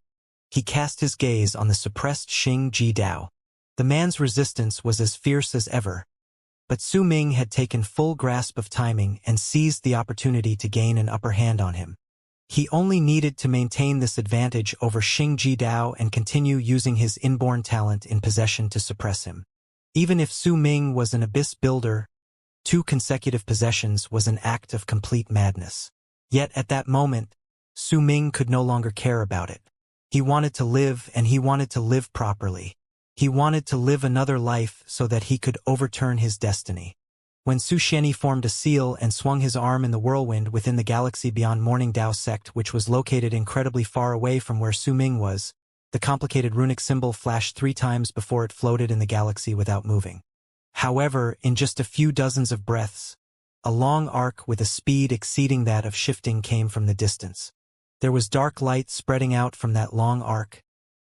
he cast his gaze on the suppressed Xing Ji Dao. The man's resistance was as fierce as ever, but Su Ming had taken full grasp of timing and seized the opportunity to gain an upper hand on him. He only needed to maintain this advantage over Xing Ji Dao and continue using his inborn talent in possession to suppress him. Even if Su Ming was an abyss builder, 2 consecutive possessions was an act of complete madness. Yet at that moment, Su Ming could no longer care about it. He wanted to live, and he wanted to live properly. He wanted to live another life so that he could overturn his destiny. When Su Xianyi formed a seal and swung his arm in the whirlwind within the galaxy beyond Morning Dao sect, which was located incredibly far away from where Su Ming was, the complicated runic symbol flashed 3 times before it floated in the galaxy without moving. However, in just a few dozens of breaths, a long arc with a speed exceeding that of shifting came from the distance. There was dark light spreading out from that long arc,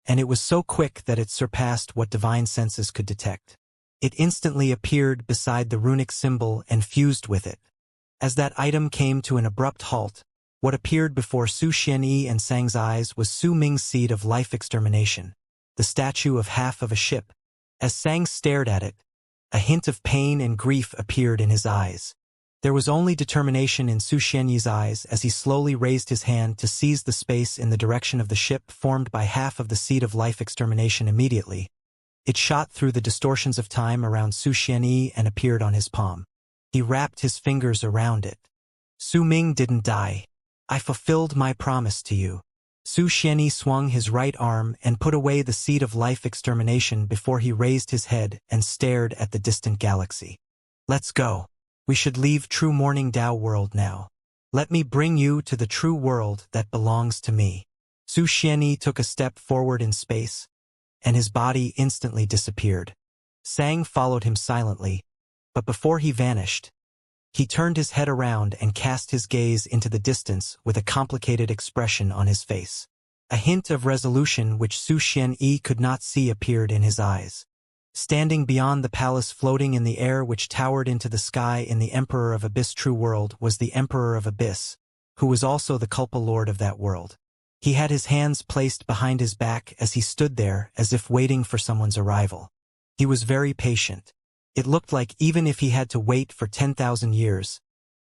and it was so quick that it surpassed what divine senses could detect. It instantly appeared beside the runic symbol and fused with it. As that item came to an abrupt halt, what appeared before Su Xianyi and Sang's eyes was Su Ming's seed of life extermination, the statue of half of a ship. As Sang stared at it, a hint of pain and grief appeared in his eyes. There was only determination in Su Xianyi's eyes as he slowly raised his hand to seize the space in the direction of the ship formed by half of the seed of life extermination immediately. It shot through the distortions of time around Su Xianyi and appeared on his palm. He wrapped his fingers around it. Su Ming didn't die. I fulfilled my promise to you. Su Xianyi swung his right arm and put away the seed of life extermination before he raised his head and stared at the distant galaxy. Let's go. We should leave true Morning Dao world now. Let me bring you to the true world that belongs to me. Su Xianyi took a step forward in space, and his body instantly disappeared. Sang followed him silently, but before he vanished, he turned his head around and cast his gaze into the distance with a complicated expression on his face. A hint of resolution which Su Xianyi could not see appeared in his eyes. Standing beyond the palace floating in the air which towered into the sky in the Emperor of Abyss true world was the Emperor of Abyss, who was also the culpa lord of that world. He had his hands placed behind his back as he stood there as if waiting for someone's arrival. He was very patient. It looked like even if he had to wait for 10,000 years,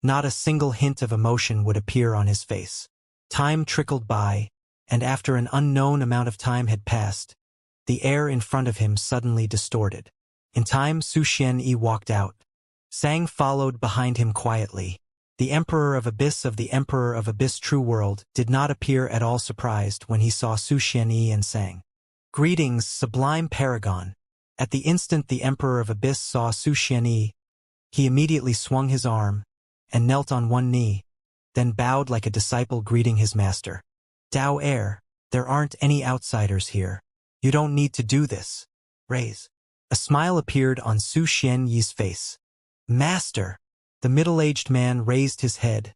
not a single hint of emotion would appear on his face. Time trickled by, and after an unknown amount of time had passed, the air in front of him suddenly distorted. In time, Su Xianyi walked out. Sang followed behind him quietly. The Emperor of the Emperor of Abyss true world did not appear at all surprised when he saw Su Xianyi and Sang. Greetings, sublime paragon. At the instant the Emperor of Abyss saw Su Xianyi, he immediately swung his arm and knelt on one knee, then bowed like a disciple greeting his master. Dao Air, there aren't any outsiders here. You don't need to do this. Raise. A smile appeared on Su Xianyi's face. Master! The middle-aged man raised his head,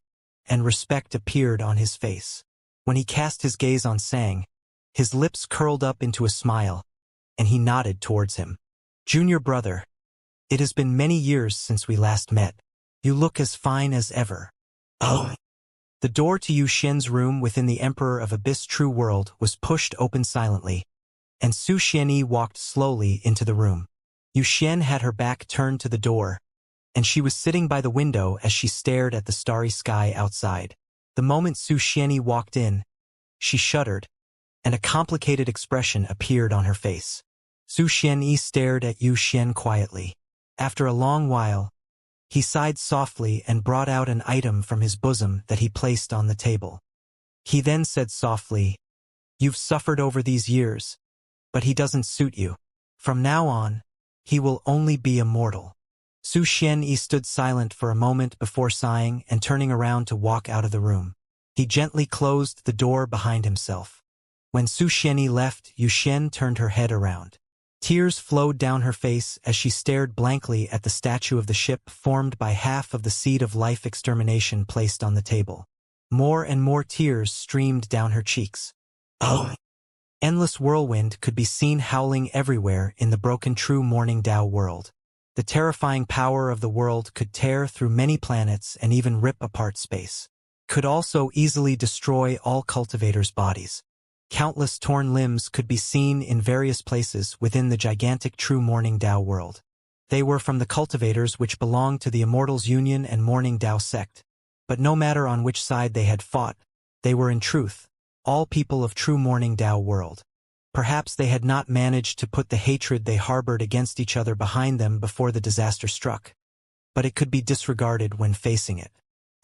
and respect appeared on his face. When he cast his gaze on Sang, his lips curled up into a smile, and he nodded towards him. Junior brother, it has been many years since we last met. You look as fine as ever. Oh. The door to Yu Xian's room within the Emperor of Abyss true world was pushed open silently, and Su Xianyi walked slowly into the room. Yu Xian had her back turned to the door, and she was sitting by the window as she stared at the starry sky outside. The moment Su Xianyi walked in, she shuddered, and a complicated expression appeared on her face. Su Xianyi stared at Yu Xian quietly. After a long while, he sighed softly and brought out an item from his bosom that he placed on the table. He then said softly, "You've suffered over these years, but he doesn't suit you. From now on, he will only be immortal." Su Xianyi stood silent for a moment before sighing and turning around to walk out of the room. He gently closed the door behind himself. When Su Xianyi left, Yu Xian turned her head around. Tears flowed down her face as she stared blankly at the statue of the ship formed by half of the seed of life extermination placed on the table. More and more tears streamed down her cheeks. Oh! Endless whirlwind could be seen howling everywhere in the broken true Morning Dao world. The terrifying power of the world could tear through many planets and even rip apart space. Could also easily destroy all cultivators' bodies. Countless torn limbs could be seen in various places within the gigantic true Morning Dao world. They were from the cultivators which belonged to the Immortals Union and Morning Dao sect. But no matter on which side they had fought, they were in truth all people of true Morning Dao world. Perhaps they had not managed to put the hatred they harbored against each other behind them before the disaster struck. But it could be disregarded when facing it.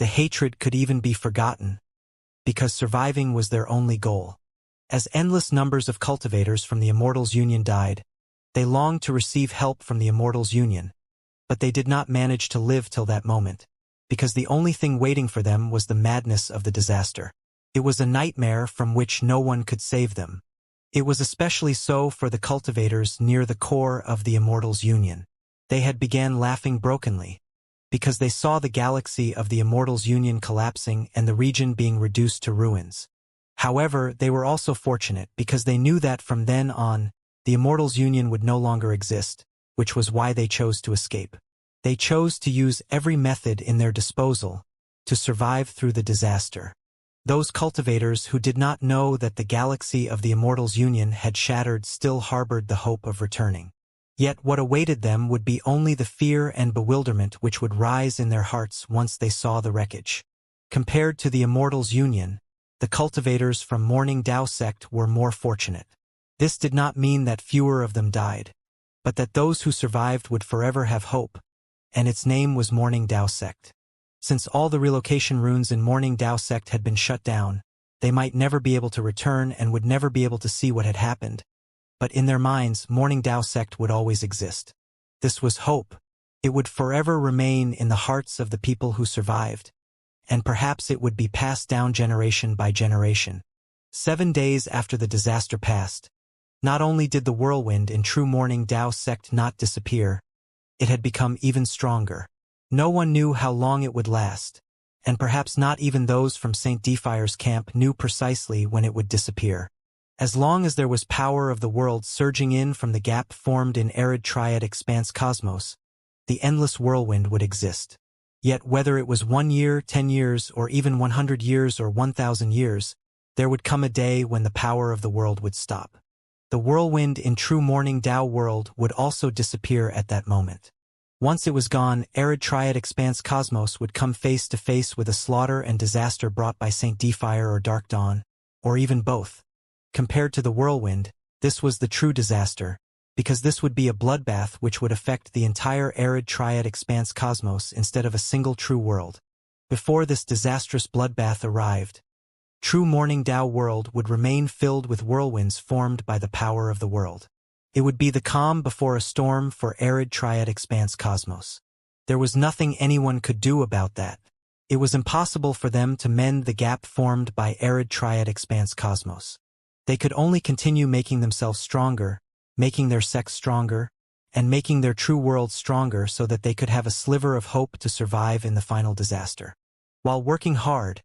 The hatred could even be forgotten, because surviving was their only goal. As endless numbers of cultivators from the Immortals Union died, they longed to receive help from the Immortals Union, but they did not manage to live till that moment, because the only thing waiting for them was the madness of the disaster. It was a nightmare from which no one could save them. It was especially so for the cultivators near the core of the Immortals Union. They had began laughing brokenly, because they saw the galaxy of the Immortals Union collapsing and the region being reduced to ruins. However, they were also fortunate because they knew that from then on, the Immortals Union would no longer exist, which was why they chose to escape. They chose to use every method in their disposal to survive through the disaster. Those cultivators who did not know that the galaxy of the Immortals Union had shattered still harbored the hope of returning. Yet what awaited them would be only the fear and bewilderment which would rise in their hearts once they saw the wreckage. Compared to the Immortals Union, the cultivators from Morning Dao sect were more fortunate. This did not mean that fewer of them died, but that those who survived would forever have hope, and its name was Morning Dao sect. Since all the relocation runes in Morning Dao sect had been shut down, they might never be able to return and would never be able to see what had happened. But in their minds, Morning Dao sect would always exist. This was hope. It would forever remain in the hearts of the people who survived, and perhaps it would be passed down generation by generation. 7 days after the disaster passed, not only did the whirlwind in true Morning Dao sect not disappear, it had become even stronger. No one knew how long it would last, and perhaps not even those from St. Defire's camp knew precisely when it would disappear. As long as there was power of the world surging in from the gap formed in arid triad expanse cosmos, the endless whirlwind would exist. Yet whether it was 1 year, 10 years, or even 100 years or 1,000 years, there would come a day when the power of the world would stop. The whirlwind in true Morning Dao world would also disappear at that moment. Once it was gone, arid triad expanse cosmos would come face to face with a slaughter and disaster brought by St. Defire or Dark Dawn, or even both. Compared to the whirlwind, this was the true disaster, because this would be a bloodbath which would affect the entire arid triad expanse cosmos instead of a single true world. Before this disastrous bloodbath arrived, true Morning Dao world would remain filled with whirlwinds formed by the power of the world. It would be the calm before a storm for arid triad expanse cosmos. There was nothing anyone could do about that. It was impossible for them to mend the gap formed by arid triad expanse cosmos. They could only continue making themselves stronger, making their sex stronger, and making their true world stronger so that they could have a sliver of hope to survive in the final disaster. While working hard,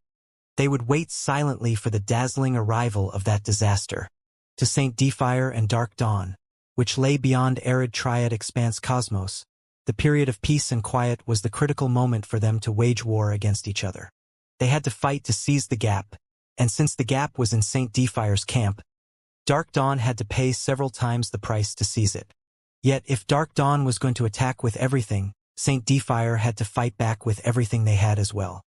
they would wait silently for the dazzling arrival of that disaster. To St. Defire and Dark Dawn, which lay beyond arid triad expanse cosmos, the period of peace and quiet was the critical moment for them to wage war against each other. They had to fight to seize the gap, and since the gap was in St. Defire's camp, Dark Dawn had to pay several times the price to seize it. Yet if Dark Dawn was going to attack with everything, St. Defire had to fight back with everything they had as well.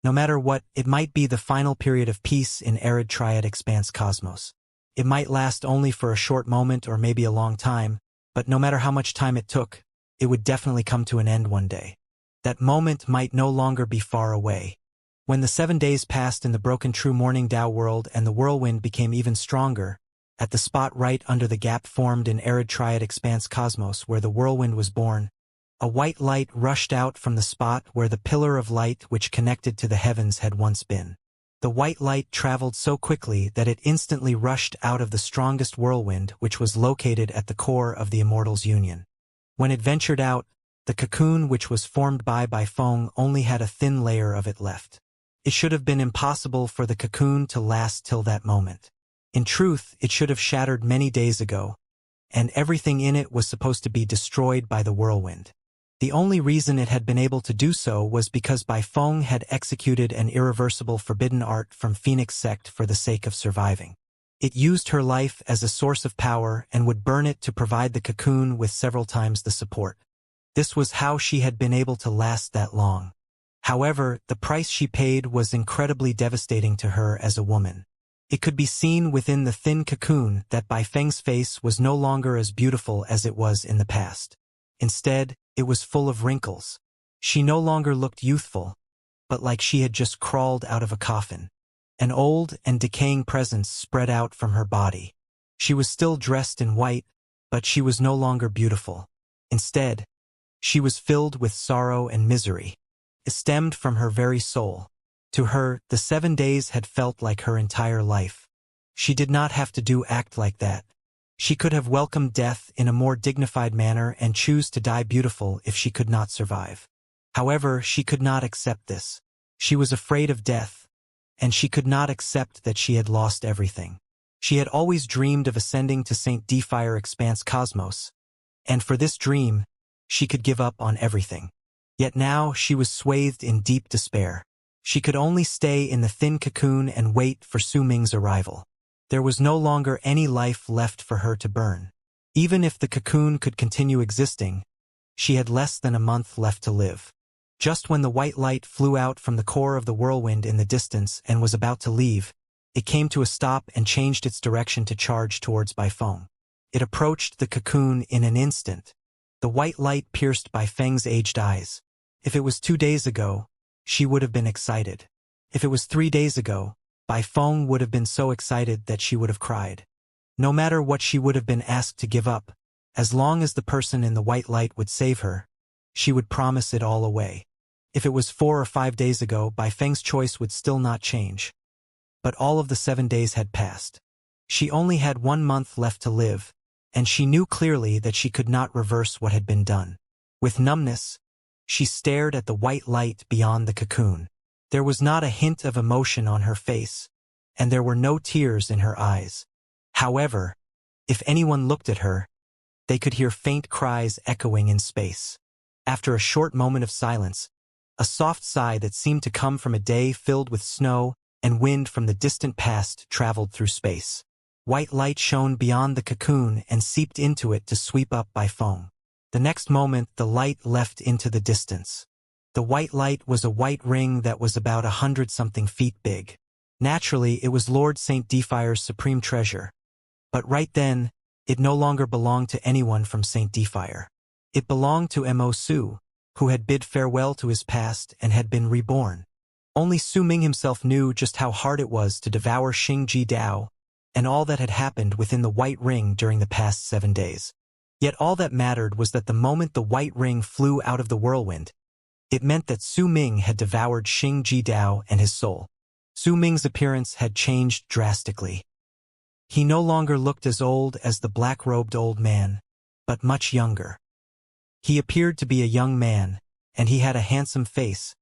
No matter what, it might be the final period of peace in arid triad expanse cosmos. It might last only for a short moment or maybe a long time, but no matter how much time it took, it would definitely come to an end one day. That moment might no longer be far away. When the 7 days passed in the broken true Morning Dao world and the whirlwind became even stronger, at the spot right under the gap formed in arid triad expanse cosmos where the whirlwind was born, a white light rushed out from the spot where the pillar of light which connected to the heavens had once been. The white light traveled so quickly that it instantly rushed out of the strongest whirlwind which was located at the core of the Immortals Union. When it ventured out, the cocoon which was formed by Feng only had a thin layer of it left. It should have been impossible for the cocoon to last till that moment. In truth, it should have shattered many days ago, and everything in it was supposed to be destroyed by the whirlwind. The only reason it had been able to do so was because Bai Feng had executed an irreversible forbidden art from Phoenix Sect for the sake of surviving. It used her life as a source of power and would burn it to provide the cocoon with several times the support. This was how she had been able to last that long. However, the price she paid was incredibly devastating to her as a woman. It could be seen within the thin cocoon that Bai Feng's face was no longer as beautiful as it was in the past. Instead, it was full of wrinkles. She no longer looked youthful, but like she had just crawled out of a coffin. An old and decaying presence spread out from her body. She was still dressed in white, but she was no longer beautiful. Instead, she was filled with sorrow and misery. It stemmed from her very soul. To her, the 7 days had felt like her entire life. She did not have to act like that. She could have welcomed death in a more dignified manner and choose to die beautiful if she could not survive. However, she could not accept this. She was afraid of death, and she could not accept that she had lost everything. She had always dreamed of ascending to St. Fire Expanse Cosmos, and for this dream, she could give up on everything. Yet now she was swathed in deep despair. She could only stay in the thin cocoon and wait for Su Ming's arrival. There was no longer any life left for her to burn. Even if the cocoon could continue existing, she had less than a month left to live. Just when the white light flew out from the core of the whirlwind in the distance and was about to leave, it came to a stop and changed its direction to charge towards Bai Feng. It approached the cocoon in an instant. The white light pierced Bai Feng's aged eyes. If it was 2 days ago, she would have been excited. If it was 3 days ago, Bai Feng would have been so excited that she would have cried. No matter what she would have been asked to give up, as long as the person in the white light would save her, she would promise it all away. If it was 4 or 5 days ago, Bai Feng's choice would still not change. But all of the 7 days had passed. She only had 1 month left to live, and she knew clearly that she could not reverse what had been done. With numbness, she stared at the white light beyond the cocoon. There was not a hint of emotion on her face, and there were no tears in her eyes. However, if anyone looked at her, they could hear faint cries echoing in space. After a short moment of silence, a soft sigh that seemed to come from a day filled with snow and wind from the distant past traveled through space. White light shone beyond the cocoon and seeped into it to sweep up Bai Feng. The next moment, the light left into the distance. The white light was a white ring that was about 100-something feet big. Naturally, it was Lord St. Fire's supreme treasure. But right then, it no longer belonged to anyone from St. Fire. It belonged to Mo Su, who had bid farewell to his past and had been reborn. Only Su Ming himself knew just how hard it was to devour Xingji Dao and all that had happened within the white ring during the past 7 days. Yet all that mattered was that the moment the white ring flew out of the whirlwind, it meant that Su Ming had devoured Xingji Dao and his soul. Su Ming's appearance had changed drastically. He no longer looked as old as the black-robed old man, but much younger. He appeared to be a young man, and he had a handsome face,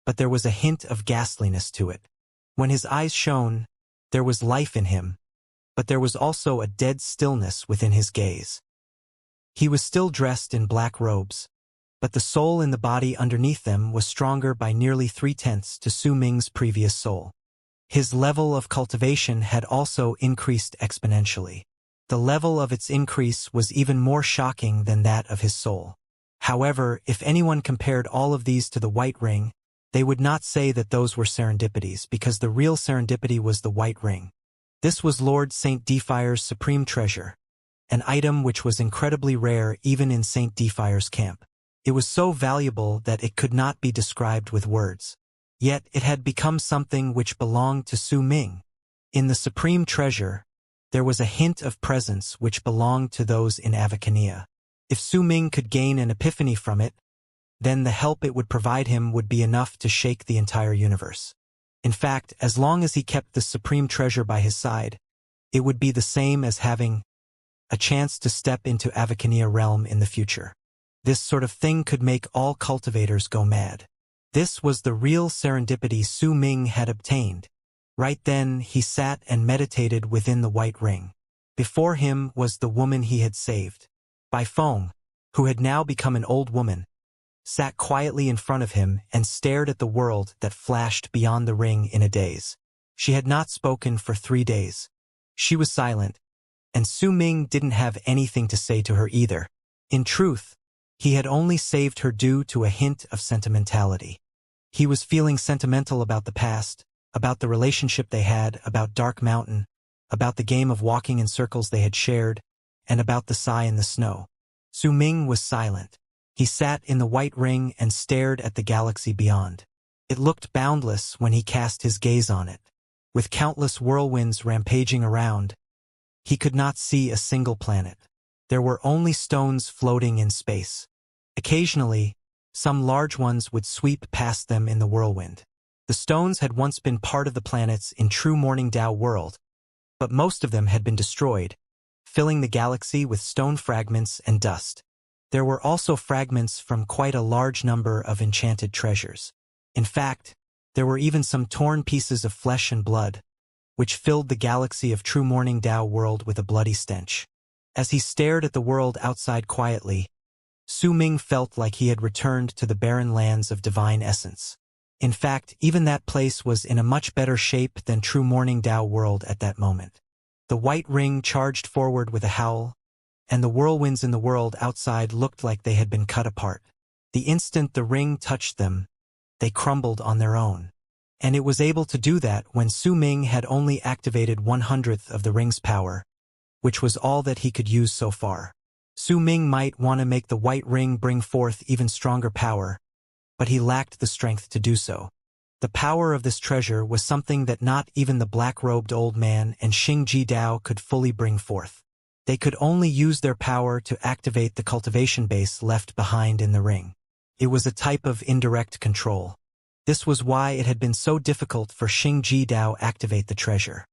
but there was a hint of ghastliness to it. When his eyes shone, there was life in him, but there was also a dead stillness within his gaze. He was still dressed in black robes, but the soul in the body underneath them was stronger by nearly 3/10 to Su Ming's previous soul. His level of cultivation had also increased exponentially. The level of its increase was even more shocking than that of his soul. However, if anyone compared all of these to the white ring, they would not say that those were serendipities because the real serendipity was the white ring. This was Lord St. Fire's supreme treasure, an item which was incredibly rare even in St. Fire's camp. It was so valuable that it could not be described with words. Yet it had become something which belonged to Su Ming. In the supreme treasure, there was a hint of presence which belonged to those in Avicania. If Su Ming could gain an epiphany from it, then the help it would provide him would be enough to shake the entire universe. In fact, as long as he kept the supreme treasure by his side, it would be the same as having a chance to step into Avicania realm in the future. This sort of thing could make all cultivators go mad. This was the real serendipity Su Ming had obtained. Right then, he sat and meditated within the white ring. Before him was the woman he had saved. Bai Feng, who had now become an old woman, sat quietly in front of him and stared at the world that flashed beyond the ring in a daze. She had not spoken for 3 days. She was silent, and Su Ming didn't have anything to say to her either. In truth, he had only saved her due to a hint of sentimentality. He was feeling sentimental about the past, about the relationship they had, about Dark Mountain, about the game of walking in circles they had shared, and about the sigh in the snow. Su Ming was silent. He sat in the white ring and stared at the galaxy beyond. It looked boundless when he cast his gaze on it. With countless whirlwinds rampaging around, he could not see a single planet. There were only stones floating in space. Occasionally, some large ones would sweep past them in the whirlwind. The stones had once been part of the planets in true Morning Dao world, but most of them had been destroyed, filling the galaxy with stone fragments and dust. There were also fragments from quite a large number of enchanted treasures. In fact, there were even some torn pieces of flesh and blood, which filled the galaxy of true Morning Dao world with a bloody stench. As he stared at the world outside quietly, Su Ming felt like he had returned to the barren lands of divine essence. In fact, even that place was in a much better shape than true Morning Dao world at that moment. The white ring charged forward with a howl, and the whirlwinds in the world outside looked like they had been cut apart. The instant the ring touched them, they crumbled on their own. And it was able to do that when Su Ming had only activated 1/100th of the ring's power, which was all that he could use so far. Su Ming might want to make the white ring bring forth even stronger power, but he lacked the strength to do so. The power of this treasure was something that not even the black-robed old man and Xingji Dao could fully bring forth. They could only use their power to activate the cultivation base left behind in the ring. It was a type of indirect control. This was why it had been so difficult for Xingji Dao activate the treasure.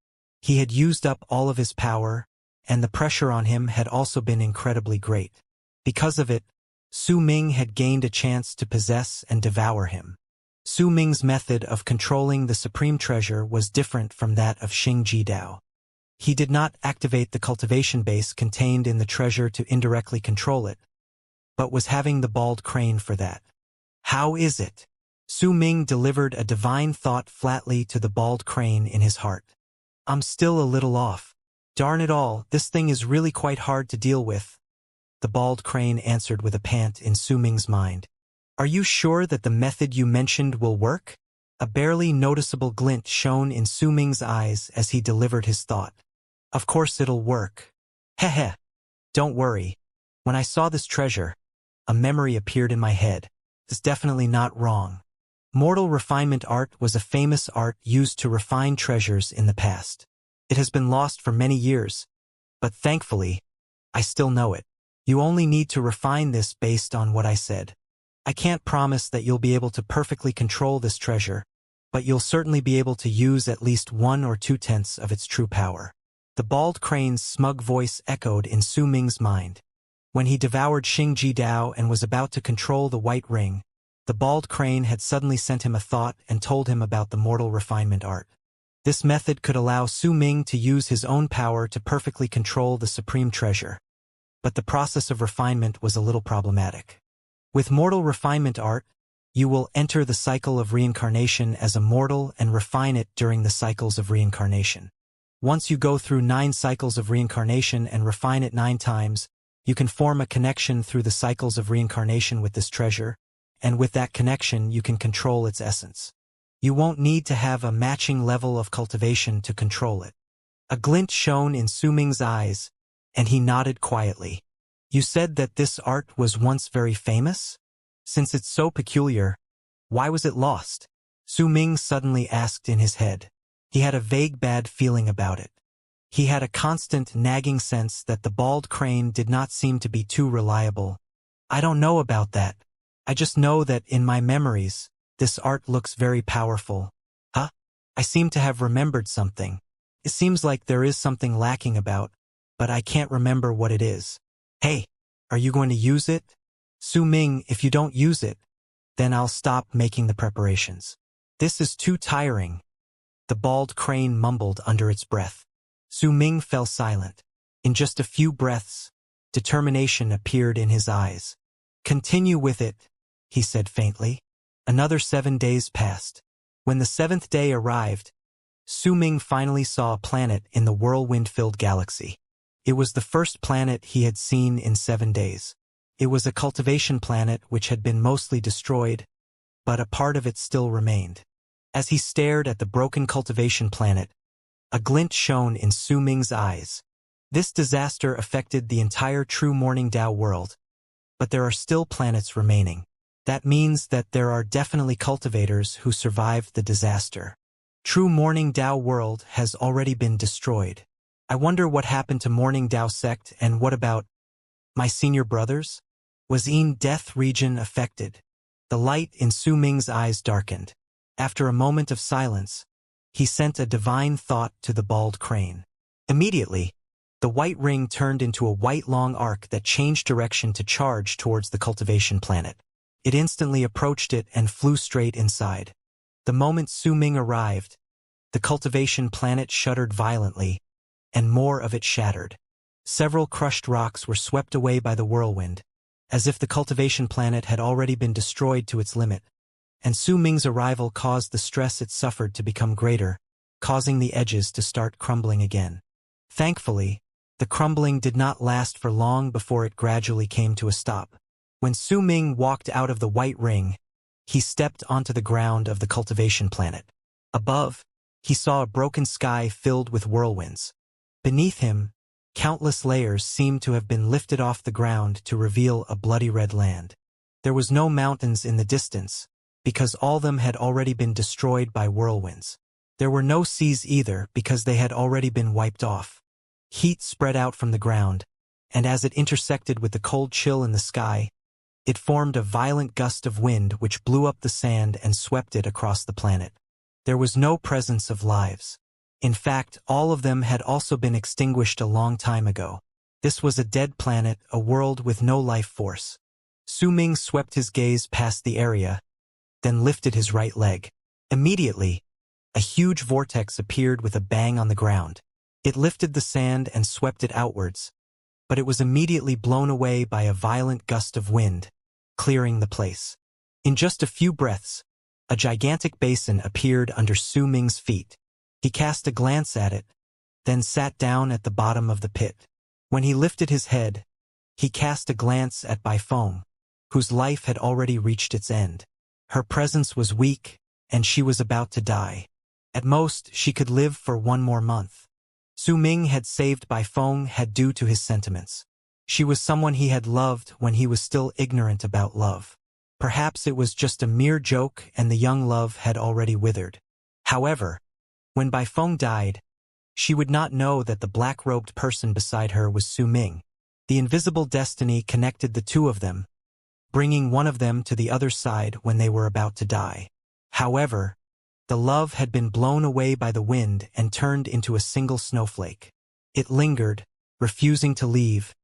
He had used up all of his power, and the pressure on him had also been incredibly great. Because of it, Su Ming had gained a chance to possess and devour him. Su Ming's method of controlling the supreme treasure was different from that of Xingji Dao. He did not activate the cultivation base contained in the treasure to indirectly control it, but was having the bald crane for that. How is it? Su Ming delivered a divine thought flatly to the bald crane in his heart. I'm still a little off. Darn it all, this thing is really quite hard to deal with. The bald crane answered with a pant in Su Ming's mind. Are you sure that the method you mentioned will work? A barely noticeable glint shone in Su Ming's eyes as he delivered his thought. Of course it'll work. Heh. Don't worry. When I saw this treasure, a memory appeared in my head. It's definitely not wrong. Mortal refinement art was a famous art used to refine treasures in the past. It has been lost for many years, but thankfully, I still know it. You only need to refine this based on what I said. I can't promise that you'll be able to perfectly control this treasure, but you'll certainly be able to use at least 1 or 2/10 of its true power. The bald crane's smug voice echoed in Su Ming's mind. When he devoured Xingji Dao and was about to control the white ring, the bald crane had suddenly sent him a thought and told him about the mortal refinement art. This method could allow Su Ming to use his own power to perfectly control the supreme treasure. But the process of refinement was a little problematic. With mortal refinement art, you will enter the cycle of reincarnation as a mortal and refine it during the cycles of reincarnation. Once you go through 9 cycles of reincarnation and refine it 9 times, you can form a connection through the cycles of reincarnation with this treasure, and with that connection you can control its essence. You won't need to have a matching level of cultivation to control it. A glint shone in Su Ming's eyes, and he nodded quietly. You said that this art was once very famous? Since it's so peculiar, why was it lost? Su Ming suddenly asked in his head. He had a vague bad feeling about it. He had a constant nagging sense that the bald crane did not seem to be too reliable. I don't know about that. I just know that in my memories, this art looks very powerful. Huh? I seem to have remembered something. It seems like there is something lacking about, but I can't remember what it is. Hey, are you going to use it? Su Ming, if you don't use it, then I'll stop making the preparations. This is too tiring. The bald crane mumbled under its breath. Su Ming fell silent. In just a few breaths, determination appeared in his eyes. Continue with it, he said faintly. Another 7 days passed. When the 7th day arrived, Su Ming finally saw a planet in the whirlwind-filled galaxy. It was the first planet he had seen in 7 days. It was a cultivation planet which had been mostly destroyed, but a part of it still remained. As he stared at the broken cultivation planet, a glint shone in Su Ming's eyes. This disaster affected the entire true Morning Dao world, but there are still planets remaining. That means that there are definitely cultivators who survived the disaster. True Morning Dao world has already been destroyed. I wonder what happened to Morning Dao sect, and what about my senior brothers? Was Yin Death region affected? The light in Su Ming's eyes darkened. After a moment of silence, he sent a divine thought to the bald crane. Immediately, the white ring turned into a white long arc that changed direction to charge towards the cultivation planet. It instantly approached it and flew straight inside. The moment Su Ming arrived, the cultivation planet shuddered violently, and more of it shattered. Several crushed rocks were swept away by the whirlwind, as if the cultivation planet had already been destroyed to its limit, and Su Ming's arrival caused the stress it suffered to become greater, causing the edges to start crumbling again. Thankfully, the crumbling did not last for long before it gradually came to a stop. When Su Ming walked out of the white ring, he stepped onto the ground of the cultivation planet. Above, he saw a broken sky filled with whirlwinds. Beneath him, countless layers seemed to have been lifted off the ground to reveal a bloody red land. There was no mountains in the distance, because all them had already been destroyed by whirlwinds. There were no seas either, because they had already been wiped off. Heat spread out from the ground, and as it intersected with the cold chill in the sky, it formed a violent gust of wind which blew up the sand and swept it across the planet. There was no presence of lives. In fact, all of them had also been extinguished a long time ago. This was a dead planet, a world with no life force. Su Ming swept his gaze past the area, then lifted his right leg. Immediately, a huge vortex appeared with a bang on the ground. It lifted the sand and swept it outwards, but it was immediately blown away by a violent gust of wind, clearing the place. In just a few breaths, a gigantic basin appeared under Su Ming's feet. He cast a glance at it, then sat down at the bottom of the pit. When he lifted his head, he cast a glance at Beifeng, whose life had already reached its end. Her presence was weak, and she was about to die. At most, she could live for 1 more month. Su Ming had saved Beifeng due to his sentiments. She was someone he had loved when he was still ignorant about love. Perhaps it was just a mere joke and the young love had already withered. However, when Beifeng died, she would not know that the black-robed person beside her was Su Ming. The invisible destiny connected the two of them, bringing one of them to the other side when they were about to die. However, the love had been blown away by the wind and turned into a single snowflake. It lingered, refusing to leave,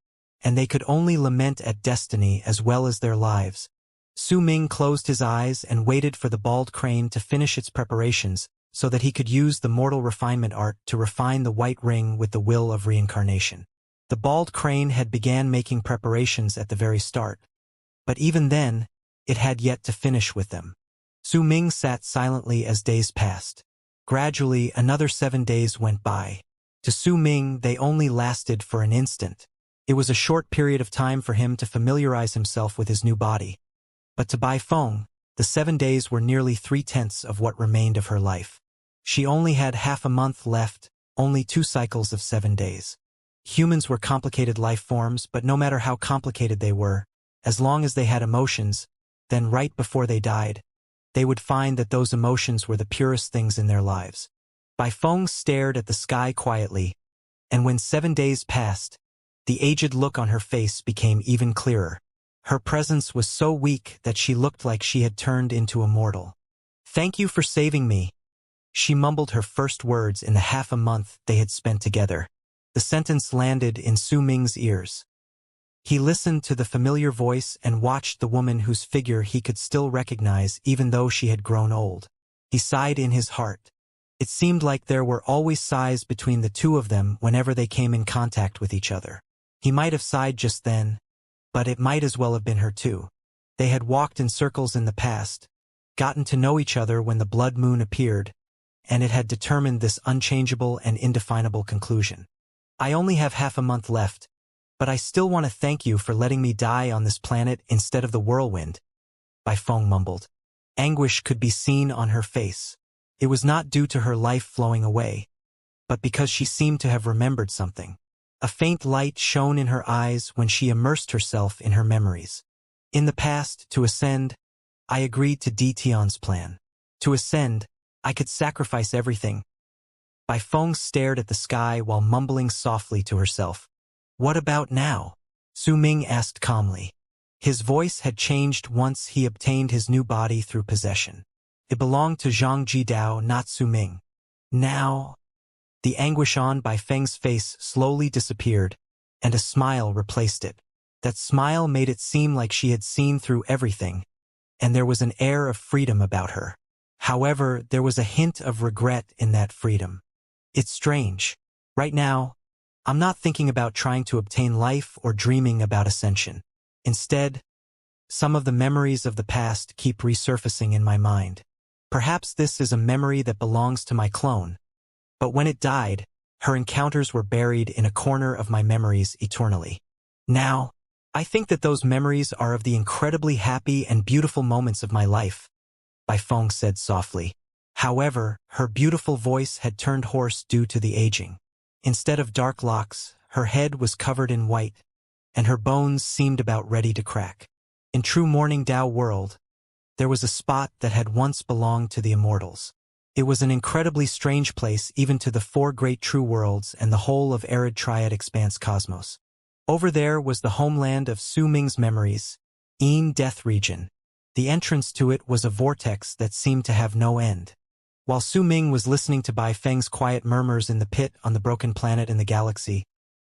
and they could only lament at destiny as well as their lives. Su Ming closed his eyes and waited for the bald crane to finish its preparations so that he could use the mortal refinement art to refine the white ring with the will of reincarnation. The bald crane had began making preparations at the very start, but even then, it had yet to finish with them. Su Ming sat silently as days passed. Gradually, another 7 days went by. To Su Ming, they only lasted for an instant. It was a short period of time for him to familiarize himself with his new body. But to Beifeng, the 7 days were nearly 3/10 of what remained of her life. She only had half a month left, only 2 cycles of 7 days. Humans were complicated life forms, but no matter how complicated they were, as long as they had emotions, then right before they died, they would find that those emotions were the purest things in their lives. Beifeng stared at the sky quietly, and when 7 days passed, the aged look on her face became even clearer. Her presence was so weak that she looked like she had turned into a mortal. "Thank you for saving me," she mumbled her first words in the half a month they had spent together. The sentence landed in Su Ming's ears. He listened to the familiar voice and watched the woman whose figure he could still recognize even though she had grown old. He sighed in his heart. It seemed like there were always sighs between the two of them whenever they came in contact with each other. He might have sighed just then, but it might as well have been her too. They had walked in circles in the past, gotten to know each other when the blood moon appeared, and it had determined this unchangeable and indefinable conclusion. I only have half a month left, but I still want to thank you for letting me die on this planet instead of the whirlwind, Bai Feng mumbled. Anguish could be seen on her face. It was not due to her life flowing away, but because she seemed to have remembered something. A faint light shone in her eyes when she immersed herself in her memories. In the past, to ascend, I agreed to Tion's plan. To ascend, I could sacrifice everything. Bai Feng stared at the sky while mumbling softly to herself. What about now? Su Ming asked calmly. His voice had changed once he obtained his new body through possession. It belonged to Zhang Jidao, not Su Ming. Now, the anguish on Bai Feng's face slowly disappeared, and a smile replaced it. That smile made it seem like she had seen through everything, and there was an air of freedom about her. However, there was a hint of regret in that freedom. It's strange. Right now, I'm not thinking about trying to obtain life or dreaming about ascension. Instead, some of the memories of the past keep resurfacing in my mind. Perhaps this is a memory that belongs to my clone. But when it died, her encounters were buried in a corner of my memories eternally. Now, I think that those memories are of the incredibly happy and beautiful moments of my life, Bai Feng said softly. However, her beautiful voice had turned hoarse due to the aging. Instead of dark locks, her head was covered in white, and her bones seemed about ready to crack. In true Morning Dao world, there was a spot that had once belonged to the Immortals. It was an incredibly strange place even to the four great true worlds and the whole of arid triad expanse cosmos. Over there was the homeland of Su Ming's memories, Yin Death Region. The entrance to it was a vortex that seemed to have no end. While Su Ming was listening to Bai Feng's quiet murmurs in the pit on the broken planet in the galaxy,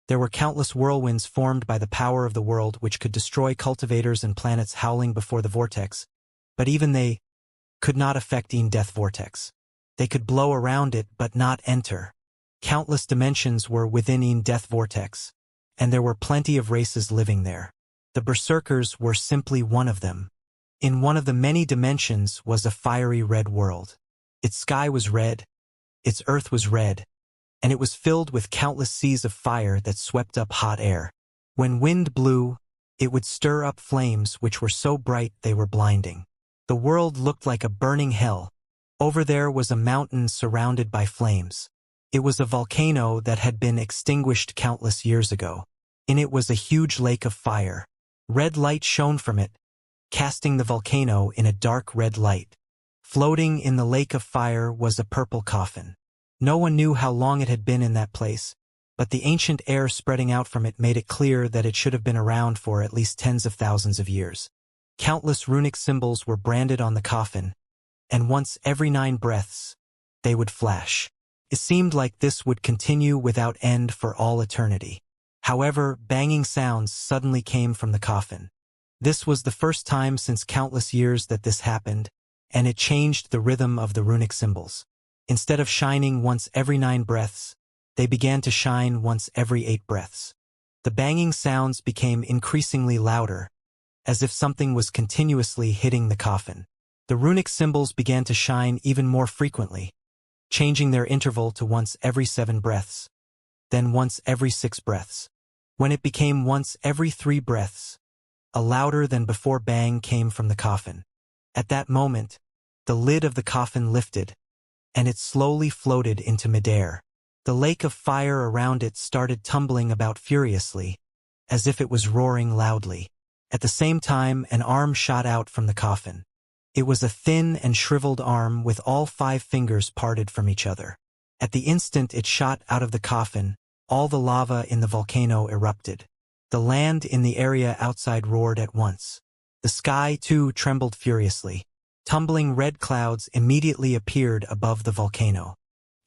there were countless whirlwinds formed by the power of the world which could destroy cultivators and planets howling before the vortex, but even they could not affect Yin Death Vortex. They could blow around it but not enter. Countless dimensions were within Yin Death Vortex, and there were plenty of races living there. The Berserkers were simply one of them. In one of the many dimensions was a fiery red world. Its sky was red, its earth was red, and it was filled with countless seas of fire that swept up hot air. When wind blew, it would stir up flames which were so bright they were blinding. The world looked like a burning hell. Over there was a mountain surrounded by flames. It was a volcano that had been extinguished countless years ago. In it was a huge lake of fire. Red light shone from it, casting the volcano in a dark red light. Floating in the lake of fire was a purple coffin. No one knew how long it had been in that place, but the ancient air spreading out from it made it clear that it should have been around for at least tens of thousands of years. Countless runic symbols were branded on the coffin, and once every 9 breaths, they would flash. It seemed like this would continue without end for all eternity. However, banging sounds suddenly came from the coffin. This was the first time since countless years that this happened, and it changed the rhythm of the runic symbols. Instead of shining once every 9 breaths, they began to shine once every 8 breaths. The banging sounds became increasingly louder, as if something was continuously hitting the coffin. The runic symbols began to shine even more frequently, changing their interval to once every 7 breaths, then once every 6 breaths. When it became once every 3 breaths, a louder than before bang came from the coffin. At that moment, the lid of the coffin lifted, and it slowly floated into midair. The lake of fire around it started tumbling about furiously, as if it was roaring loudly. At the same time, an arm shot out from the coffin. It was a thin and shriveled arm with all 5 fingers parted from each other. At the instant it shot out of the coffin, all the lava in the volcano erupted. The land in the area outside roared at once. The sky, too, trembled furiously. Tumbling red clouds immediately appeared above the volcano.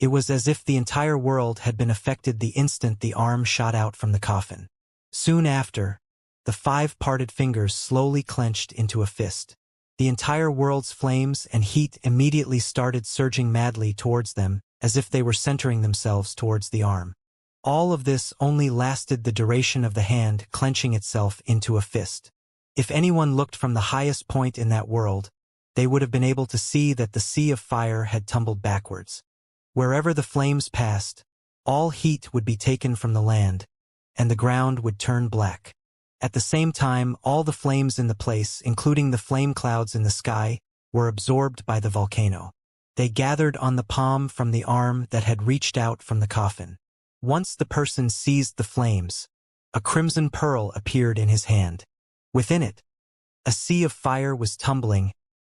It was as if the entire world had been affected the instant the arm shot out from the coffin. Soon after, the 5 parted fingers slowly clenched into a fist. The entire world's flames and heat immediately started surging madly towards them, as if they were centering themselves towards the arm. All of this only lasted the duration of the hand clenching itself into a fist. If anyone looked from the highest point in that world, they would have been able to see that the sea of fire had tumbled backwards. Wherever the flames passed, all heat would be taken from the land, and the ground would turn black. At the same time, all the flames in the place, including the flame clouds in the sky, were absorbed by the volcano. They gathered on the palm from the arm that had reached out from the coffin. Once the person seized the flames, a crimson pearl appeared in his hand. Within it, a sea of fire was tumbling,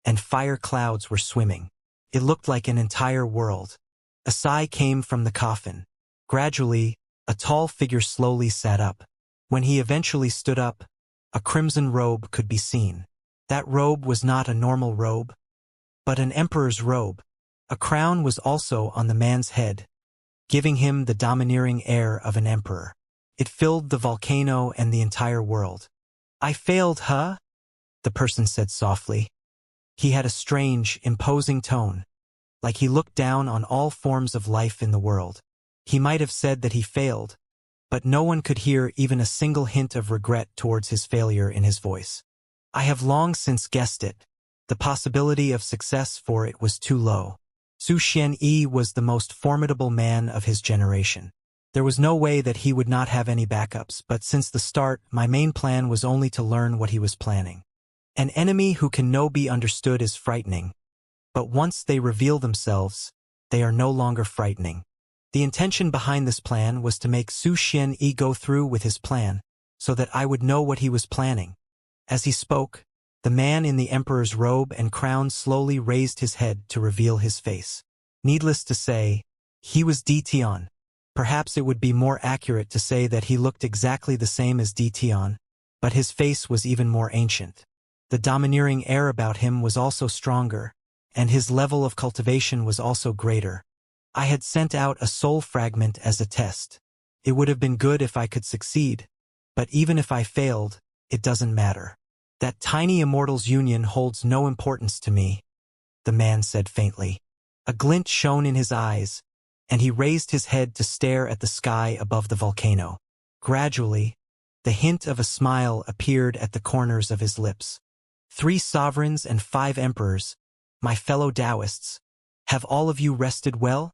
and fire clouds were swimming. It looked like an entire world. A sigh came from the coffin. Gradually, a tall figure slowly sat up. When he eventually stood up, a crimson robe could be seen. That robe was not a normal robe, but an emperor's robe. A crown was also on the man's head, giving him the domineering air of an emperor. It filled the volcano and the entire world. "I failed, huh?" the person said softly. He had a strange, imposing tone, like he looked down on all forms of life in the world. He might have said that he failed, but no one could hear even a single hint of regret towards his failure in his voice. "I have long since guessed it. The possibility of success for it was too low." Su Xianyi was the most formidable man of his generation. There was no way that he would not have any backups, but since the start, my main plan was only to learn what he was planning. An enemy who can be understood is frightening, but once they reveal themselves, they are no longer frightening. The intention behind this plan was to make Su Xianyi go through with his plan, so that I would know what he was planning. As he spoke, the man in the emperor's robe and crown slowly raised his head to reveal his face. Needless to say, he was Dtion. Perhaps it would be more accurate to say that he looked exactly the same as Dtion, but his face was even more ancient. The domineering air about him was also stronger, and his level of cultivation was also greater. I had sent out a soul fragment as a test. It would have been good if I could succeed, but even if I failed, it doesn't matter. "That tiny immortal's union holds no importance to me," the man said faintly. A glint shone in his eyes, and he raised his head to stare at the sky above the volcano. Gradually, the hint of a smile appeared at the corners of his lips. "3 sovereigns and 5 emperors, my fellow Taoists, have all of you rested well?"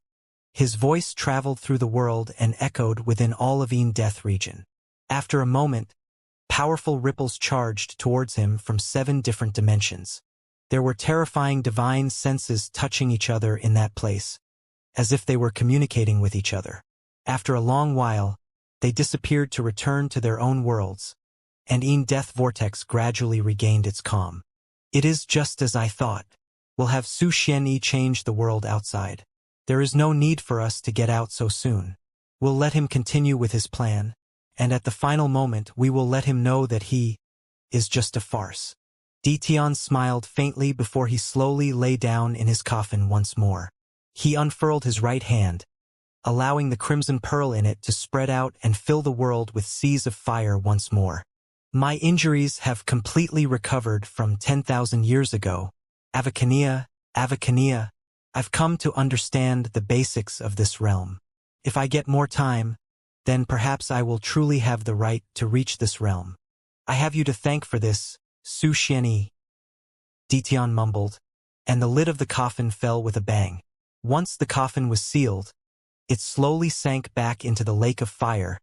His voice traveled through the world and echoed within all of Death region. After a moment, powerful ripples charged towards him from 7 different dimensions. There were terrifying divine senses touching each other in that place, as if they were communicating with each other. After a long while, they disappeared to return to their own worlds, and Death vortex gradually regained its calm. "It is just as I thought. We'll have Su Xianyi change the world outside. There is no need for us to get out so soon. We'll let him continue with his plan, and at the final moment we will let him know that he is just a farce." Dtion smiled faintly before he slowly lay down in his coffin once more. He unfurled his right hand, allowing the crimson pearl in it to spread out and fill the world with seas of fire once more. "My injuries have completely recovered from 10,000 years ago. Avakania, Avakania. I've come to understand the basics of this realm. If I get more time, then perhaps I will truly have the right to reach this realm. I have you to thank for this, Su Xianyi," Dtion mumbled, and the lid of the coffin fell with a bang. Once the coffin was sealed, it slowly sank back into the lake of fire,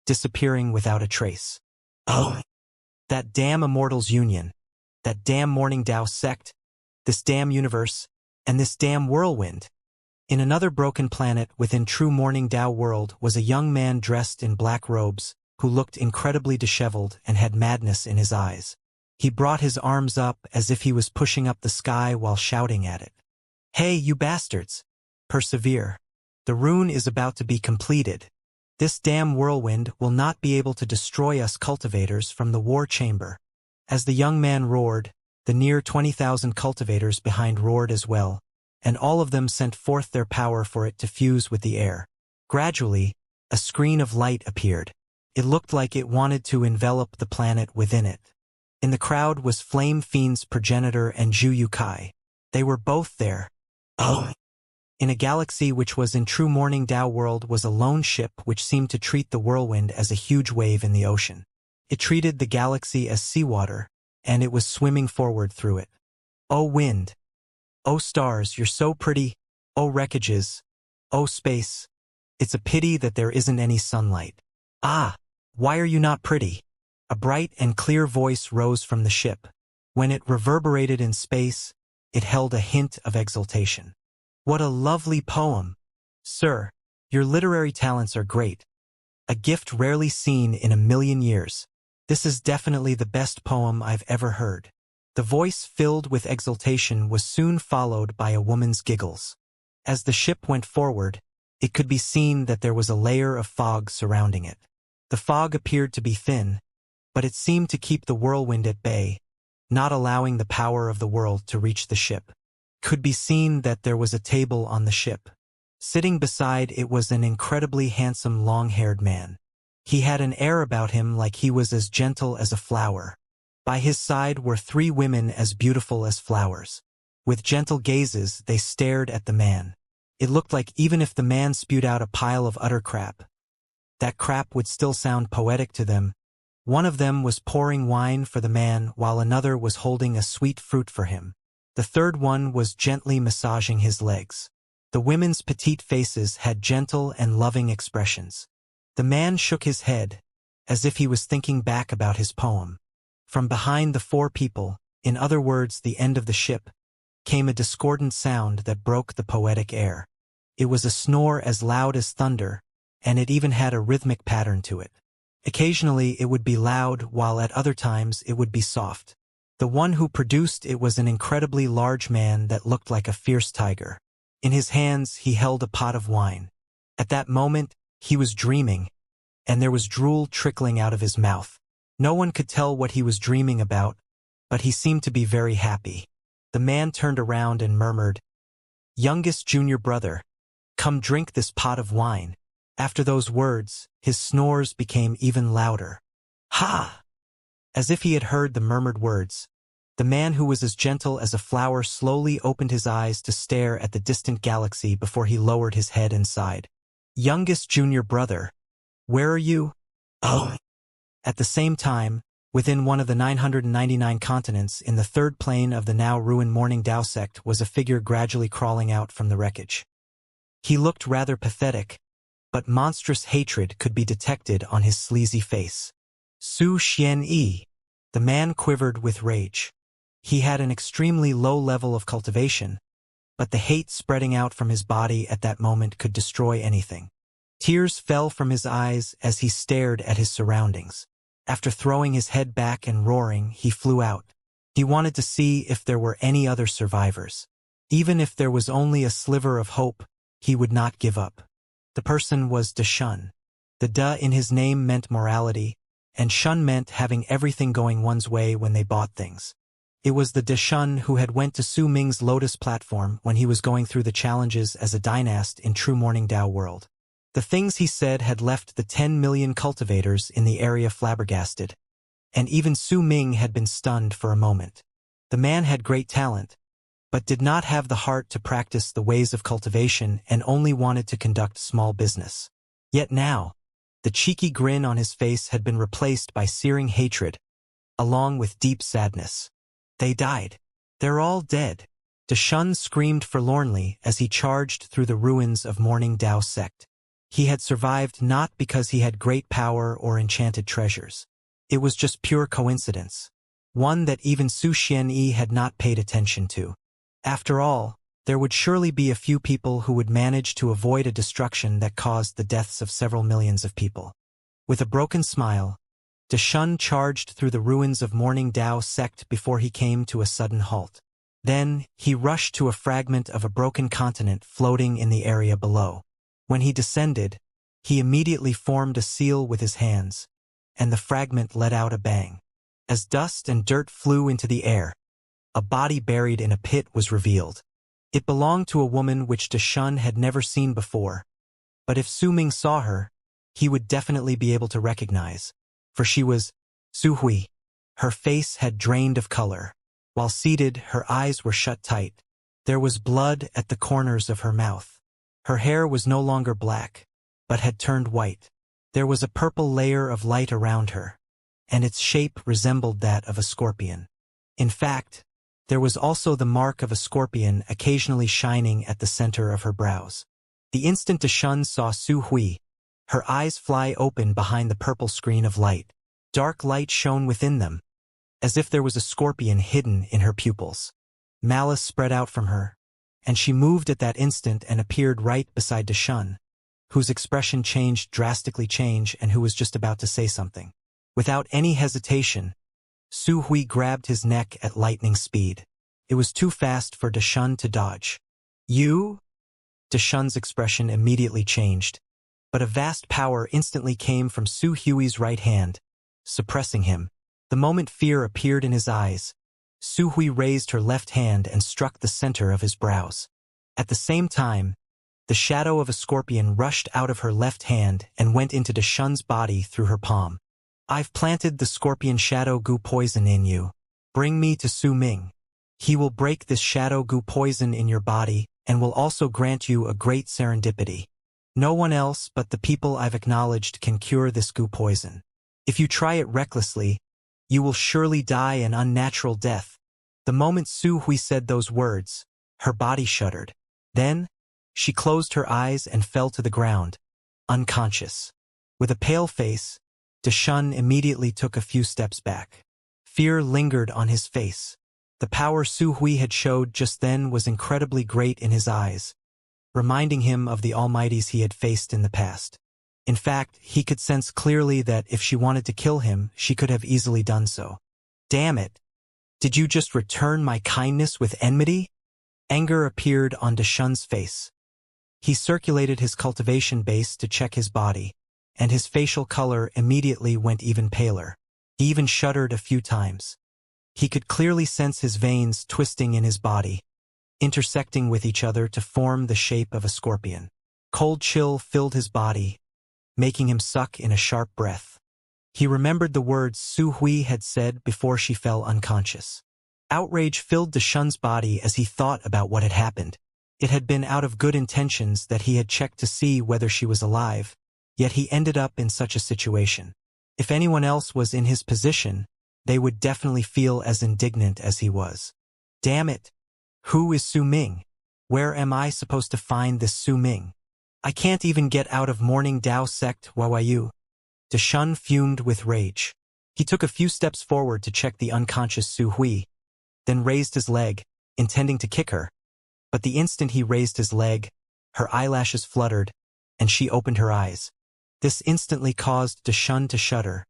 disappearing without a trace. "Oh, that damn Immortal's union, that damn Morning Dao sect, this damn universe, and this damn whirlwind." In another broken planet within true Morning Dao world was a young man dressed in black robes, who looked incredibly disheveled and had madness in his eyes. He brought his arms up as if he was pushing up the sky while shouting at it. "Hey, you bastards! Persevere. The rune is about to be completed. This damn whirlwind will not be able to destroy us cultivators from the war chamber." As the young man roared, the near 20,000 cultivators behind roared as well, and all of them sent forth their power for it to fuse with the air. Gradually, a screen of light appeared. It looked like it wanted to envelop the planet within it. In the crowd was Flame Fiend's progenitor and Zhu Yukai. They were both there. Oh! In a galaxy which was in true Morning Dao world was a lone ship which seemed to treat the whirlwind as a huge wave in the ocean. It treated the galaxy as seawater, and it was swimming forward through it. Oh wind! Oh stars, you're so pretty! Oh wreckages! Oh space! It's a pity that there isn't any sunlight. Ah! Why are you not pretty? A bright and clear voice rose from the ship. When it reverberated in space, it held a hint of exultation. What a lovely poem! Sir, your literary talents are great. A gift rarely seen in a million years. This is definitely the best poem I've ever heard. The voice filled with exultation was soon followed by a woman's giggles. As the ship went forward, it could be seen that there was a layer of fog surrounding it. The fog appeared to be thin, but it seemed to keep the whirlwind at bay, not allowing the power of the world to reach the ship. Could be seen that there was a table on the ship. Sitting beside it was an incredibly handsome long-haired man. He had an air about him like he was as gentle as a flower. By his side were 3 women as beautiful as flowers. With gentle gazes, they stared at the man. It looked like even if the man spewed out a pile of utter crap, that crap would still sound poetic to them. One of them was pouring wine for the man while another was holding a sweet fruit for him. The third one was gently massaging his legs. The women's petite faces had gentle and loving expressions. The man shook his head, as if he was thinking back about his poem. From behind the 4 people, in other words the end of the ship, came a discordant sound that broke the poetic air. It was a snore as loud as thunder, and it even had a rhythmic pattern to it. Occasionally it would be loud, while at other times it would be soft. The one who produced it was an incredibly large man that looked like a fierce tiger. In his hands he held a pot of wine. At that moment, he was dreaming, and there was drool trickling out of his mouth. No one could tell what he was dreaming about, but he seemed to be very happy. The man turned around and murmured, "Youngest junior brother, come drink this pot of wine." After those words, his snores became even louder. Ha! As if he had heard the murmured words, the man who was as gentle as a flower slowly opened his eyes to stare at the distant galaxy before he lowered his head and sighed. "Youngest junior brother, where are you?" Oh. At the same time, within one of the 999 continents in the 3rd plane of the now ruined Morning Dao sect was a figure gradually crawling out from the wreckage. He looked rather pathetic, but monstrous hatred could be detected on his sleazy face. Su Xianxia. The man quivered with rage. He had an extremely low level of cultivation, but the hate spreading out from his body at that moment could destroy anything. Tears fell from his eyes as he stared at his surroundings. After throwing his head back and roaring, he flew out. He wanted to see if there were any other survivors. Even if there was only a sliver of hope, he would not give up. The person was De Shun. The De in his name meant morality, and Shun meant having everything going one's way when they bought things. It was the De Shun who had went to Su Ming's Lotus platform when he was going through the challenges as a dynast in true Morning Dao world. The things he said had left the 10 million cultivators in the area flabbergasted, and even Su Ming had been stunned for a moment. The man had great talent, but did not have the heart to practice the ways of cultivation and only wanted to conduct small business. Yet now, the cheeky grin on his face had been replaced by searing hatred, along with deep sadness. They died. They're all dead. De Shun screamed forlornly as he charged through the ruins of Morning Dao sect. He had survived not because he had great power or enchanted treasures. It was just pure coincidence, one that even Su Xianxia had not paid attention to. After all, there would surely be a few people who would manage to avoid a destruction that caused the deaths of several millions of people. With a broken smile, De Shun charged through the ruins of Morning Dao sect before he came to a sudden halt. Then, he rushed to a fragment of a broken continent floating in the area below. When he descended, he immediately formed a seal with his hands, and the fragment let out a bang. As dust and dirt flew into the air, a body buried in a pit was revealed. It belonged to a woman which De Shun had never seen before, but if Su Ming saw her, he would definitely be able to recognize, for she was Su Hui. Her face had drained of color. While seated, her eyes were shut tight. There was blood at the corners of her mouth. Her hair was no longer black, but had turned white. There was a purple layer of light around her, and its shape resembled that of a scorpion. In fact, there was also the mark of a scorpion occasionally shining at the center of her brows. The instant Deshun saw Su Hui, her eyes fly open behind the purple screen of light. Dark light shone within them, as if there was a scorpion hidden in her pupils. Malice spread out from her, and she moved at that instant and appeared right beside Deshun, whose expression drastically changed and who was just about to say something. Without any hesitation, Su Hui grabbed his neck at lightning speed. It was too fast for Deshun to dodge. You? Deshun's expression immediately changed, but a vast power instantly came from Su Hui's right hand, suppressing him. The moment fear appeared in his eyes, Su Hui raised her left hand and struck the center of his brows. At the same time, the shadow of a scorpion rushed out of her left hand and went into Deshun's body through her palm. I've planted the scorpion shadow goo poison in you. Bring me to Su Ming. He will break this shadow goo poison in your body and will also grant you a great serendipity. No one else but the people I've acknowledged can cure this goo poison. If you try it recklessly, you will surely die an unnatural death. The moment Su Hui said those words, her body shuddered. Then, she closed her eyes and fell to the ground, unconscious. With a pale face, Deshun immediately took a few steps back. Fear lingered on his face. The power Su Hui had showed just then was incredibly great in his eyes, reminding him of the almighties he had faced in the past. In fact, he could sense clearly that if she wanted to kill him, she could have easily done so. Damn it! Did you just return my kindness with enmity? Anger appeared on Deshun's face. He circulated his cultivation base to check his body, and his facial color immediately went even paler. He even shuddered a few times. He could clearly sense his veins twisting in his body, intersecting with each other to form the shape of a scorpion. Cold chill filled his body, making him suck in a sharp breath. He remembered the words Su Hui had said before she fell unconscious. Outrage filled Deshun's body as he thought about what had happened. It had been out of good intentions that he had checked to see whether she was alive, yet he ended up in such a situation. If anyone else was in his position, they would definitely feel as indignant as he was. Damn it! Who is Su Ming? Where am I supposed to find this Su Ming? I can't even get out of Morning Dao sect, Wawayu. Deshun fumed with rage. He took a few steps forward to check the unconscious Su Hui, then raised his leg, intending to kick her. But the instant he raised his leg, her eyelashes fluttered, and she opened her eyes. This instantly caused Deshun to shudder,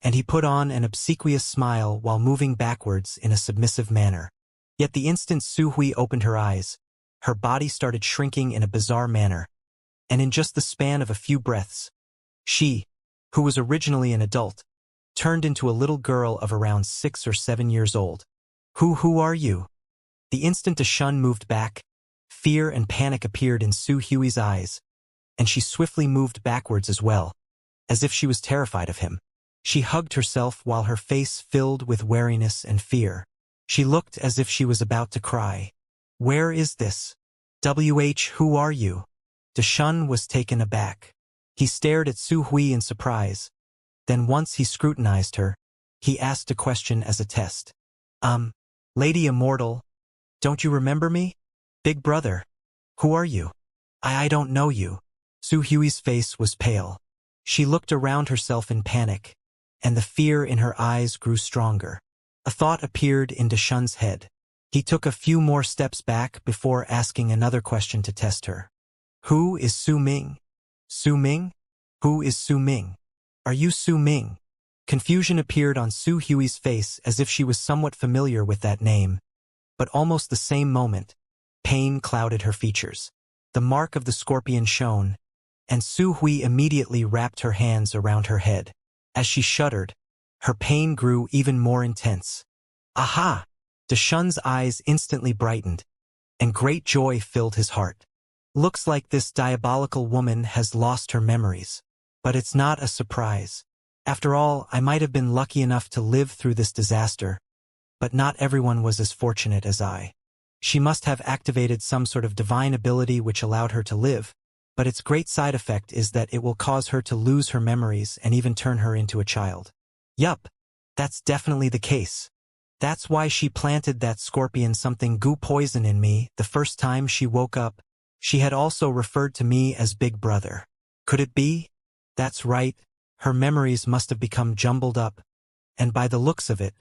and he put on an obsequious smile while moving backwards in a submissive manner. Yet the instant Su Hui opened her eyes, her body started shrinking in a bizarre manner, and in just the span of a few breaths, she, who was originally an adult, turned into a little girl of around 6 or 7 years old. Who are you? The instant Deshun moved back, fear and panic appeared in Su Hui's eyes, and she swiftly moved backwards as well, as if she was terrified of him. She hugged herself while her face filled with wariness and fear. She looked as if she was about to cry. Where is this? Who are you? Deshun was taken aback. He stared at Su Hui in surprise. Then once he scrutinized her, he asked a question as a test. Lady Immortal, don't you remember me? Big brother, who are you? I don't know you. Su Hui's face was pale. She looked around herself in panic, and the fear in her eyes grew stronger. A thought appeared in Deshun's head. He took a few more steps back before asking another question to test her. Who is Su Ming? Su Ming? Who is Su Ming? Are you Su Ming? Confusion appeared on Su Hui's face as if she was somewhat familiar with that name, but almost the same moment, pain clouded her features. The mark of the scorpion shone, and Su Hui immediately wrapped her hands around her head. As she shuddered, her pain grew even more intense. Aha! Deshun's eyes instantly brightened, and great joy filled his heart. Looks like this diabolical woman has lost her memories. But it's not a surprise. After all, I might have been lucky enough to live through this disaster, but not everyone was as fortunate as I. She must have activated some sort of divine ability which allowed her to live, but its great side effect is that it will cause her to lose her memories and even turn her into a child. Yup, that's definitely the case. That's why she planted that scorpion something goo poison in me the first time she woke up. She had also referred to me as Big Brother. Could it be? That's right, her memories must have become jumbled up, and by the looks of it,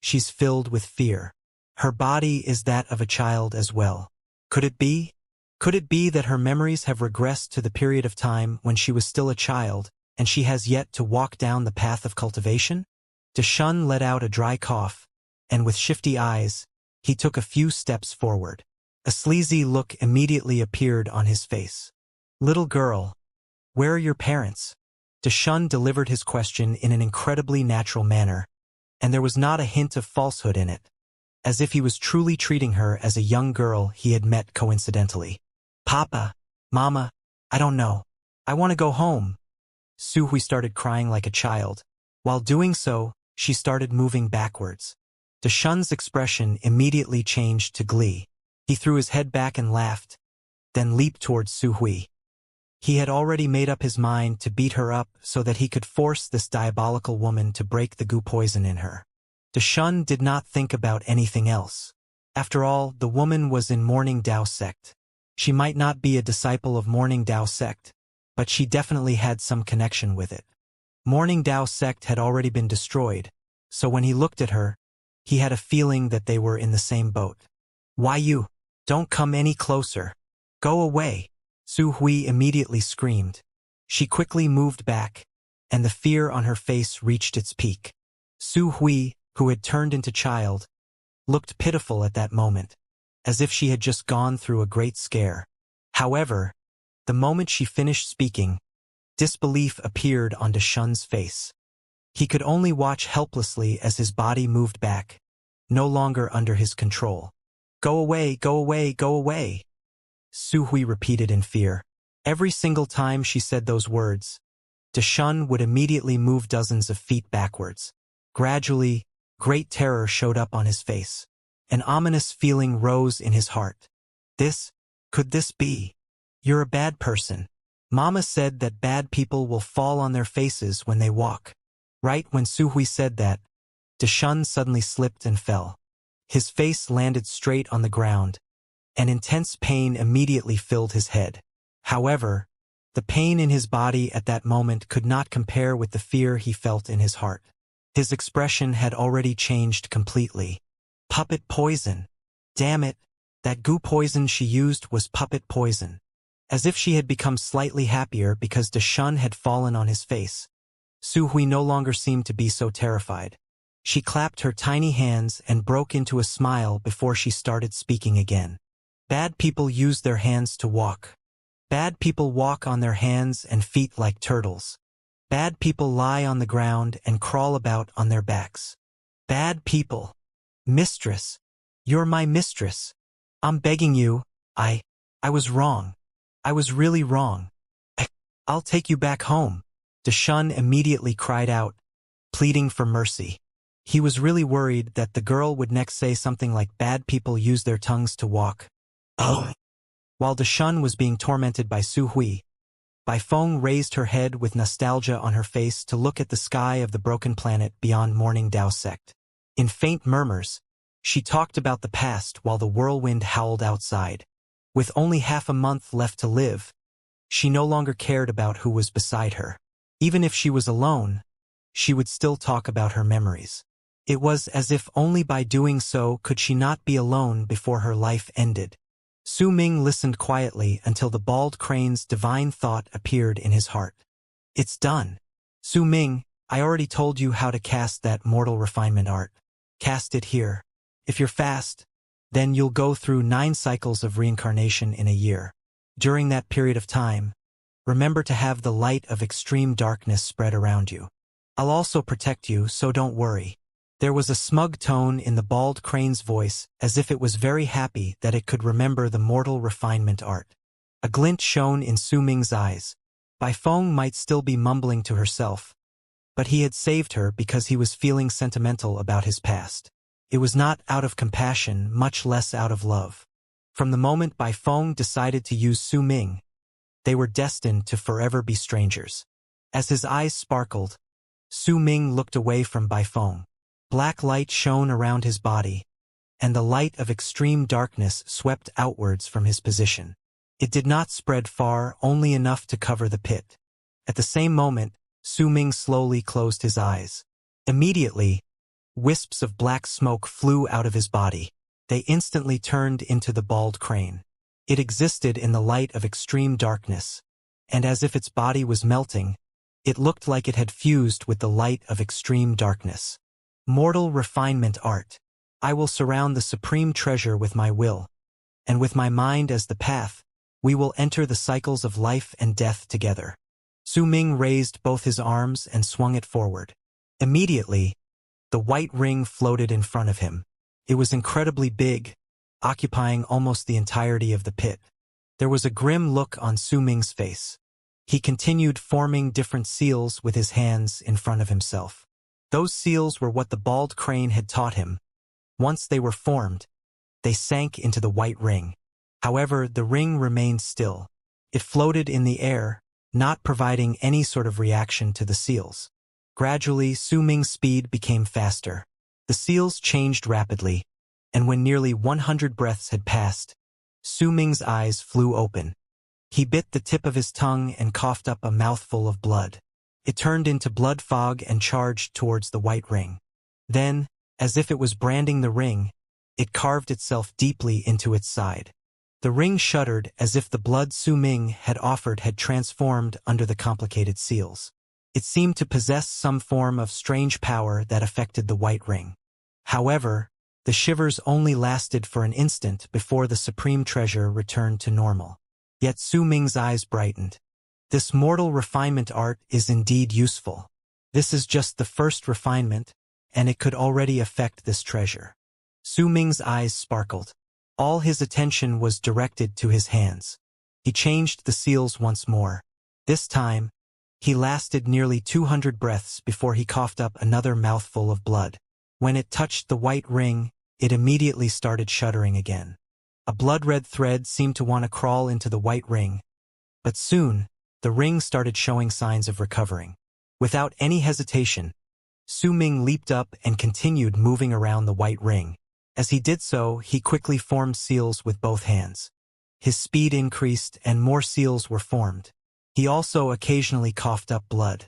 she's filled with fear. Her body is that of a child as well. Could it be? Could it be that her memories have regressed to the period of time when she was still a child, and she has yet to walk down the path of cultivation? Deshun let out a dry cough, and with shifty eyes, he took a few steps forward. A sleazy look immediately appeared on his face. Little girl, where are your parents? Deshun delivered his question in an incredibly natural manner, and there was not a hint of falsehood in it, as if he was truly treating her as a young girl he had met coincidentally. Papa, Mama, I don't know. I want to go home. Suhui started crying like a child. While doing so, she started moving backwards. Deshun's expression immediately changed to glee. He threw his head back and laughed, then leaped towards Suhui. He had already made up his mind to beat her up so that he could force this diabolical woman to break the goo poison in her. Deshun did not think about anything else. After all, the woman was in Morning Dao sect. She might not be a disciple of Morning Dao sect, but she definitely had some connection with it. Morning Dao sect had already been destroyed, so when he looked at her, he had a feeling that they were in the same boat. Why you? Don't come any closer. Go away. Su Hui immediately screamed. She quickly moved back, and the fear on her face reached its peak. Su Hui, who had turned into child, looked pitiful at that moment, as if she had just gone through a great scare. However, the moment she finished speaking, disbelief appeared on Deshun's face. He could only watch helplessly as his body moved back, no longer under his control. Go away, go away, go away. Su Hui repeated in fear. Every single time she said those words, Deshun would immediately move dozens of feet backwards. Gradually, great terror showed up on his face. An ominous feeling rose in his heart. Could this be? You're a bad person. Mama said that bad people will fall on their faces when they walk. Right when Su Hui said that, Deshun suddenly slipped and fell. His face landed straight on the ground, and intense pain immediately filled his head. However, the pain in his body at that moment could not compare with the fear he felt in his heart. His expression had already changed completely. Puppet poison. Damn it, that goo poison she used was puppet poison. As if she had become slightly happier because Deshun had fallen on his face, Su Hui no longer seemed to be so terrified. She clapped her tiny hands and broke into a smile before she started speaking again. Bad people use their hands to walk. Bad people walk on their hands and feet like turtles. Bad people lie on the ground and crawl about on their backs. Bad people. Mistress. You're my mistress. I'm begging you, I was wrong. I was really wrong. I'll take you back home. Deshun immediately cried out, pleading for mercy. He was really worried that the girl would next say something like bad people use their tongues to walk. Oh. While Deshun was being tormented by Su Hui, Baifeng raised her head with nostalgia on her face to look at the sky of the broken planet beyond Morning Dao sect. In faint murmurs, she talked about the past while the whirlwind howled outside. With only half a month left to live, she no longer cared about who was beside her. Even if she was alone, she would still talk about her memories. It was as if only by doing so could she not be alone before her life ended. Su Ming listened quietly until the bald crane's divine thought appeared in his heart. It's done. Su Ming, I already told you how to cast that mortal refinement art. Cast it here. If you're fast, then you'll go through 9 cycles of reincarnation in a year. During that period of time, remember to have the light of extreme darkness spread around you. I'll also protect you, so don't worry. There was a smug tone in the bald crane's voice, as if it was very happy that it could remember the mortal refinement art. A glint shone in Su Ming's eyes. Baifeng might still be mumbling to herself, but he had saved her because he was feeling sentimental about his past. It was not out of compassion, much less out of love. From the moment Baifeng decided to use Su Ming, they were destined to forever be strangers. As his eyes sparkled, Su Ming looked away from Baifeng. Black light shone around his body, and the light of extreme darkness swept outwards from his position. It did not spread far, only enough to cover the pit. At the same moment, Su Ming slowly closed his eyes. Immediately, wisps of black smoke flew out of his body. They instantly turned into the bald crane. It existed in the light of extreme darkness, and as if its body was melting, it looked like it had fused with the light of extreme darkness. Mortal refinement art. I will surround the supreme treasure with my will, and with my mind as the path, we will enter the cycles of life and death together. Su Ming raised both his arms and swung it forward. Immediately, the white ring floated in front of him. It was incredibly big, occupying almost the entirety of the pit. There was a grim look on Su Ming's face. He continued forming different seals with his hands in front of himself. Those seals were what the bald crane had taught him. Once they were formed, they sank into the white ring. However, the ring remained still. It floated in the air, not providing any sort of reaction to the seals. Gradually, Su Ming's speed became faster. The seals changed rapidly, and when nearly 100 breaths had passed, Su Ming's eyes flew open. He bit the tip of his tongue and coughed up a mouthful of blood. It turned into blood fog and charged towards the white ring. Then, as if it was branding the ring, it carved itself deeply into its side. The ring shuddered as if the blood Su Ming had offered had transformed under the complicated seals. It seemed to possess some form of strange power that affected the white ring. However, the shivers only lasted for an instant before the supreme treasure returned to normal. Yet Su Ming's eyes brightened. This mortal refinement art is indeed useful. This is just the first refinement, and it could already affect this treasure. Su Ming's eyes sparkled. All his attention was directed to his hands. He changed the seals once more. This time, he lasted nearly 200 breaths before he coughed up another mouthful of blood. When it touched the white ring, it immediately started shuddering again. A blood-red thread seemed to want to crawl into the white ring, but soon, the ring started showing signs of recovering. Without any hesitation, Su Ming leaped up and continued moving around the white ring. As he did so, he quickly formed seals with both hands. His speed increased and more seals were formed. He also occasionally coughed up blood.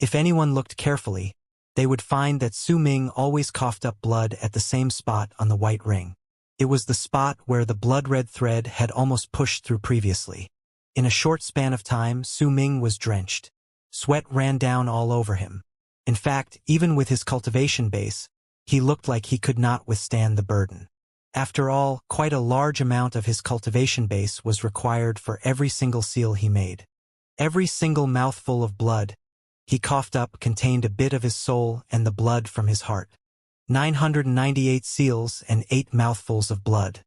If anyone looked carefully, they would find that Su Ming always coughed up blood at the same spot on the white ring. It was the spot where the blood-red thread had almost pushed through previously. In a short span of time, Su Ming was drenched. Sweat ran down all over him. In fact, even with his cultivation base, he looked like he could not withstand the burden. After all, quite a large amount of his cultivation base was required for every single seal he made. Every single mouthful of blood he coughed up contained a bit of his soul and the blood from his heart. 998 seals and 8 mouthfuls of blood.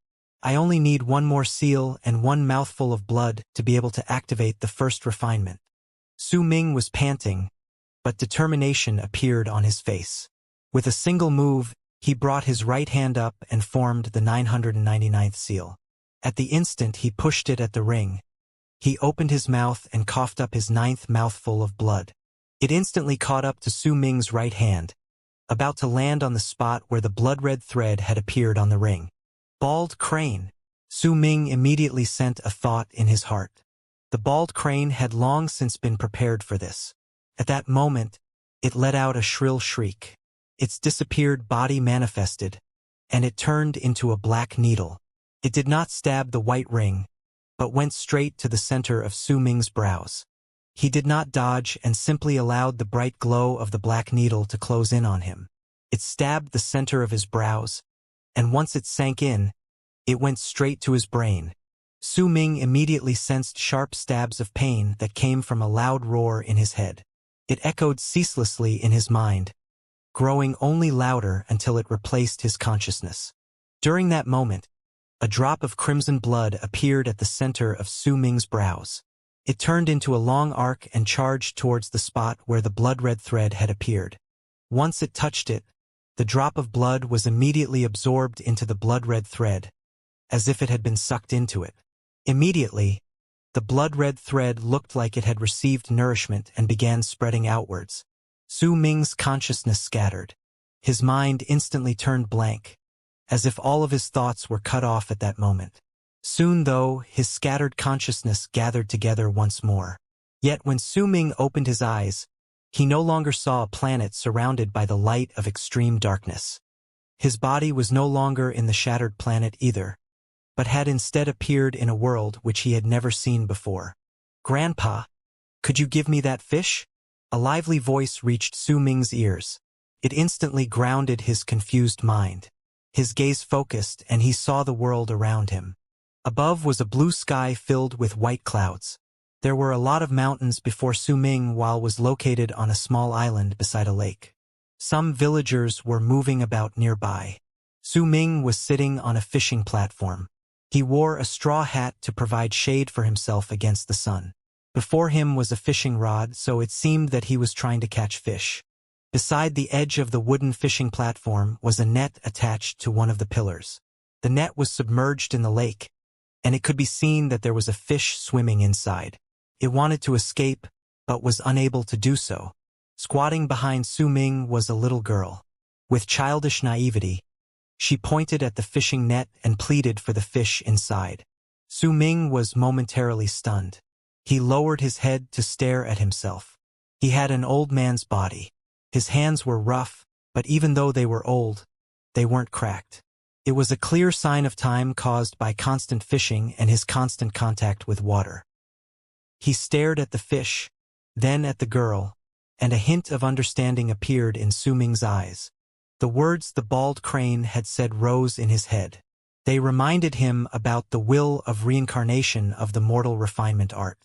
I only need one more seal and 1 mouthful of blood to be able to activate the first refinement. Su Ming was panting, but determination appeared on his face. With a single move, he brought his right hand up and formed the 999th seal. At the instant he pushed it at the ring, he opened his mouth and coughed up his 9th mouthful of blood. It instantly caught up to Su Ming's right hand, about to land on the spot where the blood-red thread had appeared on the ring. Bald crane. Su Ming immediately sent a thought in his heart. The bald crane had long since been prepared for this. At that moment, it let out a shrill shriek. Its disappeared body manifested, and it turned into a black needle. It did not stab the white ring, but went straight to the center of Su Ming's brows. He did not dodge and simply allowed the bright glow of the black needle to close in on him. It stabbed the center of his brows, and once it sank in, it went straight to his brain. Su Ming immediately sensed sharp stabs of pain that came from a loud roar in his head. It echoed ceaselessly in his mind, growing only louder until it replaced his consciousness. During that moment, a drop of crimson blood appeared at the center of Su Ming's brows. It turned into a long arc and charged towards the spot where the blood-red thread had appeared. Once it touched it, the drop of blood was immediately absorbed into the blood-red thread, as if it had been sucked into it. Immediately, the blood-red thread looked like it had received nourishment and began spreading outwards. Su Ming's consciousness scattered. His mind instantly turned blank, as if all of his thoughts were cut off at that moment. Soon, though, his scattered consciousness gathered together once more. Yet when Su Ming opened his eyes, he no longer saw a planet surrounded by the light of extreme darkness. His body was no longer in the shattered planet either, but had instead appeared in a world which he had never seen before. "Grandpa, could you give me that fish?" A lively voice reached Su Ming's ears. It instantly grounded his confused mind. His gaze focused, and he saw the world around him. Above was a blue sky filled with white clouds. There were a lot of mountains before Su Ming was located on a small island beside a lake. Some villagers were moving about nearby. Su Ming was sitting on a fishing platform. He wore a straw hat to provide shade for himself against the sun. Before him was a fishing rod, so it seemed that he was trying to catch fish. Beside the edge of the wooden fishing platform was a net attached to one of the pillars. The net was submerged in the lake, and it could be seen that there was a fish swimming inside. It wanted to escape, but was unable to do so. Squatting behind Su Ming was a little girl. With childish naivety, she pointed at the fishing net and pleaded for the fish inside. Su Ming was momentarily stunned. He lowered his head to stare at himself. He had an old man's body. His hands were rough, but even though they were old, they weren't cracked. It was a clear sign of time caused by constant fishing and his constant contact with water. He stared at the fish, then at the girl, and a hint of understanding appeared in Su Ming's eyes. The words the bald crane had said rose in his head. They reminded him about the will of reincarnation of the mortal refinement art.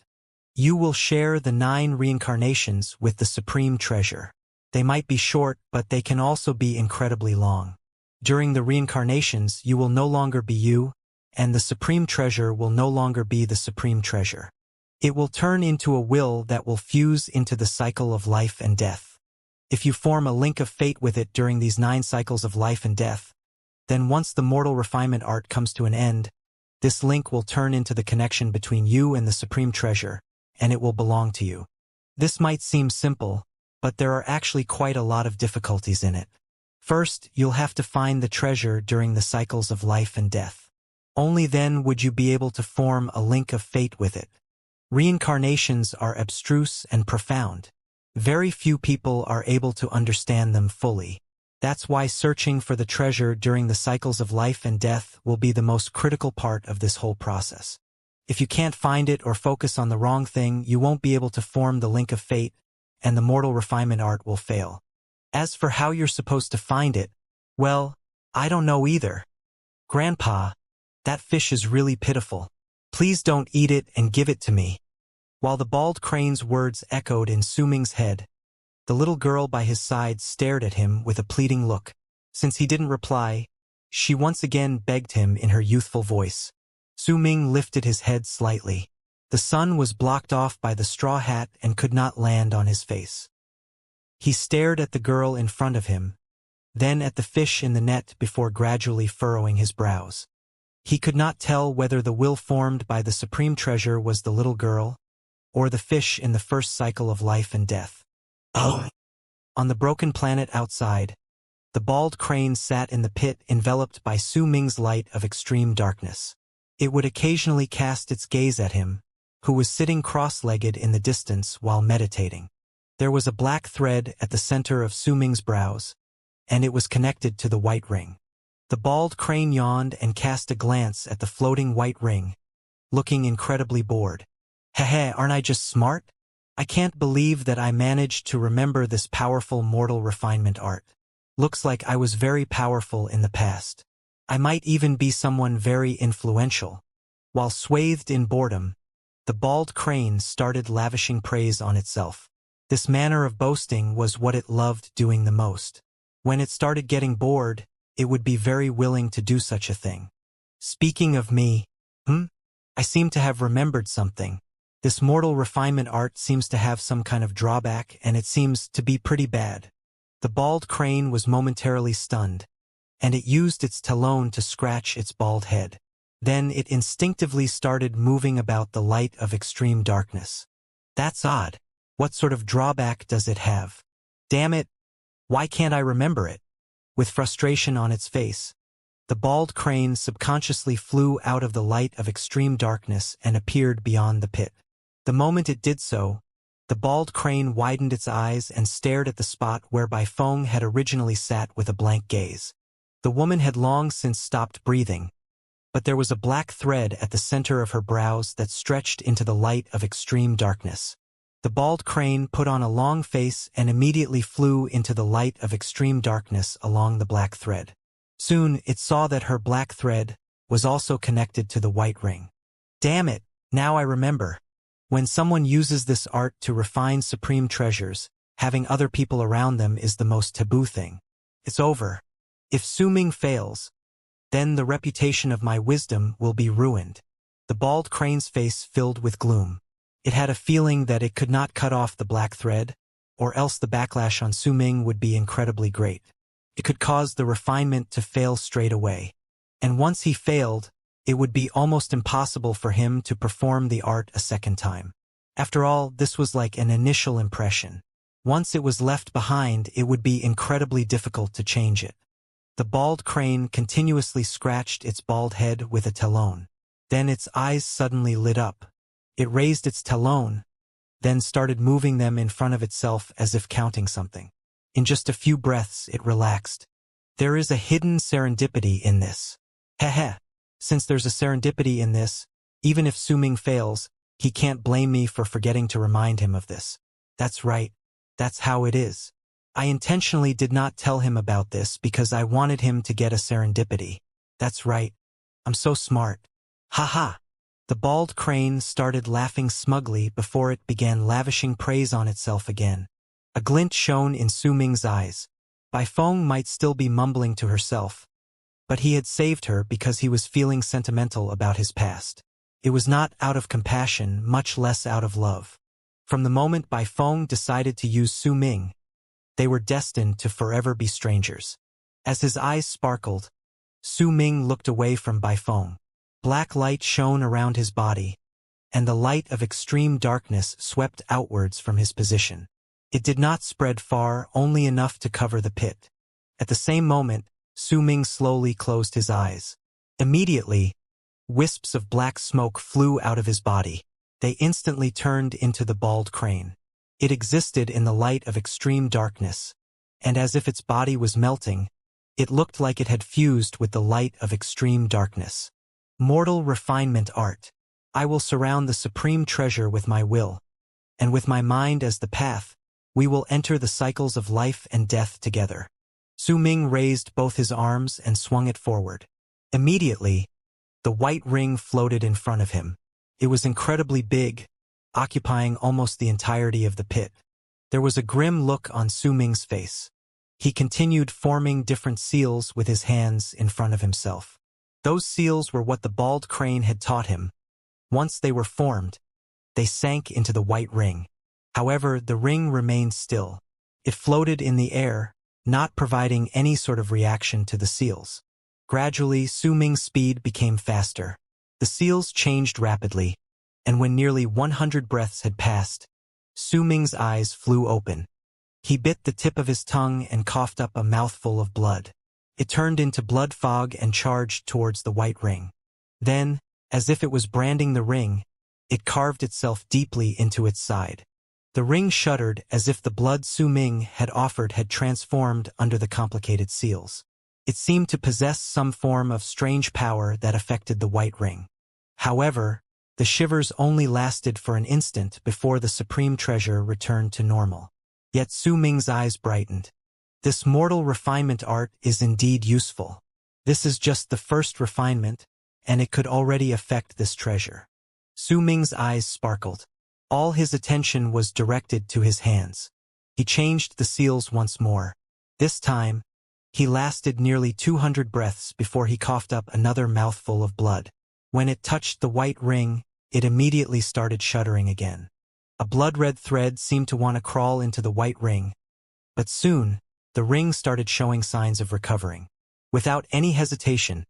You will share the 9 reincarnations with the supreme treasure. They might be short, but they can also be incredibly long. During the reincarnations, you will no longer be you, and the supreme treasure will no longer be the supreme treasure. It will turn into a will that will fuse into the cycle of life and death. If you form a link of fate with it during these 9 cycles of life and death, then once the mortal refinement art comes to an end, this link will turn into the connection between you and the supreme treasure, and it will belong to you. This might seem simple, but there are actually quite a lot of difficulties in it. First, you'll have to find the treasure during the cycles of life and death. Only then would you be able to form a link of fate with it. Reincarnations are abstruse and profound. Very few people are able to understand them fully. That's why searching for the treasure during the cycles of life and death will be the most critical part of this whole process. If you can't find it or focus on the wrong thing, you won't be able to form the link of fate, and the mortal refinement art will fail. As for how you're supposed to find it, well, I don't know either. Grandpa, that fish is really pitiful. Please don't eat it and give it to me. While the bald crane's words echoed in Su Ming's head, the little girl by his side stared at him with a pleading look. Since he didn't reply, she once again begged him in her youthful voice. Su Ming lifted his head slightly. The sun was blocked off by the straw hat and could not land on his face. He stared at the girl in front of him, then at the fish in the net before gradually furrowing his brows. He could not tell whether the will formed by the supreme treasure was the little girl, or the fish in the first cycle of life and death. Oh! On the broken planet outside, the bald crane sat in the pit enveloped by Su Ming's light of extreme darkness. It would occasionally cast its gaze at him, who was sitting cross-legged in the distance while meditating. There was a black thread at the center of Su Ming's brows, and it was connected to the white ring. The bald crane yawned and cast a glance at the floating white ring, looking incredibly bored. Heh, aren't I just smart? I can't believe that I managed to remember this powerful mortal refinement art. Looks like I was very powerful in the past. I might even be someone very influential. While swathed in boredom, the bald crane started lavishing praise on itself. This manner of boasting was what it loved doing the most. When it started getting bored, it would be very willing to do such a thing. Speaking of me, I seem to have remembered something. This mortal refinement art seems to have some kind of drawback, and it seems to be pretty bad. The bald crane was momentarily stunned, and it used its talon to scratch its bald head. Then it instinctively started moving about the light of extreme darkness. That's odd. What sort of drawback does it have? Damn it! Why can't I remember it? With frustration on its face, the bald crane subconsciously flew out of the light of extreme darkness and appeared beyond the pit. The moment it did so, the bald crane widened its eyes and stared at the spot where Bai Feng had originally sat with a blank gaze. The woman had long since stopped breathing, but there was a black thread at the center of her brows that stretched into the light of extreme darkness. The bald crane put on a long face and immediately flew into the light of extreme darkness along the black thread. Soon it saw that her black thread was also connected to the white ring. Damn it, now I remember. When someone uses this art to refine supreme treasures, having other people around them is the most taboo thing. It's over. If Su Ming fails, then the reputation of my wisdom will be ruined. The bald crane's face filled with gloom. It had a feeling that it could not cut off the black thread, or else the backlash on Su Ming would be incredibly great. It could cause the refinement to fail straight away. And once he failed, it would be almost impossible for him to perform the art a second time. After all, this was like an initial impression. Once it was left behind, it would be incredibly difficult to change it. The bald crane continuously scratched its bald head with a talon. Then its eyes suddenly lit up. It raised its talon, then started moving them in front of itself as if counting something. In just a few breaths, it relaxed. There is a hidden serendipity in this. Heh. Since there's a serendipity in this, even if Su Ming fails, he can't blame me for forgetting to remind him of this. That's right. That's how it is. I intentionally did not tell him about this because I wanted him to get a serendipity. That's right. I'm so smart. Haha. The bald crane started laughing smugly before it began lavishing praise on itself again. A glint shone in Su Ming's eyes. Bai Feng might still be mumbling to herself, but he had saved her because he was feeling sentimental about his past. It was not out of compassion, much less out of love. From the moment Bai Feng decided to use Su Ming, they were destined to forever be strangers. As his eyes sparkled, Su Ming looked away from Bai Feng. Black light shone around his body, and the light of extreme darkness swept outwards from his position. It did not spread far, only enough to cover the pit. At the same moment, Su Ming slowly closed his eyes. Immediately, wisps of black smoke flew out of his body. They instantly turned into the bald crane. It existed in the light of extreme darkness, and as if its body was melting, it looked like it had fused with the light of extreme darkness. Mortal refinement art. I will surround the supreme treasure with my will, and with my mind as the path, we will enter the cycles of life and death together. Su Ming raised both his arms and swung it forward. Immediately, the white ring floated in front of him. It was incredibly big, occupying almost the entirety of the pit. There was a grim look on Su Ming's face. He continued forming different seals with his hands in front of himself. Those seals were what the bald crane had taught him. Once they were formed, they sank into the white ring. However, the ring remained still. It floated in the air, not providing any sort of reaction to the seals. Gradually, Su Ming's speed became faster. The seals changed rapidly, and when nearly 100 breaths had passed, Su Ming's eyes flew open. He bit the tip of his tongue and coughed up a mouthful of blood. It turned into blood fog and charged towards the white ring. Then, as if it was branding the ring, it carved itself deeply into its side. The ring shuddered as if the blood Su Ming had offered had transformed under the complicated seals. It seemed to possess some form of strange power that affected the white ring. However, the shivers only lasted for an instant before the supreme treasure returned to normal. Yet Su Ming's eyes brightened. This mortal refinement art is indeed useful. This is just the first refinement, and it could already affect this treasure. Su Ming's eyes sparkled. All his attention was directed to his hands. He changed the seals once more. This time, he lasted nearly 200 breaths before he coughed up another mouthful of blood. When it touched the white ring, it immediately started shuddering again. A blood-red thread seemed to want to crawl into the white ring, but soon, the ring started showing signs of recovering. Without any hesitation,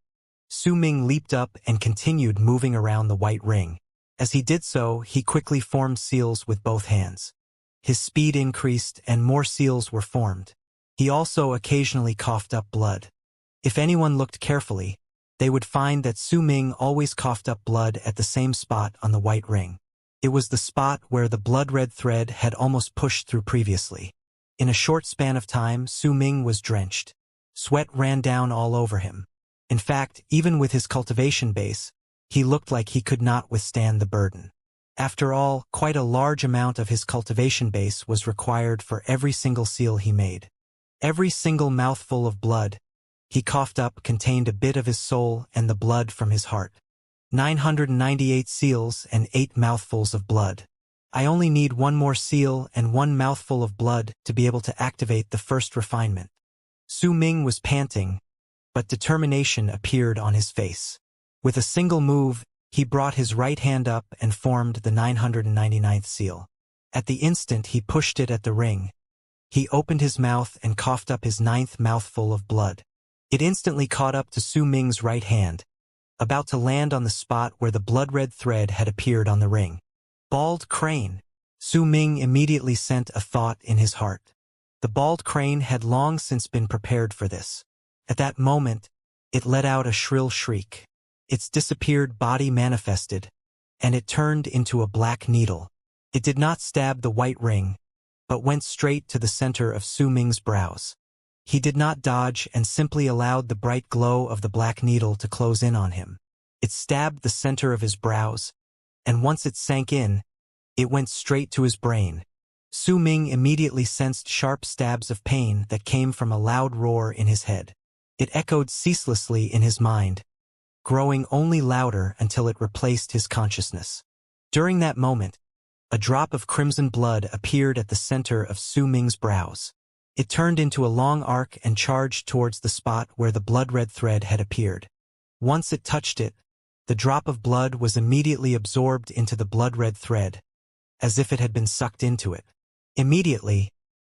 Su Ming leaped up and continued moving around the white ring. As he did so, he quickly formed seals with both hands. His speed increased and more seals were formed. He also occasionally coughed up blood. If anyone looked carefully, they would find that Su Ming always coughed up blood at the same spot on the white ring. It was the spot where the blood-red thread had almost pushed through previously. In a short span of time, Su Ming was drenched. Sweat ran down all over him. In fact, even with his cultivation base, he looked like he could not withstand the burden. After all, quite a large amount of his cultivation base was required for every single seal he made. Every single mouthful of blood he coughed up contained a bit of his soul and the blood from his heart. 998 seals and 8 mouthfuls of blood. I only need one more seal and 1 mouthful of blood to be able to activate the first refinement. Su Ming was panting, but determination appeared on his face. With a single move, he brought his right hand up and formed the 999th seal. At the instant he pushed it at the ring, he opened his mouth and coughed up his 9th mouthful of blood. It instantly caught up to Su Ming's right hand, about to land on the spot where the blood-red thread had appeared on the ring. Bald crane. Su Ming immediately sent a thought in his heart. The bald crane had long since been prepared for this. At that moment, it let out a shrill shriek. Its disappeared body manifested, and it turned into a black needle. It did not stab the white ring, but went straight to the center of Su Ming's brows. He did not dodge and simply allowed the bright glow of the black needle to close in on him. It stabbed the center of his brows, and once it sank in, it went straight to his brain. Su Ming immediately sensed sharp stabs of pain that came from a loud roar in his head. It echoed ceaselessly in his mind, growing only louder until it replaced his consciousness. During that moment, a drop of crimson blood appeared at the center of Su Ming's brows. It turned into a long arc and charged towards the spot where the blood-red thread had appeared. Once it touched it, the drop of blood was immediately absorbed into the blood-red thread, as if it had been sucked into it. Immediately,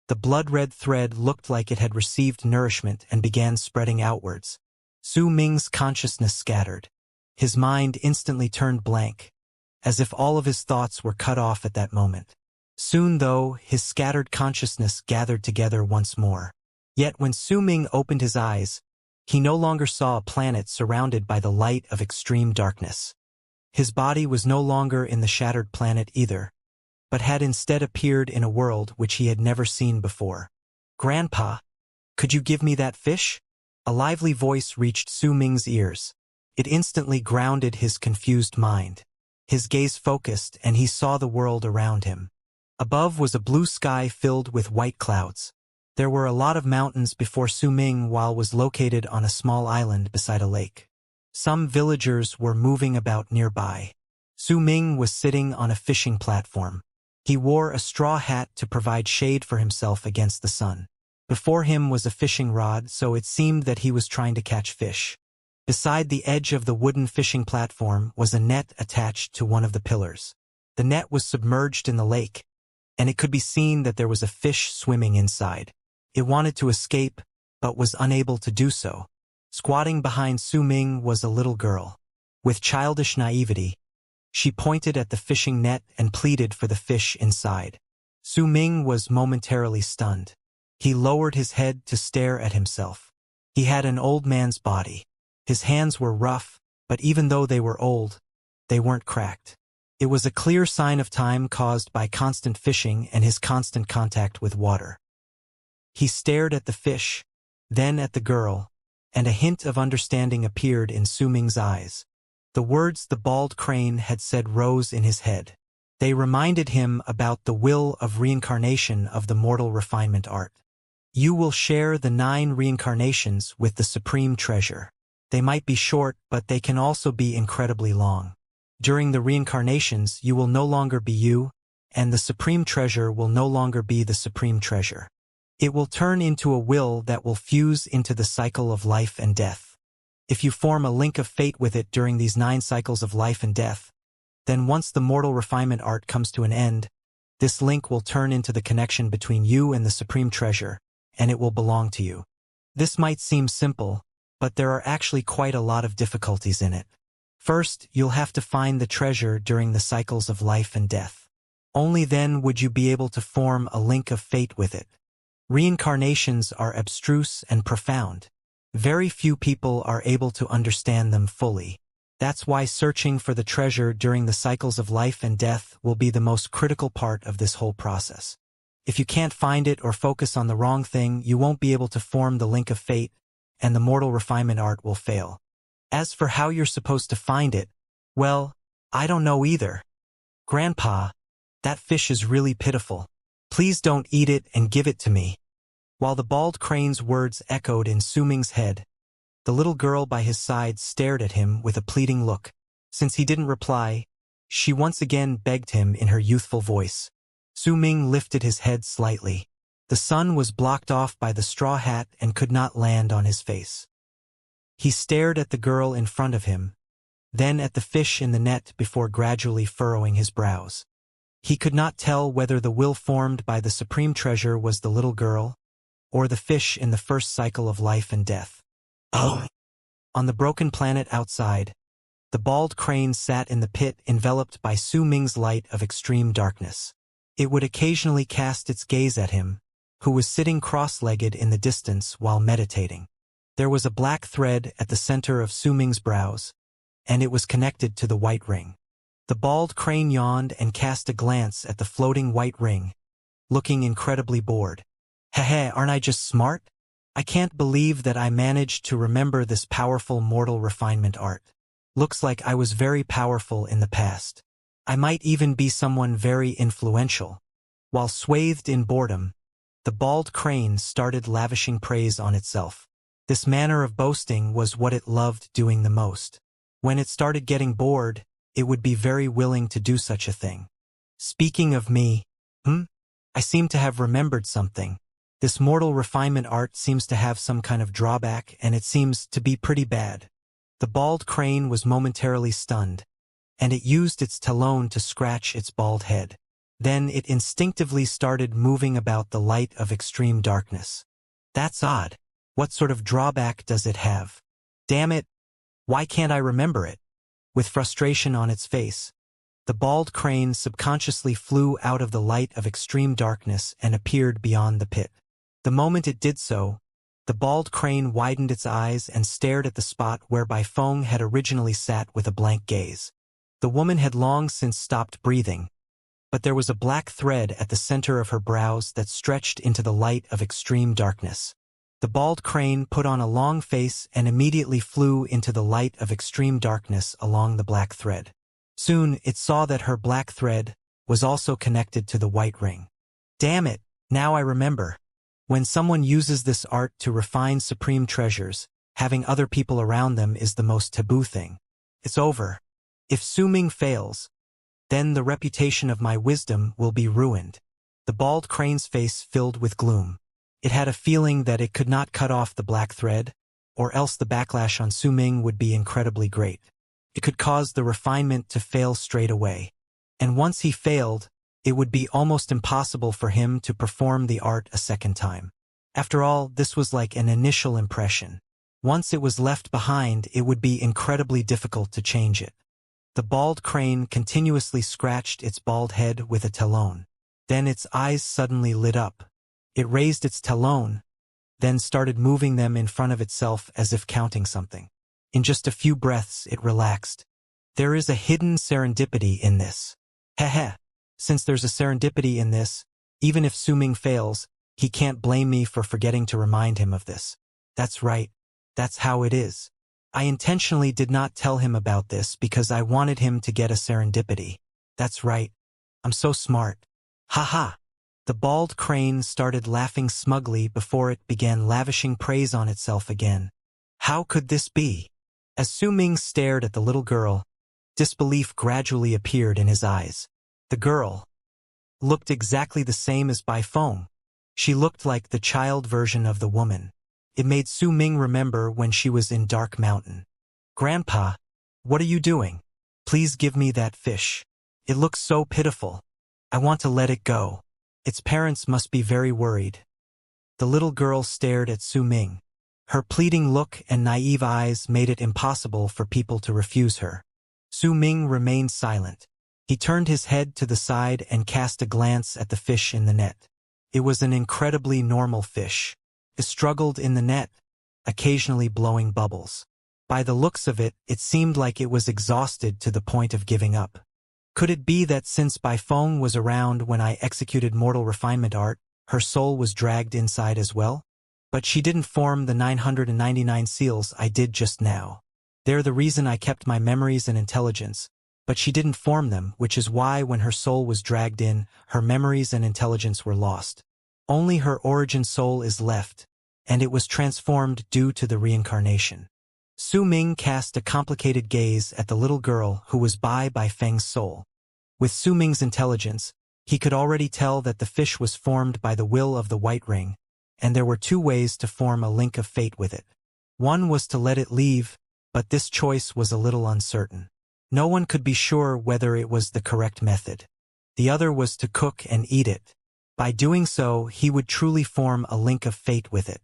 the blood-red thread looked like it had received nourishment and began spreading outwards. Su Ming's consciousness scattered. His mind instantly turned blank, as if all of his thoughts were cut off at that moment. Soon, though, his scattered consciousness gathered together once more. Yet when Su Ming opened his eyes, he no longer saw a planet surrounded by the light of extreme darkness. His body was no longer in the shattered planet either, but had instead appeared in a world which he had never seen before. "Grandpa, could you give me that fish?" A lively voice reached Su Ming's ears. It instantly grounded his confused mind. His gaze focused, and he saw the world around him. Above was a blue sky filled with white clouds. There were a lot of mountains before Su Ming was located on a small island beside a lake. Some villagers were moving about nearby. Su Ming was sitting on a fishing platform. He wore a straw hat to provide shade for himself against the sun. Before him was a fishing rod, so it seemed that he was trying to catch fish. Beside the edge of the wooden fishing platform was a net attached to one of the pillars. The net was submerged in the lake, and it could be seen that there was a fish swimming inside. It wanted to escape, but was unable to do so. Squatting behind Su Ming was a little girl. With childish naivety, she pointed at the fishing net and pleaded for the fish inside. Su Ming was momentarily stunned. He lowered his head to stare at himself. He had an old man's body. His hands were rough, but even though they were old, they weren't cracked. It was a clear sign of time caused by constant fishing and his constant contact with water. He stared at the fish, then at the girl, and a hint of understanding appeared in Su Ming's eyes. The words the bald crane had said rose in his head. They reminded him about the will of reincarnation of the mortal refinement art. You will share the 9 reincarnations with the supreme treasure. They might be short, but they can also be incredibly long. During the reincarnations, you will no longer be you, and the supreme treasure will no longer be the supreme treasure. It will turn into a will that will fuse into the cycle of life and death. If you form a link of fate with it during these 9 cycles of life and death, then once the mortal refinement art comes to an end, this link will turn into the connection between you and the supreme treasure, and it will belong to you. This might seem simple, but there are actually quite a lot of difficulties in it. First, you'll have to find the treasure during the cycles of life and death. Only then would you be able to form a link of fate with it. Reincarnations are abstruse and profound. Very few people are able to understand them fully. That's why searching for the treasure during the cycles of life and death will be the most critical part of this whole process. If you can't find it or focus on the wrong thing, you won't be able to form the link of fate, and the mortal refinement art will fail. As for how you're supposed to find it, well, I don't know either. Grandpa, that fish is really pitiful. Please don't eat it and give it to me. While the bald crane's words echoed in Su Ming's head, the little girl by his side stared at him with a pleading look. Since he didn't reply, she once again begged him in her youthful voice. Su Ming lifted his head slightly. The sun was blocked off by the straw hat and could not land on his face. He stared at the girl in front of him, then at the fish in the net before gradually furrowing his brows. He could not tell whether the will formed by the supreme treasure was the little girl, or the fish in the first cycle of life and death. Oh! On the broken planet outside, the bald crane sat in the pit enveloped by Su Ming's light of extreme darkness. It would occasionally cast its gaze at him, who was sitting cross-legged in the distance while meditating. There was a black thread at the center of Su Ming's brows, and it was connected to the white ring. The bald crane yawned and cast a glance at the floating white ring, looking incredibly bored. Heh, aren't I just smart? I can't believe that I managed to remember this powerful mortal refinement art. Looks like I was very powerful in the past. I might even be someone very influential. While swathed in boredom, the bald crane started lavishing praise on itself. This manner of boasting was what it loved doing the most. When it started getting bored, it would be very willing to do such a thing. Speaking of me, I seem to have remembered something. This mortal refinement art seems to have some kind of drawback, and it seems to be pretty bad. The bald crane was momentarily stunned, and it used its talon to scratch its bald head. Then it instinctively started moving about the light of extreme darkness. That's odd. What sort of drawback does it have? Damn it! Why can't I remember it? With frustration on its face, the bald crane subconsciously flew out of the light of extreme darkness and appeared beyond the pit. The moment it did so, the bald crane widened its eyes and stared at the spot where Bai Feng had originally sat with a blank gaze. The woman had long since stopped breathing, but there was a black thread at the center of her brows that stretched into the light of extreme darkness. The bald crane put on a long face and immediately flew into the light of extreme darkness along the black thread. Soon it saw that her black thread was also connected to the white ring. Damn it, now I remember. When someone uses this art to refine supreme treasures, having other people around them is the most taboo thing. It's over. If Su Ming fails, then the reputation of my wisdom will be ruined. The bald crane's face filled with gloom. It had a feeling that it could not cut off the black thread, or else the backlash on Su Ming would be incredibly great. It could cause the refinement to fail straight away. And once he failed, it would be almost impossible for him to perform the art a second time. After all, this was like an initial impression. Once it was left behind, it would be incredibly difficult to change it. The bald crane continuously scratched its bald head with a talon. Then its eyes suddenly lit up. It raised its talon, then started moving them in front of itself as if counting something. In just a few breaths, it relaxed. There is a hidden serendipity in this. Heh. Since there's a serendipity in this, even if Su Ming fails, he can't blame me for forgetting to remind him of this. That's right. That's how it is. I intentionally did not tell him about this because I wanted him to get a serendipity. That's right. I'm so smart. Ha. The bald crane started laughing smugly before it began lavishing praise on itself again. How could this be? As Su Ming stared at the little girl, disbelief gradually appeared in his eyes. The girl looked exactly the same as Bai Feng. She looked like the child version of the woman. It made Su Ming remember when she was in Dark Mountain. Grandpa, what are you doing? Please give me that fish. It looks so pitiful. I want to let it go. Its parents must be very worried. The little girl stared at Su Ming. Her pleading look and naive eyes made it impossible for people to refuse her. Su Ming remained silent. He turned his head to the side and cast a glance at the fish in the net. It was an incredibly normal fish. It struggled in the net, occasionally blowing bubbles. By the looks of it, it seemed like it was exhausted to the point of giving up. Could it be that since Beifeng was around when I executed mortal refinement art, her soul was dragged inside as well? But she didn't form the 999 seals I did just now. They're the reason I kept my memories and intelligence, but she didn't form them, which is why when her soul was dragged in, her memories and intelligence were lost. Only her origin soul is left, and it was transformed due to the reincarnation. Su Ming cast a complicated gaze at the little girl who was by Feng's soul. With Su Ming's intelligence, he could already tell that the fish was formed by the will of the White Ring, and there were two ways to form a link of fate with it. One was to let it leave, but this choice was a little uncertain. No one could be sure whether it was the correct method. The other was to cook and eat it. By doing so, he would truly form a link of fate with it.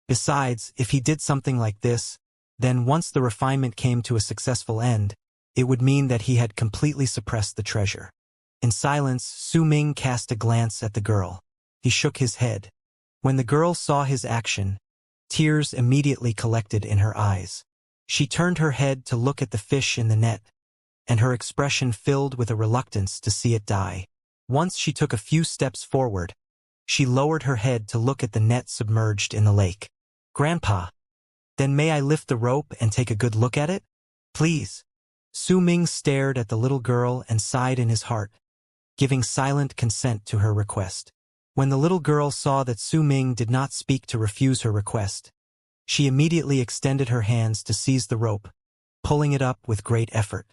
Besides, if he did something like this, then once the refinement came to a successful end, it would mean that he had completely suppressed the treasure. In silence, Su Ming cast a glance at the girl. He shook his head. When the girl saw his action, tears immediately collected in her eyes. She turned her head to look at the fish in the net, and her expression filled with a reluctance to see it die. Once she took a few steps forward, she lowered her head to look at the net submerged in the lake. "Grandpa, then may I lift the rope and take a good look at it? Please." Su Ming stared at the little girl and sighed in his heart, giving silent consent to her request. When the little girl saw that Su Ming did not speak to refuse her request, she immediately extended her hands to seize the rope, pulling it up with great effort.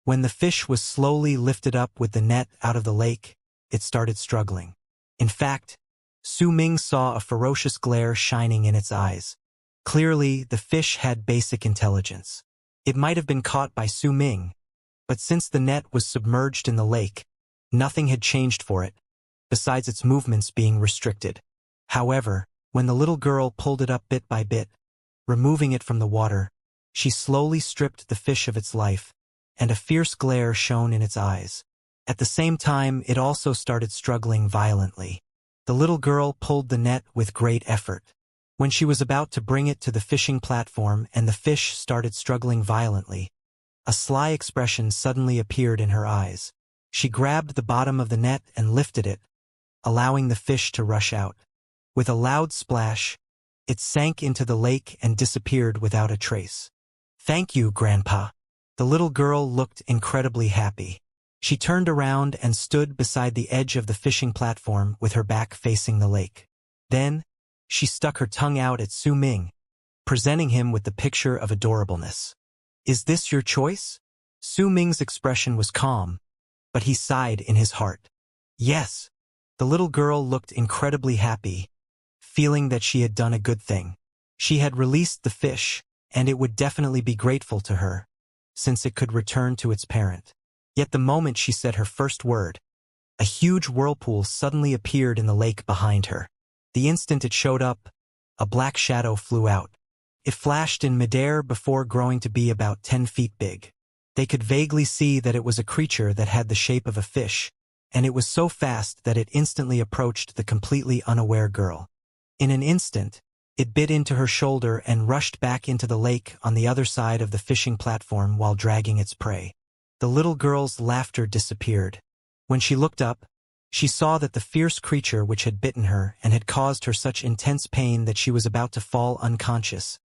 When the fish was slowly lifted up with the net out of the lake, it started struggling. In fact, Su Ming saw a ferocious glare shining in its eyes. Clearly, the fish had basic intelligence. It might have been caught by Su Ming, but since the net was submerged in the lake, nothing had changed for it, besides its movements being restricted. However, when the little girl pulled it up bit by bit, removing it from the water, she slowly stripped the fish of its life, and a fierce glare shone in its eyes. At the same time, it also started struggling violently. The little girl pulled the net with great effort. When she was about to bring it to the fishing platform and the fish started struggling violently, a sly expression suddenly appeared in her eyes. She grabbed the bottom of the net and lifted it, allowing the fish to rush out. With a loud splash, it sank into the lake and disappeared without a trace. "Thank you, Grandpa." The little girl looked incredibly happy. She turned around and stood beside the edge of the fishing platform with her back facing the lake. Then, she stuck her tongue out at Su Ming, presenting him with the picture of adorableness. "Is this your choice?" Su Ming's expression was calm, but he sighed in his heart. "Yes." The little girl looked incredibly happy, feeling that she had done a good thing. She had released the fish, and it would definitely be grateful to her, since it could return to its parent. Yet the moment she said her first word, a huge whirlpool suddenly appeared in the lake behind her. The instant it showed up, a black shadow flew out. It flashed in midair before growing to be about 10 feet big. They could vaguely see that it was a creature that had the shape of a fish, and it was so fast that it instantly approached the completely unaware girl. In an instant, it bit into her shoulder and rushed back into the lake on the other side of the fishing platform while dragging its prey. The little girl's laughter disappeared. When she looked up, she saw that the fierce creature which had bitten her and had caused her such intense pain that she was about to fall unconscious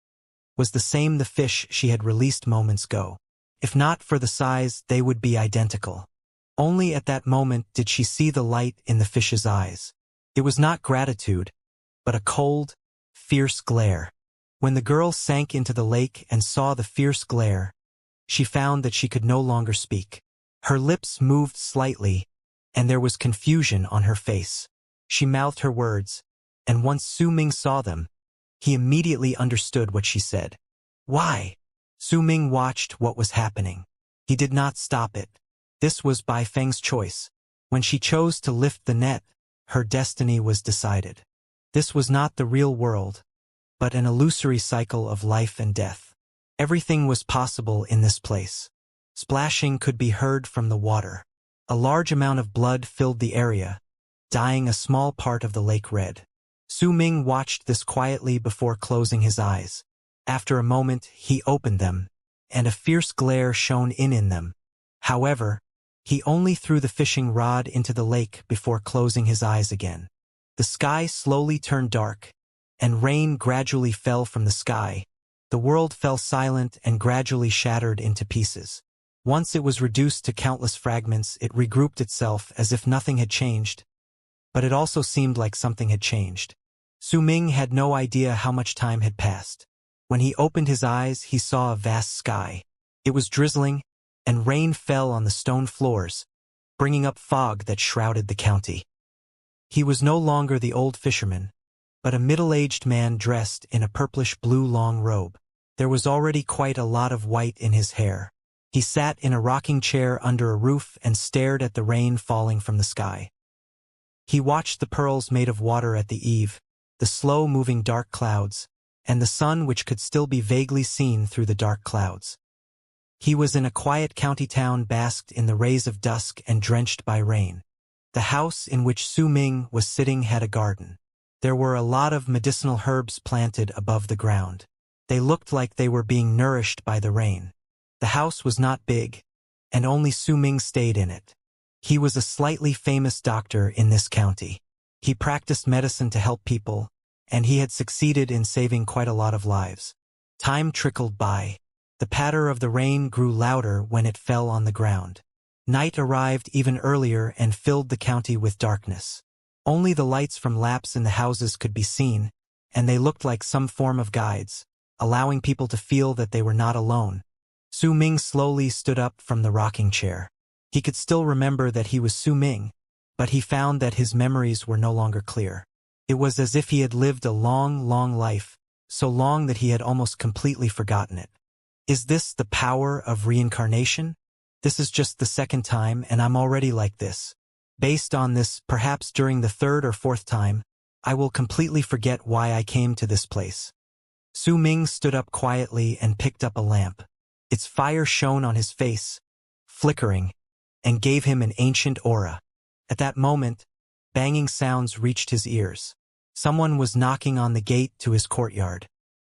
was the same the fish she had released moments ago. If not for the size, they would be identical. Only at that moment did she see the light in the fish's eyes. It was not gratitude, but a cold, fierce glare. When the girl sank into the lake and saw the fierce glare, she found that she could no longer speak. Her lips moved slightly, and there was confusion on her face. She mouthed her words, and once Su Ming saw them, he immediately understood what she said. "Why?" Su Ming watched what was happening. He did not stop it. This was Bai Feng's choice. When she chose to lift the net, her destiny was decided. This was not the real world, but an illusory cycle of life and death. Everything was possible in this place. Splashing could be heard from the water. A large amount of blood filled the area, dyeing a small part of the lake red. Su Ming watched this quietly before closing his eyes. After a moment, he opened them, and a fierce glare shone in them. However, he only threw the fishing rod into the lake before closing his eyes again. The sky slowly turned dark, and rain gradually fell from the sky. The world fell silent and gradually shattered into pieces. Once it was reduced to countless fragments, it regrouped itself as if nothing had changed. But it also seemed like something had changed. Su Ming had no idea how much time had passed. When he opened his eyes, he saw a vast sky. It was drizzling, and rain fell on the stone floors, bringing up fog that shrouded the county. He was no longer the old fisherman, but a middle-aged man dressed in a purplish-blue long robe. There was already quite a lot of white in his hair. He sat in a rocking chair under a roof and stared at the rain falling from the sky. He watched the pearls made of water at the eve, the slow-moving dark clouds, and the sun which could still be vaguely seen through the dark clouds. He was in a quiet county town basked in the rays of dusk and drenched by rain. The house in which Su Ming was sitting had a garden. There were a lot of medicinal herbs planted above the ground. They looked like they were being nourished by the rain. The house was not big, and only Su Ming stayed in it. He was a slightly famous doctor in this county. He practiced medicine to help people, and he had succeeded in saving quite a lot of lives. Time trickled by. The patter of the rain grew louder when it fell on the ground. Night arrived even earlier and filled the county with darkness. Only the lights from lamps in the houses could be seen, and they looked like some form of guides, allowing people to feel that they were not alone. Su Ming slowly stood up from the rocking chair. He could still remember that he was Su Ming, but he found that his memories were no longer clear. It was as if he had lived a long, long life, so long that he had almost completely forgotten it. Is this the power of reincarnation? This is just the second time, and I'm already like this. Based on this, perhaps during the third or fourth time, I will completely forget why I came to this place. Su Ming stood up quietly and picked up a lamp. Its fire shone on his face, flickering, and gave him an ancient aura. At that moment, banging sounds reached his ears. Someone was knocking on the gate to his courtyard.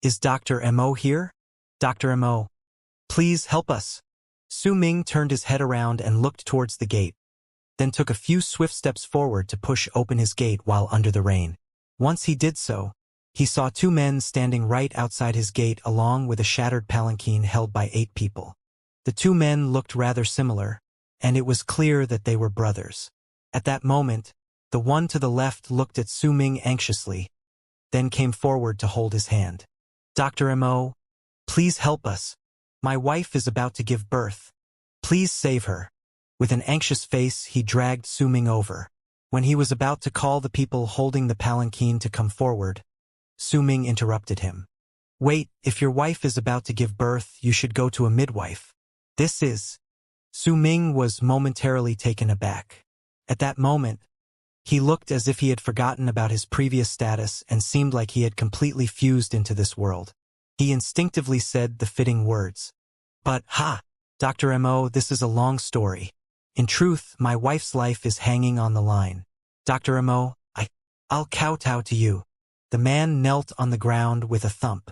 Is Dr. Mo here? Dr. Mo, please help us. Su Ming turned his head around and looked towards the gate, then took a few swift steps forward to push open his gate while under the rain. Once he did so, he saw two men standing right outside his gate along with a shattered palanquin held by 8 people. The two men looked rather similar, and it was clear that they were brothers. At that moment, the one to the left looked at Su Ming anxiously, then came forward to hold his hand. Dr. Mo, please help us. My wife is about to give birth. Please save her. With an anxious face, he dragged Su Ming over. When he was about to call the people holding the palanquin to come forward, Su Ming interrupted him. Wait, if your wife is about to give birth, you should go to a midwife. This is... Su Ming was momentarily taken aback. At that moment, he looked as if he had forgotten about his previous status and seemed like he had completely fused into this world. He instinctively said the fitting words. But, Dr. Mo, this is a long story. In truth, my wife's life is hanging on the line. Dr. Mo, I'll kowtow to you. The man knelt on the ground with a thump.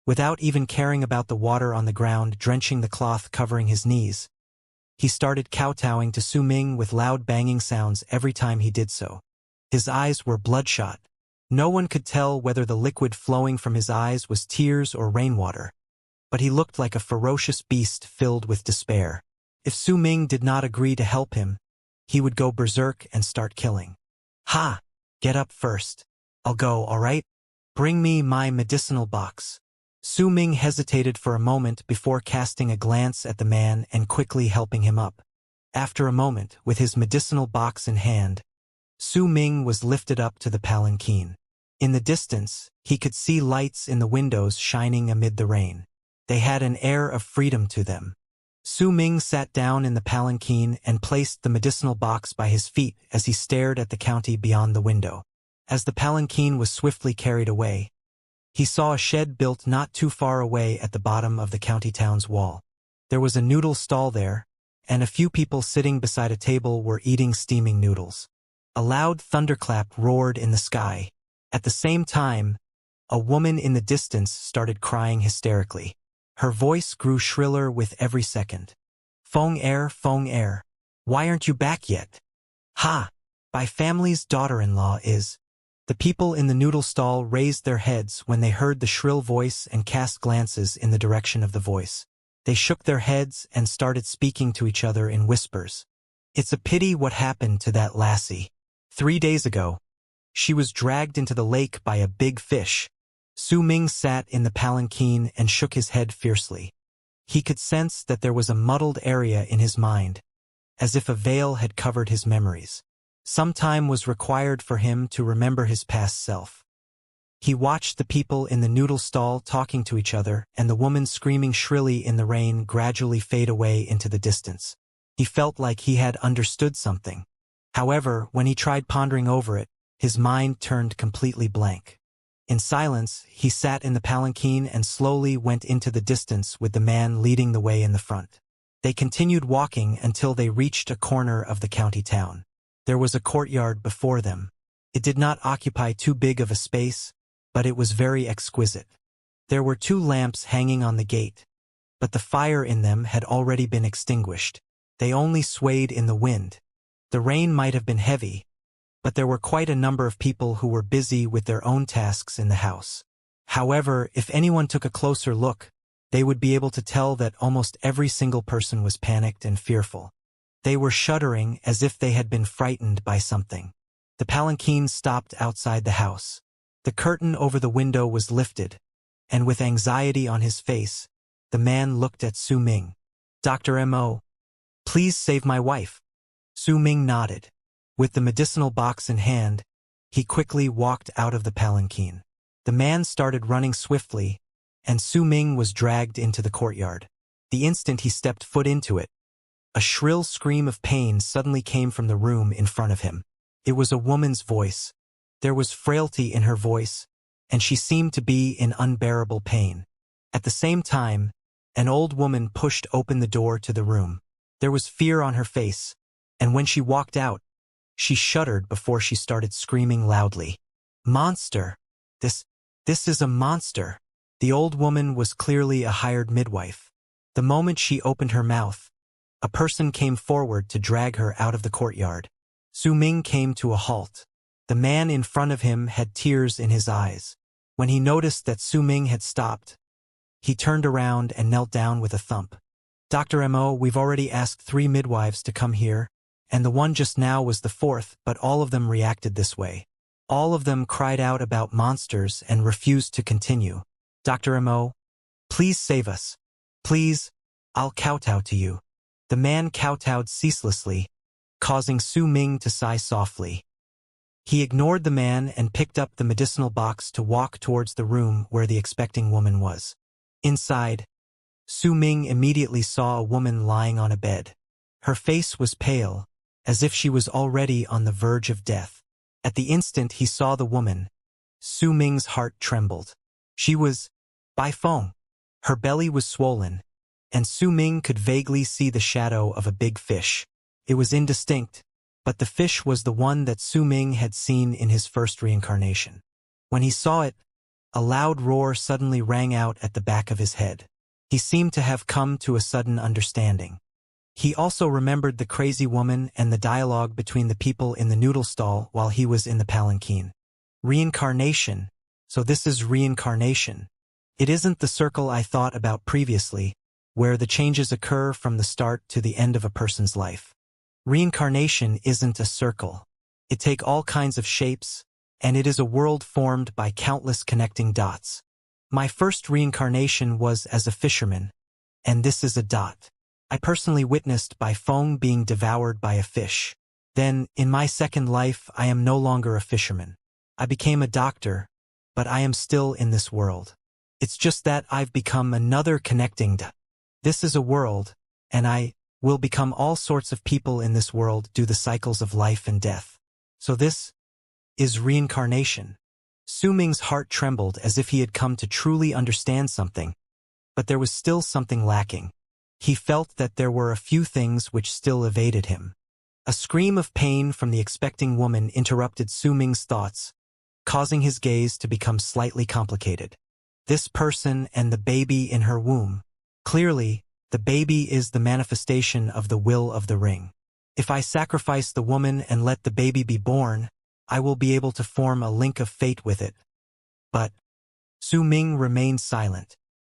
Without even caring about the water on the ground drenching the cloth covering his knees, he started kowtowing to Su Ming with loud banging sounds every time he did so. His eyes were bloodshot. No one could tell whether the liquid flowing from his eyes was tears or rainwater, but he looked like a ferocious beast filled with despair. If Su Ming did not agree to help him, he would go berserk and start killing. Get up first. I'll go, all right? Bring me my medicinal box. Su Ming hesitated for a moment before casting a glance at the man and quickly helping him up. After a moment, with his medicinal box in hand, Su Ming was lifted up to the palanquin. In the distance, he could see lights in the windows shining amid the rain. They had an air of freedom to them. Su Ming sat down in the palanquin and placed the medicinal box by his feet as he stared at the county beyond the window. As the palanquin was swiftly carried away, he saw a shed built not too far away at the bottom of the county town's wall. There was a noodle stall there, and a few people sitting beside a table were eating steaming noodles. A loud thunderclap roared in the sky. At the same time, a woman in the distance started crying hysterically. Her voice grew shriller with every second. Feng Er, why aren't you back yet? Ha! My family's daughter-in-law is. The people in the noodle stall raised their heads when they heard the shrill voice and cast glances in the direction of the voice. They shook their heads and started speaking to each other in whispers. It's a pity what happened to that lassie. 3 days ago, she was dragged into the lake by a big fish. Su Ming sat in the palanquin and shook his head fiercely. He could sense that there was a muddled area in his mind, as if a veil had covered his memories. Some time was required for him to remember his past self. He watched the people in the noodle stall talking to each other and the woman screaming shrilly in the rain gradually fade away into the distance. He felt like he had understood something. However, when he tried pondering over it, his mind turned completely blank. In silence, he sat in the palanquin and slowly went into the distance with the man leading the way in the front. They continued walking until they reached a corner of the county town. There was a courtyard before them. It did not occupy too big of a space, but it was very exquisite. There were 2 lamps hanging on the gate, but the fire in them had already been extinguished. They only swayed in the wind. The rain might have been heavy, but there were quite a number of people who were busy with their own tasks in the house. However, if anyone took a closer look, they would be able to tell that almost every single person was panicked and fearful. They were shuddering as if they had been frightened by something. The palanquin stopped outside the house. The curtain over the window was lifted, and with anxiety on his face, the man looked at Su Ming. Dr. M.O., please save my wife. Su Ming nodded. With the medicinal box in hand, he quickly walked out of the palanquin. The man started running swiftly, and Su Ming was dragged into the courtyard. The instant he stepped foot into it, a shrill scream of pain suddenly came from the room in front of him. It was a woman's voice. There was frailty in her voice, and she seemed to be in unbearable pain. At the same time, an old woman pushed open the door to the room. There was fear on her face, and when she walked out, she shuddered before she started screaming loudly. Monster! This is a monster! The old woman was clearly a hired midwife. The moment she opened her mouth, a person came forward to drag her out of the courtyard. Su Ming came to a halt. The man in front of him had tears in his eyes. When he noticed that Su Ming had stopped, he turned around and knelt down with a thump. Dr. M.O., we've already asked 3 midwives to come here, and the one just now was the 4th, but all of them reacted this way. All of them cried out about monsters and refused to continue. Dr. M.O., please save us. Please, I'll kowtow to you. The man kowtowed ceaselessly, causing Su Ming to sigh softly. He ignored the man and picked up the medicinal box to walk towards the room where the expecting woman was. Inside, Su Ming immediately saw a woman lying on a bed. Her face was pale, as if she was already on the verge of death. At the instant he saw the woman, Su Ming's heart trembled. She was Bai Feng. Her belly was swollen, and Su Ming could vaguely see the shadow of a big fish. It was indistinct, but the fish was the one that Su Ming had seen in his first reincarnation. When he saw it, a loud roar suddenly rang out at the back of his head. He seemed to have come to a sudden understanding. He also remembered the crazy woman and the dialogue between the people in the noodle stall while he was in the palanquin. Reincarnation. So this is reincarnation. It isn't the circle I thought about previously, where the changes occur from the start to the end of a person's life. Reincarnation isn't a circle. It takes all kinds of shapes, and it is a world formed by countless connecting dots. My first reincarnation was as a fisherman, and this is a dot. I personally witnessed Bai Feng being devoured by a fish. Then, in my second life, I am no longer a fisherman. I became a doctor, but I am still in this world. It's just that I've become another connecting dot. This is a world, and I will become all sorts of people in this world due the cycles of life and death. So this is reincarnation. Su Ming's heart trembled as if he had come to truly understand something, but there was still something lacking. He felt that there were a few things which still evaded him. A scream of pain from the expecting woman interrupted Su Ming's thoughts, causing his gaze to become slightly complicated. This person and the baby in her womb. Clearly, the baby is the manifestation of the will of the ring. If I sacrifice the woman and let the baby be born, I will be able to form a link of fate with it. But Su Ming remained silent.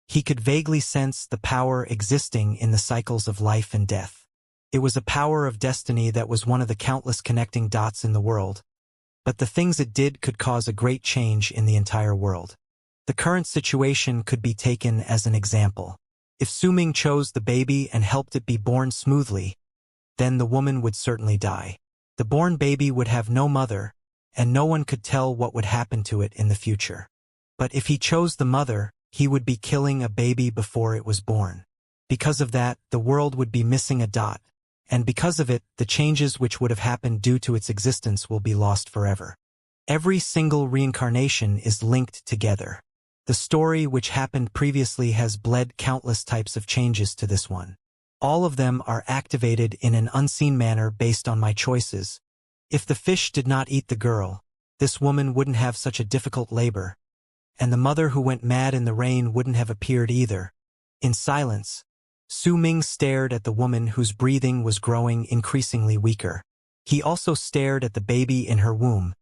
He could vaguely sense the power existing in the cycles of life and death. It was a power of destiny that was one of the countless connecting dots in the world. But the things it did could cause a great change in the entire world. The current situation could be taken as an example. If Su Ming chose the baby and helped it be born smoothly, then the woman would certainly die. The born baby would have no mother, and no one could tell what would happen to it in the future. But if he chose the mother, he would be killing a baby before it was born. Because of that, the world would be missing a dot, and because of it, the changes which would have happened due to its existence will be lost forever. Every single reincarnation is linked together. The story which happened previously has bled countless types of changes to this one. All of them are activated in an unseen manner based on my choices. If the fish did not eat the girl, this woman wouldn't have such a difficult labor, and the mother who went mad in the rain wouldn't have appeared either. In silence, Su Ming stared at the woman whose breathing was growing increasingly weaker. He also stared at the baby in her womb,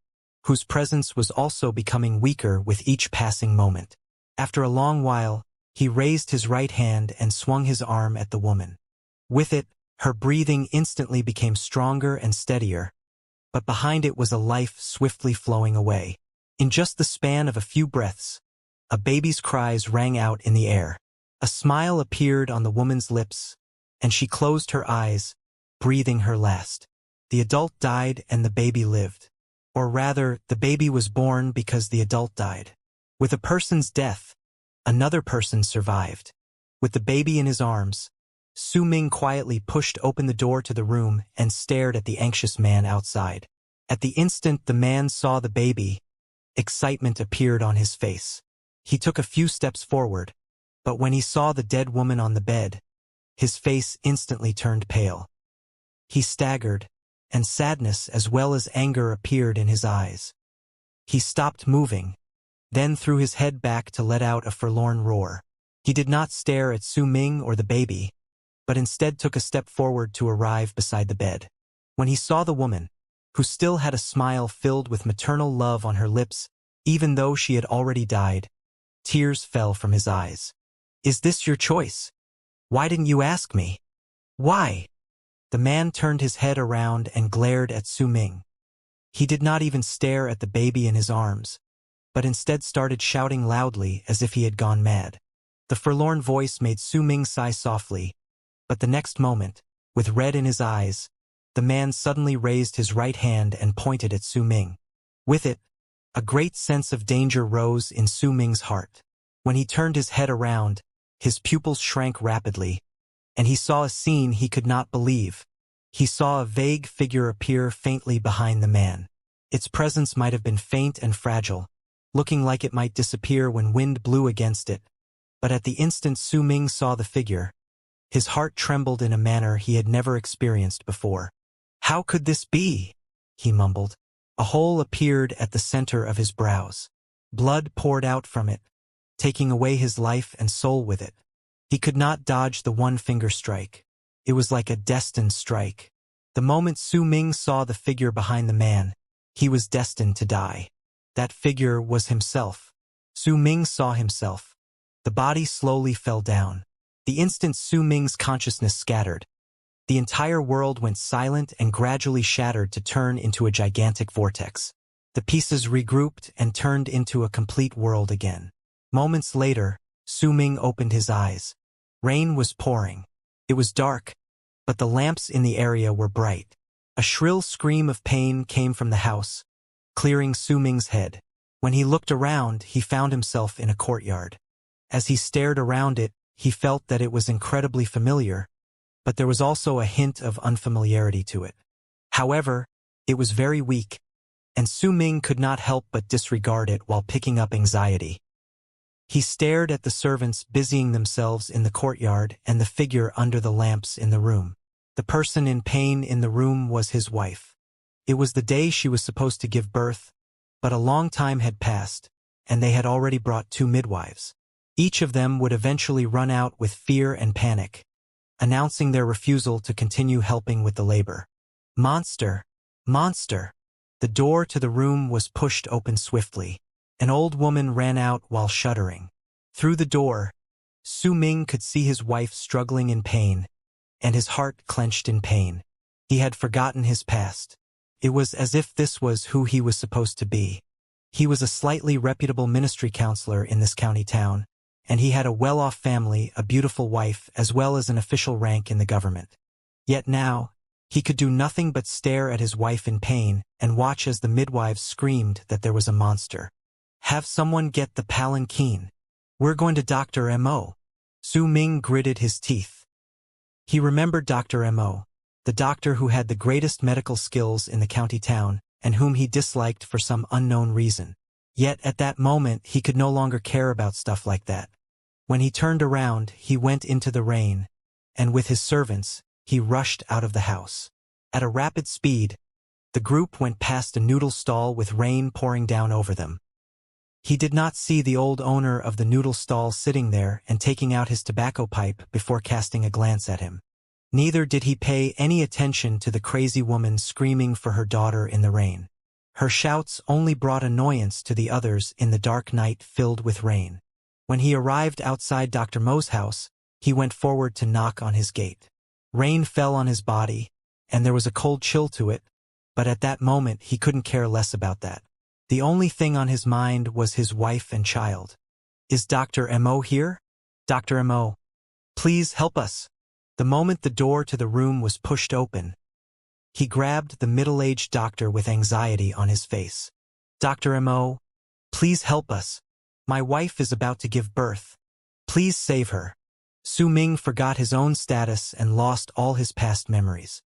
whose presence was also becoming weaker with each passing moment. After a long while, he raised his right hand and swung his arm at the woman. With it, her breathing instantly became stronger and steadier, but behind it was a life swiftly flowing away. In just the span of a few breaths, a baby's cries rang out in the air. A smile appeared on the woman's lips, and she closed her eyes, breathing her last. The adult died and the baby lived. Or rather, the baby was born because the adult died. With a person's death, another person survived. With the baby in his arms, Su Ming quietly pushed open the door to the room and stared at the anxious man outside. At the instant the man saw the baby, excitement appeared on his face. He took a few steps forward, but when he saw the dead woman on the bed, his face instantly turned pale. He staggered, and sadness as well as anger appeared in his eyes. He stopped moving, then threw his head back to let out a forlorn roar. He did not stare at Su Ming or the baby, but instead took a step forward to arrive beside the bed. When he saw the woman, who still had a smile filled with maternal love on her lips, even though she had already died, tears fell from his eyes. "Is this your choice? Why didn't you ask me? Why?" The man turned his head around and glared at Su Ming. He did not even stare at the baby in his arms, but instead started shouting loudly as if he had gone mad. The forlorn voice made Su Ming sigh softly, but the next moment, with red in his eyes, the man suddenly raised his right hand and pointed at Su Ming. With it, a great sense of danger rose in Su Ming's heart. When he turned his head around, his pupils shrank rapidly, and he saw a scene he could not believe. He saw a vague figure appear faintly behind the man. Its presence might have been faint and fragile, looking like it might disappear when wind blew against it. But at the instant Su Ming saw the figure, his heart trembled in a manner he had never experienced before. "How could this be?" he mumbled. A hole appeared at the center of his brows. Blood poured out from it, taking away his life and soul with it. He could not dodge the one-finger strike. It was like a destined strike. The moment Su Ming saw the figure behind the man, he was destined to die. That figure was himself. Su Ming saw himself. The body slowly fell down. The instant Su Ming's consciousness scattered, the entire world went silent and gradually shattered to turn into a gigantic vortex. The pieces regrouped and turned into a complete world again. Moments later, Su Ming opened his eyes. Rain was pouring. It was dark, but the lamps in the area were bright. A shrill scream of pain came from the house, clearing Su Ming's head. When he looked around, he found himself in a courtyard. As he stared around it, he felt that it was incredibly familiar, but there was also a hint of unfamiliarity to it. However, it was very weak, and Su Ming could not help but disregard it while picking up anxiety. He stared at the servants busying themselves in the courtyard and the figure under the lamps in the room. The person in pain in the room was his wife. It was the day she was supposed to give birth, but a long time had passed, and they had already brought 2 midwives. Each of them would eventually run out with fear and panic, announcing their refusal to continue helping with the labor. Monster! Monster! The door to the room was pushed open swiftly. An old woman ran out while shuddering. Through the door, Su Ming could see his wife struggling in pain, and his heart clenched in pain. He had forgotten his past. It was as if this was who he was supposed to be. He was a slightly reputable ministry counselor in this county town, and he had a well-off family, a beautiful wife, as well as an official rank in the government. Yet now, he could do nothing but stare at his wife in pain and watch as the midwives screamed that there was a monster. Have someone get the palanquin. We're going to Dr. Mo. Su Ming gritted his teeth. He remembered Dr. Mo, the doctor who had the greatest medical skills in the county town and whom he disliked for some unknown reason. Yet at that moment he could no longer care about stuff like that. When he turned around, he went into the rain, and with his servants, he rushed out of the house. At a rapid speed, the group went past a noodle stall with rain pouring down over them. He did not see the old owner of the noodle stall sitting there and taking out his tobacco pipe before casting a glance at him. Neither did he pay any attention to the crazy woman screaming for her daughter in the rain. Her shouts only brought annoyance to the others in the dark night filled with rain. When he arrived outside Dr. Mo's house, he went forward to knock on his gate. Rain fell on his body, and there was a cold chill to it, but at that moment he couldn't care less about that. The only thing on his mind was his wife and child. Is Dr. Mo here? Dr. Mo, please help us. The moment the door to the room was pushed open, he grabbed the middle-aged doctor with anxiety on his face. Dr. Mo, please help us. My wife is about to give birth. Please save her. Su Ming forgot his own status and lost all his past memories.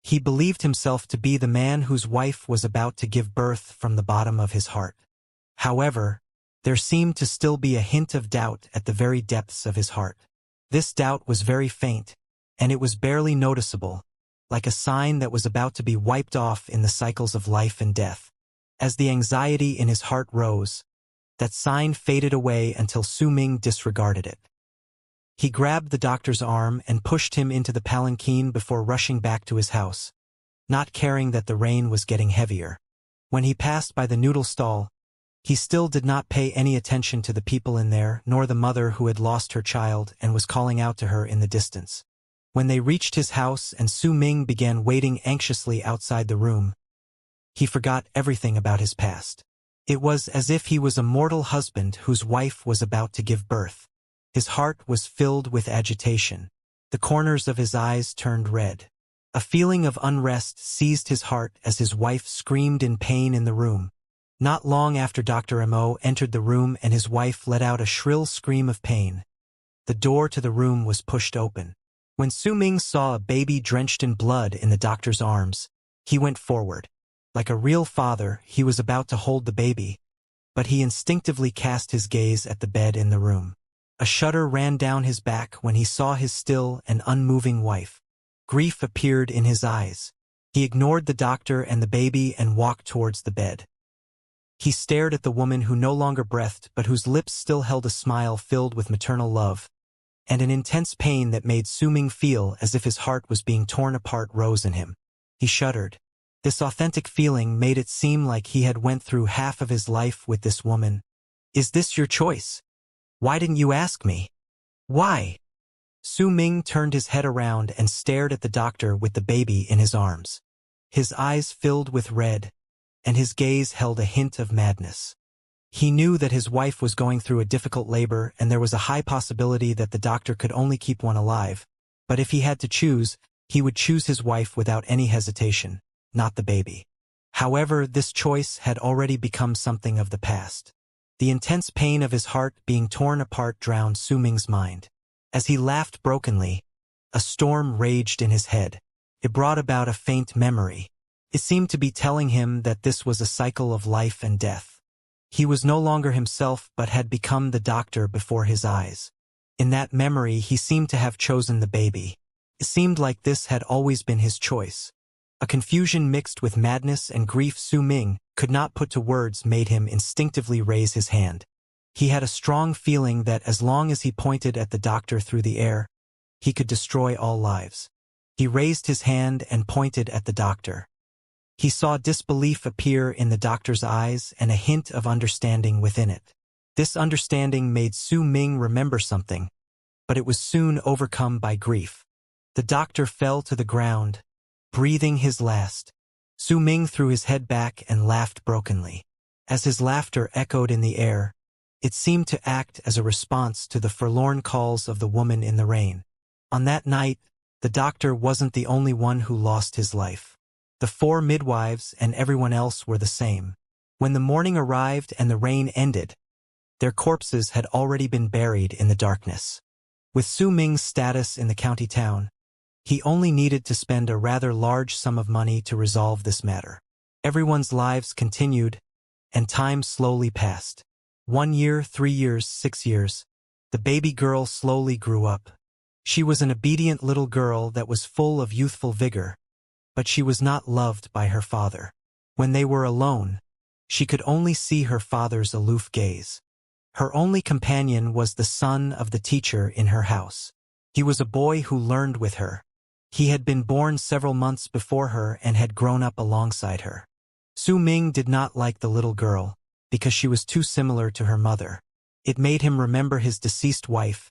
He believed himself to be the man whose wife was about to give birth from the bottom of his heart. However, there seemed to still be a hint of doubt at the very depths of his heart. This doubt was very faint, and it was barely noticeable, like a sign that was about to be wiped off in the cycles of life and death. As the anxiety in his heart rose, that sign faded away until Su Ming disregarded it. He grabbed the doctor's arm and pushed him into the palanquin before rushing back to his house, not caring that the rain was getting heavier. When he passed by the noodle stall, he still did not pay any attention to the people in there, nor the mother who had lost her child and was calling out to her in the distance. When they reached his house and Su Ming began waiting anxiously outside the room, he forgot everything about his past. It was as if he was a mortal husband whose wife was about to give birth. His heart was filled with agitation. The corners of his eyes turned red. A feeling of unrest seized his heart as his wife screamed in pain in the room. Not long after Dr. Mo entered the room and his wife let out a shrill scream of pain, the door to the room was pushed open. When Su Ming saw a baby drenched in blood in the doctor's arms, he went forward. Like a real father, he was about to hold the baby, but he instinctively cast his gaze at the bed in the room. A shudder ran down his back when he saw his still and unmoving wife. Grief appeared in his eyes. He ignored the doctor and the baby and walked towards the bed. He stared at the woman who no longer breathed but whose lips still held a smile filled with maternal love, and an intense pain that made Su Ming feel as if his heart was being torn apart rose in him. He shuddered. This authentic feeling made it seem like he had went through half of his life with this woman. Is this your choice? Why didn't you ask me? Why? Su Ming turned his head around and stared at the doctor with the baby in his arms. His eyes filled with red, and his gaze held a hint of madness. He knew that his wife was going through a difficult labor and there was a high possibility that the doctor could only keep one alive, but if he had to choose, he would choose his wife without any hesitation, not the baby. However, this choice had already become something of the past. The intense pain of his heart being torn apart drowned Su Ming's mind. As he laughed brokenly, a storm raged in his head. It brought about a faint memory. It seemed to be telling him that this was a cycle of life and death. He was no longer himself but had become the doctor before his eyes. In that memory he seemed to have chosen the baby. It seemed like this had always been his choice. A confusion mixed with madness and grief Su Ming could not put to words made him instinctively raise his hand. He had a strong feeling that as long as he pointed at the doctor through the air, he could destroy all lives. He raised his hand and pointed at the doctor. He saw disbelief appear in the doctor's eyes and a hint of understanding within it. This understanding made Su Ming remember something, but it was soon overcome by grief. The doctor fell to the ground, breathing his last. Su Ming threw his head back and laughed brokenly. As his laughter echoed in the air, it seemed to act as a response to the forlorn calls of the woman in the rain. On that night, the doctor wasn't the only one who lost his life. The 4 midwives and everyone else were the same. When the morning arrived and the rain ended, their corpses had already been buried in the darkness. With Su Ming's status in the county town, he only needed to spend a rather large sum of money to resolve this matter. Everyone's lives continued, and time slowly passed. 1 year, 3 years, 6 years. The baby girl slowly grew up. She was an obedient little girl that was full of youthful vigor, but she was not loved by her father. When they were alone, she could only see her father's aloof gaze. Her only companion was the son of the teacher in her house. He was a boy who learned with her. He had been born several months before her and had grown up alongside her. Su Ming did not like the little girl, because she was too similar to her mother. It made him remember his deceased wife,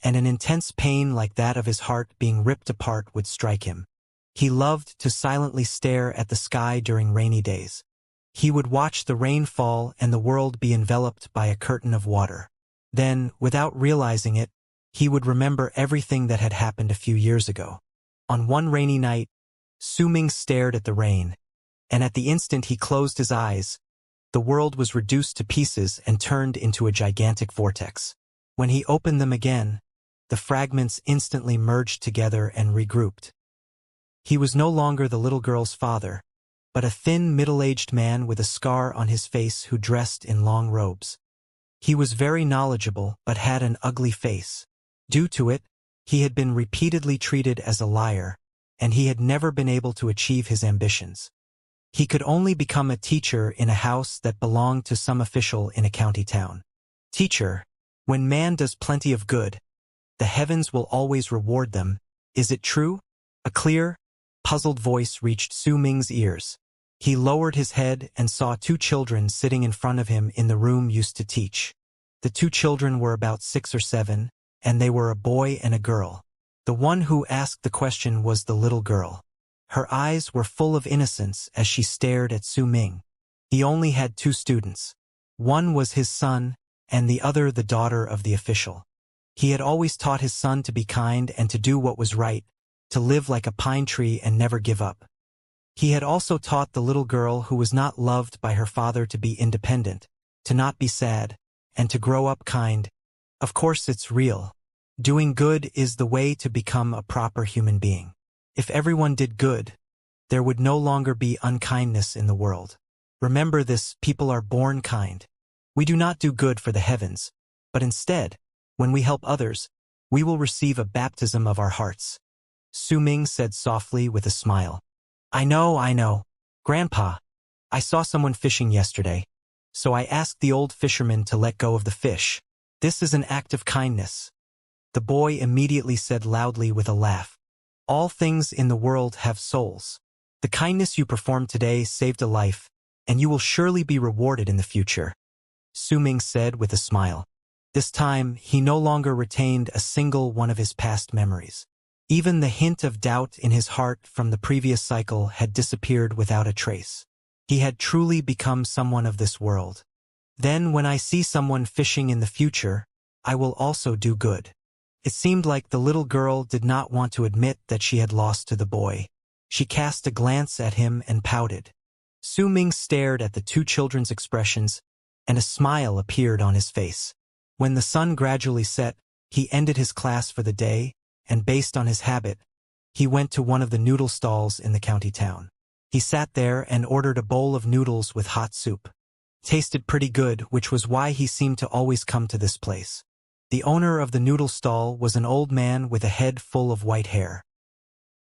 and an intense pain like that of his heart being ripped apart would strike him. He loved to silently stare at the sky during rainy days. He would watch the rain fall and the world be enveloped by a curtain of water. Then, without realizing it, he would remember everything that had happened a few years ago. On one rainy night, Su Ming stared at the rain, and at the instant he closed his eyes, the world was reduced to pieces and turned into a gigantic vortex. When he opened them again, the fragments instantly merged together and regrouped. He was no longer the little girl's father, but a thin, middle-aged man with a scar on his face who dressed in long robes. He was very knowledgeable but had an ugly face. Due to it, he had been repeatedly treated as a liar, and he had never been able to achieve his ambitions. He could only become a teacher in a house that belonged to some official in a county town. Teacher, when man does plenty of good, the heavens will always reward them. Is it true? A clear, puzzled voice reached Su Ming's ears. He lowered his head and saw 2 children sitting in front of him in the room used to teach. The 2 children were about 6 or 7, and they were a boy and a girl. The one who asked the question was the little girl. Her eyes were full of innocence as she stared at Su Ming. He only had 2 students. One was his son, and the other the daughter of the official. He had always taught his son to be kind and to do what was right, to live like a pine tree and never give up. He had also taught the little girl who was not loved by her father to be independent, to not be sad, and to grow up kind. Of course it's real. Doing good is the way to become a proper human being. If everyone did good, there would no longer be unkindness in the world. Remember this, people are born kind. We do not do good for the heavens, but instead, when we help others, we will receive a baptism of our hearts. Su Ming said softly with a smile. I know. Grandpa, I saw someone fishing yesterday, so I asked the old fisherman to let go of the fish. This is an act of kindness. The boy immediately said loudly with a laugh. All things in the world have souls. The kindness you performed today saved a life, and you will surely be rewarded in the future. Su Ming said with a smile. This time, he no longer retained a single one of his past memories. Even the hint of doubt in his heart from the previous cycle had disappeared without a trace. He had truly become someone of this world. Then when I see someone fishing in the future, I will also do good. It seemed like the little girl did not want to admit that she had lost to the boy. She cast a glance at him and pouted. Su Ming stared at the 2 children's expressions, and a smile appeared on his face. When the sun gradually set, he ended his class for the day, and based on his habit, he went to one of the noodle stalls in the county town. He sat there and ordered a bowl of noodles with hot soup. Tasted pretty good, which was why he seemed to always come to this place. The owner of the noodle stall was an old man with a head full of white hair.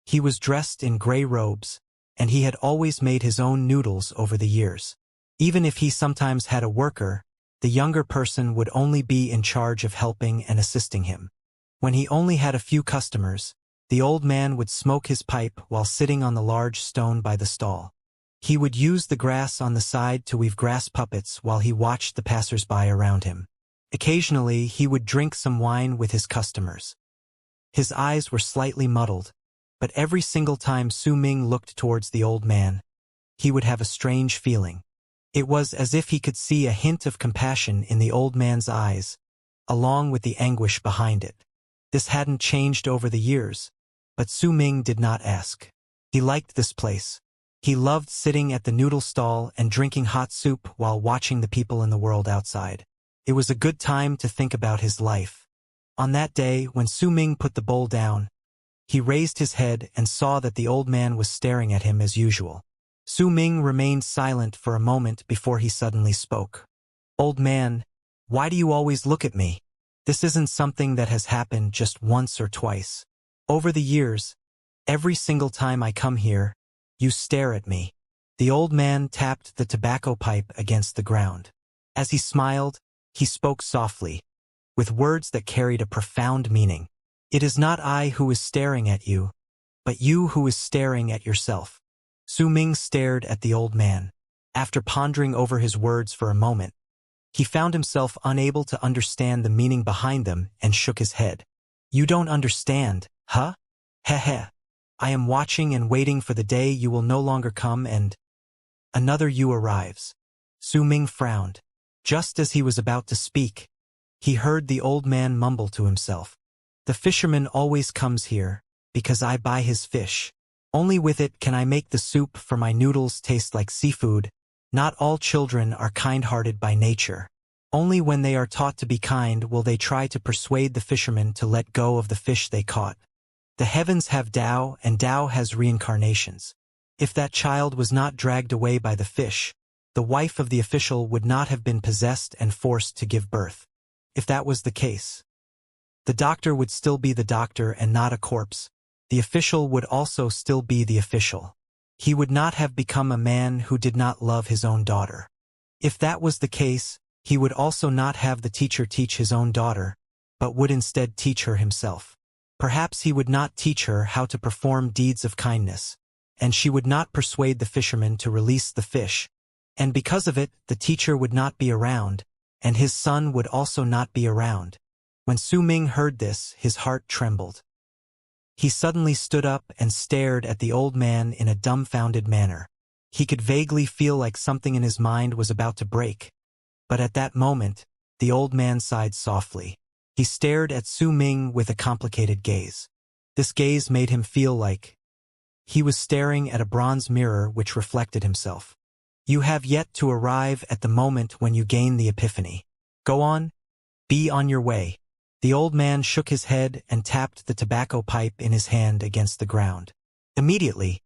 He was dressed in gray robes, and he had always made his own noodles over the years. Even if he sometimes had a worker, the younger person would only be in charge of helping and assisting him. When he only had a few customers, the old man would smoke his pipe while sitting on the large stone by the stall. He would use the grass on the side to weave grass puppets while he watched the passers-by around him. Occasionally, he would drink some wine with his customers. His eyes were slightly muddled, but every single time Su Ming looked towards the old man, he would have a strange feeling. It was as if he could see a hint of compassion in the old man's eyes, along with the anguish behind it. This hadn't changed over the years, but Su Ming did not ask. He liked this place. He loved sitting at the noodle stall and drinking hot soup while watching the people in the world outside. It was a good time to think about his life. On that day, when Su Ming put the bowl down, he raised his head and saw that the old man was staring at him as usual. Su Ming remained silent for a moment before he suddenly spoke. "Old man, why do you always look at me? This isn't something that has happened just once or twice. Over the years, every single time I come here, you stare at me." The old man tapped the tobacco pipe against the ground. As he smiled, he spoke softly, with words that carried a profound meaning. "It is not I who is staring at you, but you who is staring at yourself." Su Ming stared at the old man. After pondering over his words for a moment, he found himself unable to understand the meaning behind them and shook his head. "You don't understand, huh? Heh. I am watching and waiting for the day you will no longer come and another you arrives." Su Ming frowned. Just as he was about to speak, he heard the old man mumble to himself. "The fisherman always comes here, because I buy his fish. Only with it can I make the soup for my noodles taste like seafood. Not all children are kind-hearted by nature. Only when they are taught to be kind will they try to persuade the fisherman to let go of the fish they caught. The heavens have Tao, and Tao has reincarnations. If that child was not dragged away by the fish, the wife of the official would not have been possessed and forced to give birth. If that was the case, the doctor would still be the doctor and not a corpse. The official would also still be the official. He would not have become a man who did not love his own daughter. If that was the case, he would also not have the teacher teach his own daughter, but would instead teach her himself. Perhaps he would not teach her how to perform deeds of kindness, and she would not persuade the fisherman to release the fish, and because of it, the teacher would not be around, and his son would also not be around. When Su Ming heard this, his heart trembled. He suddenly stood up and stared at the old man in a dumbfounded manner. He could vaguely feel like something in his mind was about to break. But at that moment, the old man sighed softly. He stared at Su Ming with a complicated gaze. This gaze made him feel like he was staring at a bronze mirror which reflected himself. "You have yet to arrive at the moment when you gain the epiphany. Go on, be on your way." The old man shook his head and tapped the tobacco pipe in his hand against the ground. Immediately,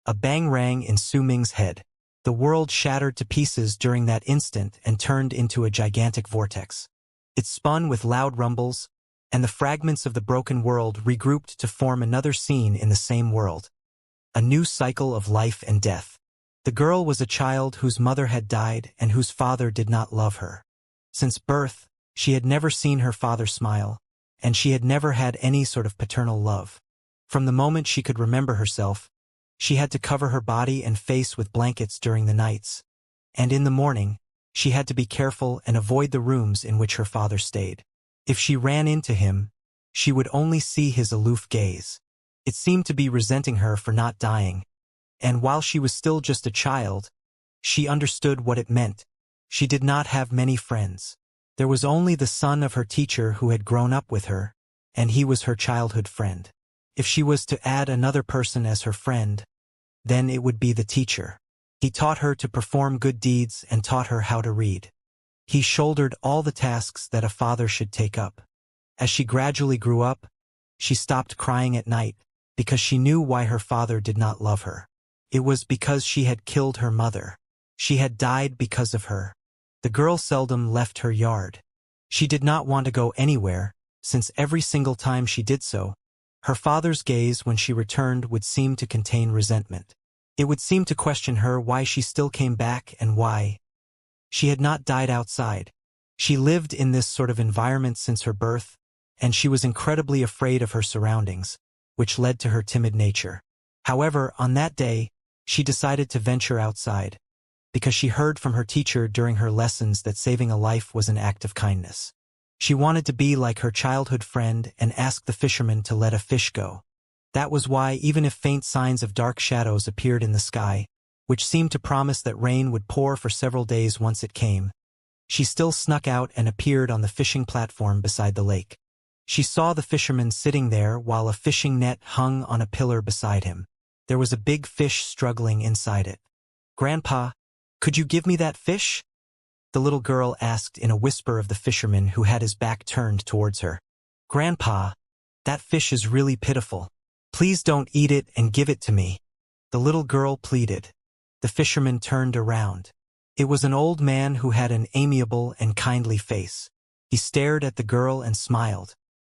a bang rang in Su Ming's head. The world shattered to pieces during that instant and turned into a gigantic vortex. It spun with loud rumbles, and the fragments of the broken world regrouped to form another scene in the same world. A new cycle of life and death. The girl was a child whose mother had died and whose father did not love her. Since birth, she had never seen her father smile, and she had never had any sort of paternal love. From the moment she could remember herself, she had to cover her body and face with blankets during the nights, and in the morning, she had to be careful and avoid the rooms in which her father stayed. If she ran into him, she would only see his aloof gaze. It seemed to be resenting her for not dying, and while she was still just a child, she understood what it meant. She did not have many friends. There was only the son of her teacher who had grown up with her, and he was her childhood friend. If she was to add another person as her friend, then it would be the teacher. He taught her to perform good deeds and taught her how to read. He shouldered all the tasks that a father should take up. As she gradually grew up, she stopped crying at night because she knew why her father did not love her. It was because she had killed her mother. She had died because of her. The girl seldom left her yard. She did not want to go anywhere, since every single time she did so, Her father's gaze when she returned would seem to contain resentment. It would seem to question her why she still came back and why she had not died outside. She lived in this sort of environment since her birth, and she was incredibly afraid of her surroundings, which led to her timid nature. However, on that day, she decided to venture outside, because she heard from her teacher during her lessons that saving a life was an act of kindness. She wanted to be like her childhood friend and ask the fisherman to let a fish go. That was why, even if faint signs of dark shadows appeared in the sky, which seemed to promise that rain would pour for several days once it came, she still snuck out and appeared on the fishing platform beside the lake. She saw the fisherman sitting there while a fishing net hung on a pillar beside him. There was a big fish struggling inside it. "Grandpa, could you give me that fish?" the little girl asked in a whisper of the fisherman who had his back turned towards her. "Grandpa, that fish is really pitiful. Please don't eat it and give it to me," the little girl pleaded. The fisherman turned around. It was an old man who had an amiable and kindly face. He stared at the girl and smiled.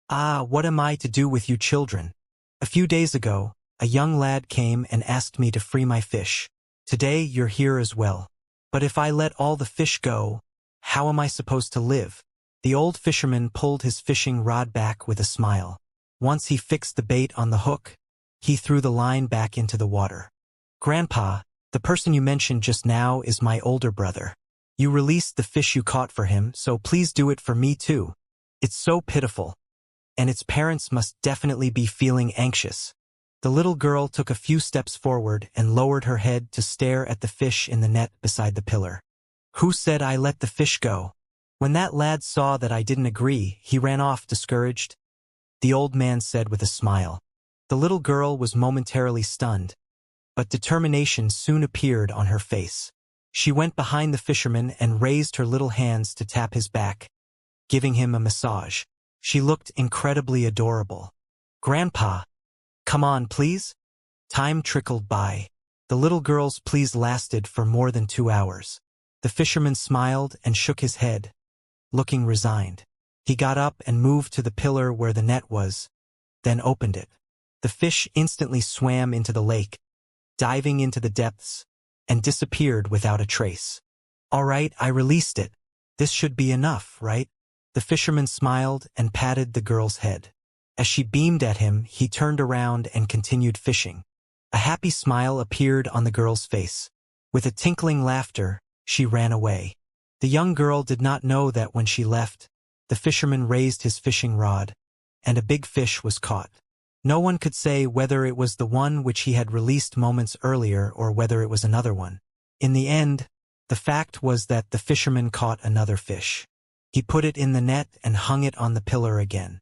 "Ah, what am I to do with you children? A few days ago, a young lad came and asked me to free my fish. Today you're here as well. But if I let all the fish go, how am I supposed to live?" The old fisherman pulled his fishing rod back with a smile. Once he fixed the bait on the hook, he threw the line back into the water. "Grandpa, the person you mentioned just now is my older brother. You released the fish you caught for him, so please do it for me too. It's so pitiful. And its parents must definitely be feeling anxious." The little girl took a few steps forward and lowered her head to stare at the fish in the net beside the pillar. "Who said I let the fish go? When that lad saw that I didn't agree, he ran off discouraged," the old man said with a smile. The little girl was momentarily stunned, but determination soon appeared on her face. She went behind the fisherman and raised her little hands to tap his back, giving him a massage. She looked incredibly adorable. "Grandpa, come on, please?" Time trickled by. The little girl's pleas lasted for more than 2 hours. The fisherman smiled and shook his head, looking resigned. He got up and moved to the pillar where the net was, then opened it. The fish instantly swam into the lake, diving into the depths, and disappeared without a trace. "All right, I released it. This should be enough, right?" The fisherman smiled and patted the girl's head. As she beamed at him, he turned around and continued fishing. A happy smile appeared on the girl's face. With a tinkling laughter, she ran away. The young girl did not know that when she left, the fisherman raised his fishing rod, and a big fish was caught. No one could say whether it was the one which he had released moments earlier or whether it was another one. In the end, the fact was that the fisherman caught another fish. He put it in the net and hung it on the pillar again.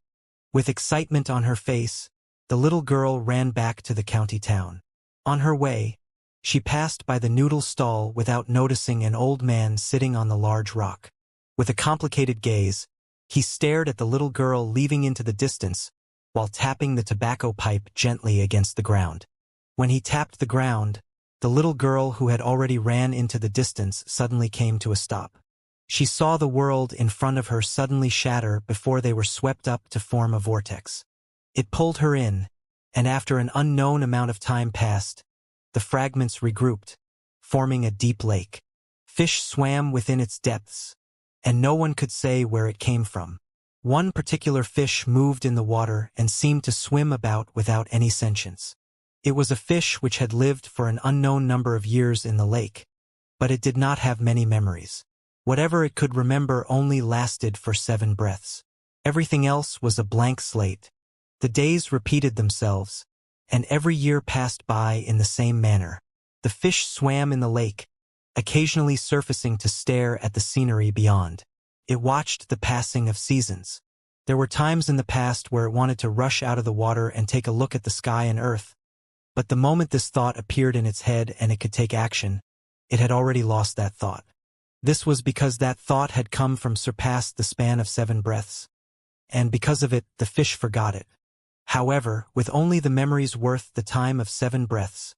With excitement on her face, the little girl ran back to the county town. On her way, she passed by the noodle stall without noticing an old man sitting on the large rock. With a complicated gaze, he stared at the little girl leaving into the distance while tapping the tobacco pipe gently against the ground. When he tapped the ground, the little girl who had already ran into the distance suddenly came to a stop. She saw the world in front of her suddenly shatter before they were swept up to form a vortex. It pulled her in, and after an unknown amount of time passed, the fragments regrouped, forming a deep lake. Fish swam within its depths, and no one could say where it came from. One particular fish moved in the water and seemed to swim about without any sentience. It was a fish which had lived for an unknown number of years in the lake, but it did not have many memories. Whatever it could remember only lasted for 7 breaths. Everything else was a blank slate. The days repeated themselves, and every year passed by in the same manner. The fish swam in the lake, occasionally surfacing to stare at the scenery beyond. It watched the passing of seasons. There were times in the past where it wanted to rush out of the water and take a look at the sky and earth, but the moment this thought appeared in its head and it could take action, it had already lost that thought. This was because that thought had come from surpassed the span of 7 breaths, and because of it, the fish forgot it. However, with only the memories worth the time of 7 breaths,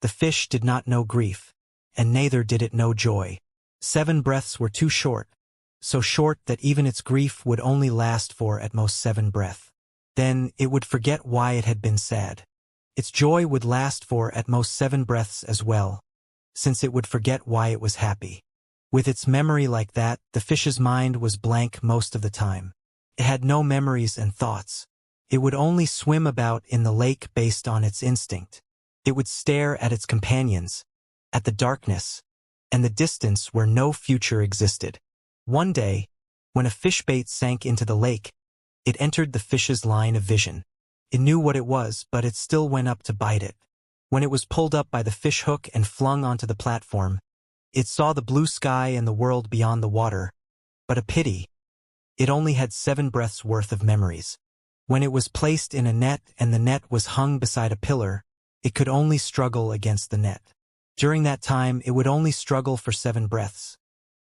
the fish did not know grief, and neither did it know joy. 7 breaths were too short, so short that even its grief would only last for at most 7 breaths. Then it would forget why it had been sad. Its joy would last for at most 7 breaths as well, since it would forget why it was happy. With its memory like that, the fish's mind was blank most of the time. It had no memories and thoughts. It would only swim about in the lake based on its instinct. It would stare at its companions, at the darkness, and the distance where no future existed. One day, when a fish bait sank into the lake, it entered the fish's line of vision. It knew what it was, but it still went up to bite it. When it was pulled up by the fish hook and flung onto the platform, it saw the blue sky and the world beyond the water. But a pity. It only had 7 breaths worth of memories. When it was placed in a net and the net was hung beside a pillar, it could only struggle against the net. During that time, it would only struggle for 7 breaths.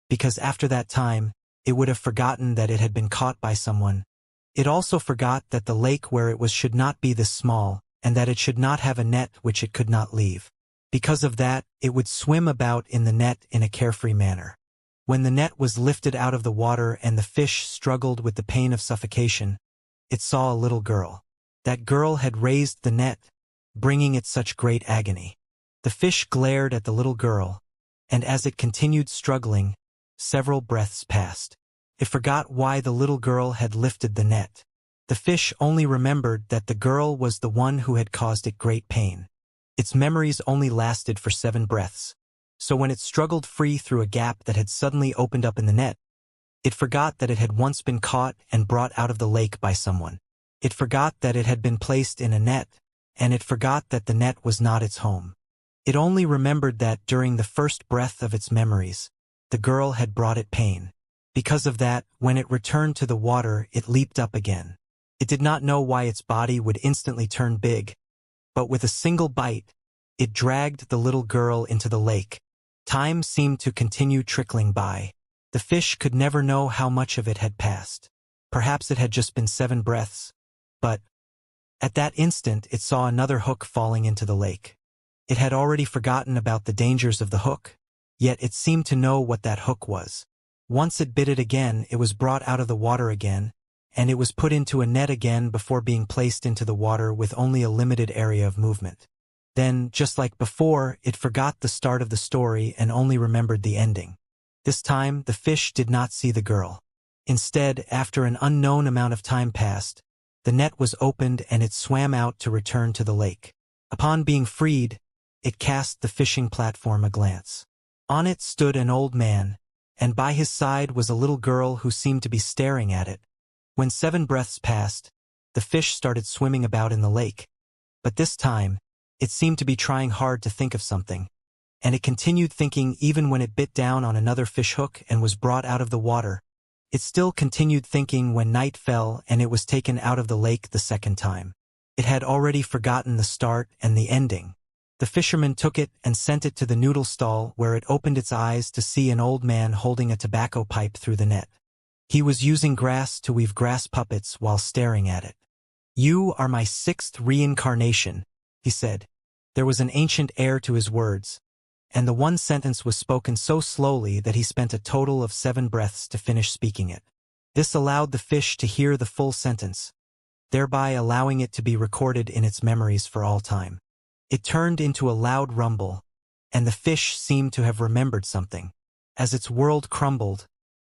Because after that time, it would have forgotten that it had been caught by someone. It also forgot that the lake where it was should not be this small, and that it should not have a net which it could not leave. Because of that, it would swim about in the net in a carefree manner. When the net was lifted out of the water and the fish struggled with the pain of suffocation, it saw a little girl. That girl had raised the net, bringing it such great agony. The fish glared at the little girl, and as it continued struggling, several breaths passed. It forgot why the little girl had lifted the net. The fish only remembered that the girl was the one who had caused it great pain. Its memories only lasted for 7 breaths. So when it struggled free through a gap that had suddenly opened up in the net, it forgot that it had once been caught and brought out of the lake by someone. It forgot that it had been placed in a net, and it forgot that the net was not its home. It only remembered that during the first breath of its memories, the girl had brought it pain. Because of that, when it returned to the water, it leaped up again. It did not know why its body would instantly turn big, but with a single bite, it dragged the little girl into the lake. Time seemed to continue trickling by. The fish could never know how much of it had passed. Perhaps it had just been 7 breaths. But at that instant, it saw another hook falling into the lake. It had already forgotten about the dangers of the hook, yet it seemed to know what that hook was. Once it bit it again, it was brought out of the water again, and it was put into a net again before being placed into the water with only a limited area of movement. Then, just like before, it forgot the start of the story and only remembered the ending. This time, the fish did not see the girl. Instead, after an unknown amount of time passed, the net was opened and it swam out to return to the lake. Upon being freed, it cast the fishing platform a glance. On it stood an old man, and by his side was a little girl who seemed to be staring at it. When 7 breaths passed, the fish started swimming about in the lake. But this time, it seemed to be trying hard to think of something, and it continued thinking even when it bit down on another fish hook and was brought out of the water. It still continued thinking when night fell and it was taken out of the lake the second time. It had already forgotten the start and the ending. The fisherman took it and sent it to the noodle stall where it opened its eyes to see an old man holding a tobacco pipe through the net. He was using grass to weave grass puppets while staring at it. "You are my 6th reincarnation," he said. There was an ancient air to his words, and the one sentence was spoken so slowly that he spent a total of 7 breaths to finish speaking it. This allowed the fish to hear the full sentence, thereby allowing it to be recorded in its memories for all time. It turned into a loud rumble, and the fish seemed to have remembered something. As its world crumbled,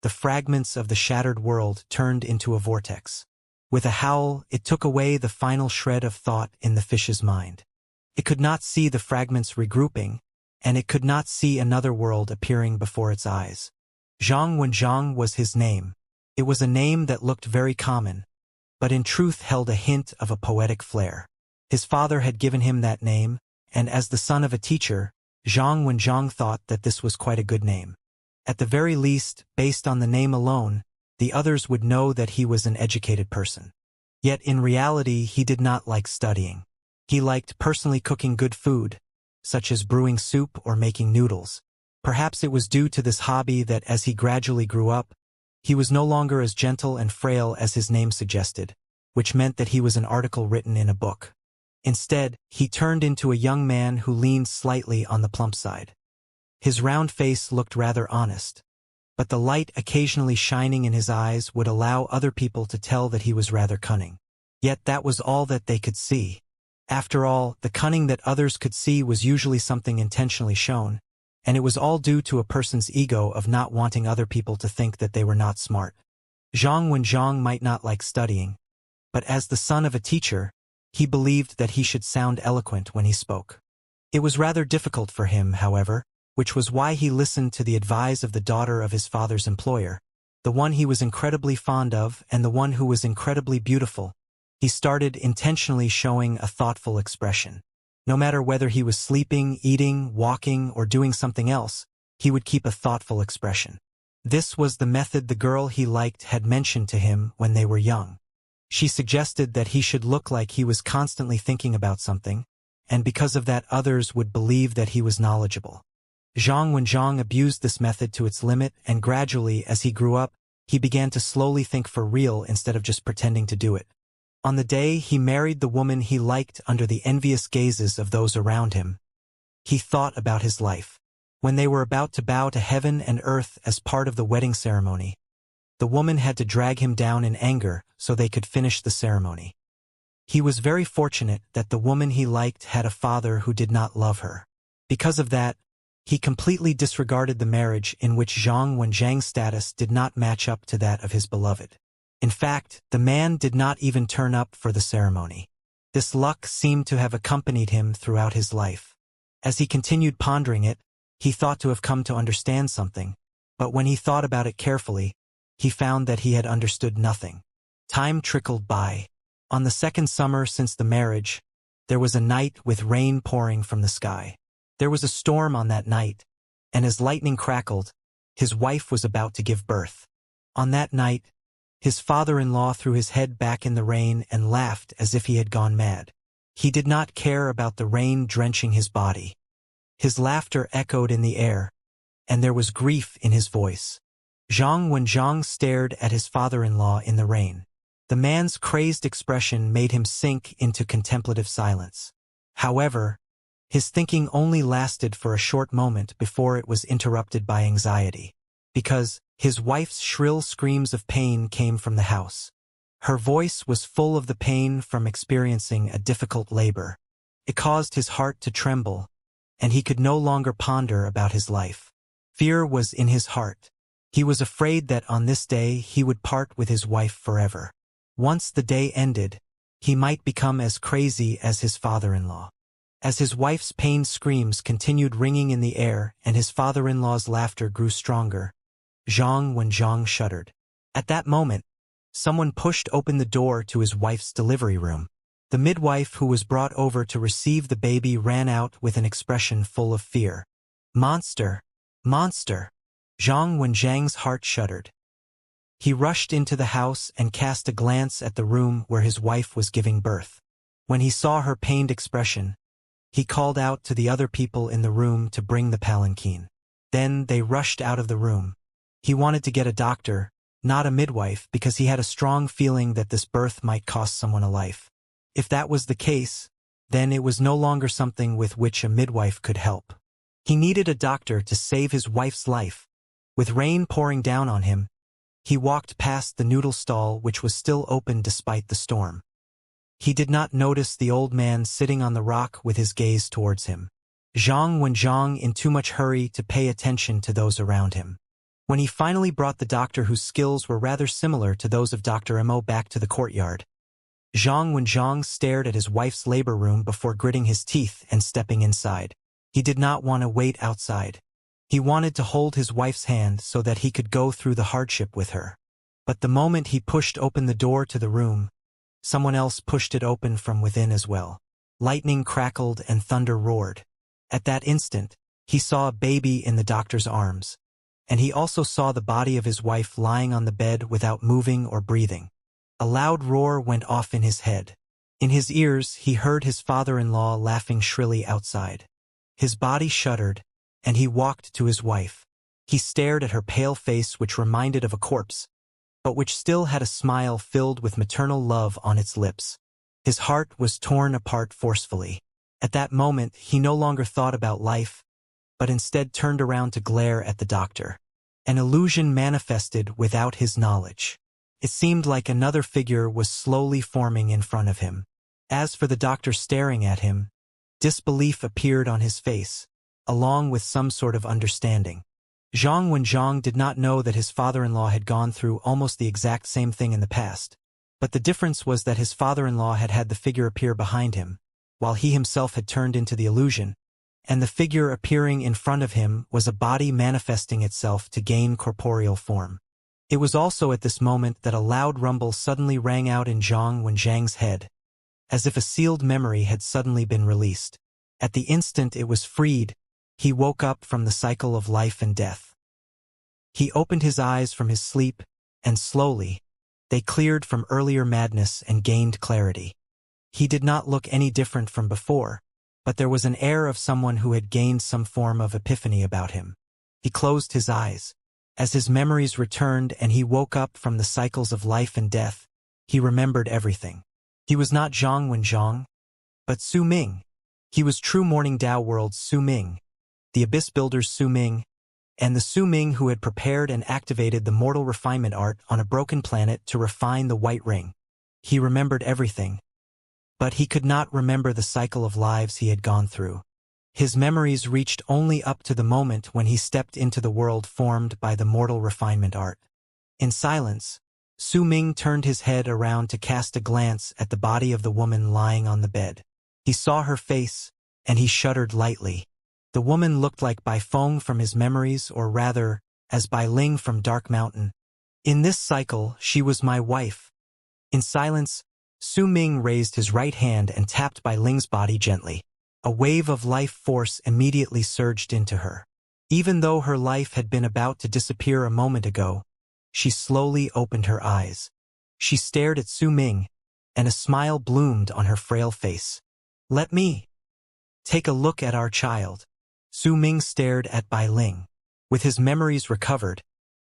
the fragments of the shattered world turned into a vortex. With a howl, it took away the final shred of thought in the fish's mind. It could not see the fragments regrouping, and it could not see another world appearing before its eyes. Zhang Wenzhang was his name. It was a name that looked very common, but in truth held a hint of a poetic flair. His father had given him that name, and as the son of a teacher, Zhang Wenzhang thought that this was quite a good name. At the very least, based on the name alone, the others would know that he was an educated person. Yet in reality, he did not like studying. He liked personally cooking good food, such as brewing soup or making noodles. Perhaps it was due to this hobby that as he gradually grew up, he was no longer as gentle and frail as his name suggested, which meant that he was an article written in a book. Instead, he turned into a young man who leaned slightly on the plump side. His round face looked rather honest, but the light occasionally shining in his eyes would allow other people to tell that he was rather cunning. Yet that was all that they could see. After all, the cunning that others could see was usually something intentionally shown, and it was all due to a person's ego of not wanting other people to think that they were not smart. Zhang Wenjiang might not like studying, but as the son of a teacher, he believed that he should sound eloquent when he spoke. It was rather difficult for him, however, which was why he listened to the advice of the daughter of his father's employer, the one he was incredibly fond of and the one who was incredibly beautiful. He started intentionally showing a thoughtful expression. No matter whether he was sleeping, eating, walking, or doing something else, he would keep a thoughtful expression. This was the method the girl he liked had mentioned to him when they were young. She suggested that he should look like he was constantly thinking about something, and because of that others would believe that he was knowledgeable. Zhang Wenjiang abused this method to its limit, and gradually, as he grew up, he began to slowly think for real instead of just pretending to do it. On the day he married the woman he liked under the envious gazes of those around him, he thought about his life. When they were about to bow to heaven and earth as part of the wedding ceremony, the woman had to drag him down in anger so they could finish the ceremony. He was very fortunate that the woman he liked had a father who did not love her. Because of that, he completely disregarded the marriage in which Zhang Wenjiang's status did not match up to that of his beloved. In fact, the man did not even turn up for the ceremony. This luck seemed to have accompanied him throughout his life. As he continued pondering it, he thought to have come to understand something, but when he thought about it carefully, he found that he had understood nothing. Time trickled by. On the second summer since the marriage, there was a night with rain pouring from the sky. There was a storm on that night, and as lightning crackled, his wife was about to give birth. On that night, his father-in-law threw his head back in the rain and laughed as if he had gone mad. He did not care about the rain drenching his body. His laughter echoed in the air, and there was grief in his voice. Zhang Wenjiang stared at his father-in-law in the rain. The man's crazed expression made him sink into contemplative silence. However, his thinking only lasted for a short moment before it was interrupted by anxiety. Because his wife's shrill screams of pain came from the house. Her voice was full of the pain from experiencing a difficult labor. It caused his heart to tremble, and he could no longer ponder about his life. Fear was in his heart. He was afraid that on this day he would part with his wife forever. Once the day ended, he might become as crazy as his father-in-law. As his wife's pained screams continued ringing in the air and his father-in-law's laughter grew stronger, Zhang Wenjiang shuddered. At that moment, someone pushed open the door to his wife's delivery room. The midwife who was brought over to receive the baby ran out with an expression full of fear. "Monster! Monster!" Zhang Wenjiang's heart shuddered. He rushed into the house and cast a glance at the room where his wife was giving birth. When he saw her pained expression, he called out to the other people in the room to bring the palanquin. Then they rushed out of the room. He wanted to get a doctor, not a midwife, because he had a strong feeling that this birth might cost someone a life. If that was the case, then it was no longer something with which a midwife could help. He needed a doctor to save his wife's life. With rain pouring down on him, he walked past the noodle stall which was still open despite the storm. He did not notice the old man sitting on the rock with his gaze towards him. Zhang Wenjiang in too much hurry to pay attention to those around him. When he finally brought the doctor whose skills were rather similar to those of Dr. Mo back to the courtyard, Zhang Wenjiang stared at his wife's labor room before gritting his teeth and stepping inside. He did not want to wait outside. He wanted to hold his wife's hand so that he could go through the hardship with her. But the moment he pushed open the door to the room, someone else pushed it open from within as well. Lightning crackled and thunder roared. At that instant, he saw a baby in the doctor's arms, and he also saw the body of his wife lying on the bed without moving or breathing. A loud roar went off in his head. In his ears, he heard his father-in-law laughing shrilly outside. His body shuddered, and he walked to his wife. He stared at her pale face, which reminded of a corpse, but which still had a smile filled with maternal love on its lips. His heart was torn apart forcefully. At that moment, he no longer thought about life, but instead turned around to glare at the doctor. An illusion manifested without his knowledge. It seemed like another figure was slowly forming in front of him. As for the doctor staring at him, disbelief appeared on his face, along with some sort of understanding. Zhang Wenzhang did not know that his father-in-law had gone through almost the exact same thing in the past, but the difference was that his father-in-law had had the figure appear behind him, while he himself had turned into the illusion, and the figure appearing in front of him was a body manifesting itself to gain corporeal form. It was also at this moment that a loud rumble suddenly rang out in Zhang Wenzhang's head, as if a sealed memory had suddenly been released. At the instant it was freed, he woke up from the cycle of life and death. He opened his eyes from his sleep, and slowly, they cleared from earlier madness and gained clarity. He did not look any different from before, but there was an air of someone who had gained some form of epiphany about him. He closed his eyes. As his memories returned and he woke up from the cycles of life and death, he remembered everything. He was not Zhang Wenzhang, but Su Ming. He was true Morning Dao World's Su Ming, the Abyss Builder's Su Ming, and the Su Ming who had prepared and activated the mortal refinement art on a broken planet to refine the White Ring. He remembered everything, but he could not remember the cycle of lives he had gone through. His memories reached only up to the moment when he stepped into the world formed by the mortal refinement art. In silence, Su Ming turned his head around to cast a glance at the body of the woman lying on the bed. He saw her face, and he shuddered lightly. The woman looked like Bai Feng from his memories, or rather, as Bai Ling from Dark Mountain. In this cycle, she was my wife. In silence, Su Ming raised his right hand and tapped Bai Ling's body gently. A wave of life force immediately surged into her. Even though her life had been about to disappear a moment ago, she slowly opened her eyes. She stared at Su Ming, and a smile bloomed on her frail face. "Let me take a look at our child." Su Ming stared at Bai Ling. With his memories recovered,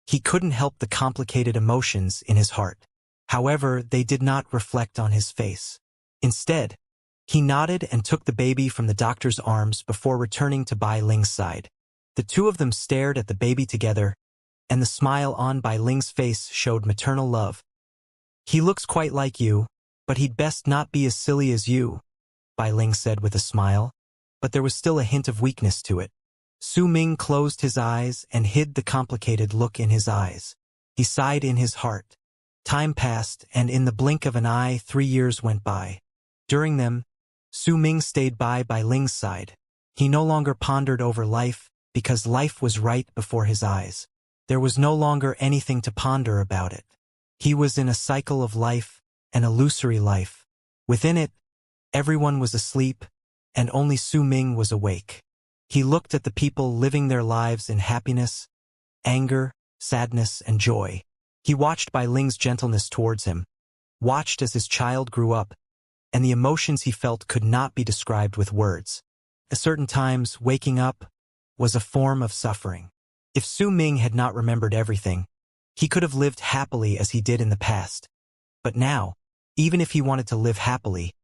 he couldn't help the complicated emotions in his heart. However, they did not reflect on his face. Instead, he nodded and took the baby from the doctor's arms before returning to Bai Ling's side. The two of them stared at the baby together, and the smile on Bai Ling's face showed maternal love. "He looks quite like you, but he'd best not be as silly as you," Bai Ling said with a smile, but there was still a hint of weakness to it. Su Ming closed his eyes and hid the complicated look in his eyes. He sighed in his heart. Time passed, and in the blink of an eye 3 years went by. During them, Su Ming stayed by Bai Ling's side. He no longer pondered over life, because life was right before his eyes. There was no longer anything to ponder about it. He was in a cycle of life, an illusory life. Within it, everyone was asleep, and only Su Ming was awake. He looked at the people living their lives in happiness, anger, sadness, and joy. He watched Bai Ling's gentleness towards him, watched as his child grew up, and the emotions he felt could not be described with words. At certain times, waking up was a form of suffering. If Su Ming had not remembered everything, he could have lived happily as he did in the past. But now, even if he wanted to live happily,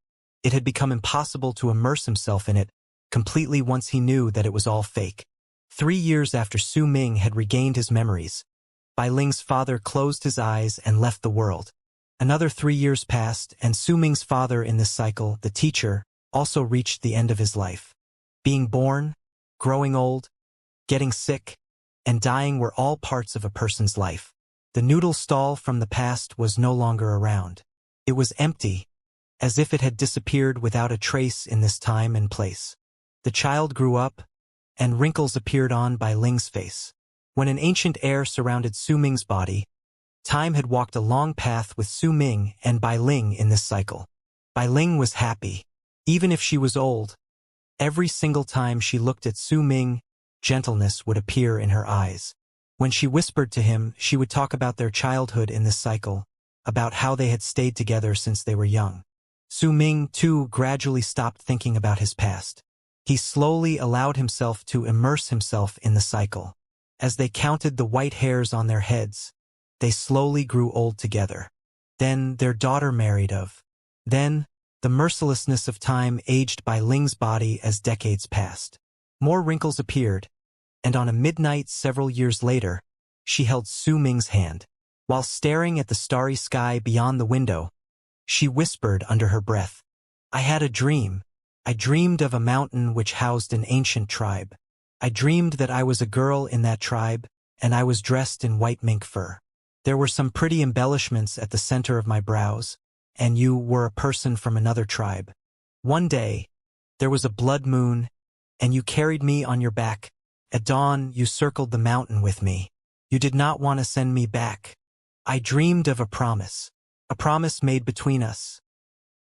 it had become impossible to immerse himself in it completely once he knew that it was all fake. 3 years after Su Ming had regained his memories, Bai Ling's father closed his eyes and left the world. Another 3 years passed, and Su Ming's father in this cycle, the teacher, also reached the end of his life. Being born, growing old, getting sick, and dying were all parts of a person's life. The noodle stall from the past was no longer around. It was empty, as if it had disappeared without a trace in this time and place. The child grew up, and wrinkles appeared on Bai Ling's face. When an ancient air surrounded Su Ming's body, time had walked a long path with Su Ming and Bai Ling in this cycle. Bai Ling was happy. Even if she was old, every single time she looked at Su Ming, gentleness would appear in her eyes. When she whispered to him, she would talk about their childhood in this cycle, about how they had stayed together since they were young. Su Ming, too, gradually stopped thinking about his past. He slowly allowed himself to immerse himself in the cycle. As they counted the white hairs on their heads, they slowly grew old together. Then their daughter married of. Then, the mercilessness of time aged Bai Ling's body as decades passed. More wrinkles appeared, and on a midnight several years later, she held Su Ming's hand. While staring at the starry sky beyond the window, she whispered under her breath, "I had a dream. I dreamed of a mountain which housed an ancient tribe. I dreamed that I was a girl in that tribe, and I was dressed in white mink fur. There were some pretty embellishments at the center of my brows, and you were a person from another tribe. One day, there was a blood moon, and you carried me on your back. At dawn, you circled the mountain with me. You did not want to send me back. I dreamed of a promise made between us."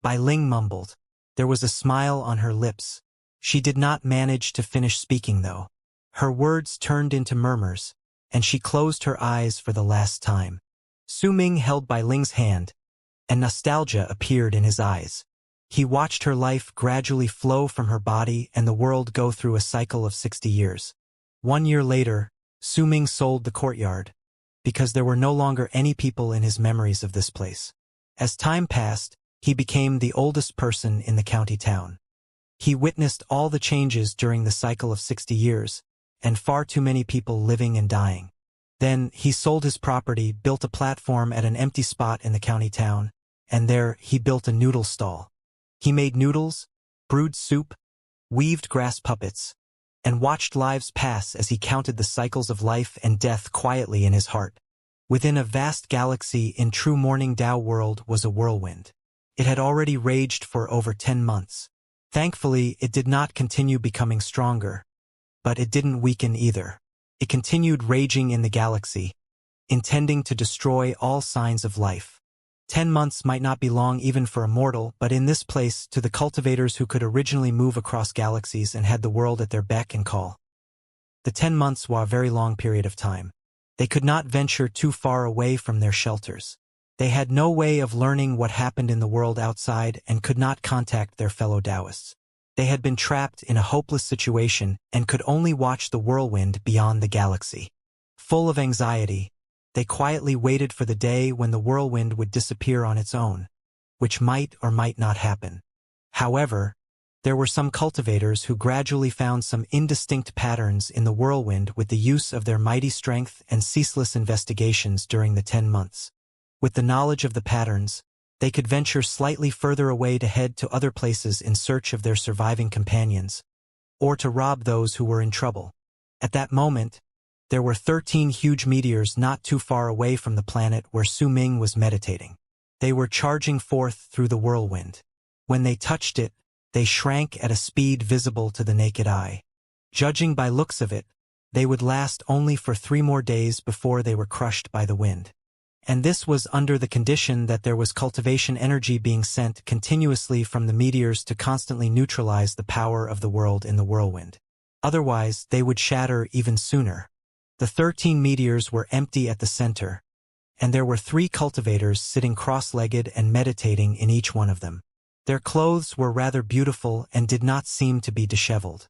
Bai Ling mumbled. There was a smile on her lips. She did not manage to finish speaking, though. Her words turned into murmurs, and she closed her eyes for the last time. Su Ming held Bai Ling's hand, and nostalgia appeared in his eyes. He watched her life gradually flow from her body and the world go through a cycle of 60 years. 1 year later, Su Ming sold the courtyard, because there were no longer any people in his memories of this place. As time passed, he became the oldest person in the county town. He witnessed all the changes during the cycle of 60 years, and far too many people living and dying. Then he sold his property, built a platform at an empty spot in the county town, and there he built a noodle stall. He made noodles, brewed soup, weaved grass puppets, and watched lives pass as he counted the cycles of life and death quietly in his heart. Within a vast galaxy in true Morning Dao world was a whirlwind. It had already raged for over 10 months. Thankfully, it did not continue becoming stronger, but it didn't weaken either. It continued raging in the galaxy, intending to destroy all signs of life. 10 months might not be long even for a mortal, but in this place, to the cultivators who could originally move across galaxies and had the world at their beck and call, the 10 months were a very long period of time. They could not venture too far away from their shelters. They had no way of learning what happened in the world outside and could not contact their fellow Taoists. They had been trapped in a hopeless situation and could only watch the whirlwind beyond the galaxy. Full of anxiety, they quietly waited for the day when the whirlwind would disappear on its own, which might or might not happen. However, there were some cultivators who gradually found some indistinct patterns in the whirlwind with the use of their mighty strength and ceaseless investigations during the 10 months. With the knowledge of the patterns, they could venture slightly further away to head to other places in search of their surviving companions, or to rob those who were in trouble. At that moment, there were 13 huge meteors not too far away from the planet where Su Ming was meditating. They were charging forth through the whirlwind. When they touched it, they shrank at a speed visible to the naked eye. Judging by looks of it, they would last only for 3 more days before they were crushed by the wind. And this was under the condition that there was cultivation energy being sent continuously from the meteors to constantly neutralize the power of the world in the whirlwind. Otherwise, they would shatter even sooner. The 13 meteors were empty at the center, and there were 3 cultivators sitting cross-legged and meditating in each one of them. Their clothes were rather beautiful and did not seem to be disheveled.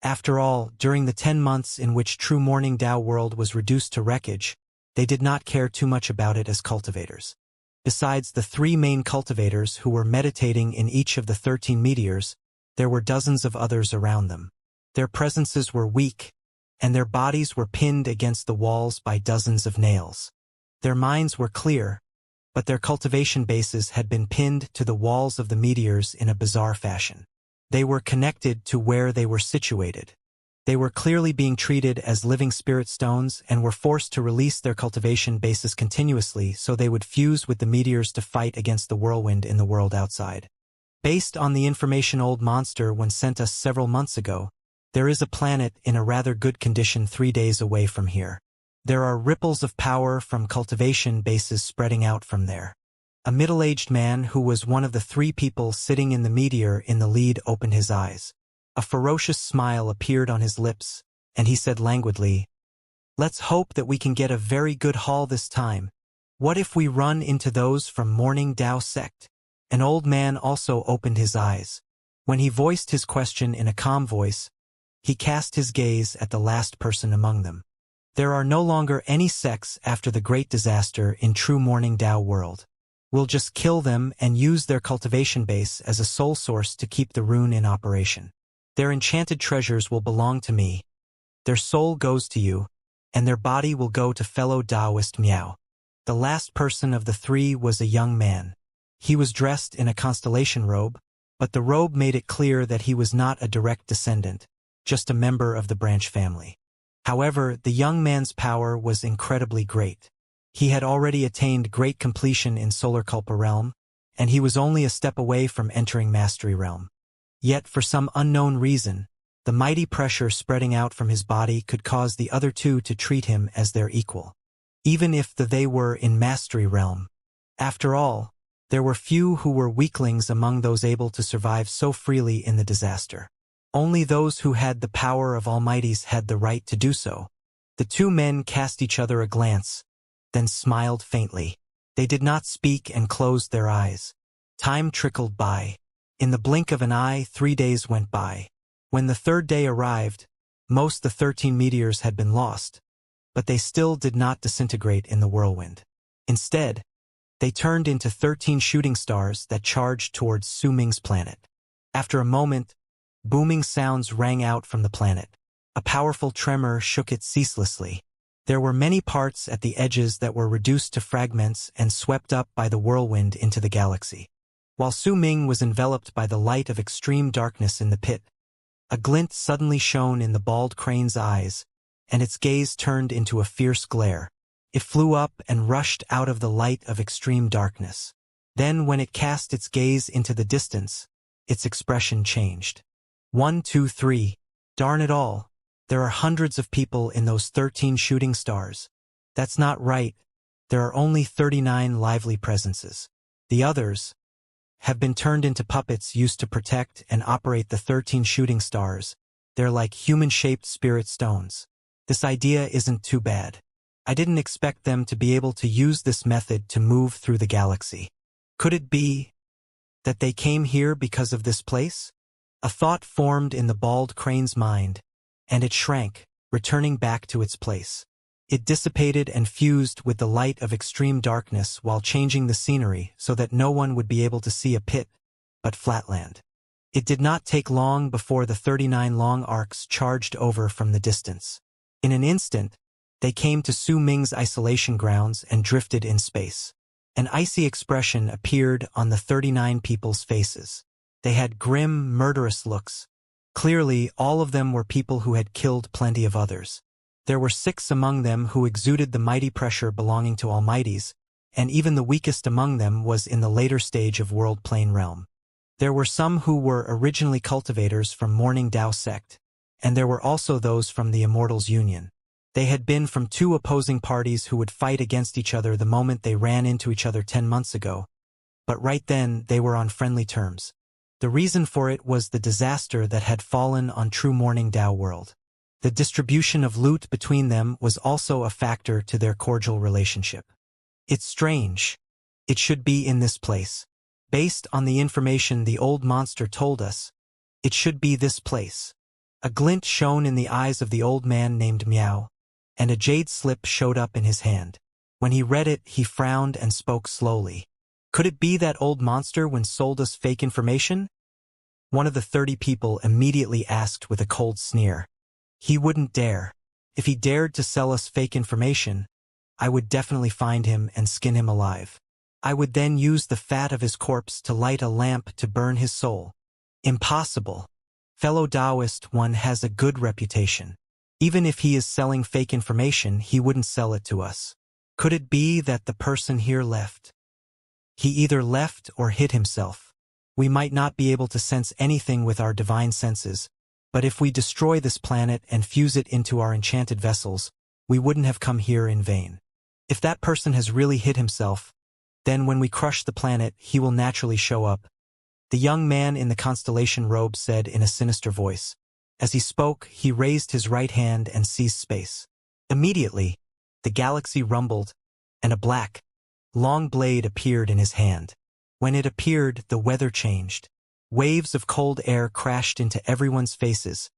After all, during the 10 months in which true Morning Dao world was reduced to wreckage, they did not care too much about it as cultivators. Besides the 3 main cultivators who were meditating in each of the 13 meteors, there were dozens of others around them. Their presences were weak, and their bodies were pinned against the walls by dozens of nails. Their minds were clear, but their cultivation bases had been pinned to the walls of the meteors in a bizarre fashion. They were connected to where they were situated. They were clearly being treated as living spirit stones and were forced to release their cultivation bases continuously so they would fuse with the meteors to fight against the whirlwind in the world outside. Based on the information Old Monster once sent us several months ago, there is a planet in a rather good condition 3 days away from here. There are ripples of power from cultivation bases spreading out from there. A middle-aged man who was one of the 3 people sitting in the meteor in the lead opened his eyes. A ferocious smile appeared on his lips, and he said languidly, "Let's hope that we can get a very good haul this time. What if we run into those from Morning Dao sect?" An old man also opened his eyes. When he voiced his question in a calm voice, he cast his gaze at the last person among them. There are no longer any sects after the great disaster in true Morning Dao world. We'll just kill them and use their cultivation base as a sole source to keep the rune in operation. Their enchanted treasures will belong to me. Their soul goes to you, and their body will go to fellow Taoist Miao. The last person of the three was a young man. He was dressed in a constellation robe, but the robe made it clear that he was not a direct descendant, just a member of the branch family. However, the young man's power was incredibly great. He had already attained great completion in Solar Culpa realm, and he was only a step away from entering Mastery realm. Yet, for some unknown reason, the mighty pressure spreading out from his body could cause the other two to treat him as their equal, even if they were in Mastery realm. After all, there were few who were weaklings among those able to survive so freely in the disaster. Only those who had the power of Almighties had the right to do so. The two men cast each other a glance, then smiled faintly. They did not speak and closed their eyes. Time trickled by. In the blink of an eye, 3 days went by. When the third day arrived, most the 13 meteors had been lost, but they still did not disintegrate in the whirlwind. Instead, they turned into 13 shooting stars that charged towards Su Ming's planet. After a moment, booming sounds rang out from the planet. A powerful tremor shook it ceaselessly. There were many parts at the edges that were reduced to fragments and swept up by the whirlwind into the galaxy. While Su Ming was enveloped by the light of extreme darkness in the pit, a glint suddenly shone in the bald crane's eyes, and its gaze turned into a fierce glare. It flew up and rushed out of the light of extreme darkness. Then, when it cast its gaze into the distance, its expression changed. 1, 2, 3. Darn it all. There are hundreds of people in those 13 shooting stars. That's not right. There are only 39 lively presences. The others have been turned into puppets used to protect and operate the 13 shooting stars. They're like human-shaped spirit stones. This idea isn't too bad. I didn't expect them to be able to use this method to move through the galaxy. Could it be that they came here because of this place? A thought formed in the bald crane's mind, and it shrank, returning back to its place. It dissipated and fused with the light of extreme darkness while changing the scenery so that no one would be able to see a pit, but flatland. It did not take long before the 39 long arcs charged over from the distance. In an instant, they came to Su Ming's isolation grounds and drifted in space. An icy expression appeared on the 39 people's faces. They had grim, murderous looks. Clearly, all of them were people who had killed plenty of others. There were 6 among them who exuded the mighty pressure belonging to Almighties, and even the weakest among them was in the later stage of World Plane Realm. There were some who were originally cultivators from Morning Dao sect, and there were also those from the Immortals Union. They had been from 2 opposing parties who would fight against each other the moment they ran into each other 10 months ago, but right then they were on friendly terms. The reason for it was the disaster that had fallen on true Morning Dao world. The distribution of loot between them was also a factor to their cordial relationship. It's strange. It should be in this place. Based on the information the old monster told us, it should be this place. A glint shone in the eyes of the old man named Miao, and a jade slip showed up in his hand. When he read it, he frowned and spoke slowly. Could it be that old monster when sold us fake information? One of the 30 people immediately asked with a cold sneer. He wouldn't dare. If he dared to sell us fake information, I would definitely find him and skin him alive. I would then use the fat of his corpse to light a lamp to burn his soul. Impossible. Fellow Taoist one has a good reputation. Even if he is selling fake information, he wouldn't sell it to us. Could it be that the person here left? He either left or hid himself. We might not be able to sense anything with our divine senses, but if we destroy this planet and fuse it into our enchanted vessels, we wouldn't have come here in vain. If that person has really hid himself, then when we crush the planet, he will naturally show up. The young man in the constellation robe said in a sinister voice. As he spoke, he raised his right hand and seized space. Immediately, the galaxy rumbled, and a black, long blade appeared in his hand. When it appeared, the weather changed. Waves of cold air crashed into everyone's faces,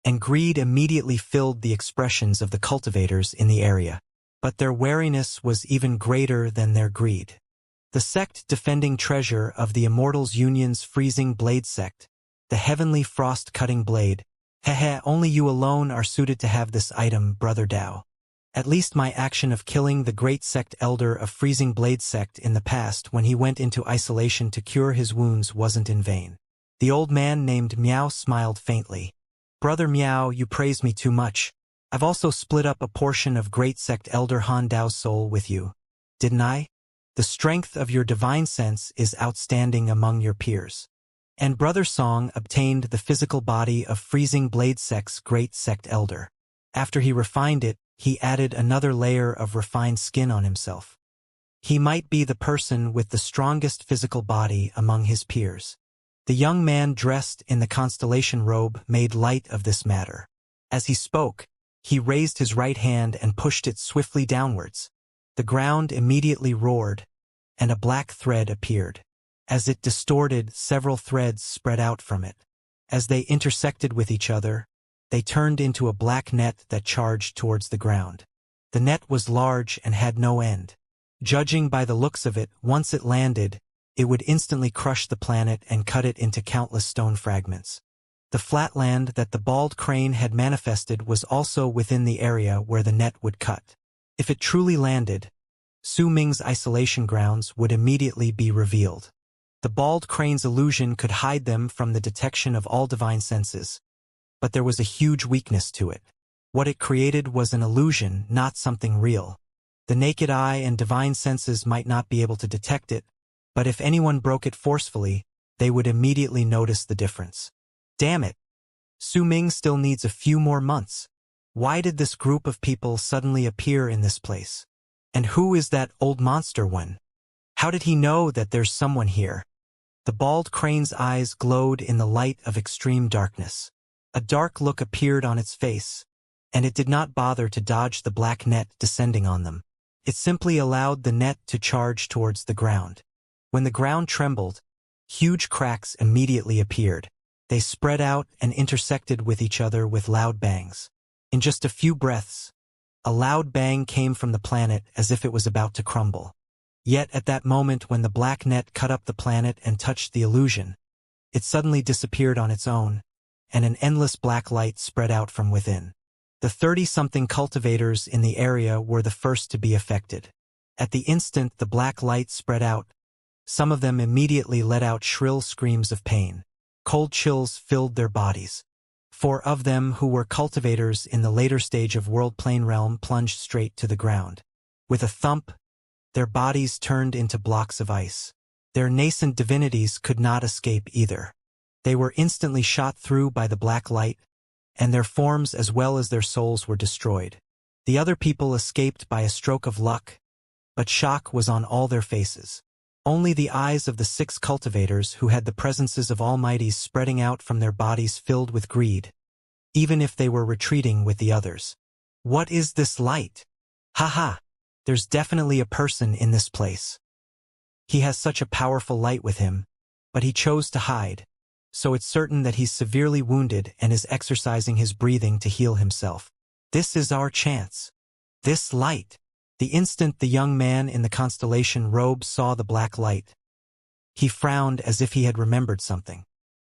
and greed immediately filled the expressions of the cultivators in the area. But their wariness was even greater than their greed. The sect defending treasure of the Immortals Union's freezing blade sect, the heavenly frost-cutting blade. Only you alone are suited to have this item, Brother Dao. At least my action of killing the great sect elder of Freezing Blade sect in the past when he went into isolation to cure his wounds wasn't in vain. The old man named Miao smiled faintly. Brother Miao, you praise me too much. I've also split up a portion of great sect elder Han Dao's soul with you. Didn't I? The strength of your divine sense is outstanding among your peers. And Brother Song obtained the physical body of Freezing Blade sect's great sect elder. After he refined it, he added another layer of refined skin on himself. He might be the person with the strongest physical body among his peers. The young man dressed in the constellation robe made light of this matter. As he spoke, he raised his right hand and pushed it swiftly downwards. The ground immediately roared, and a black thread appeared. As it distorted, several threads spread out from it. As they intersected with each other, they turned into a black net that charged towards the ground. The net was large and had no end. Judging by the looks of it, once it landed, it would instantly crush the planet and cut it into countless stone fragments. The flatland that the bald crane had manifested was also within the area where the net would cut. If it truly landed, Su Ming's isolation grounds would immediately be revealed. The bald crane's illusion could hide them from the detection of all divine senses. But there was a huge weakness to it. What it created was an illusion, not something real. The naked eye and divine senses might not be able to detect it, but if anyone broke it forcefully, they would immediately notice the difference. Damn it! Su Ming still needs a few more months. Why did this group of people suddenly appear in this place? And who is that old monster one? How did he know that there's someone here? The bald crane's eyes glowed in the light of extreme darkness. A dark look appeared on its face, and it did not bother to dodge the black net descending on them. It simply allowed the net to charge towards the ground. When the ground trembled, huge cracks immediately appeared. They spread out and intersected with each other with loud bangs. In just a few breaths, a loud bang came from the planet as if it was about to crumble. Yet at that moment when the black net cut up the planet and touched the illusion, it suddenly disappeared on its own, and an endless black light spread out from within. The 30-something cultivators in the area were the first to be affected. At the instant the black light spread out, some of them immediately let out shrill screams of pain. Cold chills filled their bodies. 4 of them who were cultivators in the later stage of World Plane Realm plunged straight to the ground. With a thump, their bodies turned into blocks of ice. Their nascent divinities could not escape either. They were instantly shot through by the black light, and their forms as well as their souls were destroyed. The other people escaped by a stroke of luck, but shock was on all their faces. Only the eyes of the 6 cultivators who had the presences of Almighties spreading out from their bodies filled with greed, even if they were retreating with the others. What is this light? Ha! There's definitely a person in this place. He has such a powerful light with him, but he chose to hide. So it's certain that he's severely wounded and is exercising his breathing to heal himself. This is our chance. This light. The instant the young man in the constellation robe saw the black light, he frowned as if he had remembered something.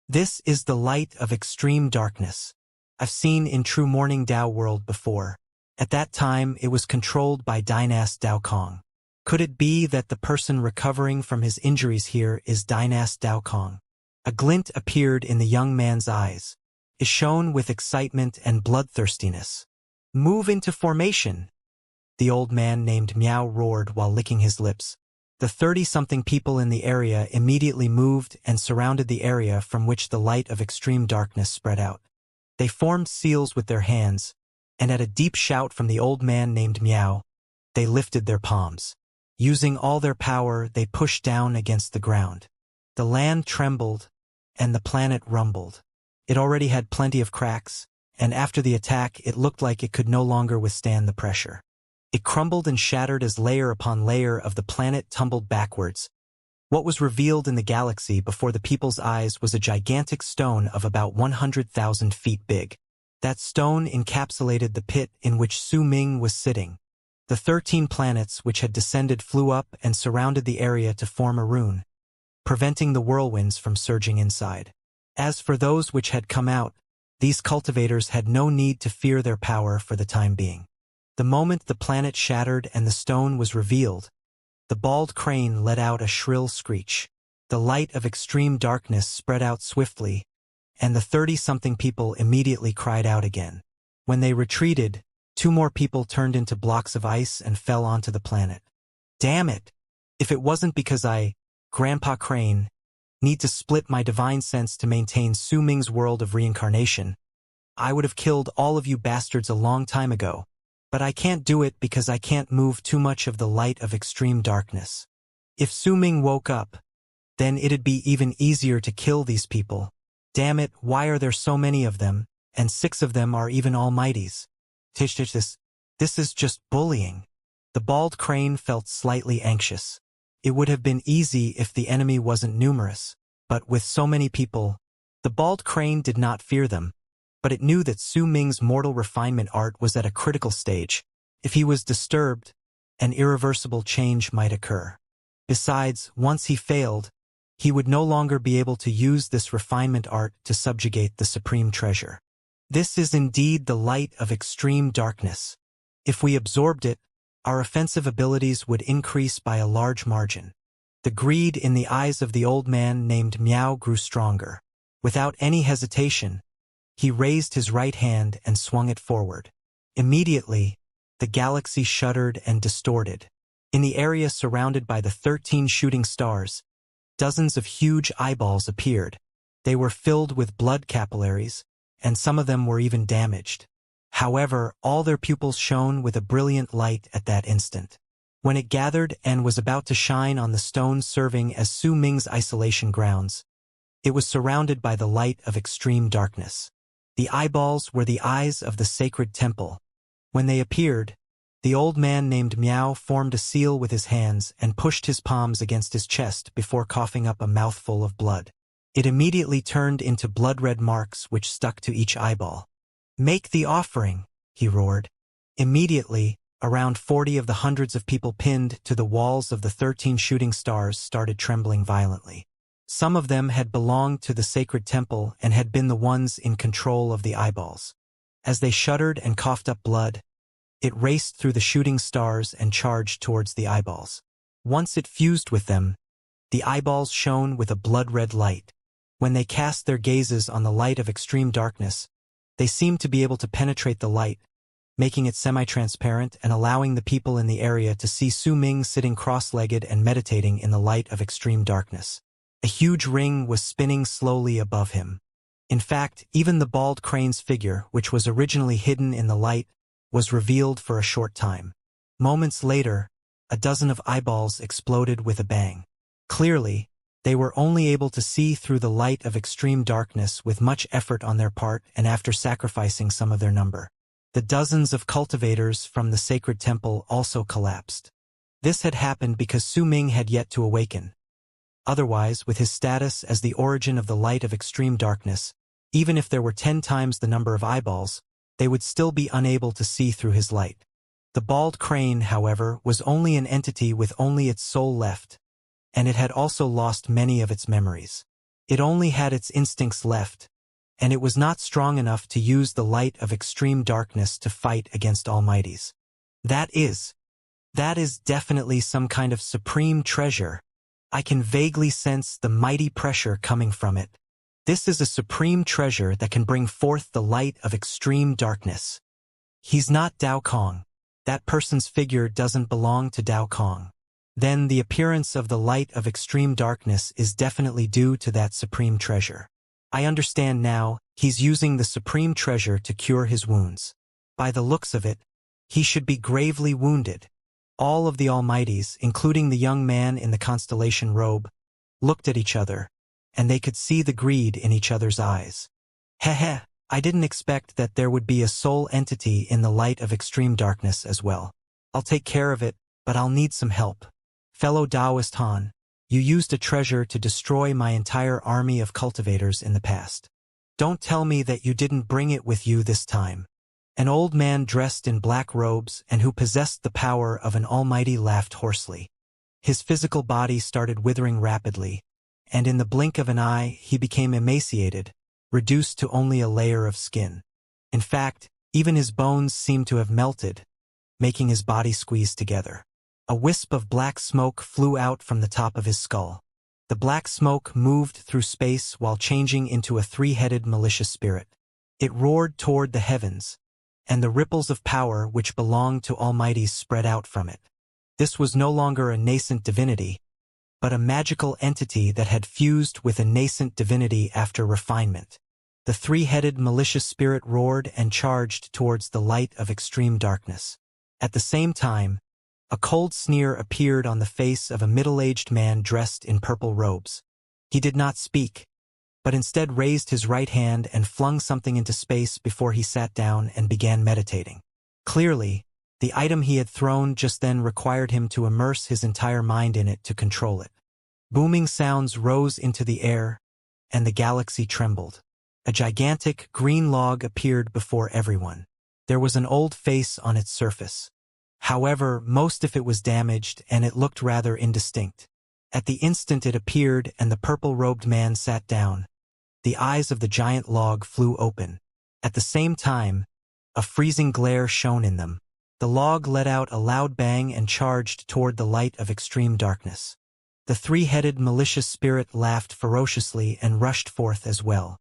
This is the light of extreme darkness. I've seen in True Morning Dao World before. At that time it was controlled by Dynast Dao Kong. Could it be that the person recovering from his injuries here is Dynast Dao Kong? A glint appeared in the young man's eyes, is shown with excitement and bloodthirstiness. Move into formation! The old man named Miao roared while licking his lips. The 30-something people in the area immediately moved and surrounded the area from which the light of extreme darkness spread out. They formed seals with their hands, and at a deep shout from the old man named Miao, they lifted their palms. Using all their power, they pushed down against the ground. The land trembled, and the planet rumbled. It already had plenty of cracks, and after the attack it looked like it could no longer withstand the pressure. It crumbled and shattered as layer upon layer of the planet tumbled backwards. What was revealed in the galaxy before the people's eyes was a gigantic stone of about 100,000 feet big. That stone encapsulated the pit in which Su Ming was sitting. The 13 planets which had descended flew up and surrounded the area to form a rune, preventing the whirlwinds from surging inside. As for those which had come out, these cultivators had no need to fear their power for the time being. The moment the planet shattered and the stone was revealed, the bald crane let out a shrill screech. The light of extreme darkness spread out swiftly, and the 30-something people immediately cried out again. When they retreated, 2 more people turned into blocks of ice and fell onto the planet. Damn it! If it wasn't because I, Grandpa Crane, need to split my divine sense to maintain Su Ming's world of reincarnation, I would have killed all of you bastards a long time ago. But I can't do it because I can't move too much of the light of extreme darkness. If Su Ming woke up, then it'd be even easier to kill these people. Damn it, why are there so many of them, and 6 of them are even almighties? This is just bullying. The bald crane felt slightly anxious. It would have been easy if the enemy wasn't numerous, but with so many people, the bald crane did not fear them. But it knew that Su Ming's mortal refinement art was at a critical stage. If he was disturbed, an irreversible change might occur. Besides, once he failed, he would no longer be able to use this refinement art to subjugate the supreme treasure. This is indeed the light of extreme darkness. If we absorbed it, our offensive abilities would increase by a large margin. The greed in the eyes of the old man named Miao grew stronger. Without any hesitation, he raised his right hand and swung it forward. Immediately, the galaxy shuddered and distorted. In the area surrounded by the 13 shooting stars, dozens of huge eyeballs appeared. They were filled with blood capillaries, and some of them were even damaged. However, all their pupils shone with a brilliant light at that instant. When it gathered and was about to shine on the stone serving as Su Ming's isolation grounds, it was surrounded by the light of extreme darkness. The eyeballs were the eyes of the sacred temple. When they appeared, the old man named Miao formed a seal with his hands and pushed his palms against his chest before coughing up a mouthful of blood. It immediately turned into blood-red marks which stuck to each eyeball. "Make the offering," he roared. Immediately, around 40 of the hundreds of people pinned to the walls of the 13 shooting stars started trembling violently. Some of them had belonged to the sacred temple and had been the ones in control of the eyeballs. As they shuddered and coughed up blood, it raced through the shooting stars and charged towards the eyeballs. Once it fused with them, the eyeballs shone with a blood-red light. When they cast their gazes on the light of extreme darkness, they seemed to be able to penetrate the light, making it semi-transparent and allowing the people in the area to see Su Ming sitting cross-legged and meditating in the light of extreme darkness. A huge ring was spinning slowly above him. In fact, even the bald crane's figure, which was originally hidden in the light, was revealed for a short time. Moments later, a dozen of eyeballs exploded with a bang. Clearly, they were only able to see through the light of extreme darkness with much effort on their part and after sacrificing some of their number. The dozens of cultivators from the sacred temple also collapsed. This had happened because Su Ming had yet to awaken. Otherwise, with his status as the origin of the light of extreme darkness, even if there were 10 times the number of eyeballs, they would still be unable to see through his light. The bald crane, however, was only an entity with only its soul left, and it had also lost many of its memories. It only had its instincts left, and it was not strong enough to use the light of extreme darkness to fight against almighties. That is definitely some kind of supreme treasure. I can vaguely sense the mighty pressure coming from it. This is a supreme treasure that can bring forth the light of extreme darkness. He's not Dao Kong. That person's figure doesn't belong to Dao Kong. Then the appearance of the light of extreme darkness is definitely due to that supreme treasure. I understand now, he's using the supreme treasure to cure his wounds. By the looks of it, he should be gravely wounded. All of the almighties, including the young man in the constellation robe, looked at each other, and they could see the greed in each other's eyes. Heh, I didn't expect that there would be a soul entity in the light of extreme darkness as well. I'll take care of it, but I'll need some help. Fellow Taoist Han, you used a treasure to destroy my entire army of cultivators in the past. Don't tell me that you didn't bring it with you this time. An old man dressed in black robes and who possessed the power of an almighty laughed hoarsely. His physical body started withering rapidly, and in the blink of an eye he became emaciated, reduced to only a layer of skin. In fact, even his bones seemed to have melted. making his body squeeze together. A wisp of black smoke flew out from the top of his skull. The black smoke moved through space while changing into a three-headed malicious spirit. It roared toward the heavens, and the ripples of power which belonged to Almighties spread out from it. This was no longer a nascent divinity, but a magical entity that had fused with a nascent divinity after refinement. The three-headed malicious spirit roared and charged towards the light of extreme darkness. At the same time, a cold sneer appeared on the face of a middle-aged man dressed in purple robes. He did not speak, but instead raised his right hand and flung something into space before he sat down and began meditating. Clearly, the item he had thrown just then required him to immerse his entire mind in it to control it. Booming sounds rose into the air, and the galaxy trembled. A gigantic green log appeared before everyone. There was an old face on its surface. However, most of it was damaged and it looked rather indistinct. At the instant it appeared and the purple-robed man sat down, the eyes of the giant log flew open. At the same time, a freezing glare shone in them. The log let out a loud bang and charged toward the light of extreme darkness. The three-headed malicious spirit laughed ferociously and rushed forth as well.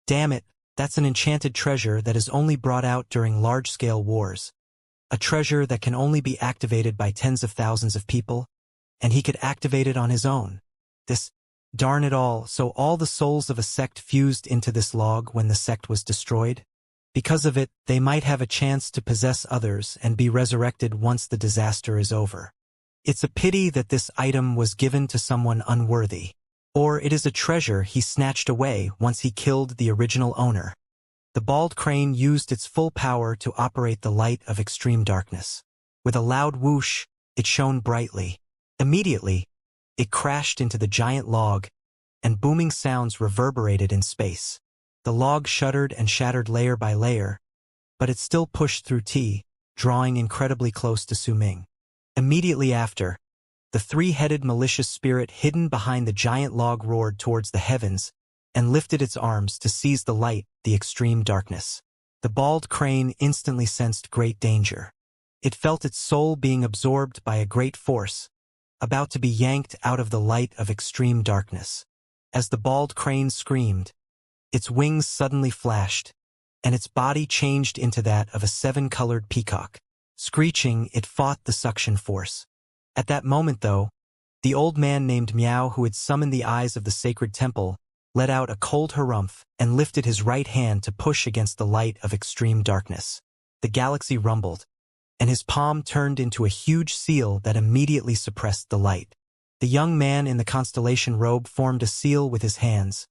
Damn it, that's an enchanted treasure that is only brought out during large-scale wars. A treasure that can only be activated by tens of thousands of people, and he could activate it on his own. Darn it all, so all the souls of a sect fused into this log when the sect was destroyed? Because of it, they might have a chance to possess others and be resurrected once the disaster is over. It's a pity that this item was given to someone unworthy. Or it is a treasure he snatched away once he killed the original owner. The bald crane used its full power to operate the light of extreme darkness. With a loud whoosh, it shone brightly. Immediately, it crashed into the giant log, and booming sounds reverberated in space. The log shuddered and shattered layer by layer, but it still pushed through T, drawing incredibly close to Su Ming. Immediately after, the three-headed malicious spirit hidden behind the giant log roared towards the heavens and lifted its arms to seize the light, the extreme darkness. The bald crane instantly sensed great danger. It felt its soul being absorbed by a great force, about to be yanked out of the light of extreme darkness. As the bald crane screamed, its wings suddenly flashed, and its body changed into that of a seven-colored peacock. Screeching, it fought the suction force. At that moment, though, the old man named Miao, who had summoned the eyes of the sacred temple, let out a cold harumph and lifted his right hand to push against the light of extreme darkness. The galaxy rumbled, and his palm turned into a huge seal that immediately suppressed the light. The young man in the constellation robe formed a seal with his hands,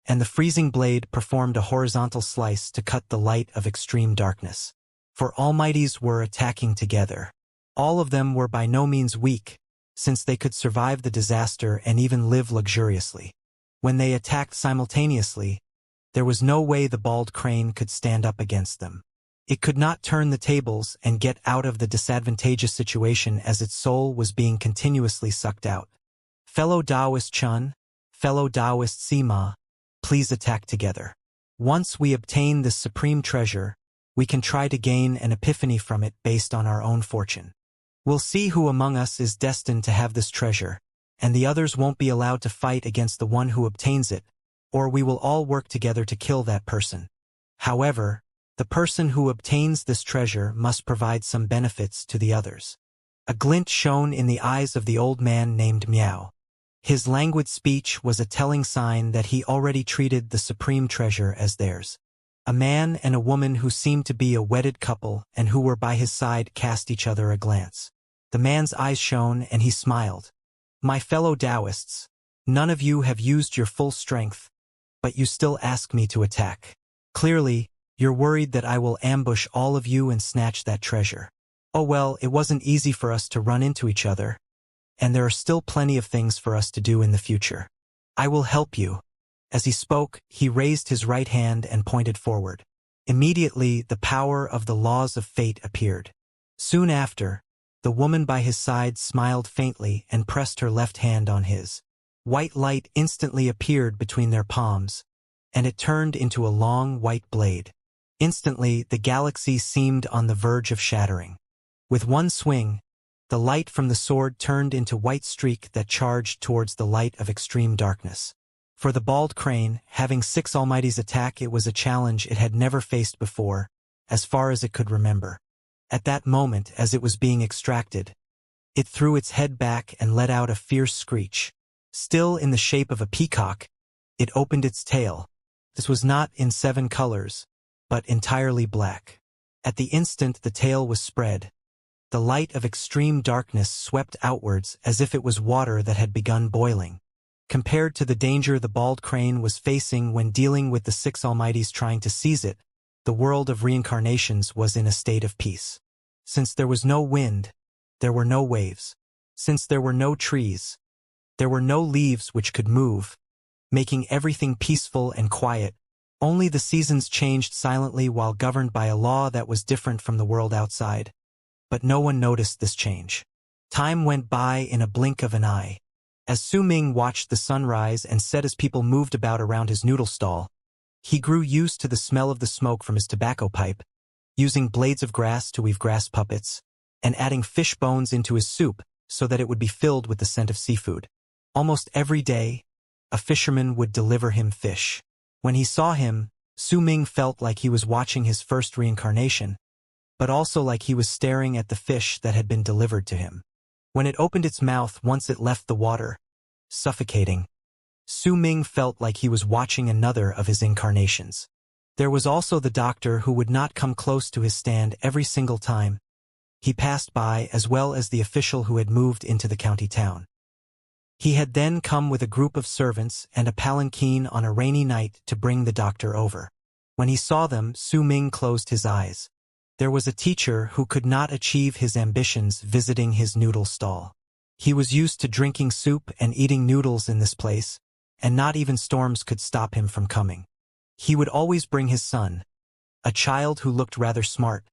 and the freezing blade performed a horizontal slice to cut the light of extreme darkness. For Almighties were attacking together. All of them were by no means weak, since they could survive the disaster and even live luxuriously. When they attacked simultaneously, there was no way the bald crane could stand up against them. It could not turn the tables and get out of the disadvantageous situation as its soul was being continuously sucked out. Fellow Taoist Chun, fellow Taoist Sima, please attack together. Once we obtain this supreme treasure, we can try to gain an epiphany from it based on our own fortune. We'll see who among us is destined to have this treasure, and the others won't be allowed to fight against the one who obtains it, or we will all work together to kill that person. However, the person who obtains this treasure must provide some benefits to the others. A glint shone in the eyes of the old man named Miao. His languid speech was a telling sign that he already treated the supreme treasure as theirs. A man and a woman who seemed to be a wedded couple and who were by his side cast each other a glance. The man's eyes shone and he smiled. My fellow Taoists, none of you have used your full strength, but you still ask me to attack. Clearly, you're worried that I will ambush all of you and snatch that treasure. Oh well, it wasn't easy for us to run into each other, and there are still plenty of things for us to do in the future. I will help you. As he spoke, he raised his right hand and pointed forward. Immediately, the power of the laws of fate appeared. Soon after, the woman by his side smiled faintly and pressed her left hand on his. White light instantly appeared between their palms, and it turned into a long white blade. Instantly, the galaxy seemed on the verge of shattering. With one swing, the light from the sword turned into white streak that charged towards the light of extreme darkness. For the bald crane, having Six Almighty's attack, it was a challenge it had never faced before, as far as it could remember. At that moment, as it was being extracted, it threw its head back and let out a fierce screech. Still in the shape of a peacock, it opened its tail. This was not in 7 colors, but entirely black. At the instant the tail was spread, the light of extreme darkness swept outwards as if it was water that had begun boiling. Compared to the danger the bald crane was facing when dealing with the Six Almighties trying to seize it, the world of reincarnations was in a state of peace. Since there was no wind, there were no waves. Since there were no trees, there were no leaves which could move, making everything peaceful and quiet. Only the seasons changed silently while governed by a law that was different from the world outside. But no one noticed this change. Time went by in a blink of an eye. As Su Ming watched the sun rise and set as people moved about around his noodle stall, he grew used to the smell of the smoke from his tobacco pipe, using blades of grass to weave grass puppets, and adding fish bones into his soup so that it would be filled with the scent of seafood. Almost every day, a fisherman would deliver him fish. When he saw him, Su Ming felt like he was watching his first reincarnation, but also like he was staring at the fish that had been delivered to him. When it opened its mouth once it left the water, suffocating, Su Ming felt like he was watching another of his incarnations. There was also the doctor who would not come close to his stand every single time he passed by, as well as the official who had moved into the county town. He had then come with a group of servants and a palanquin on a rainy night to bring the doctor over. When he saw them, Su Ming closed his eyes. There was a teacher who could not achieve his ambitions visiting his noodle stall. He was used to drinking soup and eating noodles in this place, and not even storms could stop him from coming. He would always bring his son, a child who looked rather smart,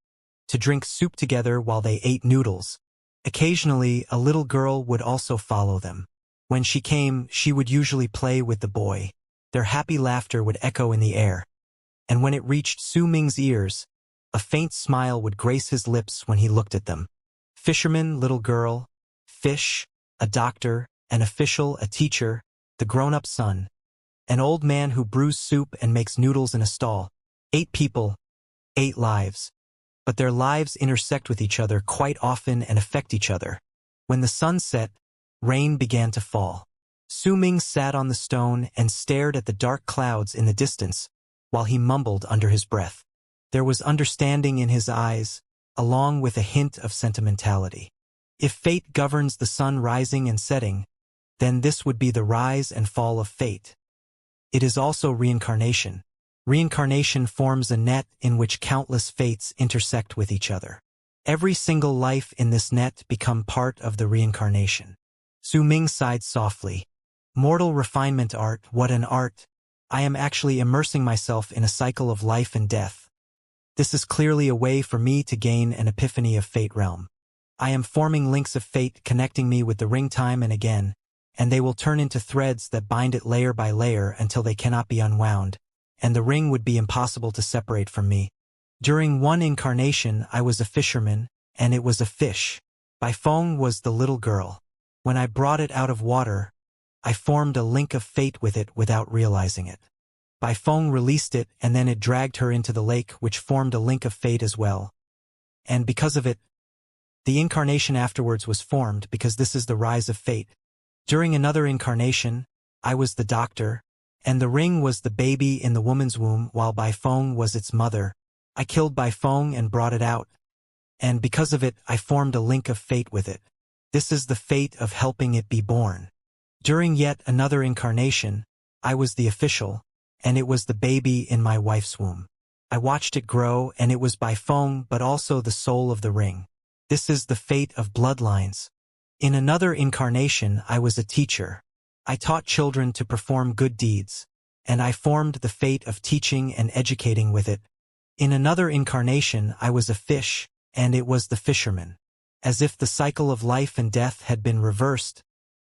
to drink soup together while they ate noodles. Occasionally, a little girl would also follow them. When she came, she would usually play with the boy. Their happy laughter would echo in the air. And when it reached Su Ming's ears, a faint smile would grace his lips when he looked at them. Fisherman, little girl, fish, a doctor, an official, a teacher, the grown-up son, an old man who brews soup and makes noodles in a stall. 8 people, 8 lives. But their lives intersect with each other quite often and affect each other. When the sun set, rain began to fall. Su Ming sat on the stone and stared at the dark clouds in the distance, while he mumbled under his breath. There was understanding in his eyes, along with a hint of sentimentality. If fate governs the sun rising and setting, then this would be the rise and fall of fate. It is also reincarnation. Reincarnation forms a net in which countless fates intersect with each other. Every single life in this net become part of the reincarnation. Su Ming sighed softly. Mortal refinement art, what an art! I am actually immersing myself in a cycle of life and death. This is clearly a way for me to gain an epiphany of fate realm. I am forming links of fate connecting me with the ring time and again, and they will turn into threads that bind it layer by layer until they cannot be unwound, and the ring would be impossible to separate from me. During one incarnation I was a fisherman, and it was a fish. Bai Feng was the little girl. When I brought it out of water, I formed a link of fate with it without realizing it. Bai Feng released it, and then it dragged her into the lake, which formed a link of fate as well. And because of it, the incarnation afterwards was formed, because this is the rise of fate. During another incarnation, I was the doctor, and the ring was the baby in the woman's womb while Bai Feng was its mother. I killed Bai Feng and brought it out, and because of it I formed a link of fate with it. This is the fate of helping it be born. During yet another incarnation, I was the official, and it was the baby in my wife's womb. I watched it grow, and it was Bai Feng but also the soul of the ring. This is the fate of bloodlines. In another incarnation I was a teacher. I taught children to perform good deeds, and I formed the fate of teaching and educating with it. In another incarnation I was a fish, and it was the fisherman. As if the cycle of life and death had been reversed,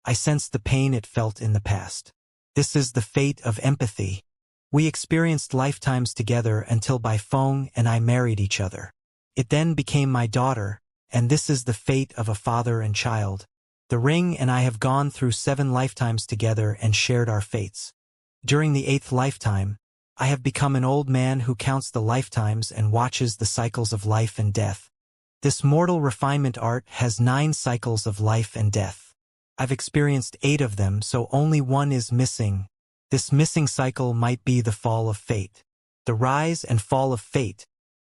I sensed the pain it felt in the past. This is the fate of empathy. We experienced lifetimes together until Bai Feng and I married each other. It then became my daughter, and this is the fate of a father and child. The ring and I have gone through 7 lifetimes together and shared our fates. During the 8th lifetime, I have become an old man who counts the lifetimes and watches the cycles of life and death. This mortal refinement art has 9 cycles of life and death. I've experienced 8 of them, so only one is missing. This missing cycle might be the fall of fate. The rise and fall of fate,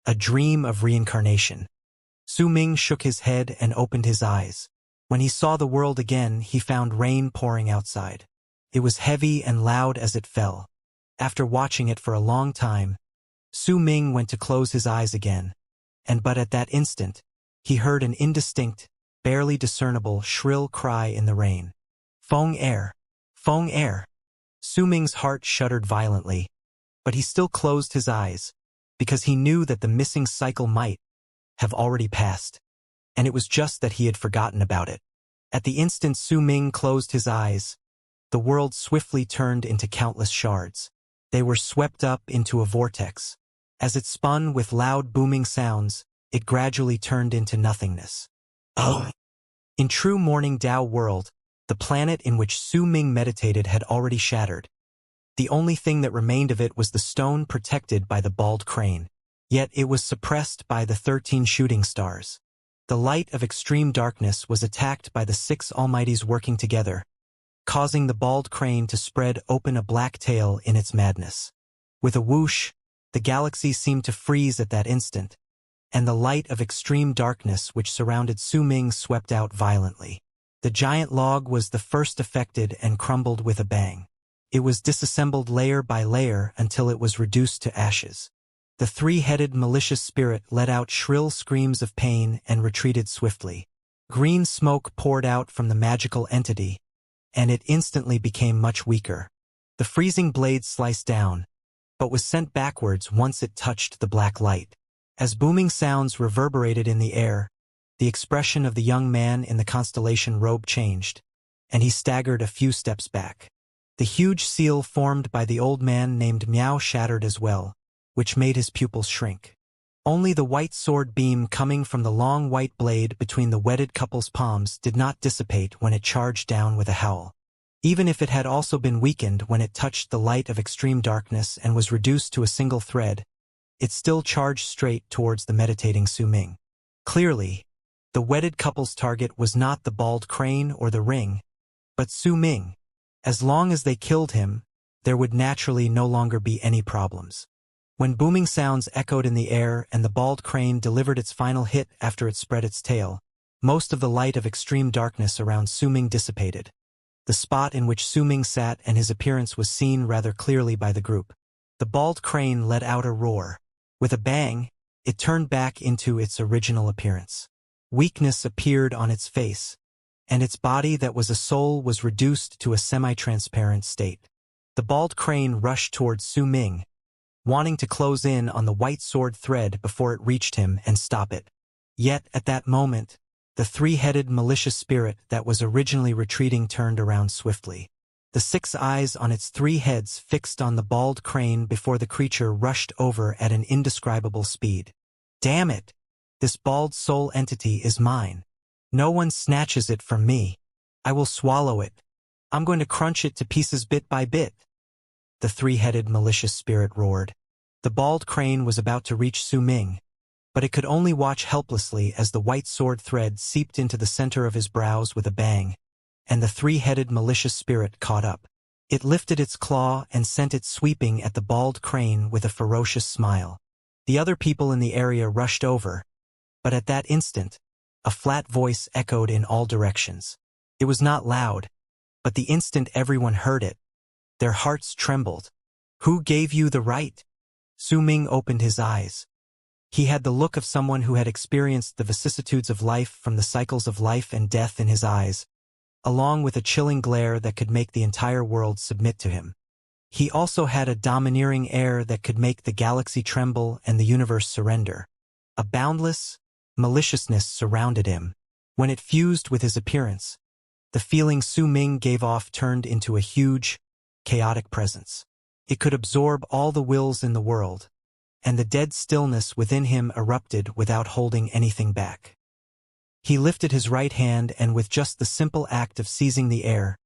a dream of reincarnation. Su Ming shook his head and opened his eyes. When he saw the world again, he found rain pouring outside. It was heavy and loud as it fell. After watching it for a long time, Su Ming went to close his eyes again, but at that instant, he heard an indistinct, barely discernible, shrill cry in the rain. Feng air! Feng air! Su Ming's heart shuddered violently, but he still closed his eyes, because he knew that the missing cycle might have already passed, and it was just that he had forgotten about it. At the instant Su Ming closed his eyes, the world swiftly turned into countless shards. They were swept up into a vortex. As it spun with loud booming sounds, it gradually turned into nothingness. Oh! In true morning Dao world, the planet in which Su Ming meditated had already shattered. The only thing that remained of it was the stone protected by the bald crane. Yet it was suppressed by the 13 shooting stars. The light of extreme darkness was attacked by the 6 almighties working together, causing the bald crane to spread open a black tail in its madness. With a whoosh, the galaxy seemed to freeze at that instant, and the light of extreme darkness which surrounded Su Ming swept out violently. The giant log was the first affected and crumbled with a bang. It was disassembled layer by layer until it was reduced to ashes. The 3-headed malicious spirit let out shrill screams of pain and retreated swiftly. Green smoke poured out from the magical entity, and it instantly became much weaker. The freezing blade sliced down, but was sent backwards once it touched the black light. As booming sounds reverberated in the air, the expression of the young man in the constellation robe changed, and he staggered a few steps back. The huge seal formed by the old man named Miao shattered as well, which made his pupils shrink. Only the white sword beam coming from the long white blade between the wedded couple's palms did not dissipate when it charged down with a howl. Even if it had also been weakened when it touched the light of extreme darkness and was reduced to a single thread, it still charged straight towards the meditating Su Ming. Clearly, the wedded couple's target was not the bald crane or the ring, but Su Ming. As long as they killed him, there would naturally no longer be any problems. When booming sounds echoed in the air and the bald crane delivered its final hit after it spread its tail, most of the light of extreme darkness around Su Ming dissipated. The spot in which Su Ming sat and his appearance was seen rather clearly by the group. The bald crane let out a roar. With a bang, it turned back into its original appearance. Weakness appeared on its face, and its body that was a soul was reduced to a semi-transparent state. The bald crane rushed towards Su Ming, wanting to close in on the white sword thread before it reached him and stop it. Yet, at that moment, the 3-headed malicious spirit that was originally retreating turned around swiftly. The 6 eyes on its 3 heads fixed on the bald crane before the creature rushed over at an indescribable speed. Damn it! This bald soul entity is mine. No one snatches it from me. I will swallow it. I'm going to crunch it to pieces bit by bit. The 3-headed malicious spirit roared. The bald crane was about to reach Su Ming, but it could only watch helplessly as the white sword thread seeped into the center of his brows with a bang, and the 3-headed malicious spirit caught up. It lifted its claw and sent it sweeping at the bald crane with a ferocious smile. The other people in the area rushed over, but at that instant, a flat voice echoed in all directions. It was not loud, but the instant everyone heard it, their hearts trembled. Who gave you the right? Su Ming opened his eyes. He had the look of someone who had experienced the vicissitudes of life from the cycles of life and death in his eyes, along with a chilling glare that could make the entire world submit to him. He also had a domineering air that could make the galaxy tremble and the universe surrender. A boundless maliciousness surrounded him. When it fused with his appearance, the feeling Su Ming gave off turned into a huge, chaotic presence. It could absorb all the wills in the world, and the dead stillness within him erupted without holding anything back. He lifted his right hand and with just the simple act of seizing the air,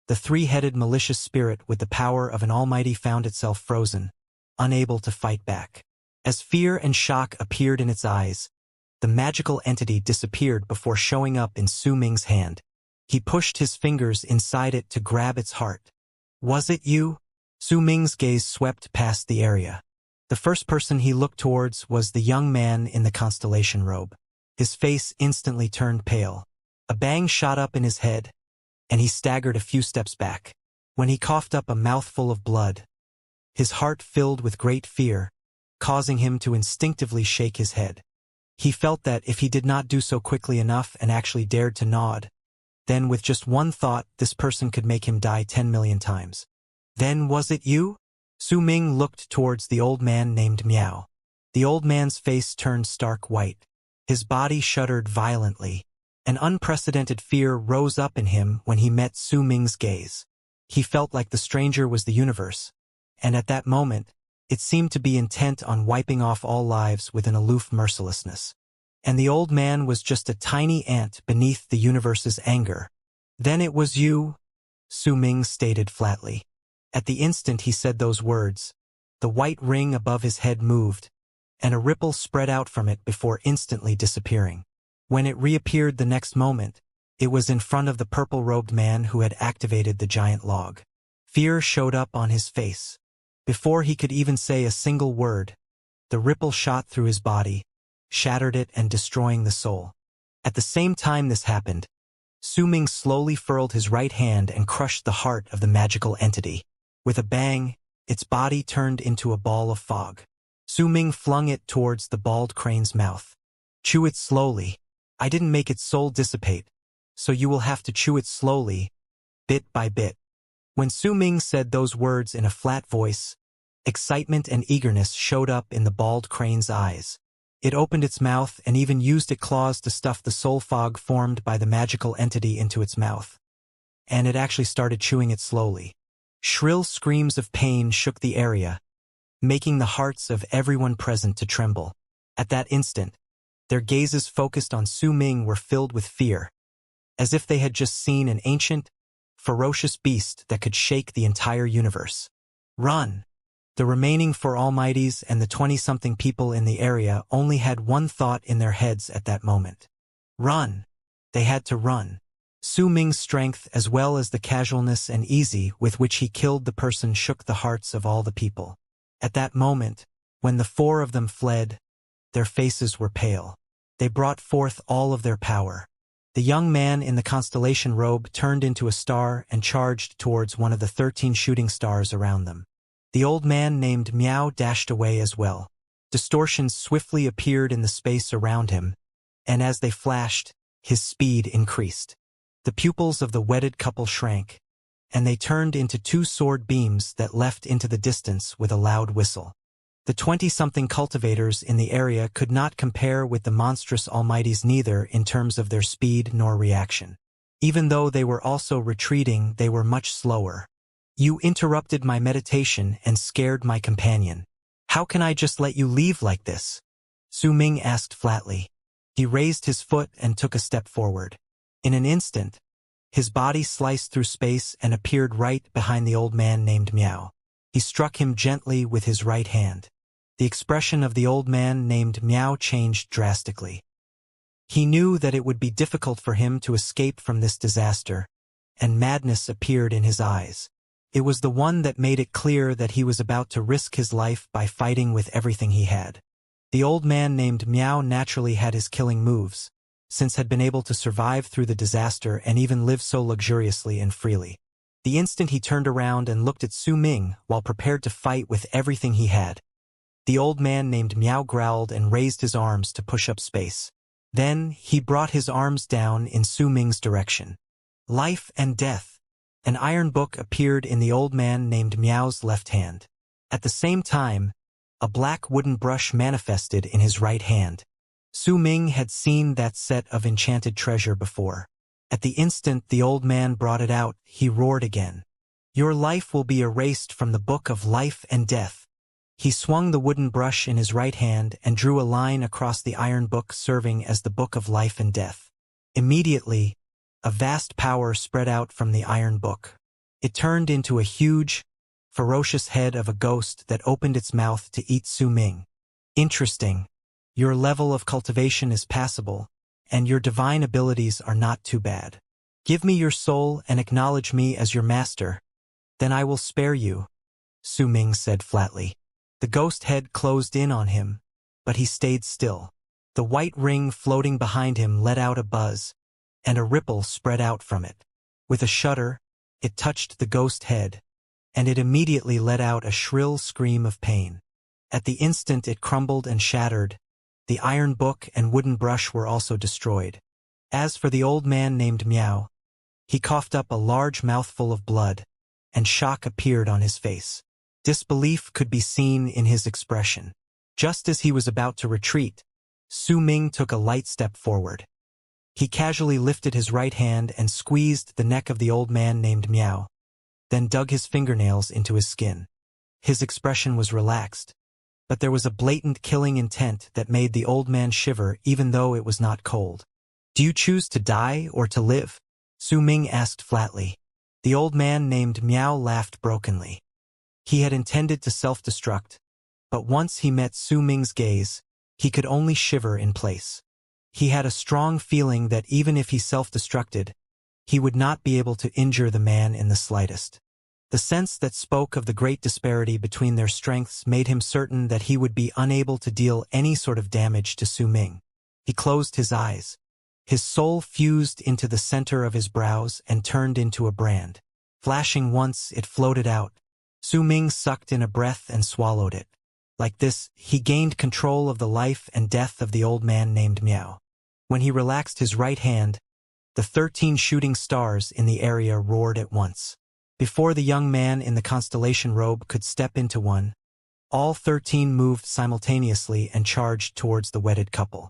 the three-headed malicious spirit with the power of an almighty found itself frozen, unable to fight back. As fear and shock appeared in its eyes, the magical entity disappeared before showing up in Su Ming's hand. He pushed his fingers inside it to grab its heart. Was it you? Su Ming's gaze swept past the area. The first person he looked towards was the young man in the constellation robe. His face instantly turned pale. A bang shot up in his head, and he staggered a few steps back. When he coughed up a mouthful of blood, his heart filled with great fear, causing him to instinctively shake his head. He felt that if he did not do so quickly enough and actually dared to nod, then with just one thought this person could make him die 10 million times. Then was it you? Su Ming looked towards the old man named Miao. The old man's face turned stark white. His body shuddered violently. An unprecedented fear rose up in him when he met Su Ming's gaze. He felt like the stranger was the universe, and at that moment, it seemed to be intent on wiping off all lives with an aloof mercilessness. And the old man was just a tiny ant beneath the universe's anger. Then it was you, Su Ming stated flatly. At the instant he said those words, the white ring above his head moved, and a ripple spread out from it before instantly disappearing. When it reappeared the next moment, it was in front of the purple-robed man who had activated the giant log. Fear showed up on his face. Before he could even say a single word, the ripple shot through his body, shattered it and destroying the soul. At the same time this happened, Su Ming slowly furled his right hand and crushed the heart of the magical entity. With a bang, its body turned into a ball of fog. Su Ming flung it towards the bald crane's mouth. Chew it slowly. I didn't make its soul dissipate, so you will have to chew it slowly, bit by bit. When Su Ming said those words in a flat voice, excitement and eagerness showed up in the bald crane's eyes. It opened its mouth and even used its claws to stuff the soul fog formed by the magical entity into its mouth. And it actually started chewing it slowly. Shrill screams of pain shook the area, making the hearts of everyone present to tremble. At that instant, their gazes focused on Su Ming were filled with fear, as if they had just seen an ancient, ferocious beast that could shake the entire universe. Run! The remaining four Almighties and the 20-something people in the area only had one thought in their heads at that moment. Run! They had to run. Su Ming's strength as well as the casualness and ease with which he killed the person shook the hearts of all the people. At that moment, when the four of them fled, their faces were pale. They brought forth all of their power. The young man in the constellation robe turned into a star and charged towards one of the 13 shooting stars around them. The old man named Miao dashed away as well. Distortions swiftly appeared in the space around him, and as they flashed, his speed increased. The pupils of the wedded couple shrank, and they turned into two sword beams that left into the distance with a loud whistle. The 20-something cultivators in the area could not compare with the monstrous almighties neither in terms of their speed nor reaction. Even though they were also retreating, they were much slower. You interrupted my meditation and scared my companion. How can I just let you leave like this? Su Ming asked flatly. He raised his foot and took a step forward. In an instant, his body sliced through space and appeared right behind the old man named Miao. He struck him gently with his right hand. The expression of the old man named Miao changed drastically. He knew that it would be difficult for him to escape from this disaster, and madness appeared in his eyes. It was the one that made it clear that he was about to risk his life by fighting with everything he had. The old man named Miao naturally had his killing moves, since had been able to survive through the disaster and even live so luxuriously and freely. The instant he turned around and looked at Su Ming while prepared to fight with everything he had, the old man named Miao growled and raised his arms to push up space. Then he brought his arms down in Su Ming's direction. Life and death. An iron book appeared in the old man named Miao's left hand. At the same time, a black wooden brush manifested in his right hand. Su Ming had seen that set of enchanted treasure before. At the instant the old man brought it out, he roared again. Your life will be erased from the book of life and death. He swung the wooden brush in his right hand and drew a line across the iron book serving as the book of life and death. Immediately, a vast power spread out from the iron book. It turned into a huge, ferocious head of a ghost that opened its mouth to eat Su Ming. Interesting. Your level of cultivation is passable, and your divine abilities are not too bad. Give me your soul and acknowledge me as your master. Then I will spare you, Su Ming said flatly. The ghost head closed in on him, but he stayed still. The white ring floating behind him let out a buzz, and a ripple spread out from it. With a shudder, it touched the ghost head, and it immediately let out a shrill scream of pain. At the instant it crumbled and shattered. The iron book and wooden brush were also destroyed. As for the old man named Miao, he coughed up a large mouthful of blood, and shock appeared on his face. Disbelief could be seen in his expression. Just as he was about to retreat, Su Ming took a light step forward. He casually lifted his right hand and squeezed the neck of the old man named Miao, then dug his fingernails into his skin. His expression was relaxed, but there was a blatant killing intent that made the old man shiver even though it was not cold. "Do you choose to die or to live?" Su Ming asked flatly. The old man named Miao laughed brokenly. He had intended to self-destruct, but once he met Su Ming's gaze, he could only shiver in place. He had a strong feeling that even if he self-destructed, he would not be able to injure the man in the slightest. The sense that spoke of the great disparity between their strengths made him certain that he would be unable to deal any sort of damage to Su Ming. He closed his eyes. His soul fused into the center of his brows and turned into a brand. Flashing once, it floated out. Su Ming sucked in a breath and swallowed it. Like this, he gained control of the life and death of the old man named Miao. When he relaxed his right hand, the 13 shooting stars in the area roared at once. Before the young man in the constellation robe could step into one, all 13 moved simultaneously and charged towards the wedded couple.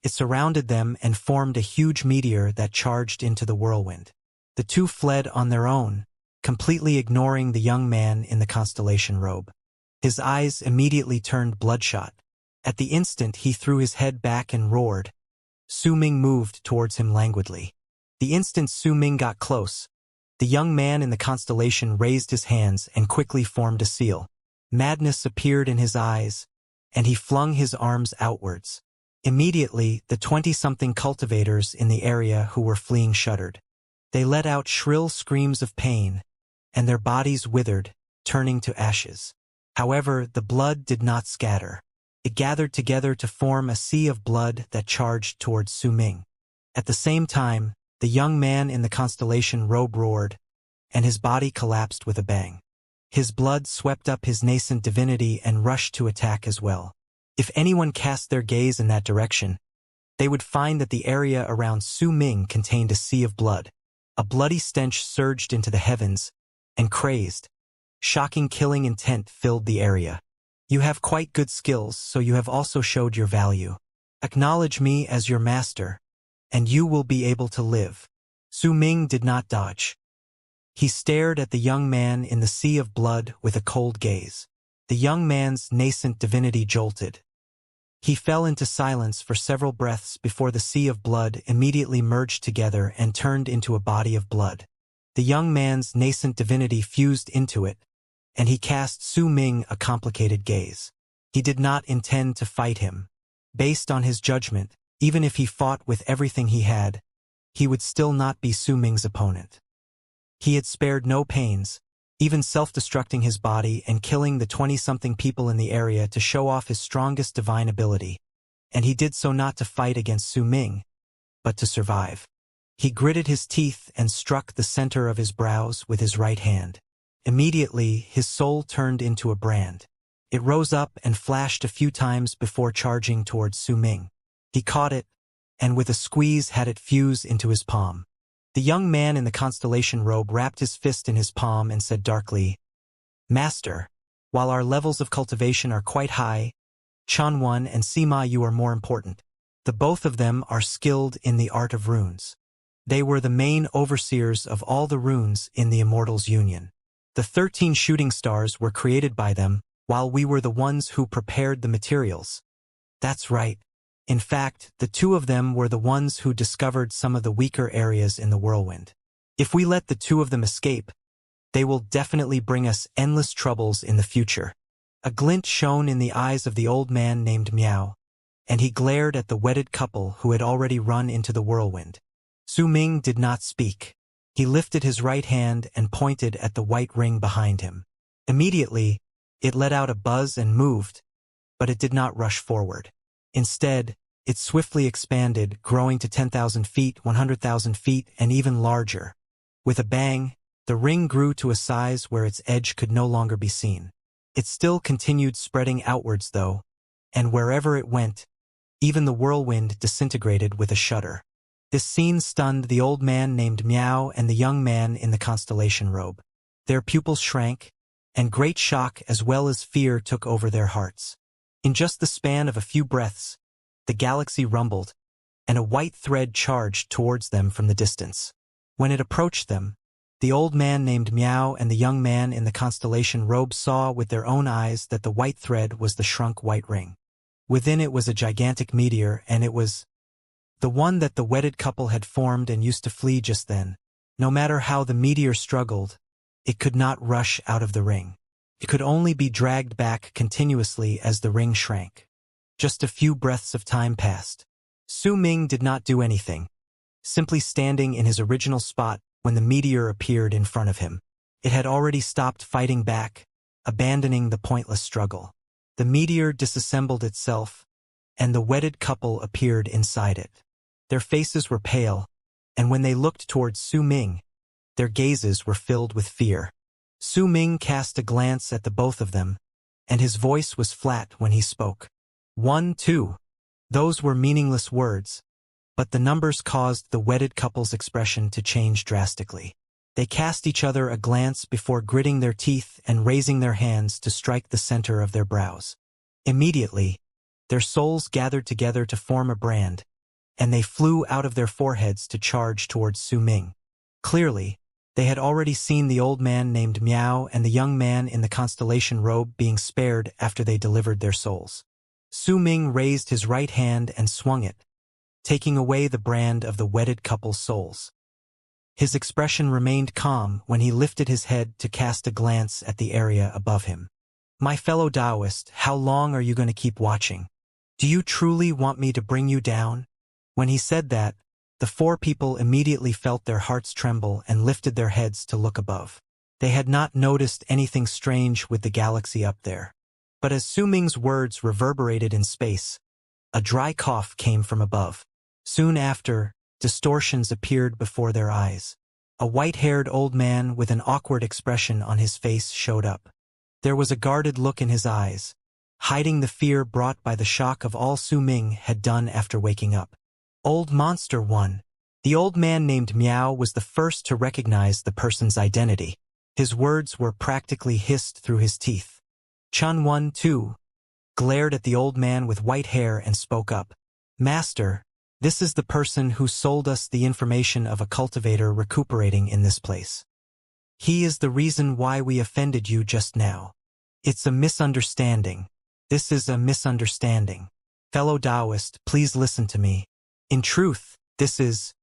It surrounded them and formed a huge meteor that charged into the whirlwind. The two fled on their own, completely ignoring the young man in the constellation robe. His eyes immediately turned bloodshot. At the instant he threw his head back and roared. Su Ming moved towards him languidly. The instant Su Ming got close, the young man in the constellation raised his hands and quickly formed a seal. Madness appeared in his eyes, and he flung his arms outwards. Immediately, the 20-something cultivators in the area who were fleeing shuddered. They let out shrill screams of pain, and their bodies withered, turning to ashes. However, the blood did not scatter. It gathered together to form a sea of blood that charged towards Su Ming. At the same time, the young man in the constellation robe roared, and his body collapsed with a bang. His blood swept up his nascent divinity and rushed to attack as well. If anyone cast their gaze in that direction, they would find that the area around Su Ming contained a sea of blood. A bloody stench surged into the heavens, and crazed, shocking killing intent filled the area. "You have quite good skills, so you have also showed your value. Acknowledge me as your master, and you will be able to live." Su Ming did not dodge. He stared at the young man in the sea of blood with a cold gaze. The young man's nascent divinity jolted. He fell into silence for several breaths before the sea of blood immediately merged together and turned into a body of blood. The young man's nascent divinity fused into it, and he cast Su Ming a complicated gaze. He did not intend to fight him. Based on his judgment, even if he fought with everything he had, he would still not be Su Ming's opponent. He had spared no pains, even self-destructing his body and killing the 20-something people in the area to show off his strongest divine ability, and he did so not to fight against Su Ming, but to survive. He gritted his teeth and struck the center of his brows with his right hand. Immediately, his soul turned into a brand. It rose up and flashed a few times before charging towards Su Ming. He caught it, and with a squeeze had it fuse into his palm. The young man in the constellation robe wrapped his fist in his palm and said darkly, "Master, while our levels of cultivation are quite high, Chanwan and Sima you are more important. The both of them are skilled in the art of runes. They were the main overseers of all the runes in the Immortals Union. The 13 shooting stars were created by them, while we were the ones who prepared the materials." "That's right. In fact, the two of them were the ones who discovered some of the weaker areas in the whirlwind. If we let the two of them escape, they will definitely bring us endless troubles in the future. A glint shone in the eyes of the old man named Miao, and he glared at the wedded couple who had already run into the whirlwind. Su Ming did not speak. He lifted his right hand and pointed at the white ring behind him. Immediately, it let out a buzz and moved, but it did not rush forward. Instead, it swiftly expanded, growing to 10,000 feet, 100,000 feet, and even larger. With a bang, the ring grew to a size where its edge could no longer be seen. It still continued spreading outwards, though, and wherever it went, even the whirlwind disintegrated with a shudder. This scene stunned the old man named Miao and the young man in the constellation robe. Their pupils shrank, and great shock as well as fear took over their hearts. In just the span of a few breaths, the galaxy rumbled, and a white thread charged towards them from the distance. When it approached them, the old man named Miao and the young man in the constellation robe saw with their own eyes that the white thread was the shrunk white ring. Within it was a gigantic meteor, and it was the one that the wedded couple had formed and used to flee just then. No matter how the meteor struggled, it could not rush out of the ring. It could only be dragged back continuously as the ring shrank. Just a few breaths of time passed. Su Ming did not do anything, simply standing in his original spot when the meteor appeared in front of him. It had already stopped fighting back, abandoning the pointless struggle. The meteor disassembled itself, and the wedded couple appeared inside it. Their faces were pale, and when they looked towards Su Ming, their gazes were filled with fear. Su Ming cast a glance at the both of them, and his voice was flat when he spoke. 1, 2. Those were meaningless words, but the numbers caused the wedded couple's expression to change drastically. They cast each other a glance before gritting their teeth and raising their hands to strike the center of their brows. Immediately, their souls gathered together to form a brand, and they flew out of their foreheads to charge towards Su Ming. Clearly, they had already seen the old man named Miao and the young man in the constellation robe being spared after they delivered their souls. Su Ming raised his right hand and swung it, taking away the brand of the wedded couple's souls. His expression remained calm when he lifted his head to cast a glance at the area above him. My fellow Taoist, how long are you going to keep watching? Do you truly want me to bring you down? When he said that, the four people immediately felt their hearts tremble and lifted their heads to look above. They had not noticed anything strange with the galaxy up there. But as Su Ming's words reverberated in space, a dry cough came from above. Soon after, distortions appeared before their eyes. A white-haired old man with an awkward expression on his face showed up. There was a guarded look in his eyes, hiding the fear brought by the shock of all Su Ming had done after waking up. Old Monster 1. The old man named Miao was the first to recognize the person's identity. His words were practically hissed through his teeth. Chun 1, 2 glared at the old man with white hair and spoke up. Master, this is the person who sold us the information of a cultivator recuperating in this place. He is the reason why we offended you just now. It's a misunderstanding. This is a misunderstanding. Fellow Taoist, please listen to me. In truth, this is...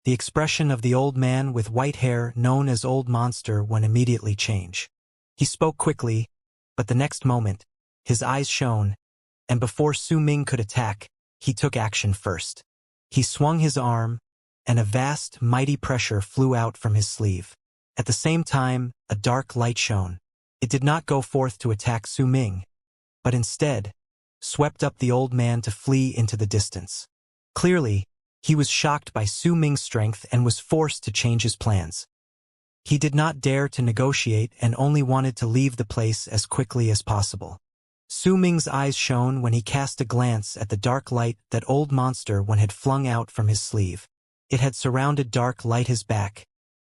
The expression of the old man with white hair known as Old Monster one immediately changed. He spoke quickly, but the next moment, his eyes shone, and before Su Ming could attack, he took action first. He swung his arm, and a vast, mighty pressure flew out from his sleeve. At the same time, a dark light shone. It did not go forth to attack Su Ming, but instead, swept up the old man to flee into the distance. Clearly, he was shocked by Su Ming's strength and was forced to change his plans. He did not dare to negotiate and only wanted to leave the place as quickly as possible. Su Ming's eyes shone when he cast a glance at the dark light that Old Monster one had flung out from his sleeve. It had surrounded dark light his back,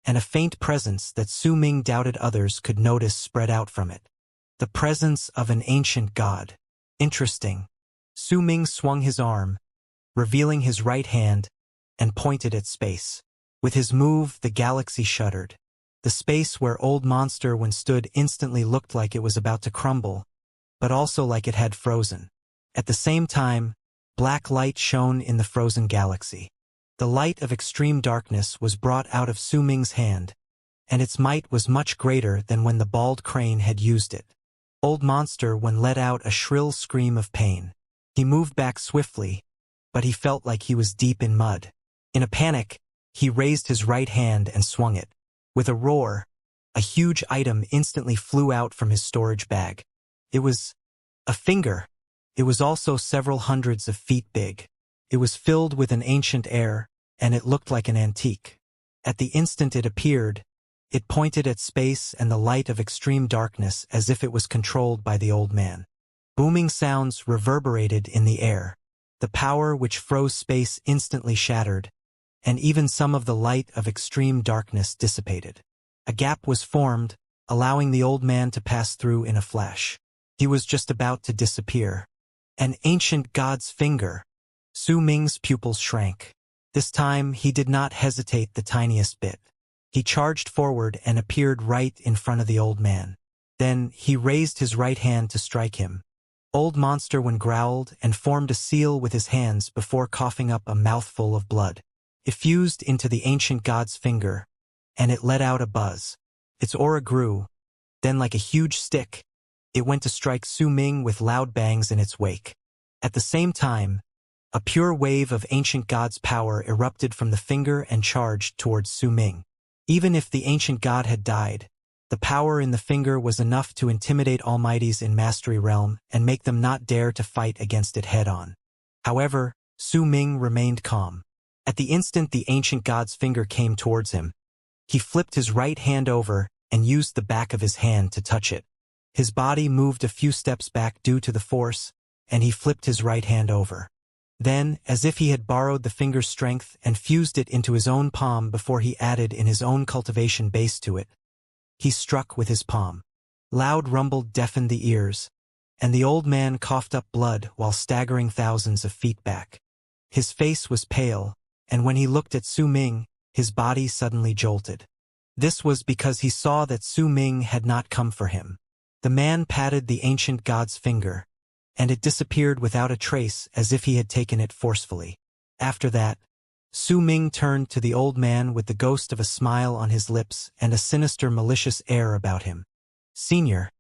and a faint presence that Su Ming doubted others could notice spread out from it. The presence of an ancient god. Interesting. Su Ming swung his arm, revealing his right hand, and pointed at space. With his move, the galaxy shuddered. The space where Old Monster one stood instantly looked like it was about to crumble, but also like it had frozen. At the same time, Black light shone in the frozen galaxy. The light of extreme darkness was brought out of Su Ming's hand, and its might was much greater than when the bald crane had used it. Old Monster let out a shrill scream of pain. He moved back swiftly, but he felt like he was deep in mud. In a panic, he raised his right hand and swung it. With a roar, a huge item instantly flew out from his storage bag. It was a finger. It was also several hundreds of feet big. It was filled with an ancient air, and it looked like an antique. At the instant it appeared, it pointed at space and the light of extreme darkness as if it was controlled by the old man. Booming sounds reverberated in the air. The power which froze space instantly shattered, and even some of the light of extreme darkness dissipated. A gap was formed, allowing the old man to pass through in a flash. He was just about to disappear. An ancient god's finger. Su Ming's pupils shrank. This time he did not hesitate the tiniest bit. He charged forward and appeared right in front of the old man. Then he raised his right hand to strike him. Old Monster growled and formed a seal with his hands before coughing up a mouthful of blood. It fused into the ancient god's finger, and it let out a buzz. Its aura grew. Then, like a huge stick, it went to strike Su Ming with loud bangs in its wake. At the same time, a pure wave of ancient god's power erupted from the finger and charged towards Su Ming. Even if the ancient god had died, the power in the finger was enough to intimidate almighties in Mastery Realm and make them not dare to fight against it head-on. However, Su Ming remained calm. At the instant the ancient god's finger came towards him, he flipped his right hand over and used the back of his hand to touch it. His body moved a few steps back due to the force, and he flipped his right hand over. Then, as if he had borrowed the finger's strength and fused it into his own palm before he added in his own cultivation base to it, he struck with his palm. Loud rumble deafened the ears, and the old man coughed up blood while staggering thousands of feet back. His face was pale, and when he looked at Su Ming, his body suddenly jolted. This was because he saw that Su Ming had not come for him. The man patted the ancient god's finger, and it disappeared without a trace as if he had taken it forcefully. After that, Su Ming turned to the old man with the ghost of a smile on his lips and a sinister malicious air about him. "Senior,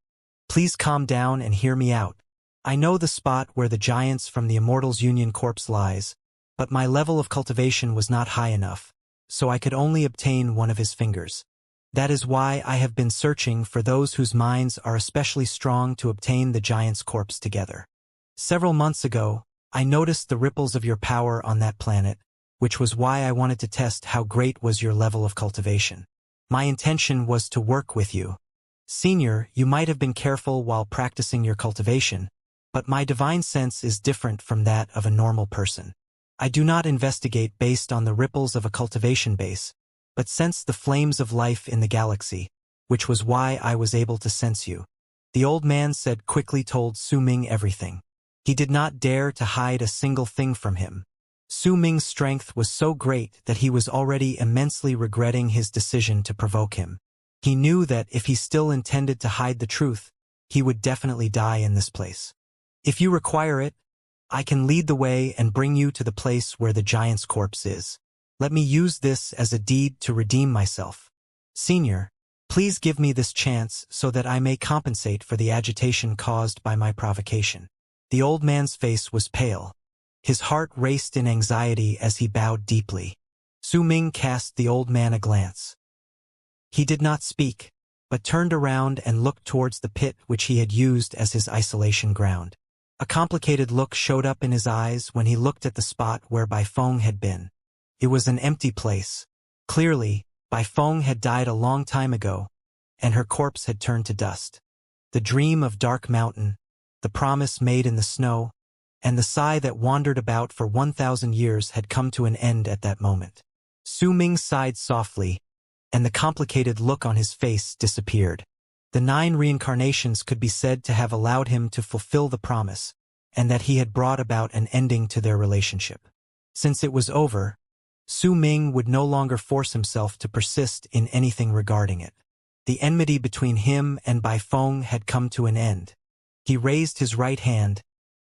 please calm down and hear me out. I know the spot where the giants from the Immortals Union corpse lies, but my level of cultivation was not high enough, so I could only obtain one of his fingers. That is why I have been searching for those whose minds are especially strong to obtain the giant's corpse together. Several months ago, I noticed the ripples of your power on that planet, which was why I wanted to test how great was your level of cultivation. My intention was to work with you. Senior, you might have been careful while practicing your cultivation, but my divine sense is different from that of a normal person. I do not investigate based on the ripples of a cultivation base, but sense the flames of life in the galaxy, which was why I was able to sense you." The old man said quickly told Su Ming everything. He did not dare to hide a single thing from him. Su Ming's strength was so great that he was already immensely regretting his decision to provoke him. He knew that if he still intended to hide the truth, he would definitely die in this place. "If you require it, I can lead the way and bring you to the place where the giant's corpse is. Let me use this as a deed to redeem myself. Senior, please give me this chance so that I may compensate for the agitation caused by my provocation." The old man's face was pale. His heart raced in anxiety as he bowed deeply. Su Ming cast the old man a glance. He did not speak, but turned around and looked towards the pit which he had used as his isolation ground. A complicated look showed up in his eyes when he looked at the spot where Bai Feng had been. It was an empty place. Clearly, Bai Feng had died a long time ago, and her corpse had turned to dust. The dream of Dark Mountain, the promise made in the snow, and the sigh that wandered about for 1,000 years had come to an end at that moment. Su Ming sighed softly, and the complicated look on his face disappeared. The 9 reincarnations could be said to have allowed him to fulfill the promise, and that he had brought about an ending to their relationship. Since it was over, Su Ming would no longer force himself to persist in anything regarding it. The enmity between him and Bai Feng had come to an end. He raised his right hand,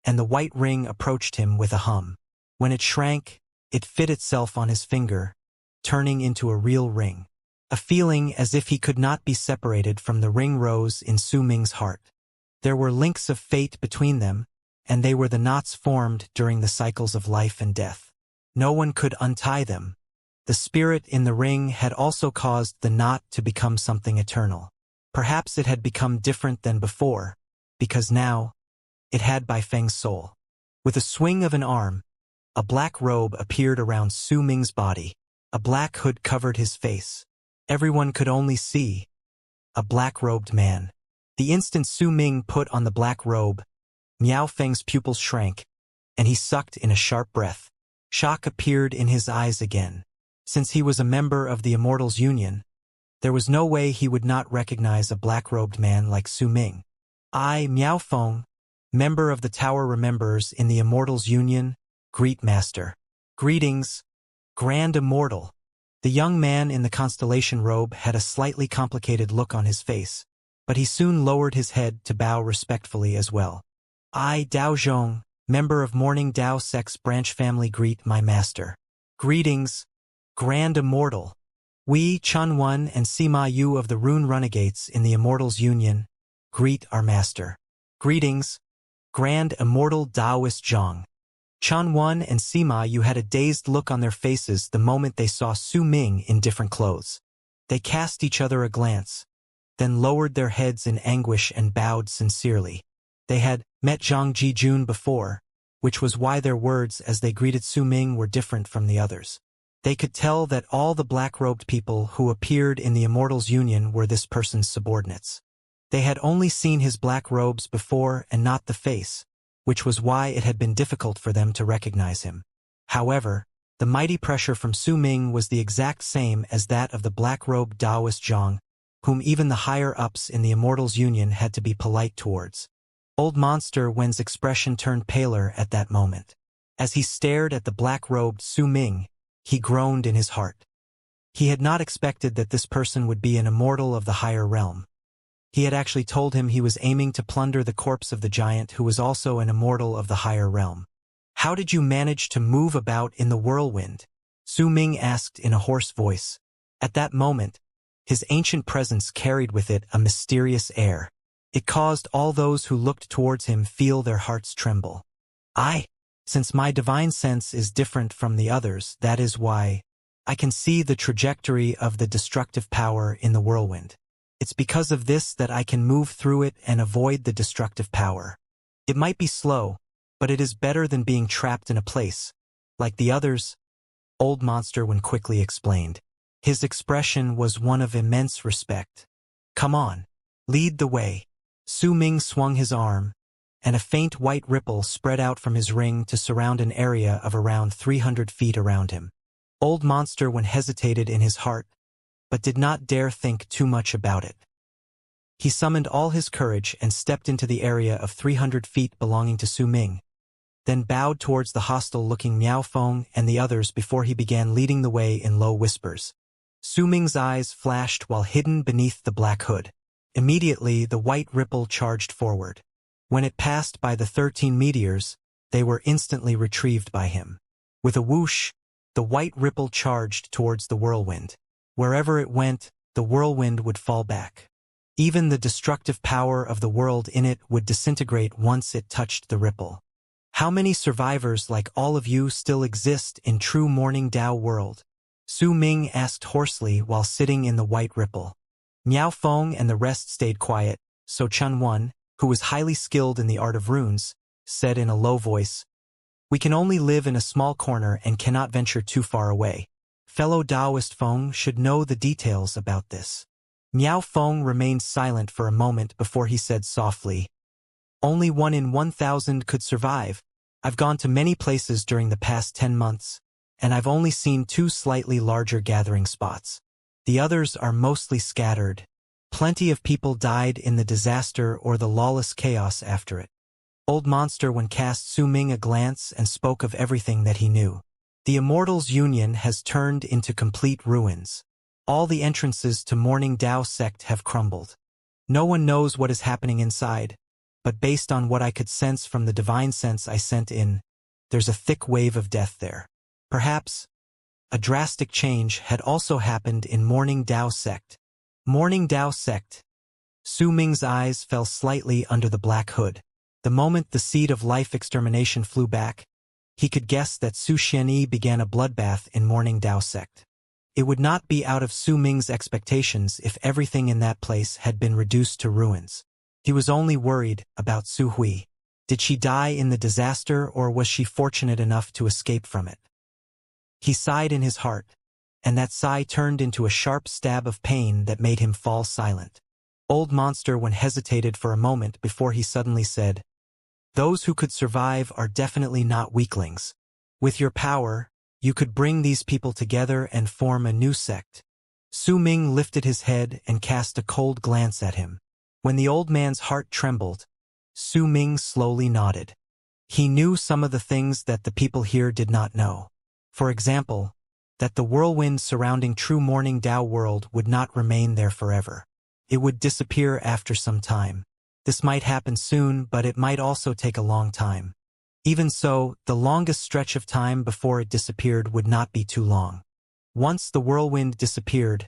and the white ring approached him with a hum. When it shrank, it fit itself on his finger, turning into a real ring. A feeling as if he could not be separated from the ring rose in Su Ming's heart. There were links of fate between them, and they were the knots formed during the cycles of life and death. No one could untie them. The spirit in the ring had also caused the knot to become something eternal. Perhaps it had become different than before, because now, it had Baifeng's soul. With a swing of an arm, a black robe appeared around Su Ming's body. A black hood covered his face. Everyone could only see a black-robed man. The instant Su Ming put on the black robe, Miao Feng's pupils shrank, and he sucked in a sharp breath. Shock appeared in his eyes again. Since he was a member of the Immortals' Union, there was no way he would not recognize a black-robed man like Su Ming. I, Miao Feng, member of the Tower Remembers in the Immortals' Union, greet Master. Greetings, Grand Immortal. The young man in the constellation robe had a slightly complicated look on his face, but he soon lowered his head to bow respectfully as well. I, Dao Zhong, member of Morning Dao Sect's branch family, greet my master. Greetings, Grand Immortal. We, Chun Wen and Sima Yu of the Rune Renegades in the Immortals Union, greet our master. Greetings, Grand Immortal Taoist Zhang. Chun Wen and Sima Yu had a dazed look on their faces the moment they saw Su Ming in different clothes. They cast each other a glance, then lowered their heads in anguish and bowed sincerely. They had met Zhang Jijun before, which was why their words as they greeted Su Ming were different from the others. They could tell that all the black-robed people who appeared in the Immortals' Union were this person's subordinates. They had only seen his black robes before and not the face, which was why it had been difficult for them to recognize him. However, the mighty pressure from Su Ming was the exact same as that of the black-robed Taoist Zhang, whom even the higher-ups in the Immortals' Union had to be polite towards. Old Monster Wen's expression turned paler at that moment. As he stared at the black-robed Su Ming, he groaned in his heart. He had not expected that this person would be an immortal of the higher realm. He had actually told him he was aiming to plunder the corpse of the giant who was also an immortal of the higher realm. How did you manage to move about in the whirlwind? Su Ming asked in a hoarse voice. At that moment, his ancient presence carried with it a mysterious air. It caused all those who looked towards him feel their hearts tremble. Since my divine sense is different from the others, that is why I can see the trajectory of the destructive power in the whirlwind. It's because of this that I can move through it and avoid the destructive power. It might be slow, but it is better than being trapped in a place, like the others, Old Monster Wen quickly explained. His expression was one of immense respect. Come on, lead the way. Su Ming swung his arm, and a faint white ripple spread out from his ring to surround an area of around 300 feet around him. Old Monster Wen hesitated in his heart, but did not dare think too much about it. He summoned all his courage and stepped into the area of 300 feet belonging to Su Ming, then bowed towards the hostile-looking Miao Feng and the others before he began leading the way in low whispers. Su Ming's eyes flashed while hidden beneath the black hood. Immediately, the white ripple charged forward. When it passed by the 13 meteors, they were instantly retrieved by him. With a whoosh, the white ripple charged towards the whirlwind. Wherever it went, the whirlwind would fall back. Even the destructive power of the world in it would disintegrate once it touched the ripple. How many survivors like all of you still exist in true Morning Dao world? Su Ming asked hoarsely while sitting in the white ripple. Miao Feng and the rest stayed quiet, so Chun Wen, who was highly skilled in the art of runes, said in a low voice, "We can only live in a small corner and cannot venture too far away. Fellow Taoist Feng should know the details about this." Miao Feng remained silent for a moment before he said softly, "Only 1 in 1,000 could survive. I've gone to many places during the past 10 months, and I've only seen 2 slightly larger gathering spots. The others are mostly scattered. Plenty of people died in the disaster or the lawless chaos after it." Old Monster Wen cast Su Ming a glance and spoke of everything that he knew. The Immortals' Union has turned into complete ruins. All the entrances to Morning Dao Sect have crumbled. No one knows what is happening inside, but based on what I could sense from the divine sense I sent in, there's a thick wave of death there. Perhaps a drastic change had also happened in Morning Dao sect. Morning Dao sect. Su Ming's eyes fell slightly under the black hood. The moment the seed of life extermination flew back, he could guess that Su Xianyi began a bloodbath in Morning Dao sect. It would not be out of Su Ming's expectations if everything in that place had been reduced to ruins. He was only worried about Su Hui. Did she die in the disaster, or was she fortunate enough to escape from it? He sighed in his heart, and that sigh turned into a sharp stab of pain that made him fall silent. Old Monster When hesitated for a moment before he suddenly said, "Those who could survive are definitely not weaklings. With your power, you could bring these people together and form a new sect." Su Ming lifted his head and cast a cold glance at him. When the old man's heart trembled, Su Ming slowly nodded. He knew some of the things that the people here did not know. For example, that the whirlwind surrounding true Morning Dao world would not remain there forever. It would disappear after some time. This might happen soon, but it might also take a long time. Even so, the longest stretch of time before it disappeared would not be too long. Once the whirlwind disappeared,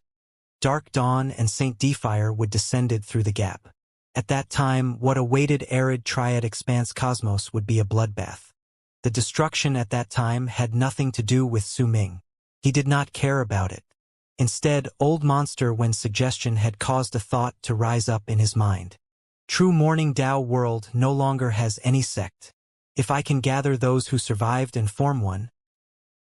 Dark Dawn and Saint Defire would descended through the gap. At that time, what awaited arid triad expanse cosmos would be a bloodbath. The destruction at that time had nothing to do with Su Ming. He did not care about it. Instead, Old Monster When's suggestion had caused a thought to rise up in his mind. True Morning Dao world no longer has any sect. If I can gather those who survived and form one,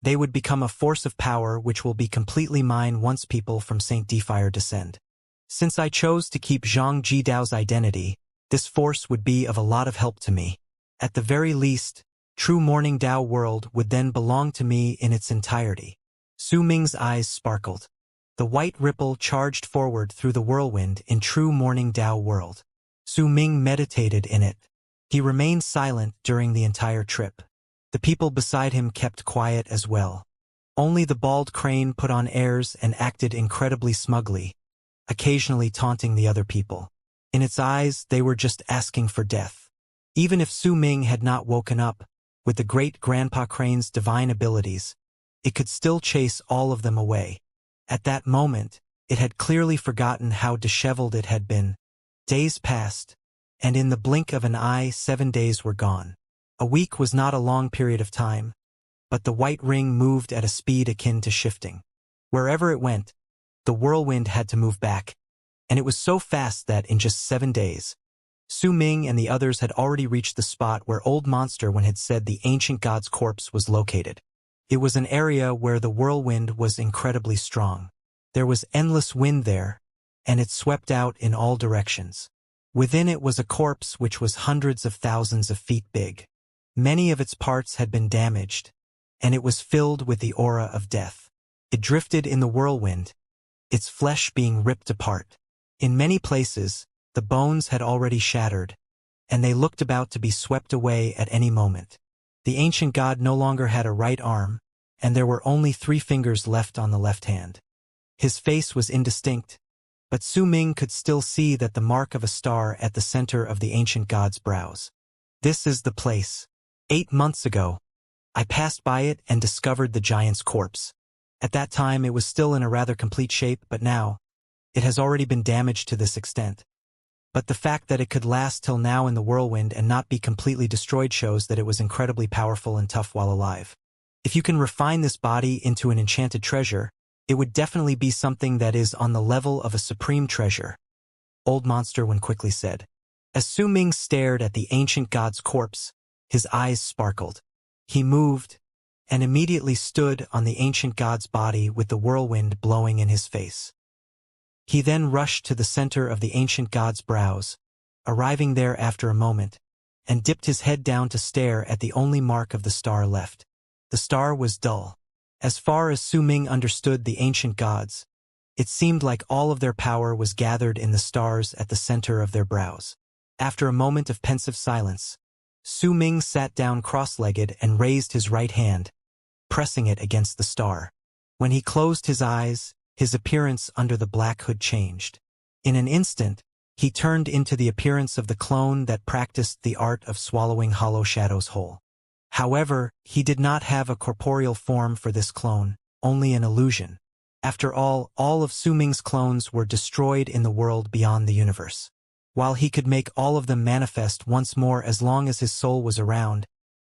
they would become a force of power which will be completely mine once people from Saint Defire descend. Since I chose to keep Zhang Jidao's identity, this force would be of a lot of help to me. At the very least, True Morning Dao world would then belong to me in its entirety. Su Ming's eyes sparkled. The white ripple charged forward through the whirlwind in True Morning Dao world. Su Ming meditated in it. He remained silent during the entire trip. The people beside him kept quiet as well. Only the bald crane put on airs and acted incredibly smugly, occasionally taunting the other people. In its eyes, they were just asking for death. Even if Su Ming had not woken up, with the great Grandpa Crane's divine abilities, it could still chase all of them away. At that moment, it had clearly forgotten how disheveled it had been. Days passed, and in the blink of an eye 7 days were gone. A week was not a long period of time, but the white ring moved at a speed akin to shifting. Wherever it went, the whirlwind had to move back, and it was so fast that in just 7 days, Su Ming and the others had already reached the spot where Old Monster When had said the ancient god's corpse was located. It was an area where the whirlwind was incredibly strong. There was endless wind there, and it swept out in all directions. Within it was a corpse which was hundreds of thousands of feet big. Many of its parts had been damaged, and it was filled with the aura of death. It drifted in the whirlwind, its flesh being ripped apart. In many places, the bones had already shattered, and they looked about to be swept away at any moment. The ancient god no longer had a right arm, and there were only 3 fingers left on the left hand. His face was indistinct, but Su Ming could still see that the mark of a star at the center of the ancient god's brows. This is the place. 8 months ago, I passed by it and discovered the giant's corpse. At that time it was still in a rather complete shape, but now, it has already been damaged to this extent. But the fact that it could last till now in the whirlwind and not be completely destroyed shows that it was incredibly powerful and tough while alive. If you can refine this body into an enchanted treasure, it would definitely be something that is on the level of a supreme treasure, Old Monster When quickly said. As Su Ming stared at the ancient god's corpse, his eyes sparkled. He moved, and immediately stood on the ancient god's body with the whirlwind blowing in his face. He then rushed to the center of the ancient god's brows, arriving there after a moment, and dipped his head down to stare at the only mark of the star left. The star was dull. As far as Su Ming understood the ancient gods, it seemed like all of their power was gathered in the stars at the center of their brows. After a moment of pensive silence, Su Ming sat down cross-legged and raised his right hand, pressing it against the star. When he closed his eyes, his appearance under the black hood changed. In an instant, he turned into the appearance of the clone that practiced the art of swallowing hollow shadows whole. However, he did not have a corporeal form for this clone, only an illusion. After all of Su Ming's clones were destroyed in the world beyond the universe. While he could make all of them manifest once more as long as his soul was around,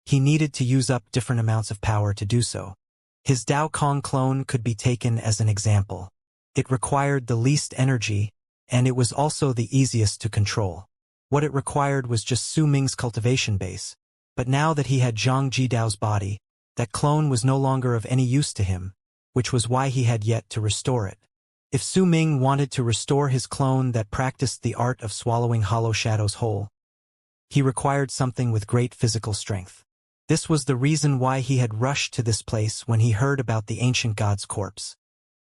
he needed to use up different amounts of power to do so. His Dao Kong clone could be taken as an example. It required the least energy, and it was also the easiest to control. What it required was just Su Ming's cultivation base. But now that he had Zhang Jidao's body, that clone was no longer of any use to him, which was why he had yet to restore it. If Su Ming wanted to restore his clone that practiced the art of swallowing hollow shadows whole, he required something with great physical strength. This was the reason why he had rushed to this place when he heard about the ancient god's corpse.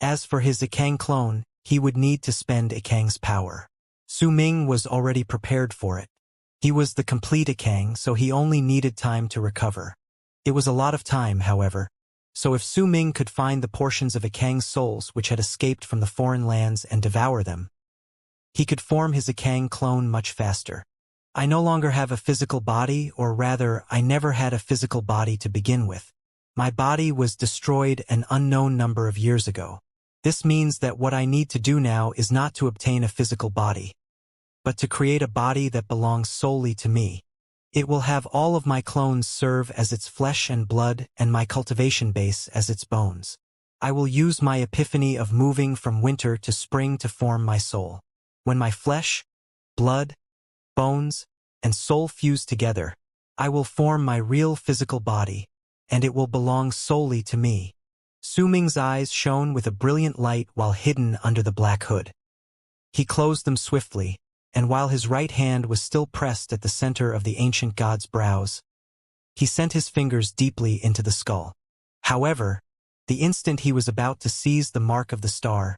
As for his Ikang clone, he would need to spend Ikang's power. Su Ming was already prepared for it. He was the complete Ikang, so he only needed time to recover. It was a lot of time, however, so if Su Ming could find the portions of Ikang's souls which had escaped from the foreign lands and devour them, he could form his Ikang clone much faster. I no longer have a physical body, or rather, I never had a physical body to begin with. My body was destroyed an unknown number of years ago. This means that what I need to do now is not to obtain a physical body, but to create a body that belongs solely to me. It will have all of my clones serve as its flesh and blood and my cultivation base as its bones. I will use my epiphany of moving from winter to spring to form my soul. When my flesh, blood, bones, and soul fuse together, I will form my real physical body, and it will belong solely to me. Su Ming's eyes shone with a brilliant light while hidden under the black hood. He closed them swiftly, and while his right hand was still pressed at the center of the ancient god's brows, he sent his fingers deeply into the skull. However, the instant he was about to seize the mark of the star,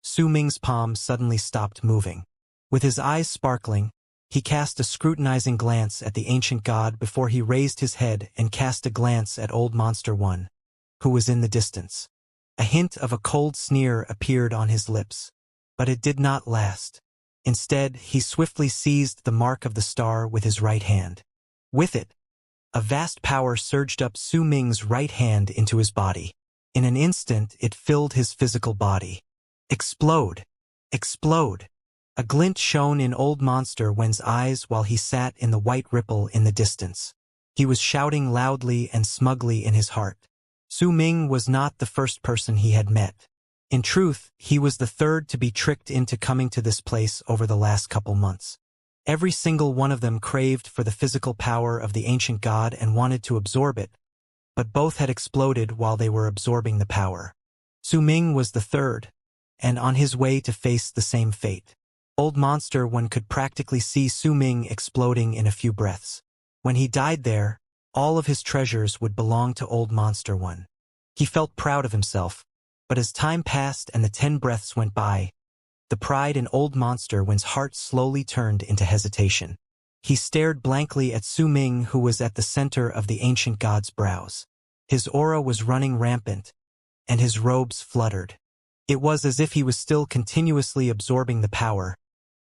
Su Ming's palm suddenly stopped moving. With his eyes sparkling, he cast a scrutinizing glance at the ancient god before he raised his head and cast a glance at Old Monster One, who was in the distance. A hint of a cold sneer appeared on his lips, but it did not last. Instead, he swiftly seized the mark of the star with his right hand. With it, a vast power surged up Su Ming's right hand into his body. In an instant, it filled his physical body. Explode! Explode! A glint shone in Old Monster Wen's eyes while he sat in the white ripple in the distance. He was shouting loudly and smugly in his heart. Su Ming was not the first person he had met. In truth, he was the third to be tricked into coming to this place over the last couple months. Every single one of them craved for the physical power of the ancient god and wanted to absorb it, but both had exploded while they were absorbing the power. Su Ming was the third, and on his way to face the same fate. Old Monster One could practically see Su Ming exploding in a few breaths. When he died there, all of his treasures would belong to Old Monster One. He felt proud of himself, but as time passed and the 10 breaths went by, the pride in Old Monster One's heart slowly turned into hesitation. He stared blankly at Su Ming, who was at the center of the ancient god's brows. His aura was running rampant, and his robes fluttered. It was as if he was still continuously absorbing the power,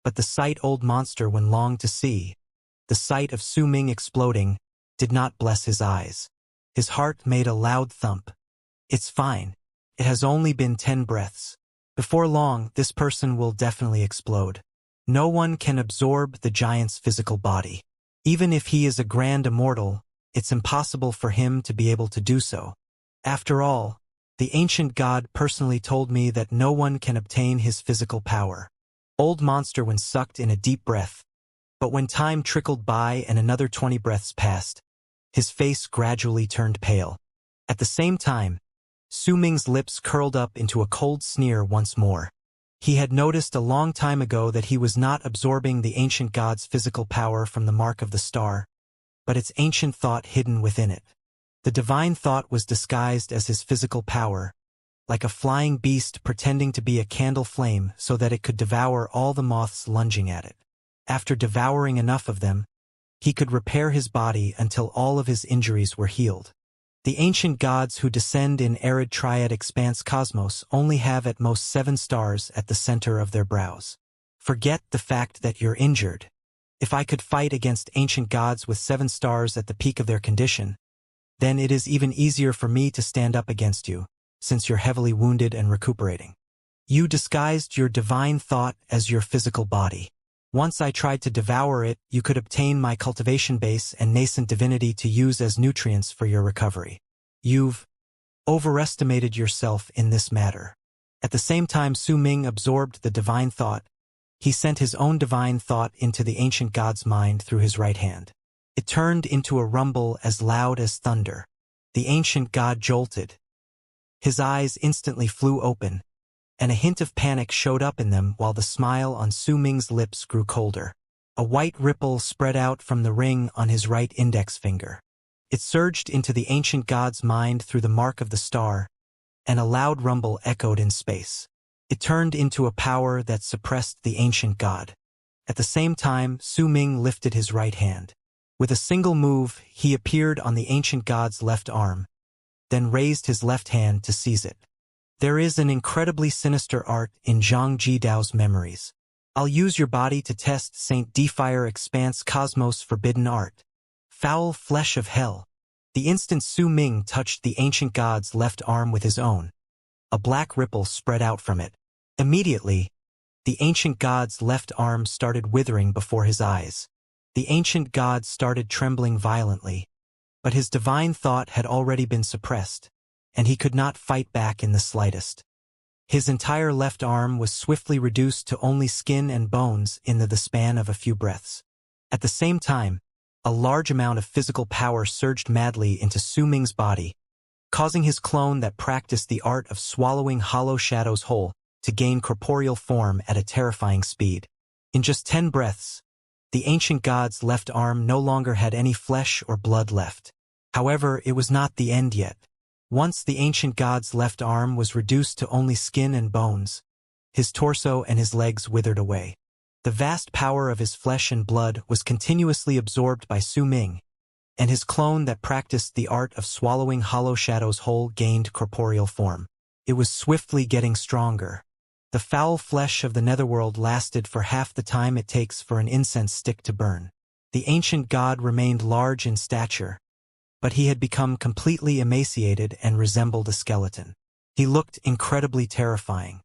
but the sight Old Monster One longed to see, the sight of Su Ming exploding, did not bless his eyes. His heart made a loud thump. It's fine. It has only been 10 breaths. Before long, this person will definitely explode. No one can absorb the giant's physical body. Even if he is a grand immortal, it's impossible for him to be able to do so. After all, the ancient god personally told me that no one can obtain his physical power. Old Monster One sucked in a deep breath, but when time trickled by and another 20 breaths passed, his face gradually turned pale. At the same time, Su Ming's lips curled up into a cold sneer once more. He had noticed a long time ago that he was not absorbing the ancient god's physical power from the mark of the star, but its ancient thought hidden within it. The divine thought was disguised as his physical power, like a flying beast pretending to be a candle flame so that it could devour all the moths lunging at it. After devouring enough of them, he could repair his body until all of his injuries were healed. The ancient gods who descend in arid triad expanse cosmos only have at most 7 stars at the center of their brows. Forget the fact that you're injured. If I could fight against ancient gods with 7 stars at the peak of their condition, then it is even easier for me to stand up against you, since you're heavily wounded and recuperating. You disguised your divine thought as your physical body. Once I tried to devour it, you could obtain my cultivation base and nascent divinity to use as nutrients for your recovery. You've overestimated yourself in this matter. At the same time Su Ming absorbed the divine thought, he sent his own divine thought into the ancient god's mind through his right hand. It turned into a rumble as loud as thunder. The ancient god jolted. His eyes instantly flew open, and a hint of panic showed up in them while the smile on Su Ming's lips grew colder. A white ripple spread out from the ring on his right index finger. It surged into the ancient god's mind through the mark of the star, and a loud rumble echoed in space. It turned into a power that suppressed the ancient god. At the same time, Su Ming lifted his right hand. With a single move, he appeared on the ancient god's left arm, then raised his left hand to seize it. There is an incredibly sinister art in Zhang Jidao's memories. I'll use your body to test Saint Defire Expanse Cosmos Forbidden Art. Foul flesh of hell. The instant Su Ming touched the ancient god's left arm with his own, a black ripple spread out from it. Immediately, the ancient god's left arm started withering before his eyes. The ancient god started trembling violently, but his divine thought had already been suppressed, and he could not fight back in the slightest. His entire left arm was swiftly reduced to only skin and bones in the span of a few breaths. At the same time, a large amount of physical power surged madly into Su Ming's body, causing his clone that practiced the art of swallowing hollow shadows whole to gain corporeal form at a terrifying speed. In just 10 breaths, the ancient god's left arm no longer had any flesh or blood left. However, it was not the end yet. Once the ancient god's left arm was reduced to only skin and bones, his torso and his legs withered away. The vast power of his flesh and blood was continuously absorbed by Su Ming, and his clone that practiced the art of swallowing hollow shadows whole gained corporeal form. It was swiftly getting stronger. The foul flesh of the netherworld lasted for half the time it takes for an incense stick to burn. The ancient god remained large in stature, but he had become completely emaciated and resembled a skeleton. He looked incredibly terrifying.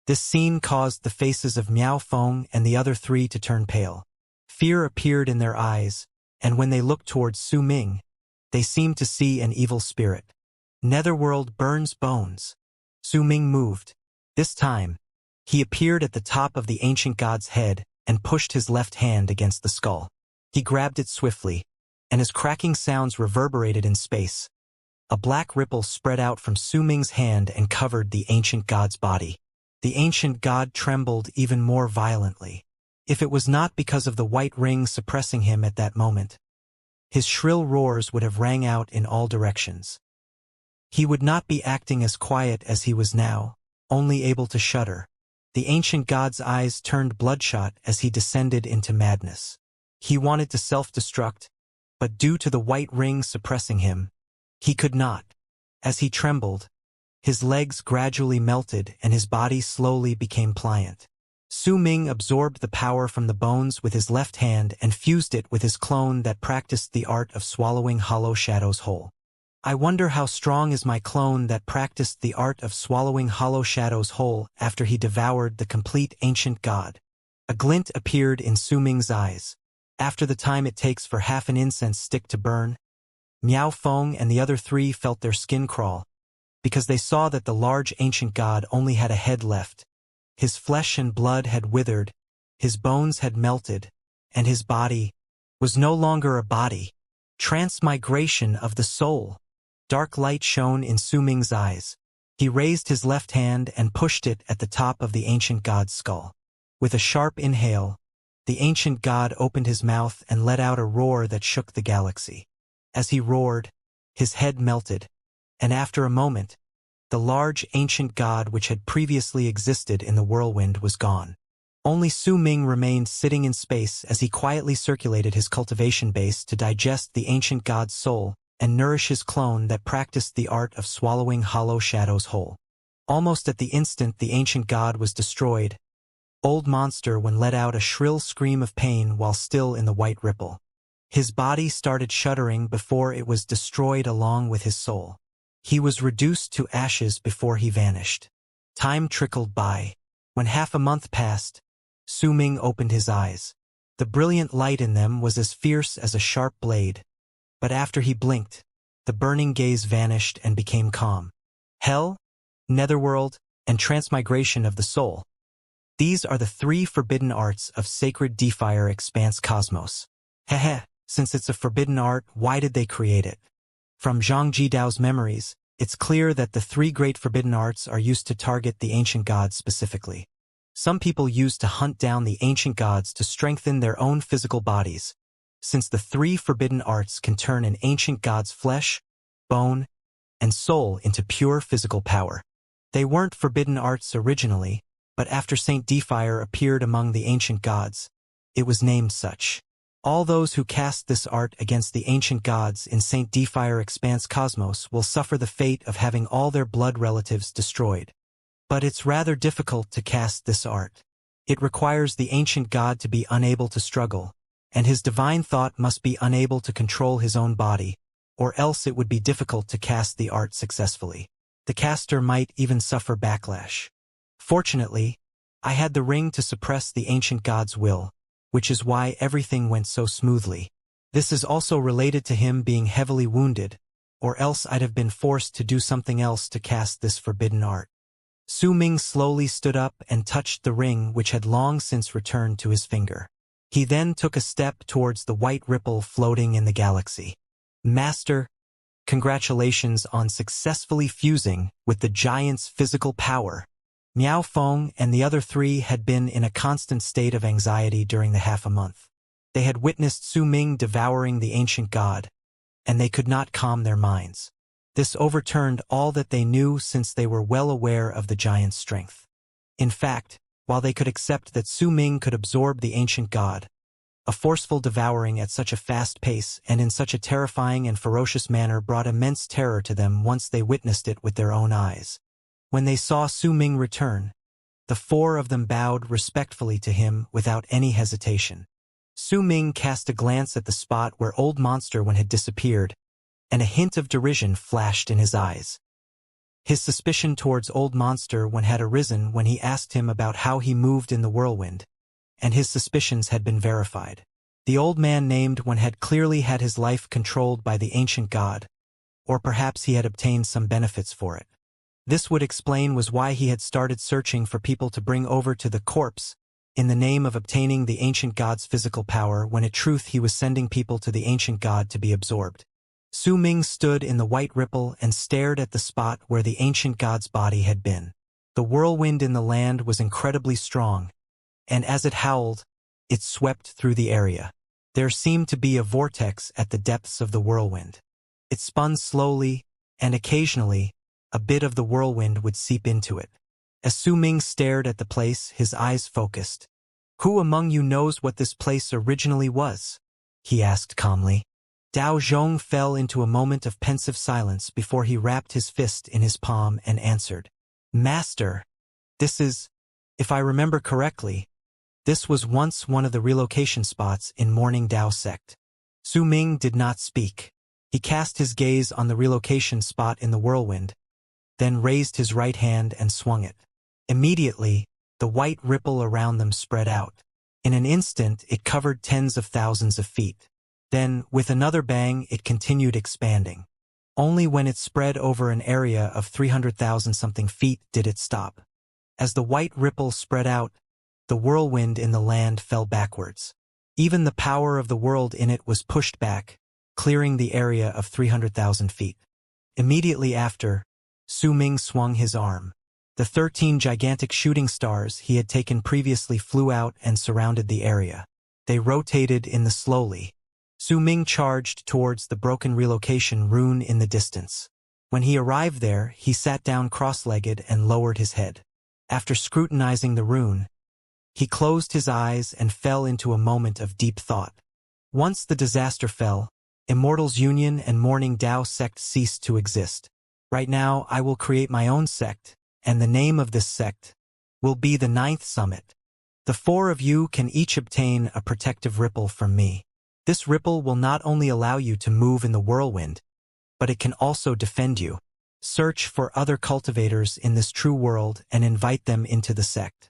This scene caused the faces of Miao Feng and the other 3 to turn pale. Fear appeared in their eyes, and when they looked towards Su Ming, they seemed to see an evil spirit. Netherworld burns bones. Su Ming moved. This time, he appeared at the top of the ancient god's head and pushed his left hand against the skull. He grabbed it swiftly, and as cracking sounds reverberated in space, a black ripple spread out from Su Ming's hand and covered the ancient god's body. The ancient god trembled even more violently. If it was not because of the white ring suppressing him at that moment, his shrill roars would have rang out in all directions. He would not be acting as quiet as he was now, only able to shudder. The ancient god's eyes turned bloodshot as he descended into madness. He wanted to self-destruct, but due to the white ring suppressing him, he could not. As he trembled, his legs gradually melted and his body slowly became pliant. Su Ming absorbed the power from the bones with his left hand and fused it with his clone that practiced the art of swallowing hollow shadows whole. I wonder how strong is my clone that practiced the art of swallowing hollow shadows whole after he devoured the complete ancient god. A glint appeared in Su Ming's eyes. After the time it takes for half an incense stick to burn, Miao Feng and the other 3 felt their skin crawl, because they saw that the large ancient god only had a head left. His flesh and blood had withered, his bones had melted, and his body was no longer a body. Transmigration of the soul. Dark light shone in Su Ming's eyes. He raised his left hand and pushed it at the top of the ancient god's skull. With a sharp inhale, the ancient god opened his mouth and let out a roar that shook the galaxy. As he roared, his head melted, and after a moment, the large ancient god which had previously existed in the whirlwind was gone. Only Su Ming remained sitting in space as he quietly circulated his cultivation base to digest the ancient god's soul and nourish his clone that practiced the art of swallowing hollow shadows whole. Almost at the instant the ancient god was destroyed, Old Monster when let out a shrill scream of pain while still in the white ripple. His body started shuddering before it was destroyed along with his soul. He was reduced to ashes before he vanished. Time trickled by. When half a month passed, Su Ming opened his eyes. The brilliant light in them was as fierce as a sharp blade. But after he blinked, the burning gaze vanished and became calm. Hell, netherworld, and transmigration of the soul. These are the three forbidden arts of sacred Defier Expanse Cosmos. Heh, since it's a forbidden art, why did they create it? From Zhang Jidao's memories, it's clear that the three great forbidden arts are used to target the ancient gods specifically. Some people used to hunt down the ancient gods to strengthen their own physical bodies, since the three forbidden arts can turn an ancient god's flesh, bone, and soul into pure physical power. They weren't forbidden arts originally, but after Saint Defier appeared among the ancient gods, it was named such. All those who cast this art against the ancient gods in Saint Defier Expanse Cosmos will suffer the fate of having all their blood relatives destroyed. But it's rather difficult to cast this art. It requires the ancient god to be unable to struggle, and his divine thought must be unable to control his own body, or else it would be difficult to cast the art successfully. The caster might even suffer backlash. Fortunately, I had the ring to suppress the ancient god's will, which is why everything went so smoothly. This is also related to him being heavily wounded, or else I'd have been forced to do something else to cast this forbidden art. Su Ming slowly stood up and touched the ring which had long since returned to his finger. He then took a step towards the white ripple floating in the galaxy. Master, congratulations on successfully fusing with the giant's physical power. Miao Feng and the other three had been in a constant state of anxiety during the half a month. They had witnessed Su Ming devouring the ancient god, and they could not calm their minds. This overturned all that they knew since they were well aware of the giant's strength. In fact, while they could accept that Su Ming could absorb the ancient god, a forceful devouring at such a fast pace and in such a terrifying and ferocious manner brought immense terror to them once they witnessed it with their own eyes. When they saw Su Ming return, the four of them bowed respectfully to him without any hesitation. Su Ming cast a glance at the spot where Old Monster when had disappeared, and a hint of derision flashed in his eyes. His suspicion towards Old Monster when had arisen when he asked him about how he moved in the whirlwind, and his suspicions had been verified. The old man named when had clearly had his life controlled by the ancient god, or perhaps he had obtained some benefits for it. This would explain was why he had started searching for people to bring over to the corpse in the name of obtaining the ancient god's physical power when in truth he was sending people to the ancient god to be absorbed. Su Ming stood in the white ripple and stared at the spot where the ancient god's body had been. The whirlwind in the land was incredibly strong, and as it howled, it swept through the area. There seemed to be a vortex at the depths of the whirlwind. It spun slowly, and occasionally, a bit of the whirlwind would seep into it. As Su Ming stared at the place, his eyes focused. "Who among you knows what this place originally was?" he asked calmly. Dao Zhong fell into a moment of pensive silence before he wrapped his fist in his palm and answered, "Master, this is, if I remember correctly, this was once one of the relocation spots in Morning Dao sect." Su Ming did not speak. He cast his gaze on the relocation spot in the whirlwind, then raised his right hand and swung it. Immediately, the white ripple around them spread out. In an instant, it covered tens of thousands of feet. Then, with another bang, it continued expanding. Only when it spread over an area of 300,000-something feet did it stop. As the white ripple spread out, the whirlwind in the land fell backwards. Even the power of the world in it was pushed back, clearing the area of 300,000 feet. Immediately after, Su Ming swung his arm. The 13 gigantic shooting stars he had taken previously flew out and surrounded the area. They rotated in the slowly. Su Ming charged towards the broken relocation rune in the distance. When he arrived there, he sat down cross-legged and lowered his head. After scrutinizing the rune, he closed his eyes and fell into a moment of deep thought. Once the disaster fell, Immortal's Union and Morning Dao sect ceased to exist. Right now, I will create my own sect, and the name of this sect will be the 9th Summit. The four of you can each obtain a protective ripple from me. This ripple will not only allow you to move in the whirlwind, but it can also defend you. Search for other cultivators in this true world and invite them into the sect.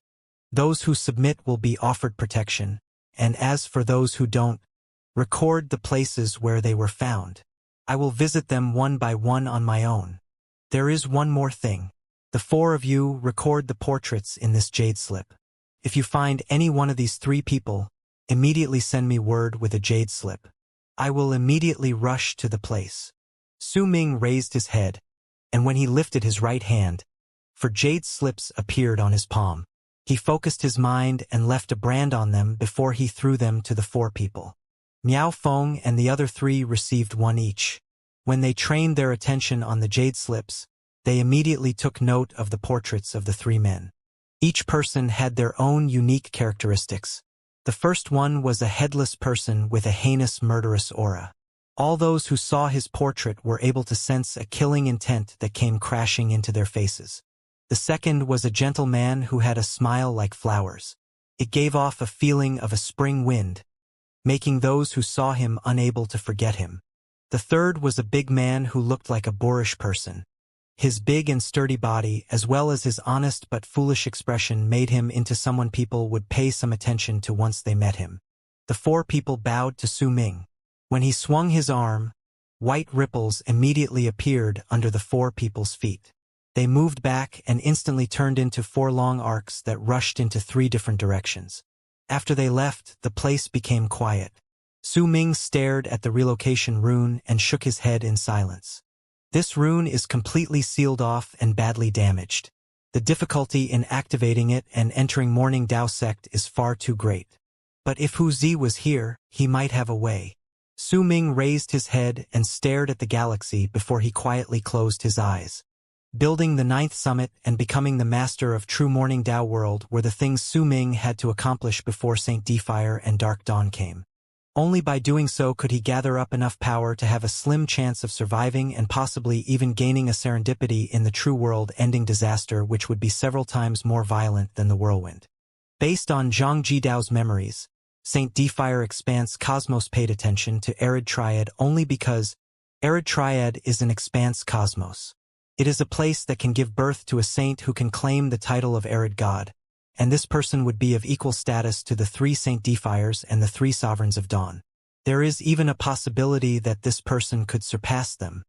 Those who submit will be offered protection, and as for those who don't, record the places where they were found. I will visit them one by one on my own. There is one more thing. The four of you record the portraits in this jade slip. If you find any one of these three people, immediately send me word with a jade slip. I will immediately rush to the place. Su Ming raised his head, and when he lifted his right hand, for jade slips appeared on his palm. He focused his mind and left a brand on them before he threw them to the four people. Miao Feng and the other three received one each. When they trained their attention on the jade slips, they immediately took note of the portraits of the three men. Each person had their own unique characteristics. The first one was a headless person with a heinous murderous aura. All those who saw his portrait were able to sense a killing intent that came crashing into their faces. The second was a gentle man who had a smile like flowers. It gave off a feeling of a spring wind, making those who saw him unable to forget him. The third was a big man who looked like a boorish person. His big and sturdy body, as well as his honest but foolish expression, made him into someone people would pay some attention to once they met him. The four people bowed to Su Ming. When he swung his arm, white ripples immediately appeared under the four people's feet. They moved back and instantly turned into four long arcs that rushed into three different directions. After they left, the place became quiet. Su Ming stared at the relocation rune and shook his head in silence. This rune is completely sealed off and badly damaged. The difficulty in activating it and entering Morning Dao sect is far too great. But if Hu Zi was here, he might have a way. Su Ming raised his head and stared at the galaxy before he quietly closed his eyes. Building the 9th summit and becoming the master of true Morning Dao world were the things Su Ming had to accomplish before St. Defire and Dark Dawn came. Only by doing so could he gather up enough power to have a slim chance of surviving and possibly even gaining a serendipity in the true world-ending disaster which would be several times more violent than the whirlwind. Based on Zhang Jidao's memories, St. Defire Expanse Cosmos paid attention to Arid Triad only because Arid Triad is an expanse cosmos. It is a place that can give birth to a saint who can claim the title of Arid God, and this person would be of equal status to the three St. Defires and the three Sovereigns of Dawn. There is even a possibility that this person could surpass them.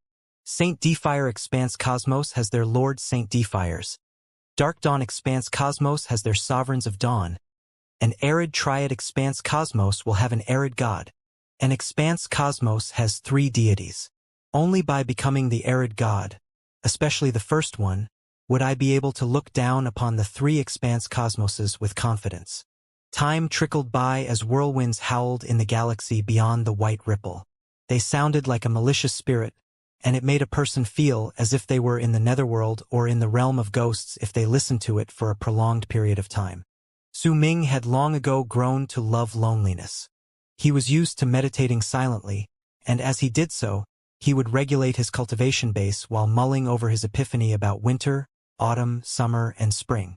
St. Defire Expanse Cosmos has their Lord St. Defires. Dark Dawn Expanse Cosmos has their Sovereigns of Dawn. An Arid Triad Expanse Cosmos will have an Arid God. An Expanse Cosmos has three deities. Only by becoming the Arid God, especially the first one, would I be able to look down upon the three expanse cosmoses with confidence. Time trickled by as whirlwinds howled in the galaxy beyond the white ripple. They sounded like a malicious spirit, and it made a person feel as if they were in the netherworld or in the realm of ghosts if they listened to it for a prolonged period of time. Su Ming had long ago grown to love loneliness. He was used to meditating silently, and as he did so, he would regulate his cultivation base while mulling over his epiphany about winter, autumn, summer, and spring.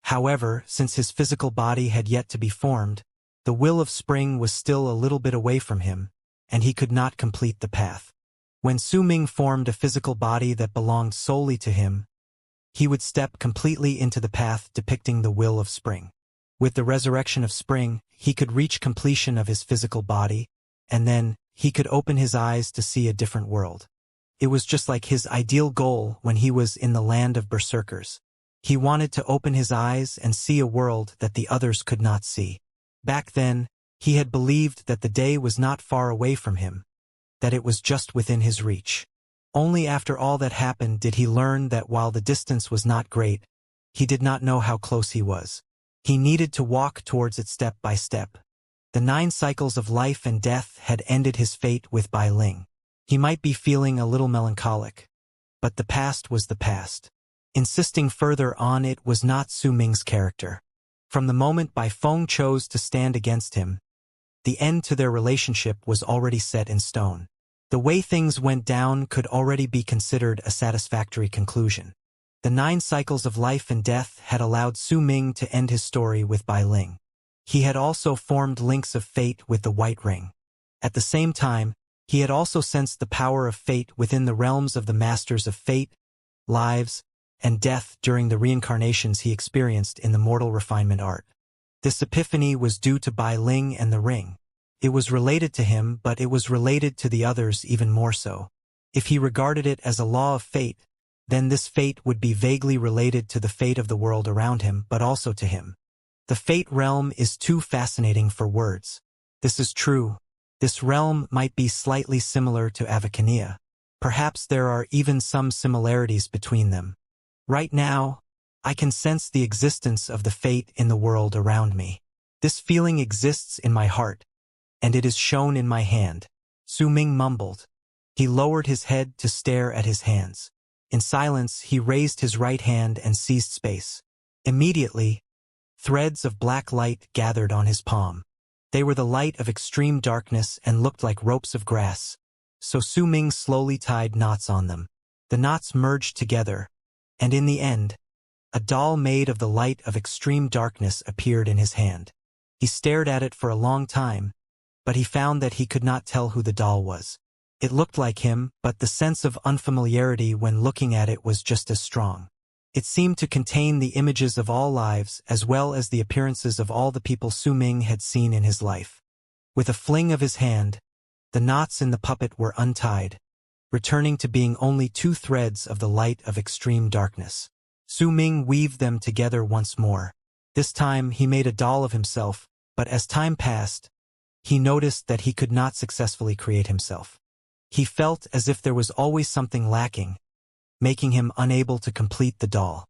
However, since his physical body had yet to be formed, the will of spring was still a little bit away from him, and he could not complete the path. When Su Ming formed a physical body that belonged solely to him, he would step completely into the path depicting the will of spring. With the resurrection of spring, he could reach completion of his physical body, and then he could open his eyes to see a different world. It was just like his ideal goal when he was in the land of berserkers. He wanted to open his eyes and see a world that the others could not see. Back then, he had believed that the day was not far away from him, that it was just within his reach. Only after all that happened did he learn that while the distance was not great, he did not know how close he was. He needed to walk towards it step by step. The 9 cycles of life and death had ended his fate with Bai Ling. He might be feeling a little melancholic, but the past was the past. Insisting further on it was not Su Ming's character. From the moment Bai Feng chose to stand against him, the end to their relationship was already set in stone. The way things went down could already be considered a satisfactory conclusion. The 9 cycles of life and death had allowed Su Ming to end his story with Bai Ling. He had also formed links of fate with the White Ring. At the same time, he had also sensed the power of fate within the realms of the masters of fate, lives, and death during the reincarnations he experienced in the mortal refinement art. This epiphany was due to Bai Ling and the ring. It was related to him, but it was related to the others even more so. If he regarded it as a law of fate, then this fate would be vaguely related to the fate of the world around him, but also to him. The fate realm is too fascinating for words. This is true. This realm might be slightly similar to Avicania. Perhaps there are even some similarities between them. Right now, I can sense the existence of the fate in the world around me. This feeling exists in my heart, and it is shown in my hand. Su Ming mumbled. He lowered his head to stare at his hands. In silence, he raised his right hand and seized space. Immediately, threads of black light gathered on his palm. They were the light of extreme darkness and looked like ropes of grass. So Su Ming slowly tied knots on them. The knots merged together, and in the end, a doll made of the light of extreme darkness appeared in his hand. He stared at it for a long time, but he found that he could not tell who the doll was. It looked like him, but the sense of unfamiliarity when looking at it was just as strong. It seemed to contain the images of all lives as well as the appearances of all the people Su Ming had seen in his life. With a fling of his hand, the knots in the puppet were untied, returning to being only two threads of the light of extreme darkness. Su Ming weaved them together once more. This time he made a doll of himself, but as time passed, he noticed that he could not successfully create himself. He felt as if there was always something lacking, making him unable to complete the doll.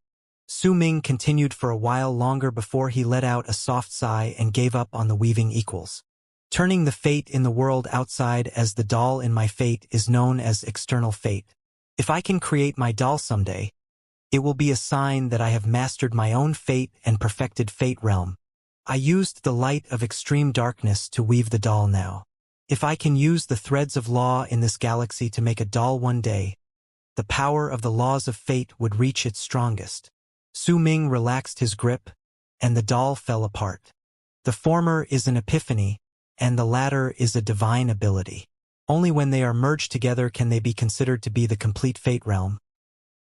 Su Ming continued for a while longer before he let out a soft sigh and gave up on the weaving equals. Turning the fate in the world outside as the doll in my fate is known as external fate. If I can create my doll someday, it will be a sign that I have mastered my own fate and perfected fate realm. I used the light of extreme darkness to weave the doll now. If I can use the threads of law in this galaxy to make a doll one day, the power of the laws of fate would reach its strongest. Su Ming relaxed his grip, and the doll fell apart. The former is an epiphany, and the latter is a divine ability. Only when they are merged together can they be considered to be the complete fate realm.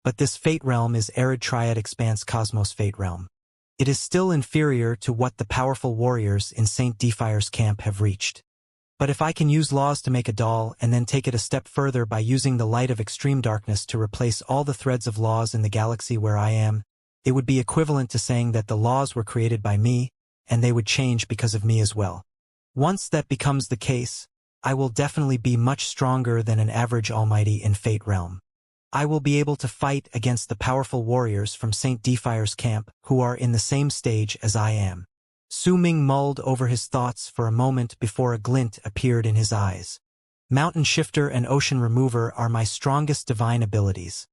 But this fate realm is Arid Triad Expanse Cosmos Fate Realm. It is still inferior to what the powerful warriors in Saint Defire's camp have reached. But if I can use laws to make a doll and then take it a step further by using the light of extreme darkness to replace all the threads of laws in the galaxy where I am, it would be equivalent to saying that the laws were created by me, and they would change because of me as well. Once that becomes the case, I will definitely be much stronger than an average almighty in Fate Realm. I will be able to fight against the powerful warriors from Saint Defire's camp who are in the same stage as I am. Su Ming mulled over his thoughts for a moment before a glint appeared in his eyes. Mountain Shifter and Ocean Remover are my strongest divine abilities,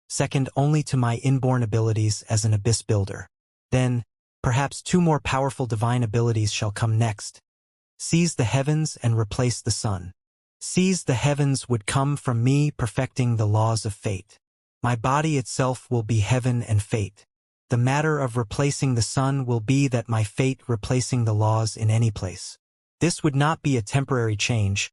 second only to my inborn abilities as an Abyss Builder. Then, perhaps two more powerful divine abilities shall come next. Seize the heavens and replace the sun. Seize the heavens would come from me perfecting the laws of fate. My body itself will be heaven and fate. The matter of replacing the sun will be that my fate replacing the laws in any place. This would not be a temporary change,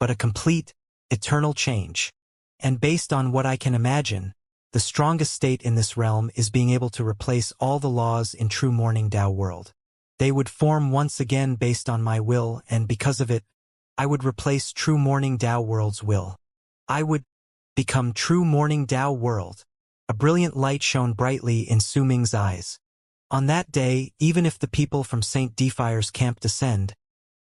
but a complete, eternal change. And based on what I can imagine, the strongest state in this realm is being able to replace all the laws in True Morning Tao world. They would form once again based on my will, and because of it, I would replace True Morning Tao world's will. I would become True Morning Tao world. A brilliant light shone brightly in Su Ming's eyes. On that day, even if the people from Saint Defire's camp descend,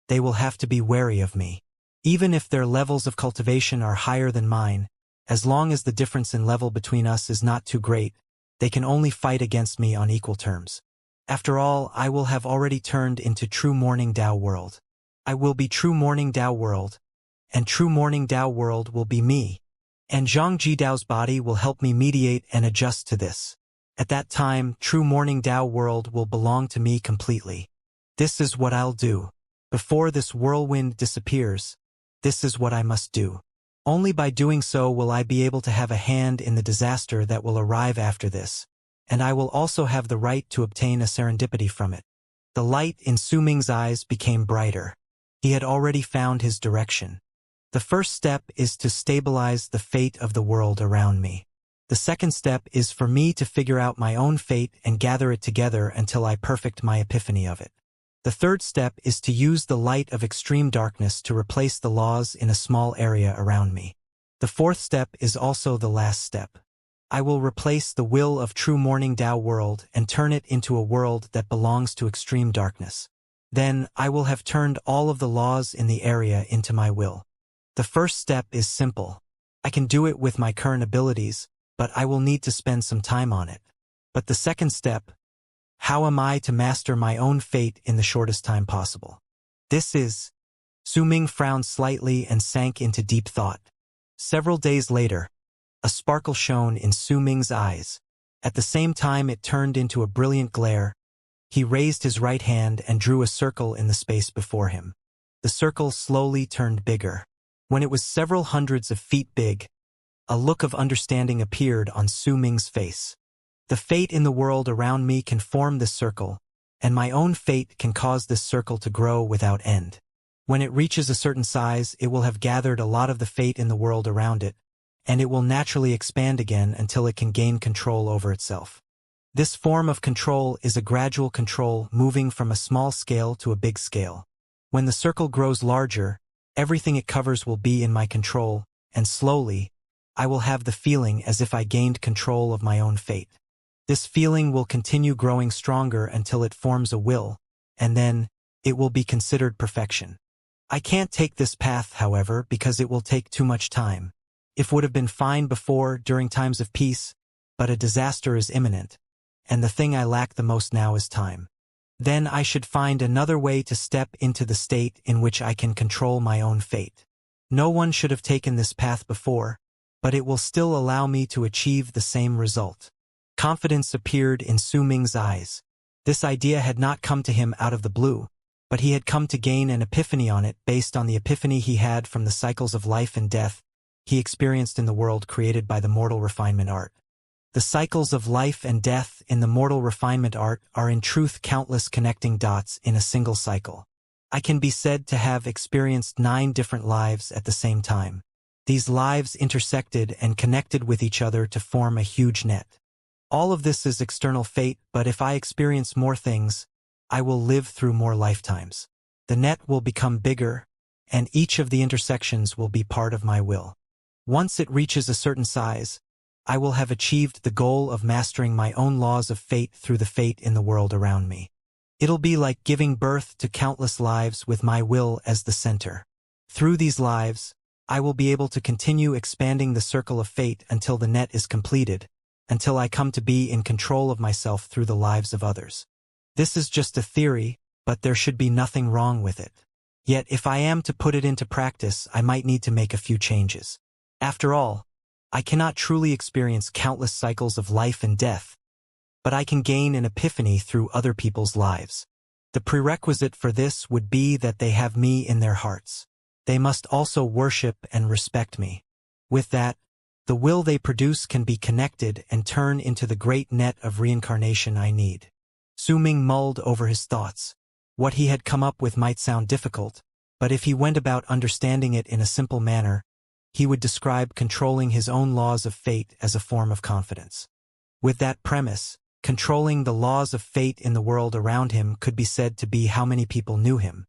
they will have to be wary of me. Even if their levels of cultivation are higher than mine, as long as the difference in level between us is not too great, they can only fight against me on equal terms. After all, I will have already turned into True Morning Tao world. I will be True Morning Tao world, and True Morning Tao world will be me. And Zhang Jidao's body will help me mediate and adjust to this. At that time, True Morning Tao world will belong to me completely. This is what I'll do. Before this whirlwind disappears, this is what I must do. Only by doing so will I be able to have a hand in the disaster that will arrive after this, and I will also have the right to obtain a serendipity from it. The light in Su Ming's eyes became brighter. He had already found his direction. The first step is to stabilize the fate of the world around me. The second step is for me to figure out my own fate and gather it together until I perfect my epiphany of it. The third step is to use the light of extreme darkness to replace the laws in a small area around me. The fourth step is also the last step. I will replace the will of true morning Tao world and turn it into a world that belongs to extreme darkness. Then I will have turned all of the laws in the area into my will. The first step is simple. I can do it with my current abilities, but I will need to spend some time on it. But the second step, how am I to master my own fate in the shortest time possible? This is... Su Ming frowned slightly and sank into deep thought. Several days later, a sparkle shone in Su Ming's eyes. At the same time it turned into a brilliant glare. He raised his right hand and drew a circle in the space before him. The circle slowly turned bigger. When it was several hundreds of feet big, a look of understanding appeared on Su Ming's face. The fate in the world around me can form this circle, and my own fate can cause this circle to grow without end. When it reaches a certain size, it will have gathered a lot of the fate in the world around it, and it will naturally expand again until it can gain control over itself. This form of control is a gradual control moving from a small scale to a big scale. When the circle grows larger, everything it covers will be in my control, and slowly, I will have the feeling as if I gained control of my own fate. This feeling will continue growing stronger until it forms a will, and then, it will be considered perfection. I can't take this path, however, because it will take too much time. It would have been fine before, during times of peace, but a disaster is imminent, and the thing I lack the most now is time. Then I should find another way to step into the state in which I can control my own fate. No one should have taken this path before, but it will still allow me to achieve the same result. Confidence appeared in Su Ming's eyes. This idea had not come to him out of the blue, but he had come to gain an epiphany on it based on the epiphany he had from the cycles of life and death he experienced in the world created by the mortal refinement art. The cycles of life and death in the mortal refinement art are in truth countless connecting dots in a single cycle. I can be said to have experienced 9 different lives at the same time. These lives intersected and connected with each other to form a huge net. All of this is external fate, but if I experience more things, I will live through more lifetimes. The net will become bigger, and each of the intersections will be part of my will. Once it reaches a certain size, I will have achieved the goal of mastering my own laws of fate through the fate in the world around me. It'll be like giving birth to countless lives with my will as the center. Through these lives, I will be able to continue expanding the circle of fate until the net is completed, until I come to be in control of myself through the lives of others. This is just a theory, but there should be nothing wrong with it. Yet if I am to put it into practice, I might need to make a few changes. After all, I cannot truly experience countless cycles of life and death, but I can gain an epiphany through other people's lives. The prerequisite for this would be that they have me in their hearts. They must also worship and respect me. With that, the will they produce can be connected and turn into the great net of reincarnation I need. Su Ming mulled over his thoughts. What he had come up with might sound difficult, but if he went about understanding it in a simple manner, he would describe controlling his own laws of fate as a form of confidence. With that premise, controlling the laws of fate in the world around him could be said to be how many people knew him.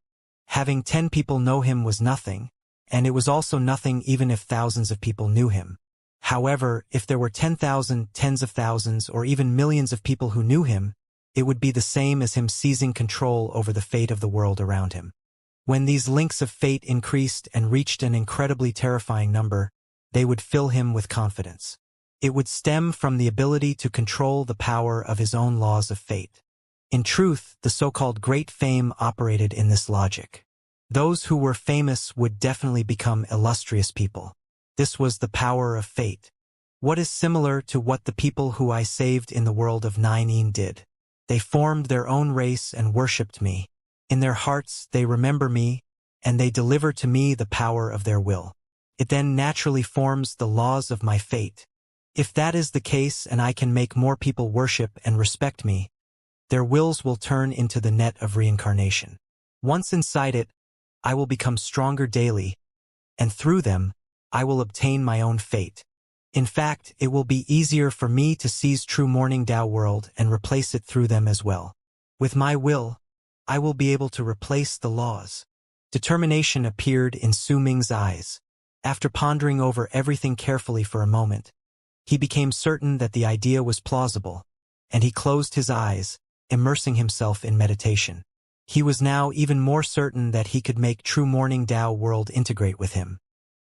Having 10 people know him was nothing, and it was also nothing even if thousands of people knew him. However, if there were 10,000, tens of thousands, or even millions of people who knew him, it would be the same as him seizing control over the fate of the world around him. When these links of fate increased and reached an incredibly terrifying number, they would fill him with confidence. It would stem from the ability to control the power of his own laws of fate. In truth, the so-called great fame operated in this logic. Those who were famous would definitely become illustrious people. This was the power of fate. What is similar to what the people who I saved in the world of 9 did. They formed their own race and worshipped me. In their hearts they remember me, and they deliver to me the power of their will. It then naturally forms the laws of my fate. If that is the case and I can make more people worship and respect me, Their wills will turn into the net of reincarnation. Once inside it, I will become stronger daily, and through them, I will obtain my own fate. In fact, it will be easier for me to seize true morning Tao world and replace it through them as well. With my will, I will be able to replace the laws. Determination appeared in Su Ming's eyes. After pondering over everything carefully for a moment, he became certain that the idea was plausible, and he closed his eyes, immersing himself in meditation. He was now even more certain that he could make true morning Tao world integrate with him.